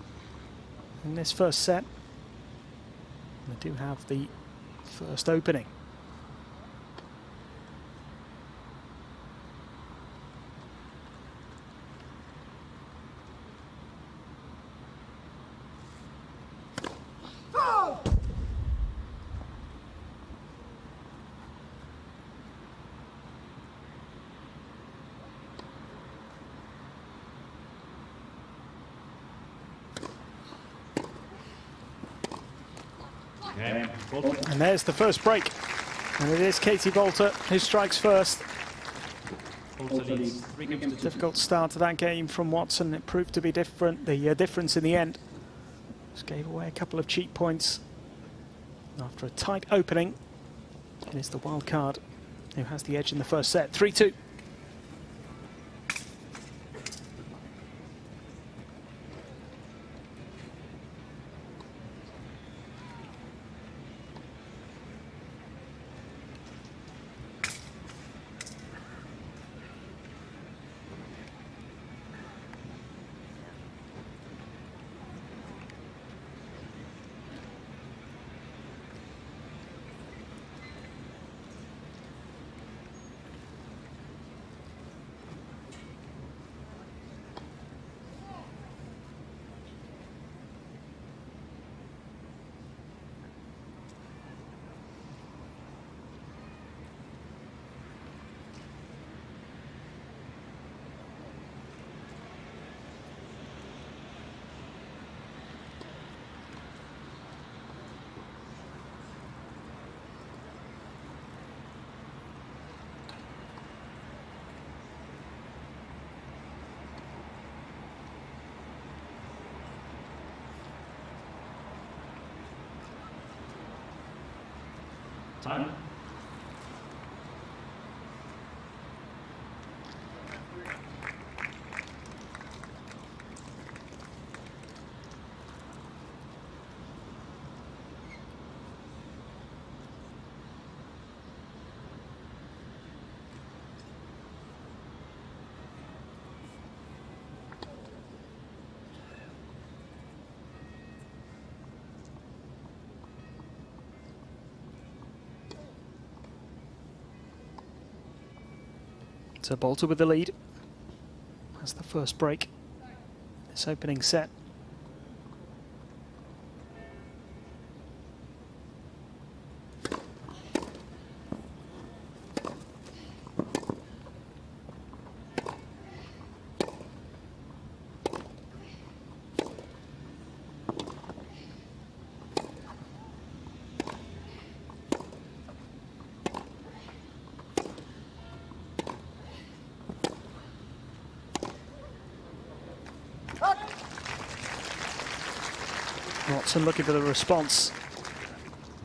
in this first set. They do have the first opening. And there's the first break. And it is Katie Boulter who strikes first. Difficult start to that game from Watson. It proved to be different. The difference in the end just gave away a couple of cheap points. After a tight opening, it is the wild card who has the edge in the first set. 3-2. Time. So Boulter with the lead. That's the first break. This opening set. Watson looking for the response.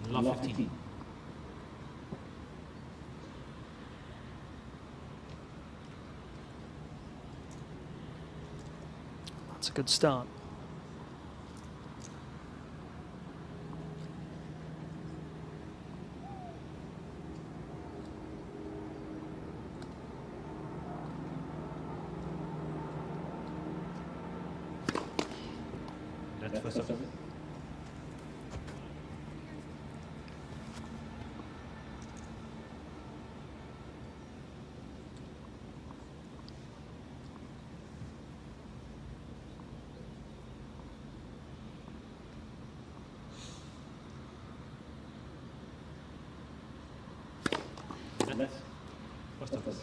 Love 15. That's a good start. That's first up. That's first up.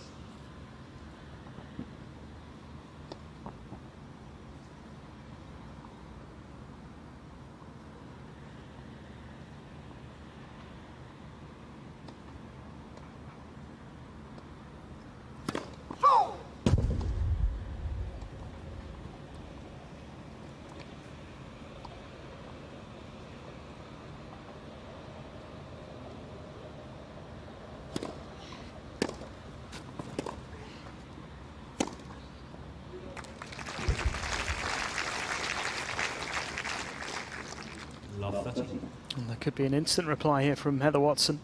Love 13. And there could be an instant reply here from Heather Watson.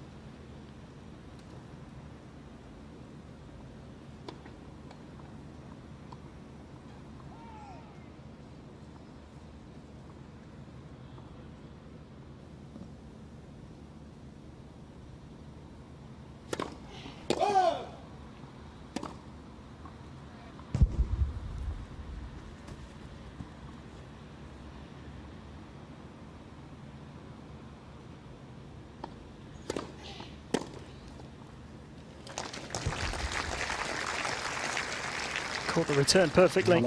Caught the return perfectly.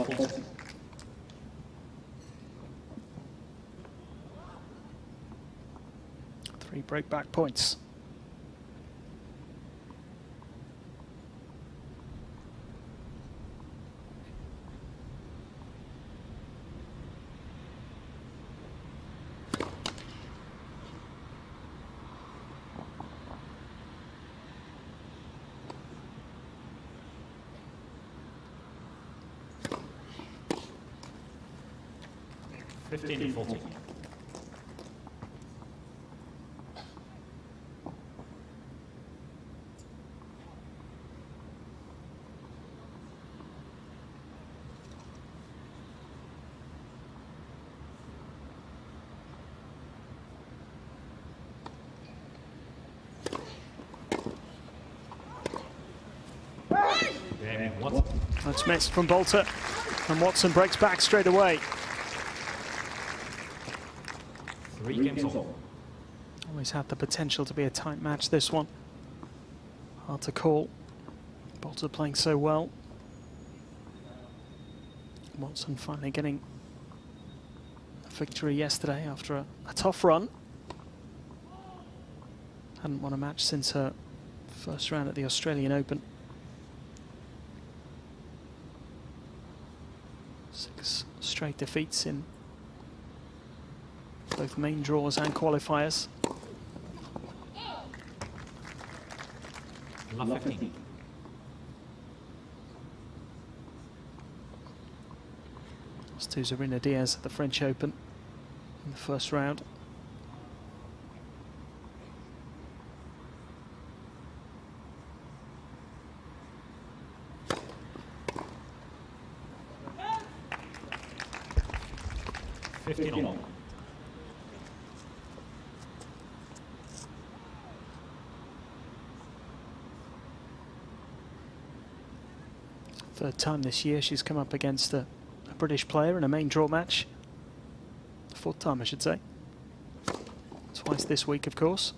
Three break-back points. Fifteen 14. That's missed from Bolter, and Watson breaks back straight away. 3 games all. Always had the potential to be a tight match, this one. Hard to call. Bolter playing so well. Watson finally getting a victory yesterday after a tough run. Hadn't won a match since her first round at the Australian Open. 6 straight defeats in both main draws and qualifiers. Love 15. Lost to Zarina Diaz at the French Open in the first round. Third time this year she's come up against a British player in a main draw match. Fourth time, I should say. Twice this week, of course.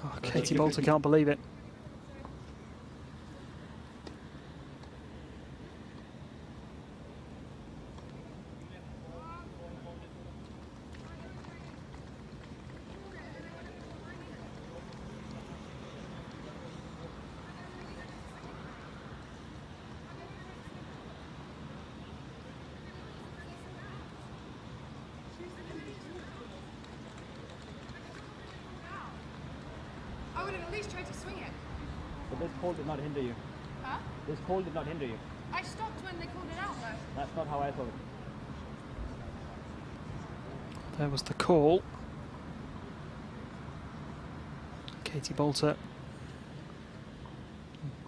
Oh, Katie Bolter can't believe it. least try to swing it. But this call did not hinder you. Huh? This call did not hinder you. I stopped when they called it out though. That's not how I thought it. There was the call. Katie Boulter,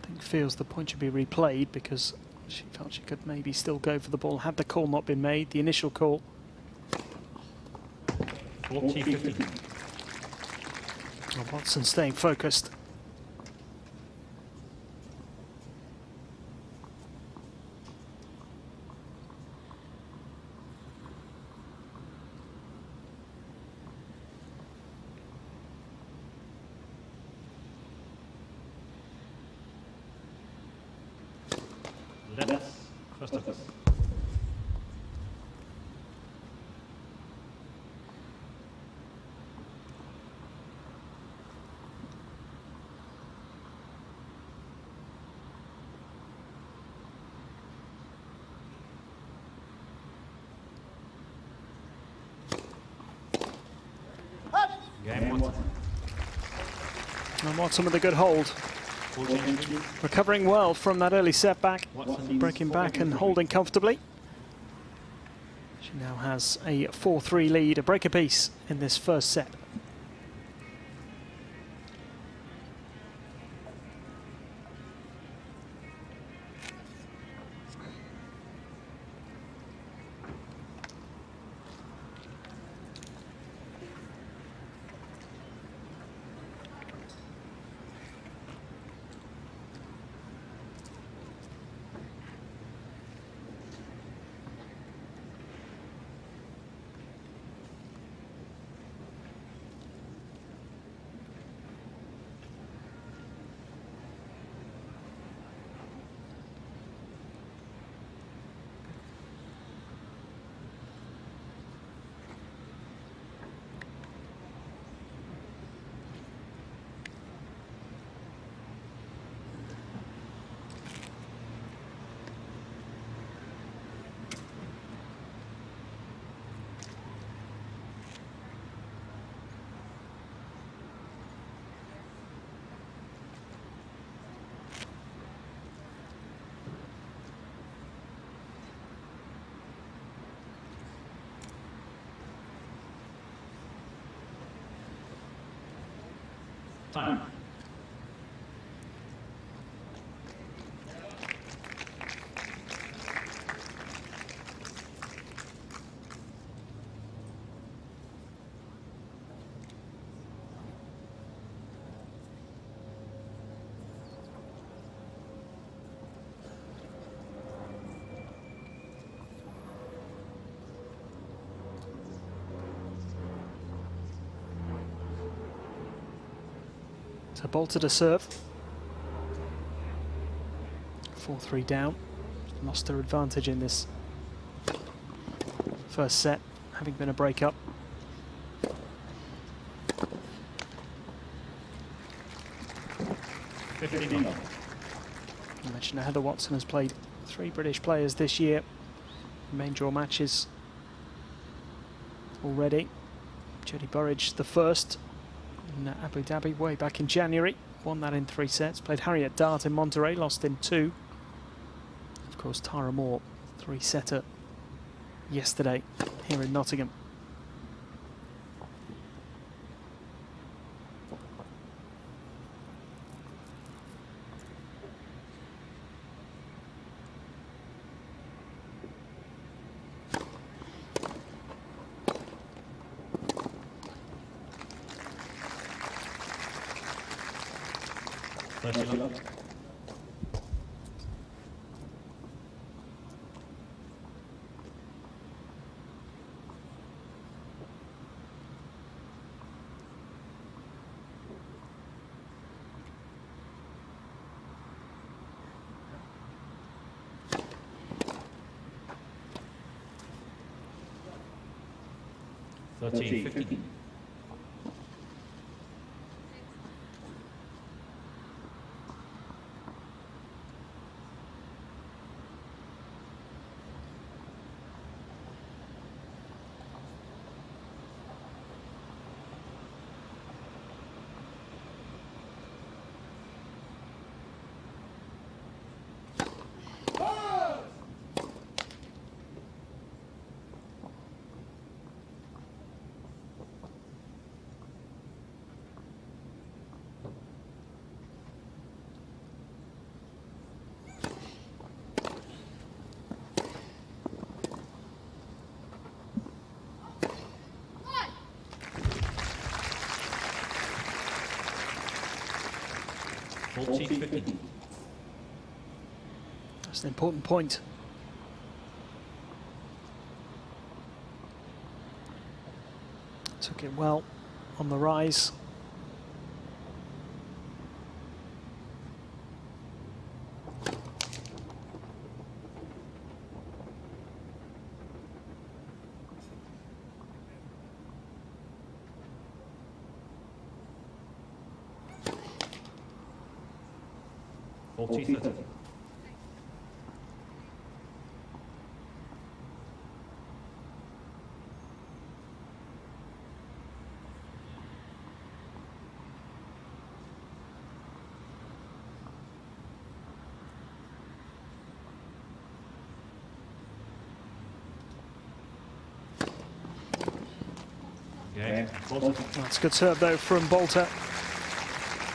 I think, feels the point should be replayed because she felt she could maybe still go for the ball had the call not been made, the initial call. 40-15. Watson staying focused. Let's Christopher. Game Watson. And Watson with a good hold. Recovering well from that early setback, breaking back and holding comfortably. She now has a 4-3 lead, a break apiece in this first set. Time. So Boulter to serve. 4-3 down. Lost her advantage in this first set, having been a break-up. I mentioned Heather Watson has played 3 British players this year. Main draw matches already. Jodie Burridge the first in Abu Dhabi way back in January. Won that in 3 sets. Played Harriet Dart in Monterey, lost in 2. Of course, Tara Moore, 3-setter yesterday here in Nottingham. Thirteen, 15. 14-15. That's an important point. Took it well on the rise. That's a good serve though from Bolter.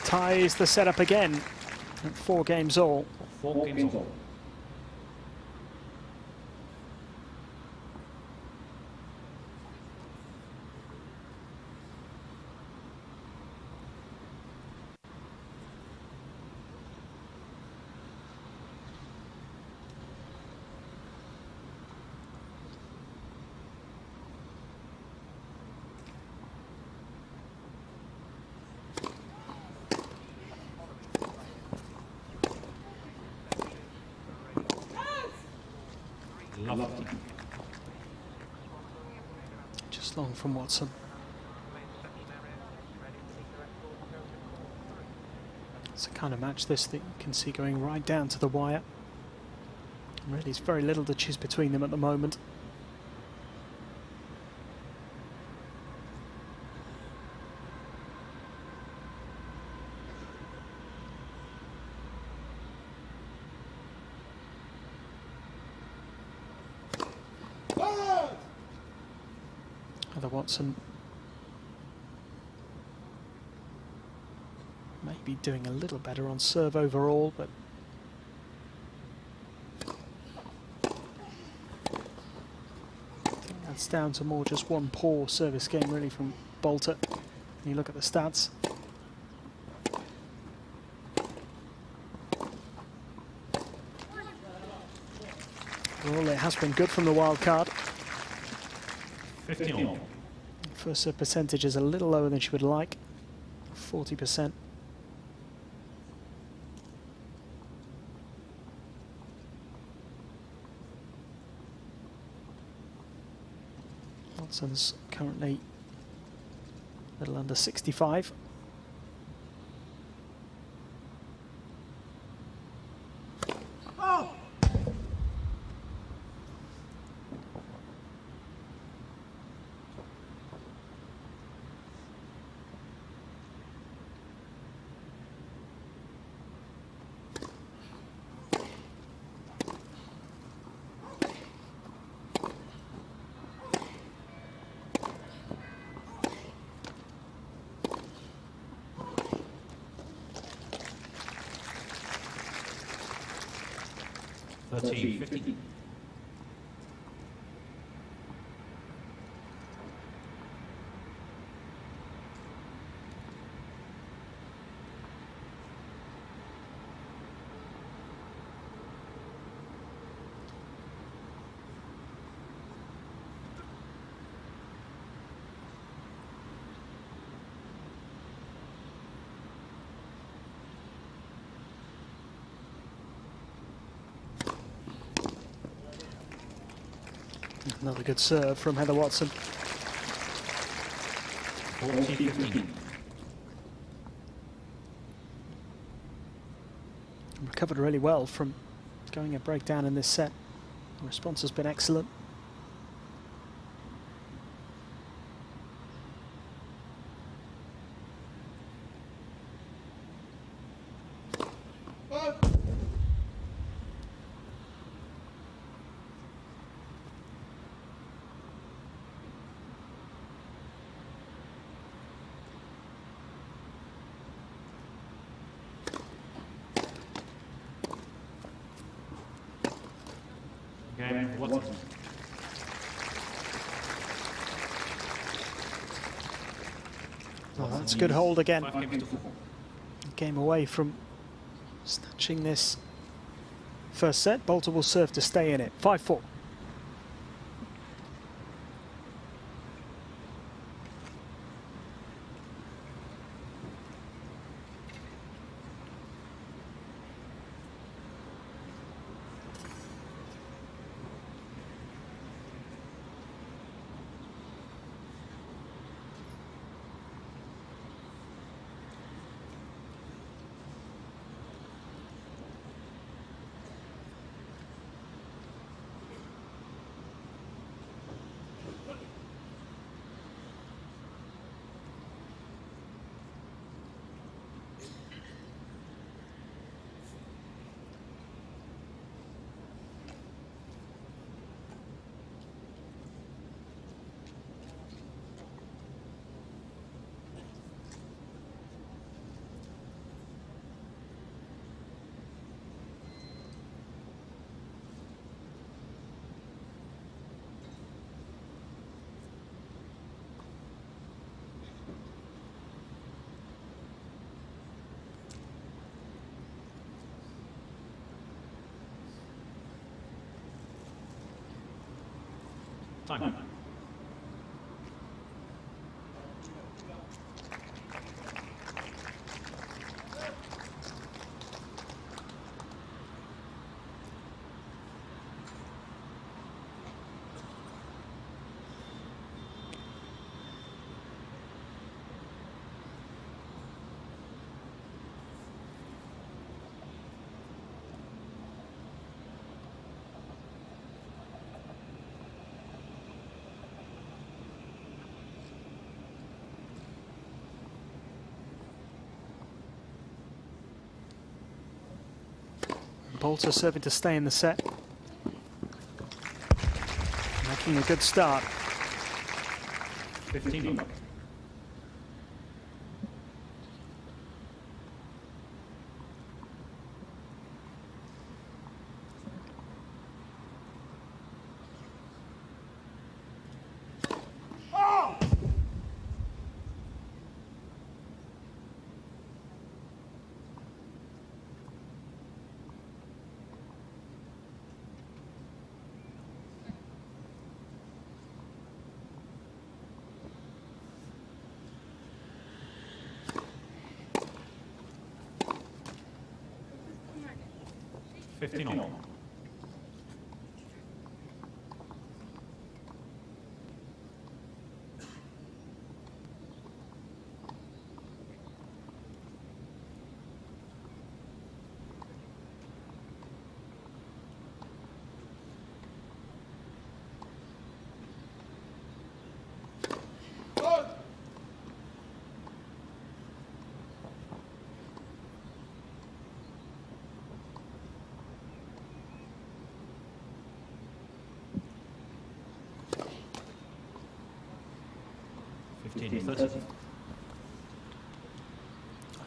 Ties the setup again at 4 games all. 4 games all. Just long from Watson. It's the kind of match this that you can see going right down to the wire. Really, there's very little to choose between them at the moment. Heather Watson maybe doing a little better on serve overall, but I think that's down to more just one poor service game really from Bolter. You look at the stats. Well, it has been good from the wild card. 15 all. First serve percentage is a little lower than she would like, 40%. Watson's currently a little under 65. Another good serve from Heather Watson. 14-15. Recovered really well from going a breakdown in this set. The response has been excellent. Watson. Oh, that's a good hold again. Game away from Snatching this first set, Bolter will serve to stay in it. 5-4. Time. Bolter serving to stay in the set. Making a good start. 15. On.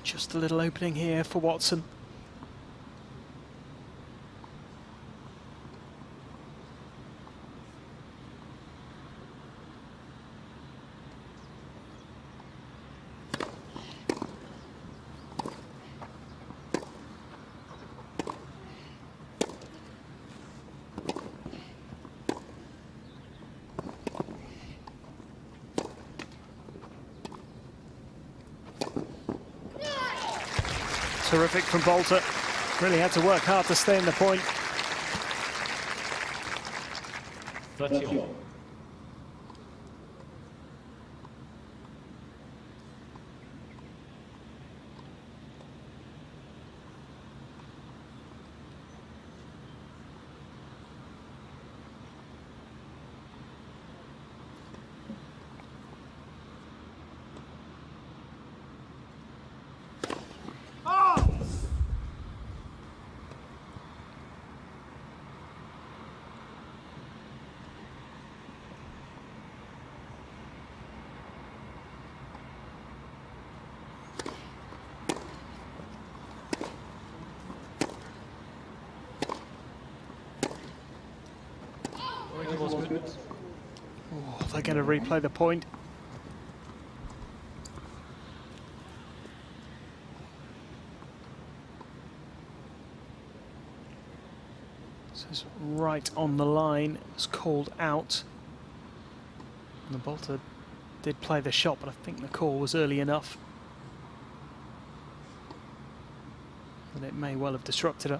Just a little opening here for Watson. Terrific from Bolter. Really had to work hard to stay in the point. 30. Oh, they're going to replay the point. This is right on the line. It's called out. And the Bolter did play the shot, but I think the call was early enough that it may well have disrupted her.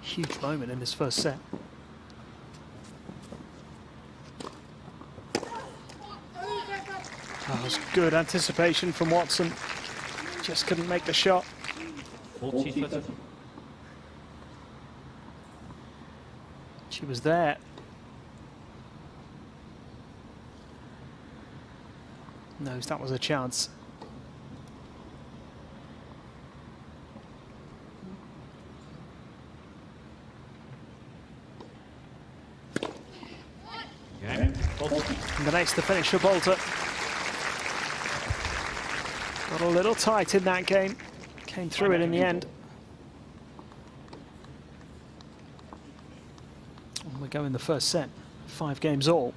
Huge moment in this first set. That was good anticipation from Watson. Just couldn't make the shot. 40-30. She was there. Knows that was a chance. Game. And the next to finish for Bolter. Got a little tight in that game. Came through it in the end. And we go in the first set. 5 games all.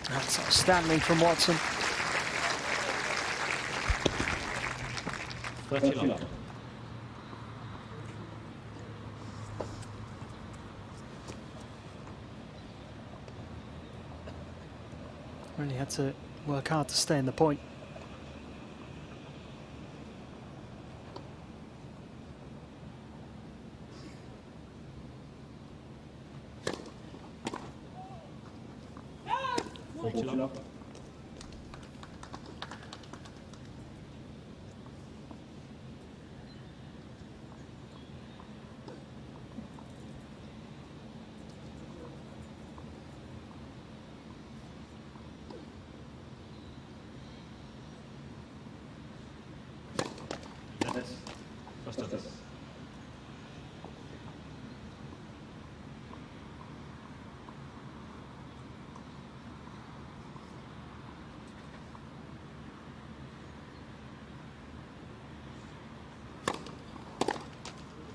That's outstanding from Watson. 30 love. Really had to work hard to stay in the point.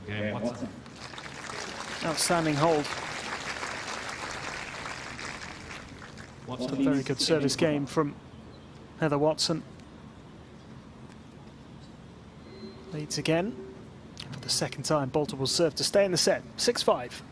Game Watson. Outstanding hold. Watson A very good service game from Heather Watson. Leads again. For the second time, Bolter will serve to stay in the set. 6-5.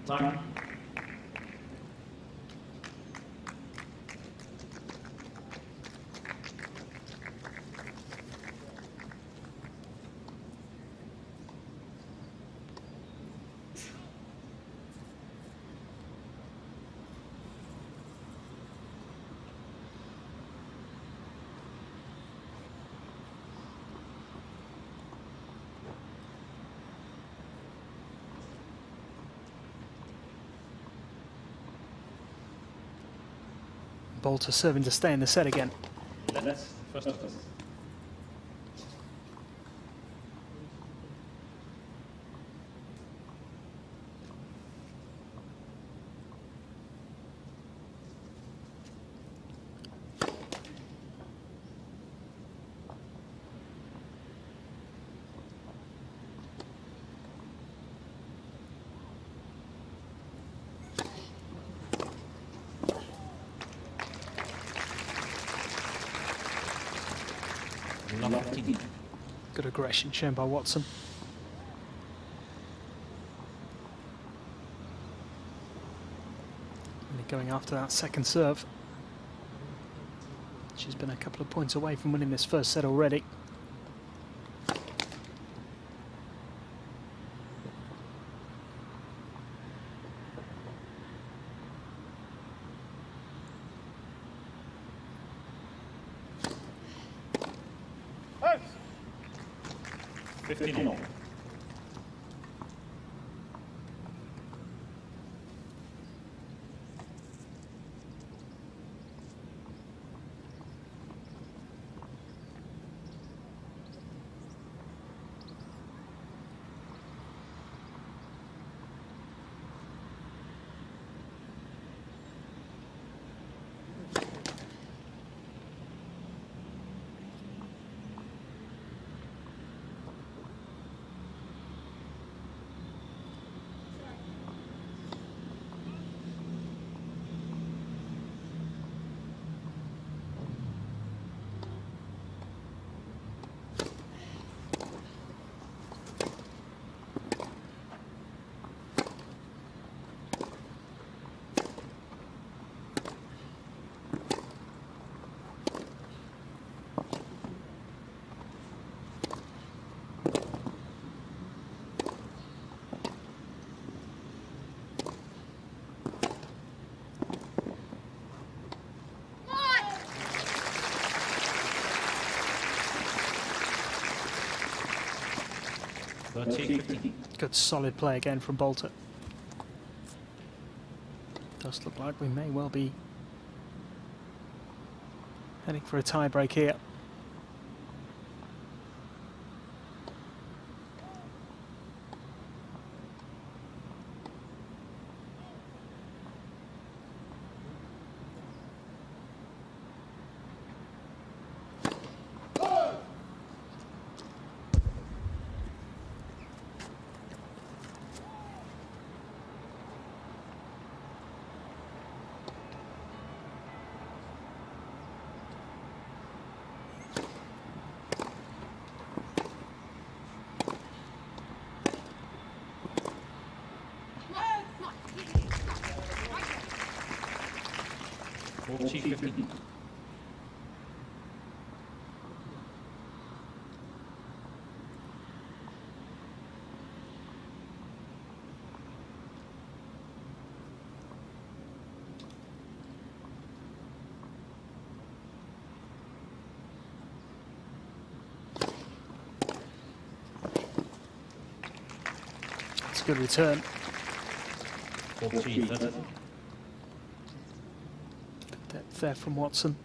Time. Boulter serving to stay in the set again. Let's first of all. Good aggression shown by Watson. Really going after that second serve. She's been a couple of points away from winning this first set already. Good solid play again from Boulter. Does look like we may well be heading for a tie break here. It's a good return. Good depth there from Watson.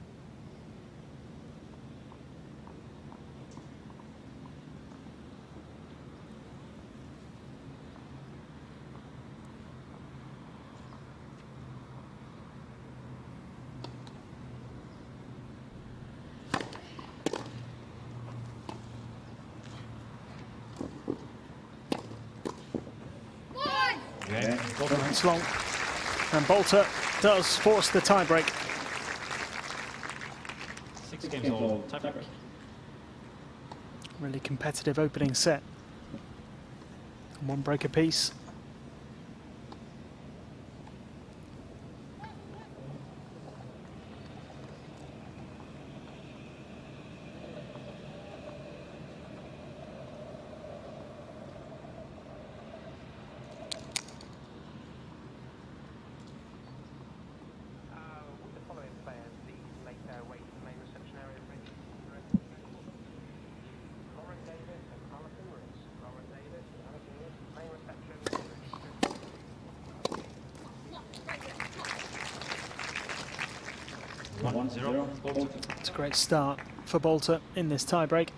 It's long, and Boulter does force the tiebreak. 6 games all tiebreak. Really competitive opening set. One break apiece. 1-0, Bolter. It's a great start for Bolter in this tiebreak.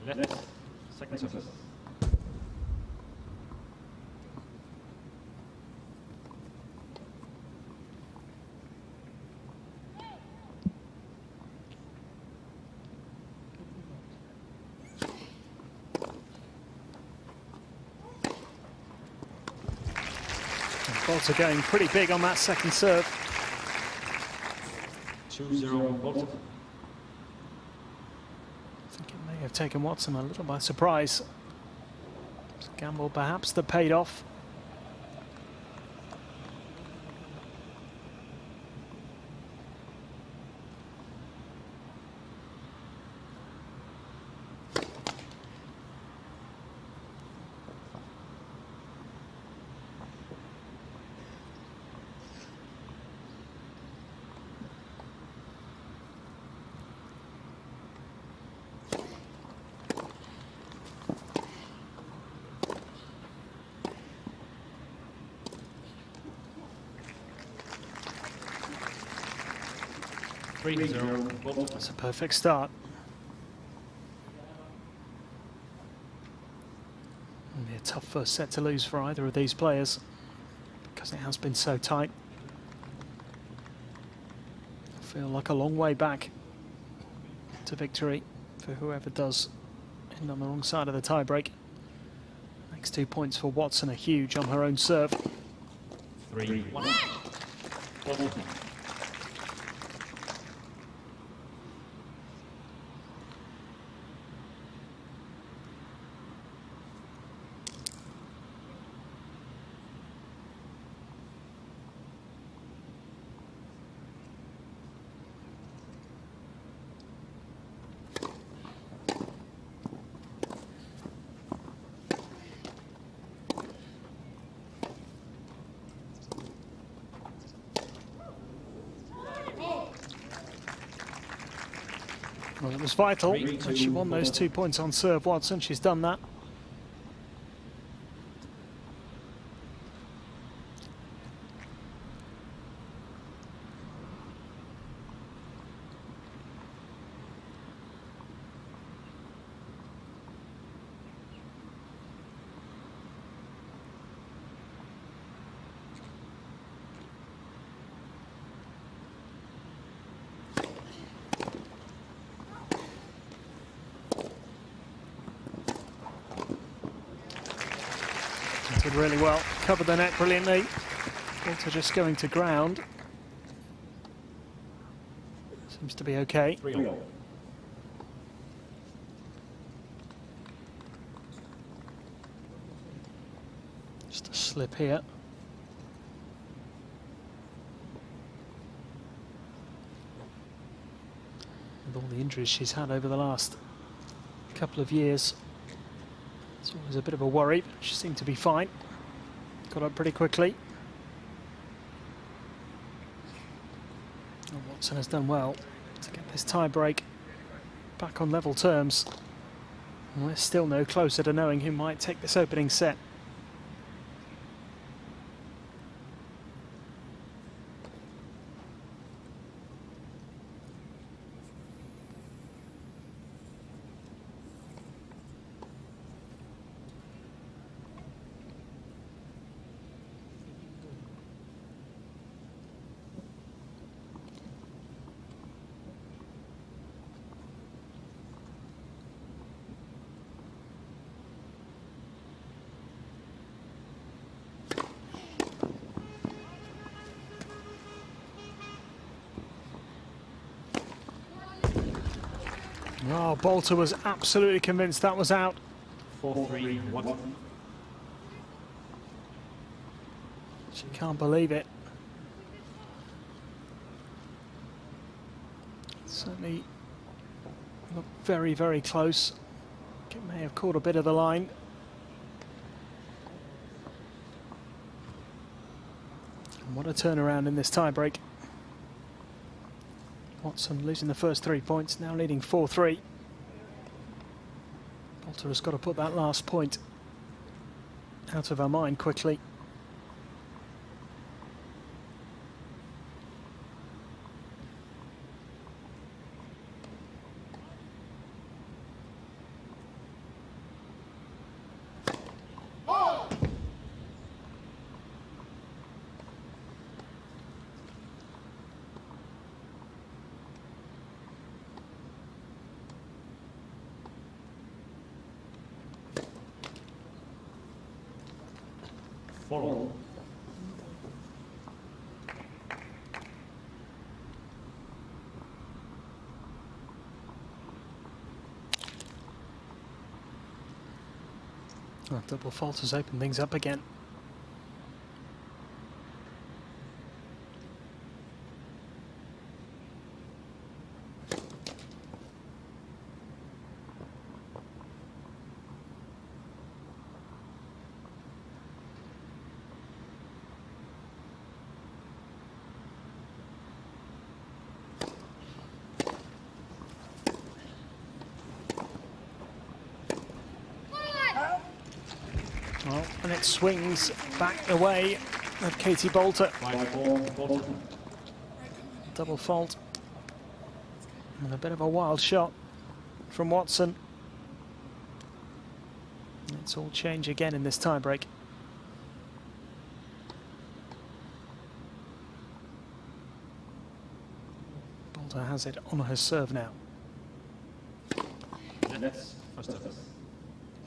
Left, second service. Bolter going pretty big on that second serve. 2-0, Bolter. I think it may have taken Watson a little by surprise. It's a gamble perhaps that paid off. That's a perfect start. It'll be a tough first set to lose for either of these players because it has been so tight. I feel like a long way back to victory for whoever does end on the wrong side of the tiebreak. Next 2 points for Watson are huge on her own serve. 3-1. Well, it was vital that she won those 2 points on serve, Watson. She's done that. Did really well, covered the net brilliantly. Bolter just going to ground. Seems to be okay. 3-0. Just a slip here. With all the injuries she's had over the last couple of years, it's always a bit of a worry, but she seemed to be fine. Got up pretty quickly. And Watson has done well to get this tie break back on level terms. And we're still no closer to knowing who might take this opening set. Oh, Bolter was absolutely convinced that was out. 4-3-1. She can't believe it. Certainly looked very, very close. It may have caught a bit of the line. And what a turnaround in this tiebreak. Watson losing the first 3 points, now leading 4-3. Boulter has got to put that last point out of her mind quickly. Follow. Oh, double fault has opened things up again. Well, and it swings back the way of Katie Boulter. Double fault. And a bit of a wild shot from Watson. It's all change again in this tiebreak. Boulter has it on her serve now. That's first service.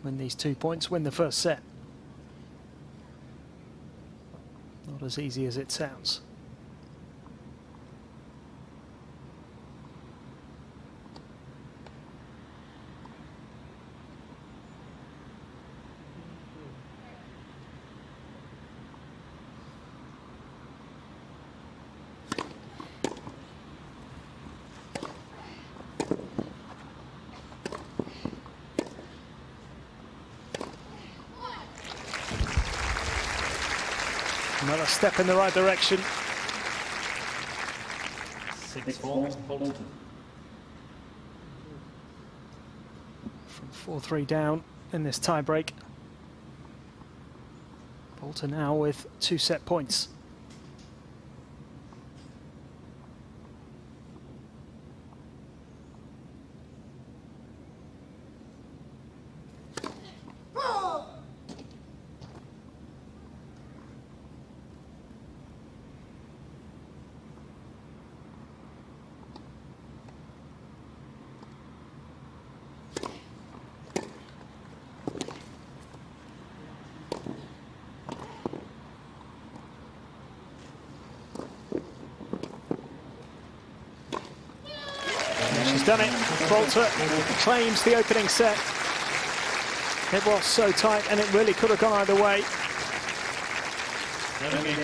Win these 2 points, win the first set. Not as easy as it sounds. Another step in the right direction. 6-4, Boulter. From 4-3 down in this tiebreak. Boulter now with 2 set points. She's done it. Boulter claims the opening set. It was so tight and it really could have gone either way.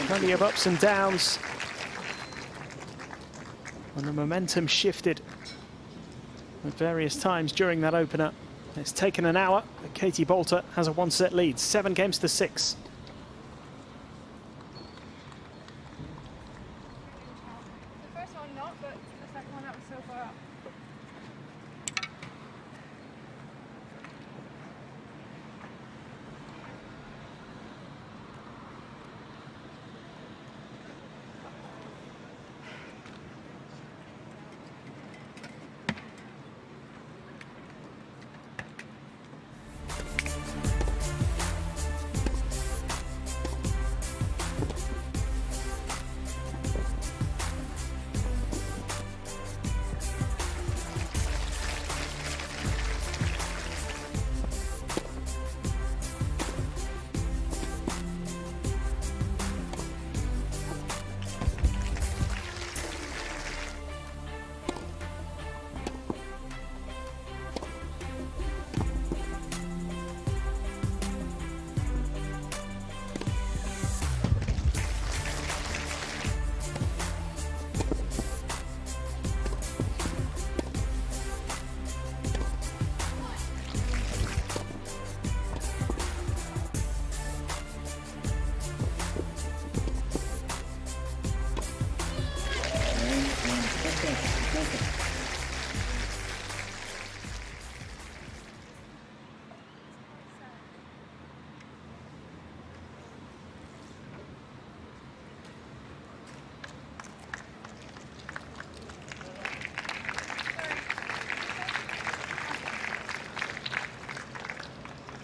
Plenty of ups and downs. And the momentum shifted at various times during that opener. It's taken an hour, but Katie Boulter has a 1-set lead, 7-6. The first one not, but the second one that was so far up.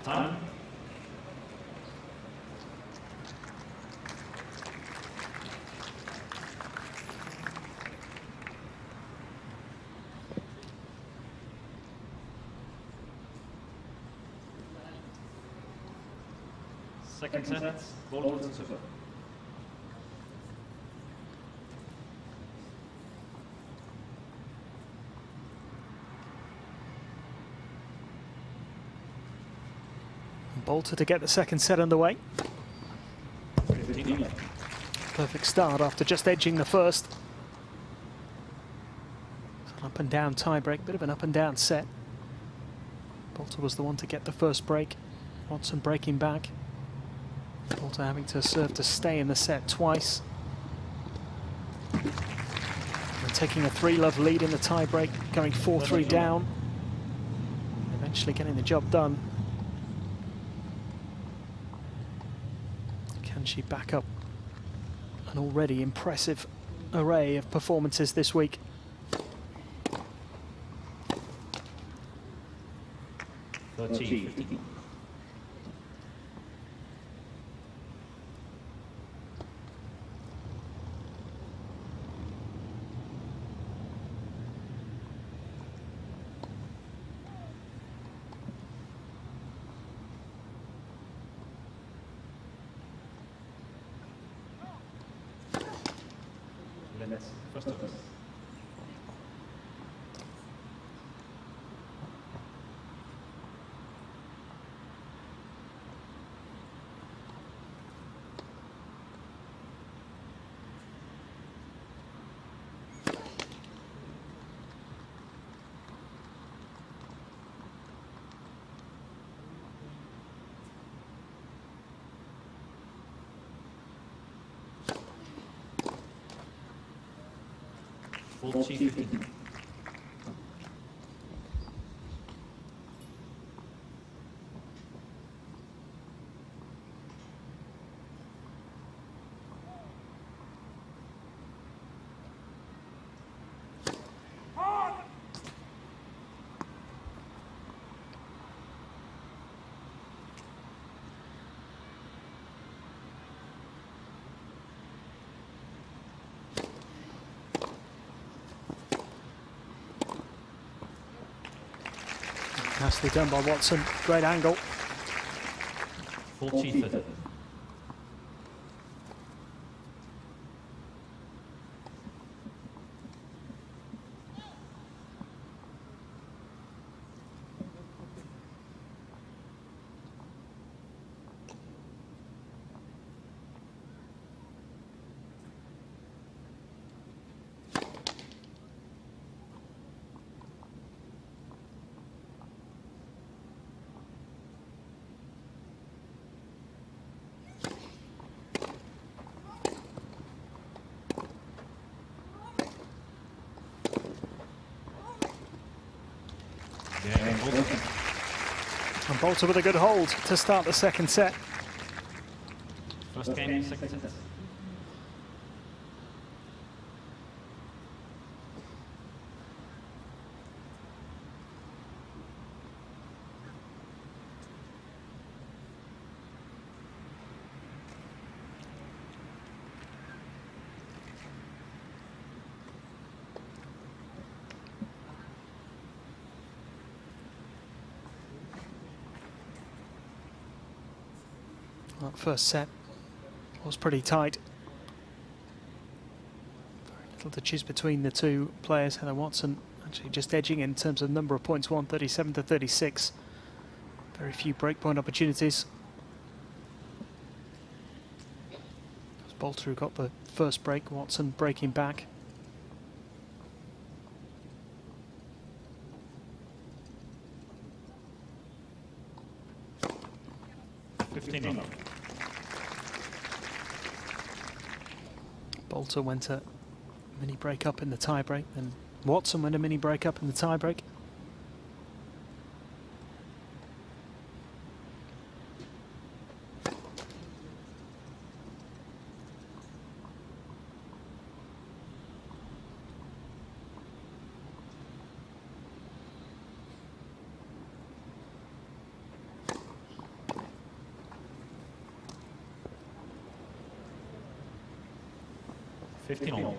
Time. Second set, ball to serve. Boulter to get the second set underway. 15. Perfect start after just edging the first. It's an up and down tie break, bit of an up and down set. Boulter was the one to get the first break. Watson breaking back. Boulter having to serve to stay in the set twice. And taking a 3-love lead in the tie break, going 4-3 down. Eventually getting the job done. Can she back up an already impressive array of performances this week? First of all. Full 15. Nicely done by Watson, great angle. 40. And Boulter with a good hold to start the second set. First game, second set. That first set was pretty tight. Very little to choose between the two players. Heather Watson actually just edging in terms of number of points, 137 to 36. Very few breakpoint opportunities. Boulter who got the first break, Watson breaking back. Boulter went a mini break up in the tie break, and Watson went a mini break up in the tie break. 15 all.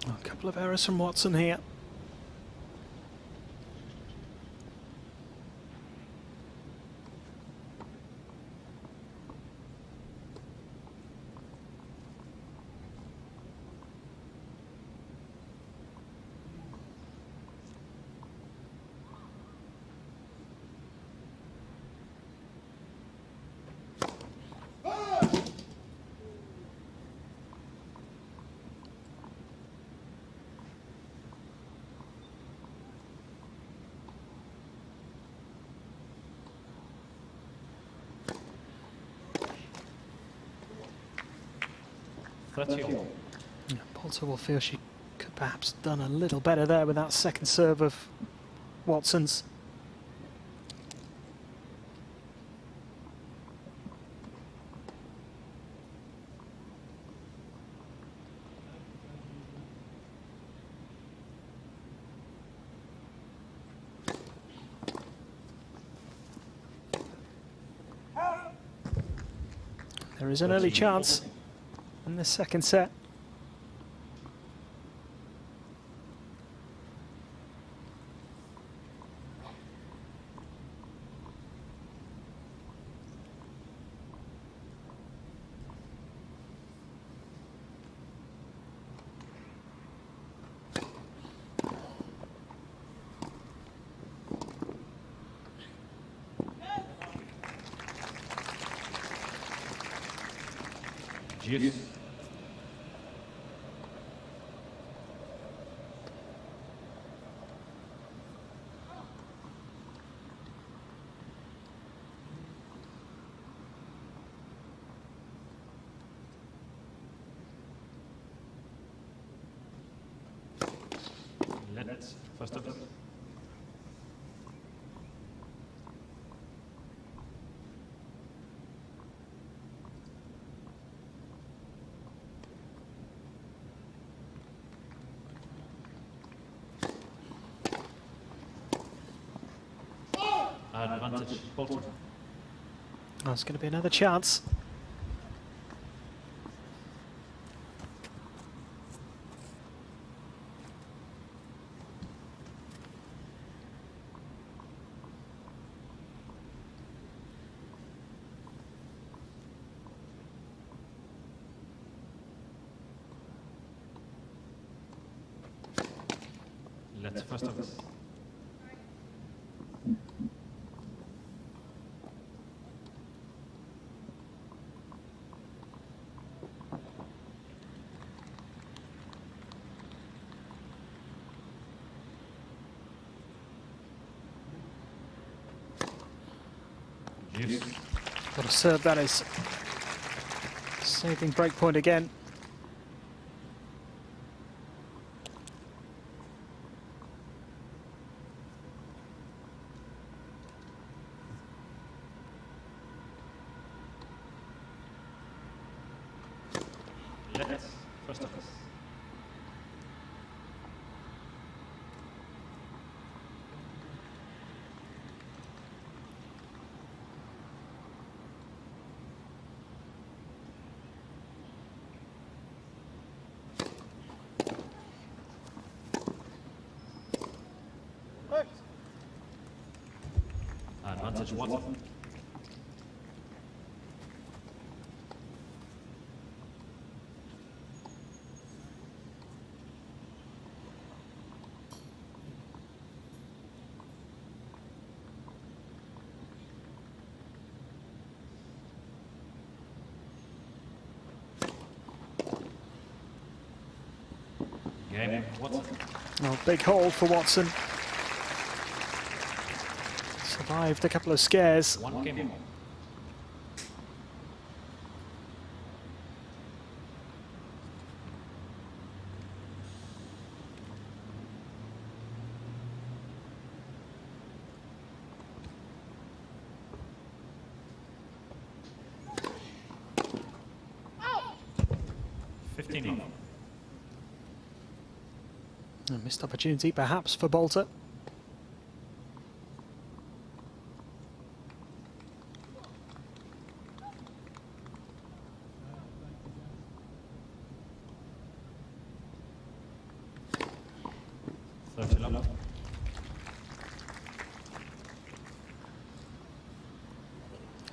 A couple of errors from Watson here. Poulter will feel she could perhaps done a little better there with that second serve of Watson's. There is an early chance in the second set. Yes. Let's first up. Advantage, Poulter. That's going to be another chance. Let's first up. Got to serve that is. Saving breakpoint again. Let's first up. Advantage Watson. Game Watson. Oh, big hole for Watson. Survived a couple of scares. One game. 15 love. A missed opportunity perhaps for Bolter.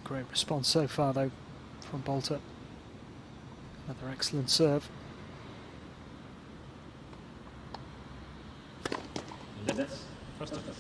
Great response so far though from Bolter. Another excellent serve. Let's first of us.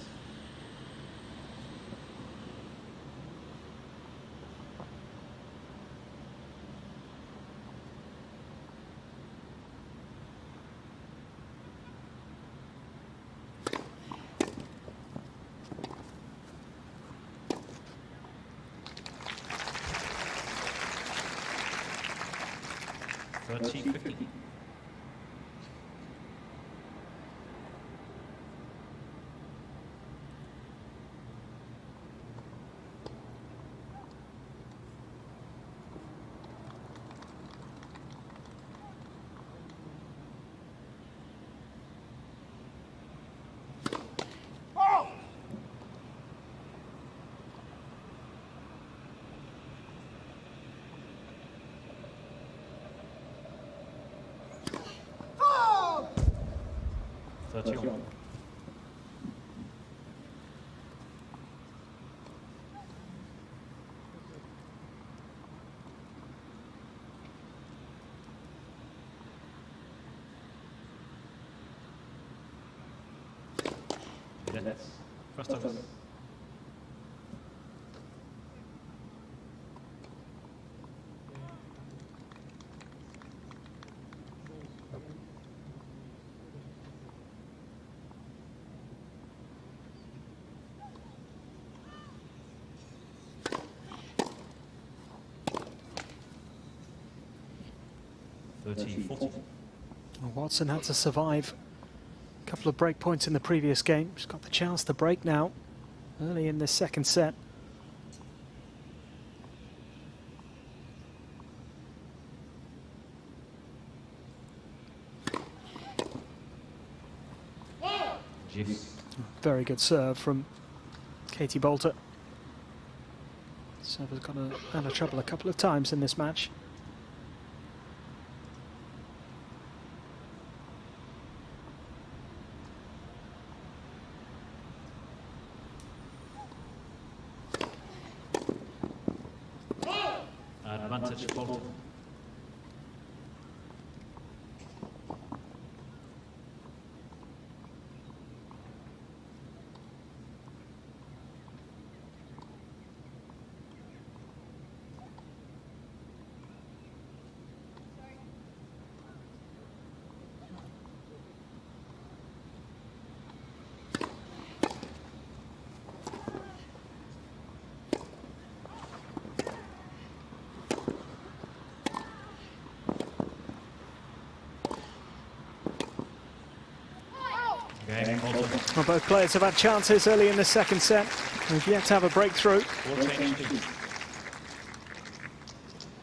Let's first of us. Well, Watson had to survive a couple of break points in the previous game. She's got the chance to break now, early in this second set. Very good serve from Katie Bolter. Serve has got out of trouble a couple of times in this match. Advantage Bolter. Well, both players have had chances early in the second set. We've yet to have a breakthrough.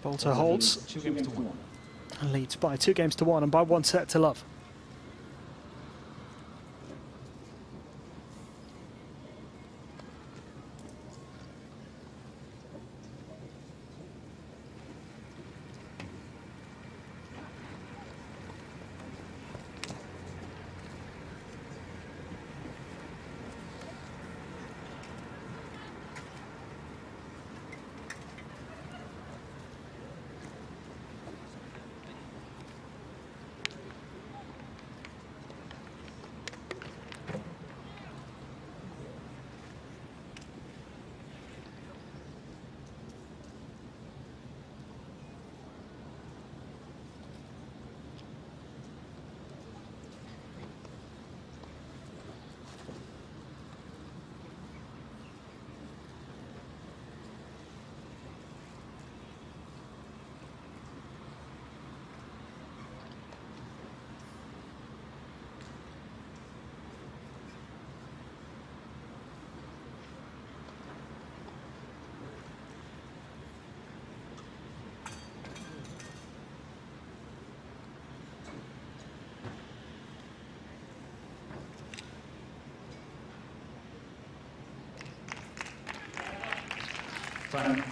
Bolter holds and leads by 2-1 and by 1 set to love. Time.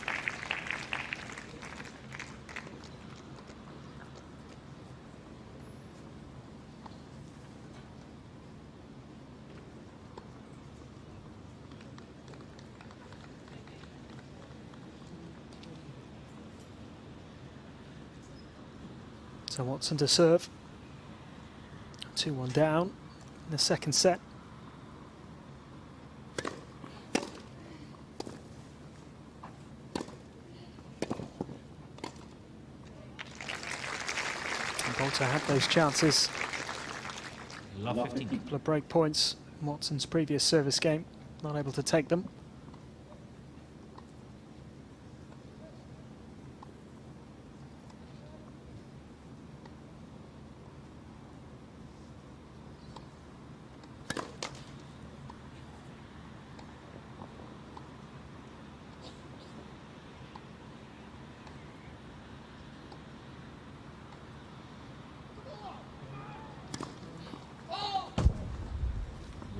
So Watson to serve. 2-1 down in the second set. And Bolter had those chances. Love 15. A couple of break points in Watson's previous service game, not able to take them.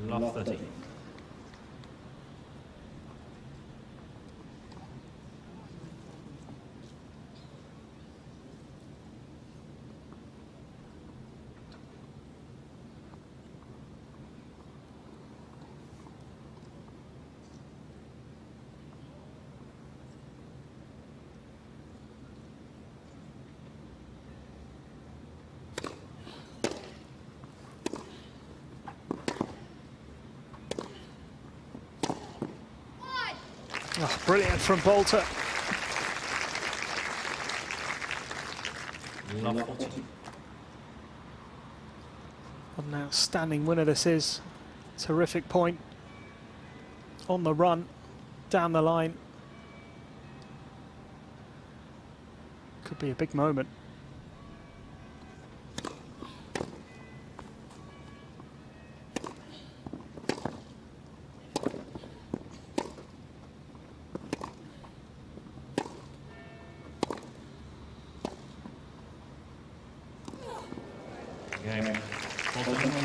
Love 13. Oh, brilliant from Bolter. Love 14. What an outstanding winner this is. Terrific point. On the run, down the line. Could be a big moment.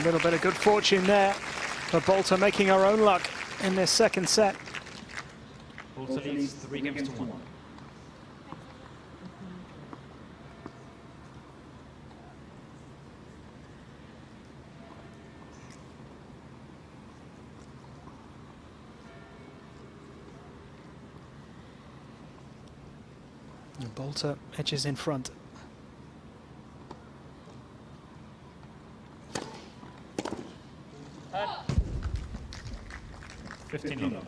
A little bit of good fortune there for Bolter, making her own luck in this second set. Bolter leads 3 games to 1. And Bolter edges in front. Uh, 15 love.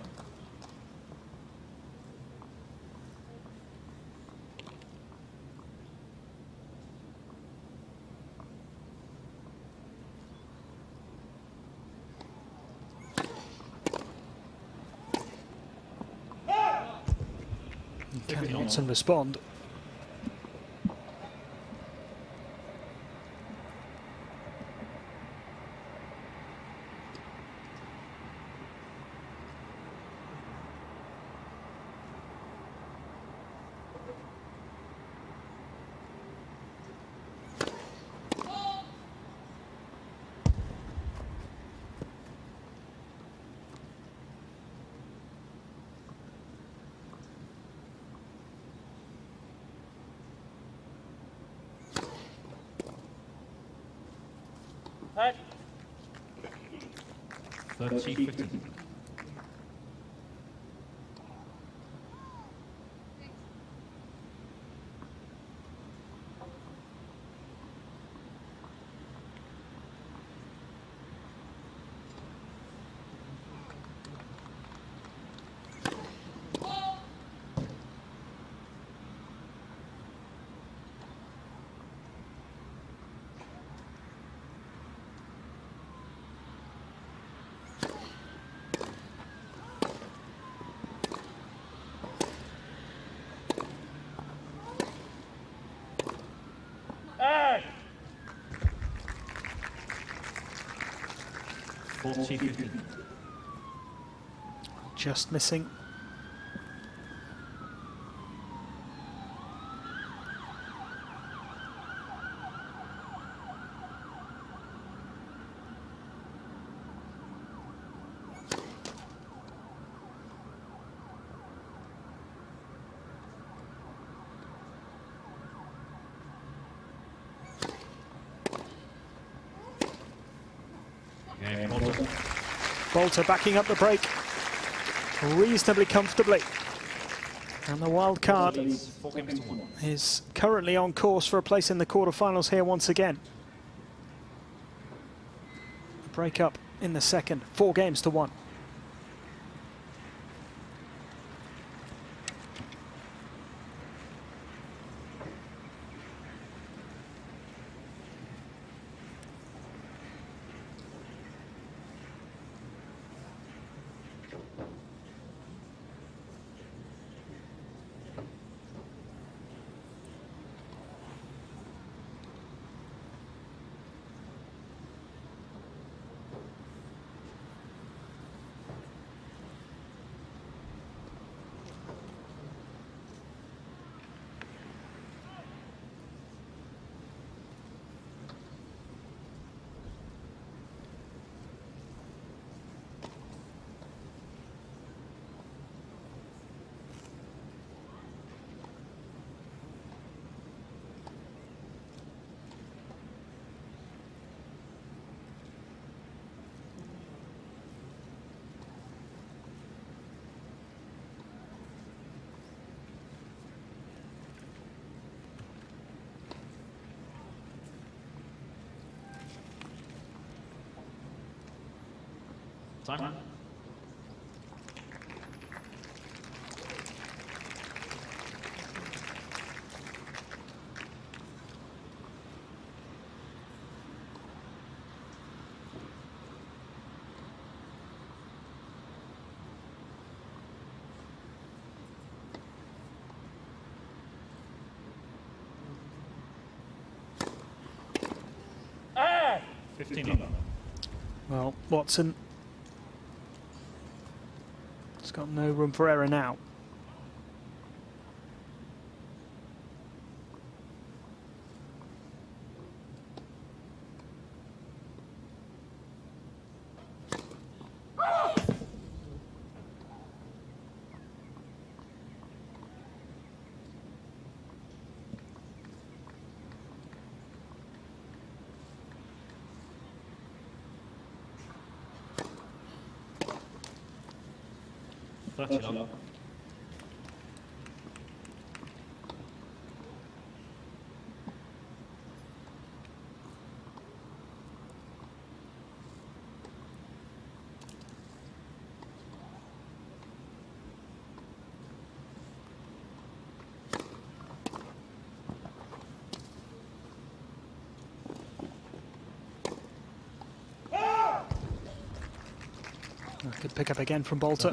Can Johnson respond? Right. 30-15. Hey! 40-15. Just missing. Bolter backing up the break reasonably comfortably. And the wild card is currently on course for a place in the quarterfinals here once again. Break up in the second, 4-1. Time. Ah! 15 over. Well, Watson has got no room for error now. Touch. Good pick up again from Bolter.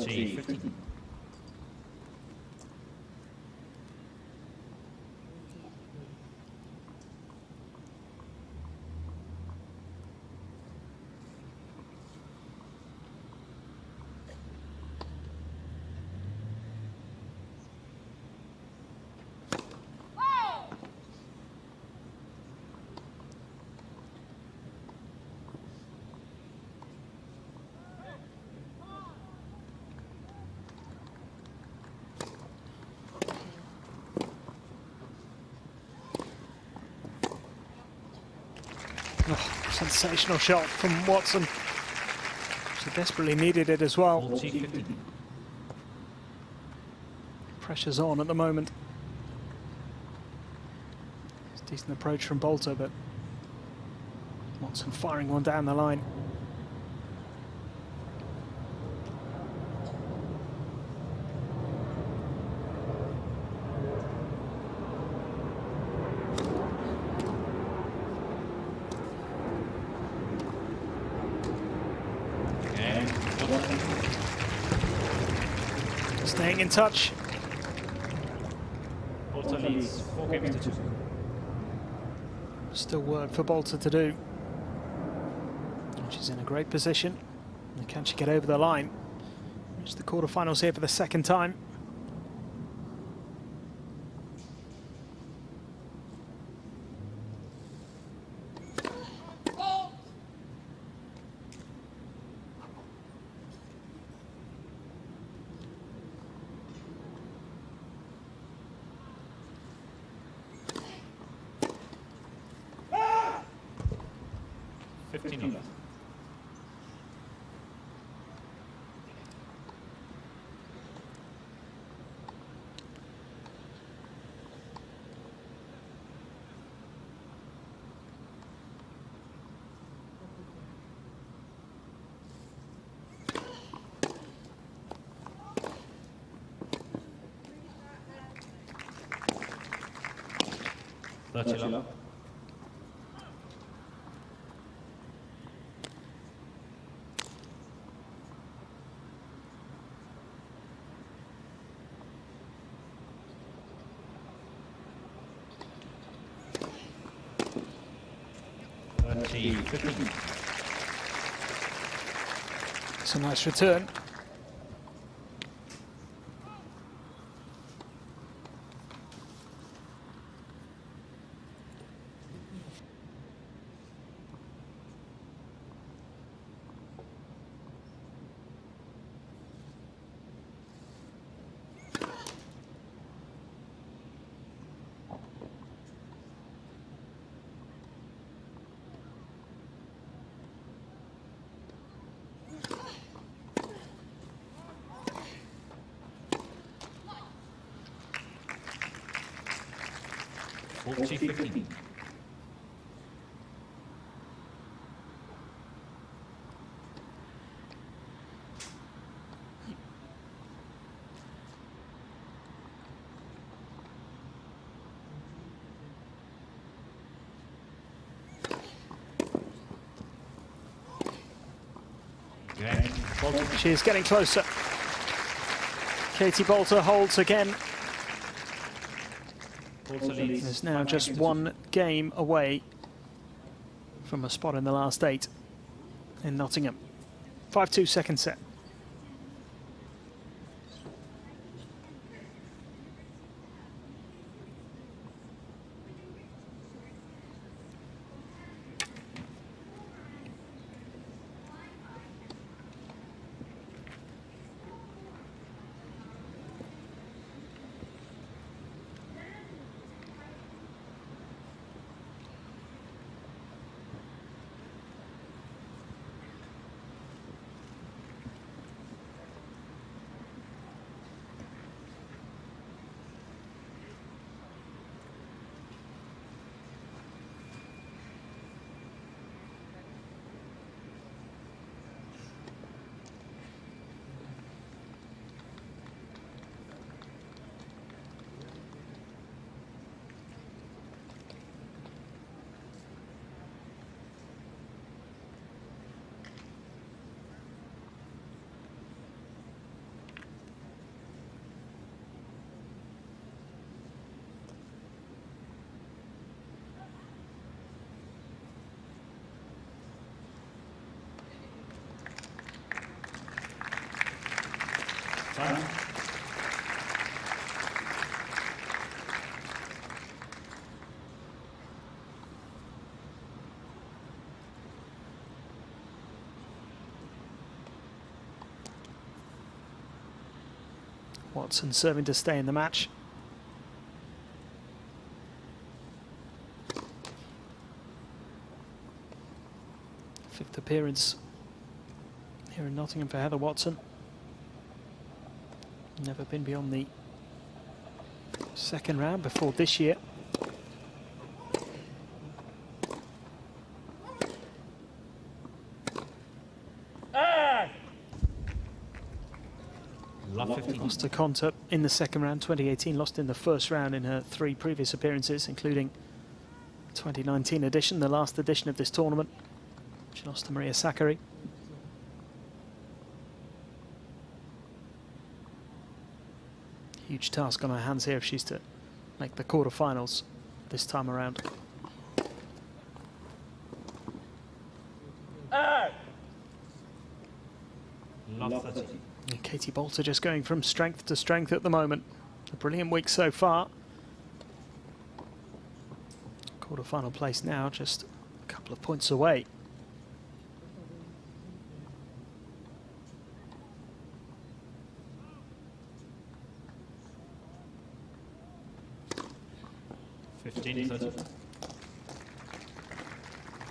Oh, sensational shot from Watson. She desperately needed it as well. Pressure's on at the moment. It's a decent approach from Bolter, but Watson firing one down the line. Staying in touch. Bolter leads 4-2. Still work for Bolter to do. She's in a great position. And can she get over the line? Reach the quarterfinals here for the second time. 30 love. It's a nice return. $40.15. She is getting closer. Katie Boulter holds again. Is now just one game away from a spot in the last 8 in Nottingham. 5-2 second set. Watson serving to stay in the match. Fifth appearance here in Nottingham for Heather Watson. Never been beyond the second round before this year. Lost to Konta in the second round, 2018, lost in the first round in her 3 previous appearances, including 2019 edition, the last edition of this tournament. She lost to Maria Sakkari. Huge task on her hands here if she's to make the quarterfinals this time around. And Katie Boulter just going from strength to strength at the moment. A brilliant week so far. Quarterfinal place now, just a couple of points away.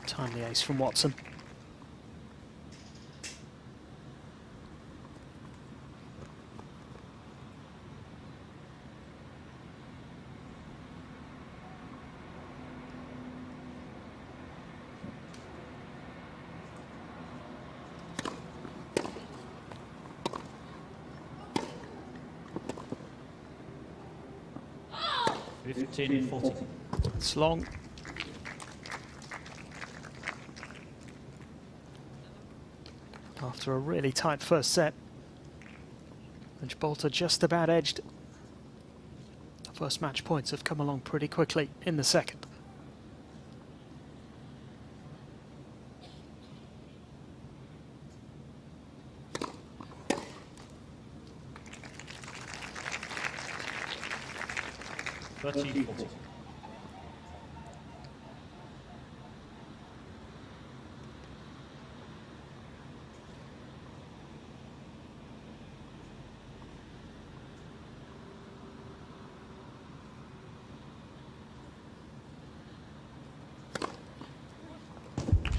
Timely ace from Watson. $15.40. It's long. After a really tight first set, which Bolter just about edged. The first match points have come along pretty quickly in the second.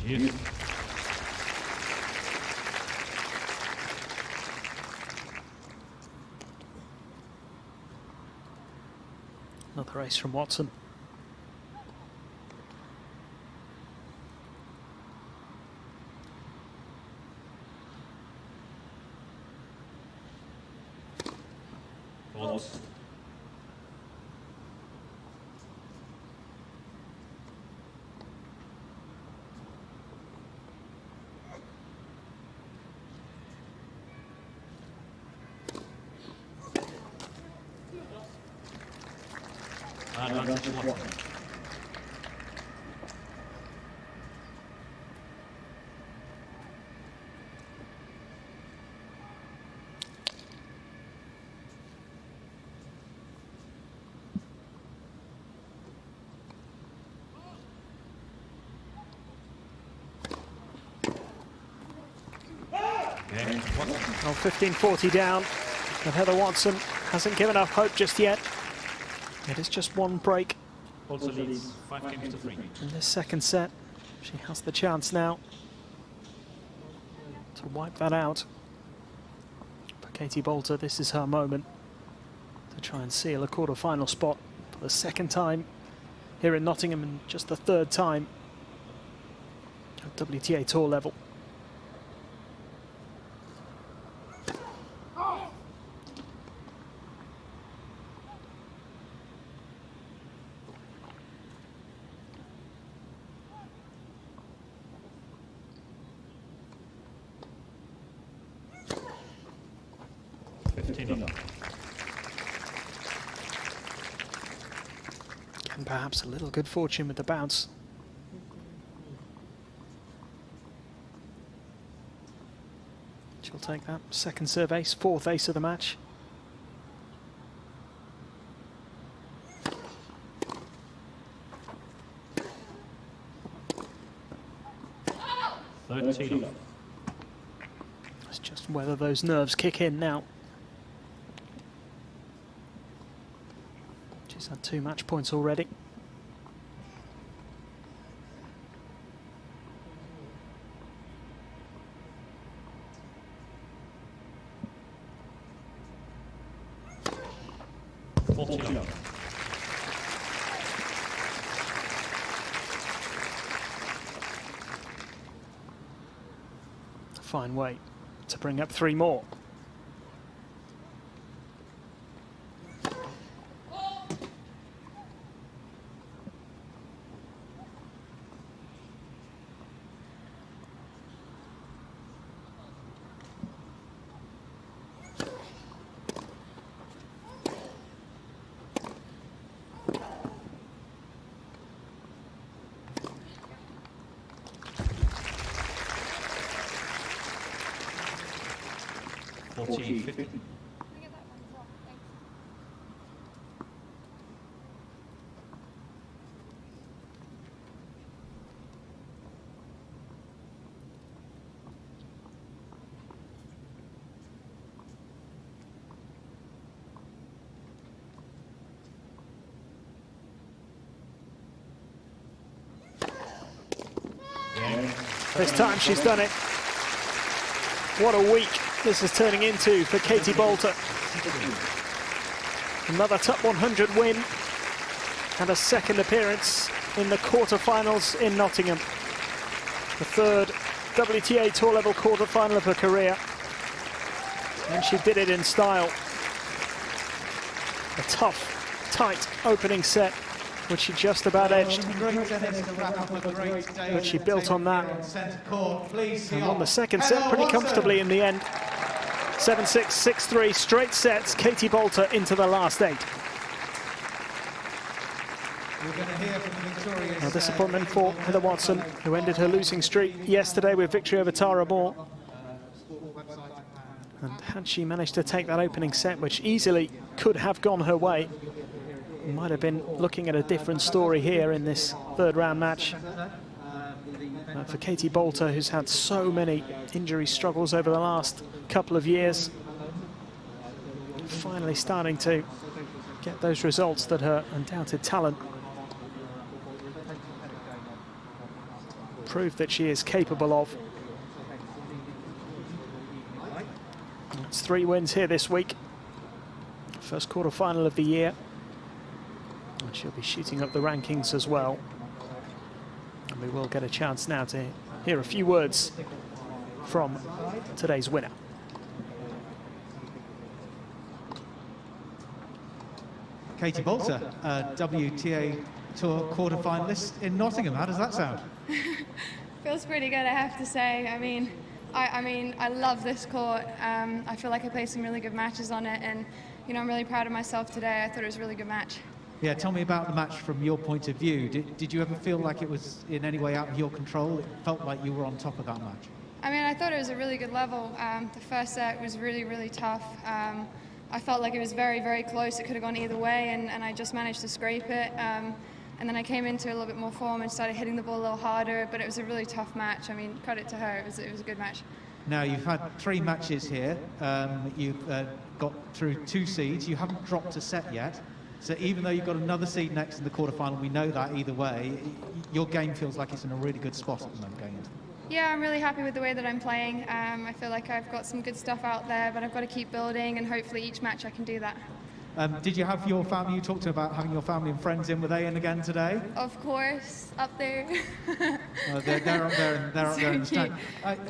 Yes. Another ace from Watson. Balls. Advantage Watson. Well, 15-40 down, and Heather Watson hasn't given up hope just yet. It is just one break. Also leads 5 games to 3. In this second set, she has the chance now to wipe that out. For Katie Bolter, this is her moment to try and seal a quarter-final spot for the second time here in Nottingham and just the third time at WTA Tour level. And perhaps a little good fortune with the bounce. She'll take that second serve ace, fourth ace of the match. It's just whether those nerves kick in now. She's had 2 match points already. A fine way to bring up 3 more. This time she's done it. What a week this is turning into for Katie Bolter. Another top 100 win and a second appearance in the quarterfinals in Nottingham. The third WTA Tour level quarterfinal of her career. And she did it in style. A tough, tight opening set which she just about edged. Great tennis to wrap up a great day. But she built on that Centre court, please. and won the second set pretty comfortably in the end. 7-6, 6-3, straight sets. Katie Boulter into the last 8. We're going to hear from the victorious. A disappointment for Heather Watson, who ended her losing streak yesterday with victory over Tara Moore. And had she managed to take that opening set, which easily could have gone her way, might have been looking at a different story here in this third round match. For Katie Boulter, who's had so many injury struggles over the last couple of years, finally starting to get those results that her undoubted talent prove that she is capable of. It's 3 wins here this week. First quarter-final of the year. And she'll be shooting up the rankings as well. And we will get a chance now to hear a few words from today's winner. Katie Boulter, WTA Tour quarter-finalist in Nottingham. How does that sound? Feels pretty good, I have to say. I mean, I love this court. I feel like I played some really good matches on it, and you know, I'm really proud of myself today. I thought it was a really good match. Yeah, tell me about the match from your point of view. Did you ever feel like it was in any way out of your control? It felt like you were on top of that match. I mean, I thought it was a really good level. The first set was really, really tough. I felt like it was very, very close. It could have gone either way, and I just managed to scrape it. And then I came into a little bit more form and started hitting the ball a little harder, but it was a really tough match. I mean, credit to her, it was a good match. Now, you've had 3 matches here. You've got through 2 seeds. You haven't dropped a set yet. So even though you've got another seed next in the quarterfinal, we know that either way, your game feels like it's in a really good spot at the moment going into. Yeah, I'm really happy with the way that I'm playing. I feel like I've got some good stuff out there, but I've got to keep building, and hopefully each match I can do that. Did you have your family, you talked about having your family and friends in, were they in again today? Of course, up there. They're up there in the So stand.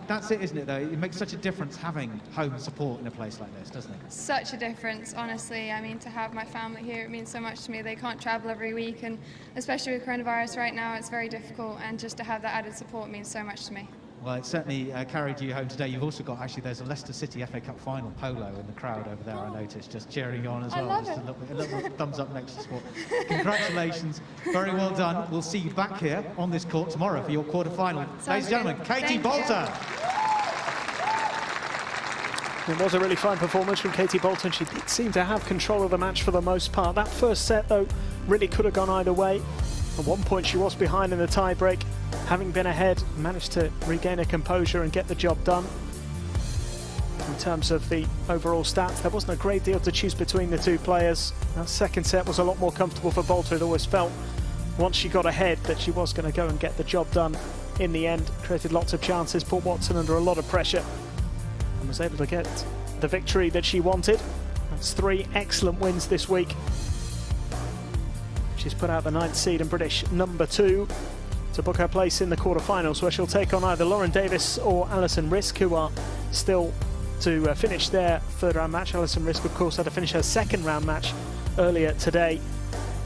That's it, isn't it, though? It makes such a difference having home support in a place like this, doesn't it? Such a difference, honestly. I mean, to have my family here, it means so much to me. They can't travel every week, and especially with coronavirus right now, it's very difficult, and just to have that added support means so much to me. Well, it certainly carried you home today. You've also got, actually, there's a Leicester City FA Cup final polo in the crowd over there, I noticed, just cheering you on as well. I love just it. a little thumbs up next to sport. Congratulations, very well done. We'll see you back here on this court tomorrow for your quarter-final. Ladies and gentlemen, Katie Boulter. It was a really fine performance from Katie Boulter, and she did seem to have control of the match for the most part. That first set, though, really could have gone either way. At one point, she was behind in the tie-break. Having been ahead, managed to regain her composure and get the job done. In terms of the overall stats, there wasn't a great deal to choose between the 2 players. That second set was a lot more comfortable for Boulter. It always felt, once she got ahead, that she was going to go and get the job done in the end. Created lots of chances, put Watson under a lot of pressure, and was able to get the victory that she wanted. That's 3 excellent wins this week. She's put out the 9th seed and British number 2 to book her place in the quarterfinals, where she'll take on either Lauren Davis or Alison Risk, who are still to finish their third round match. Alison Risk, of course, had to finish her second round match earlier today.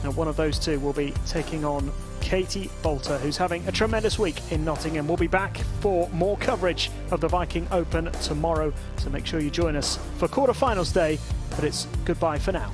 And one of those 2 will be taking on Katie Boulter, who's having a tremendous week in Nottingham. We'll be back for more coverage of the Viking Open tomorrow, so make sure you join us for quarterfinals day, but it's goodbye for now.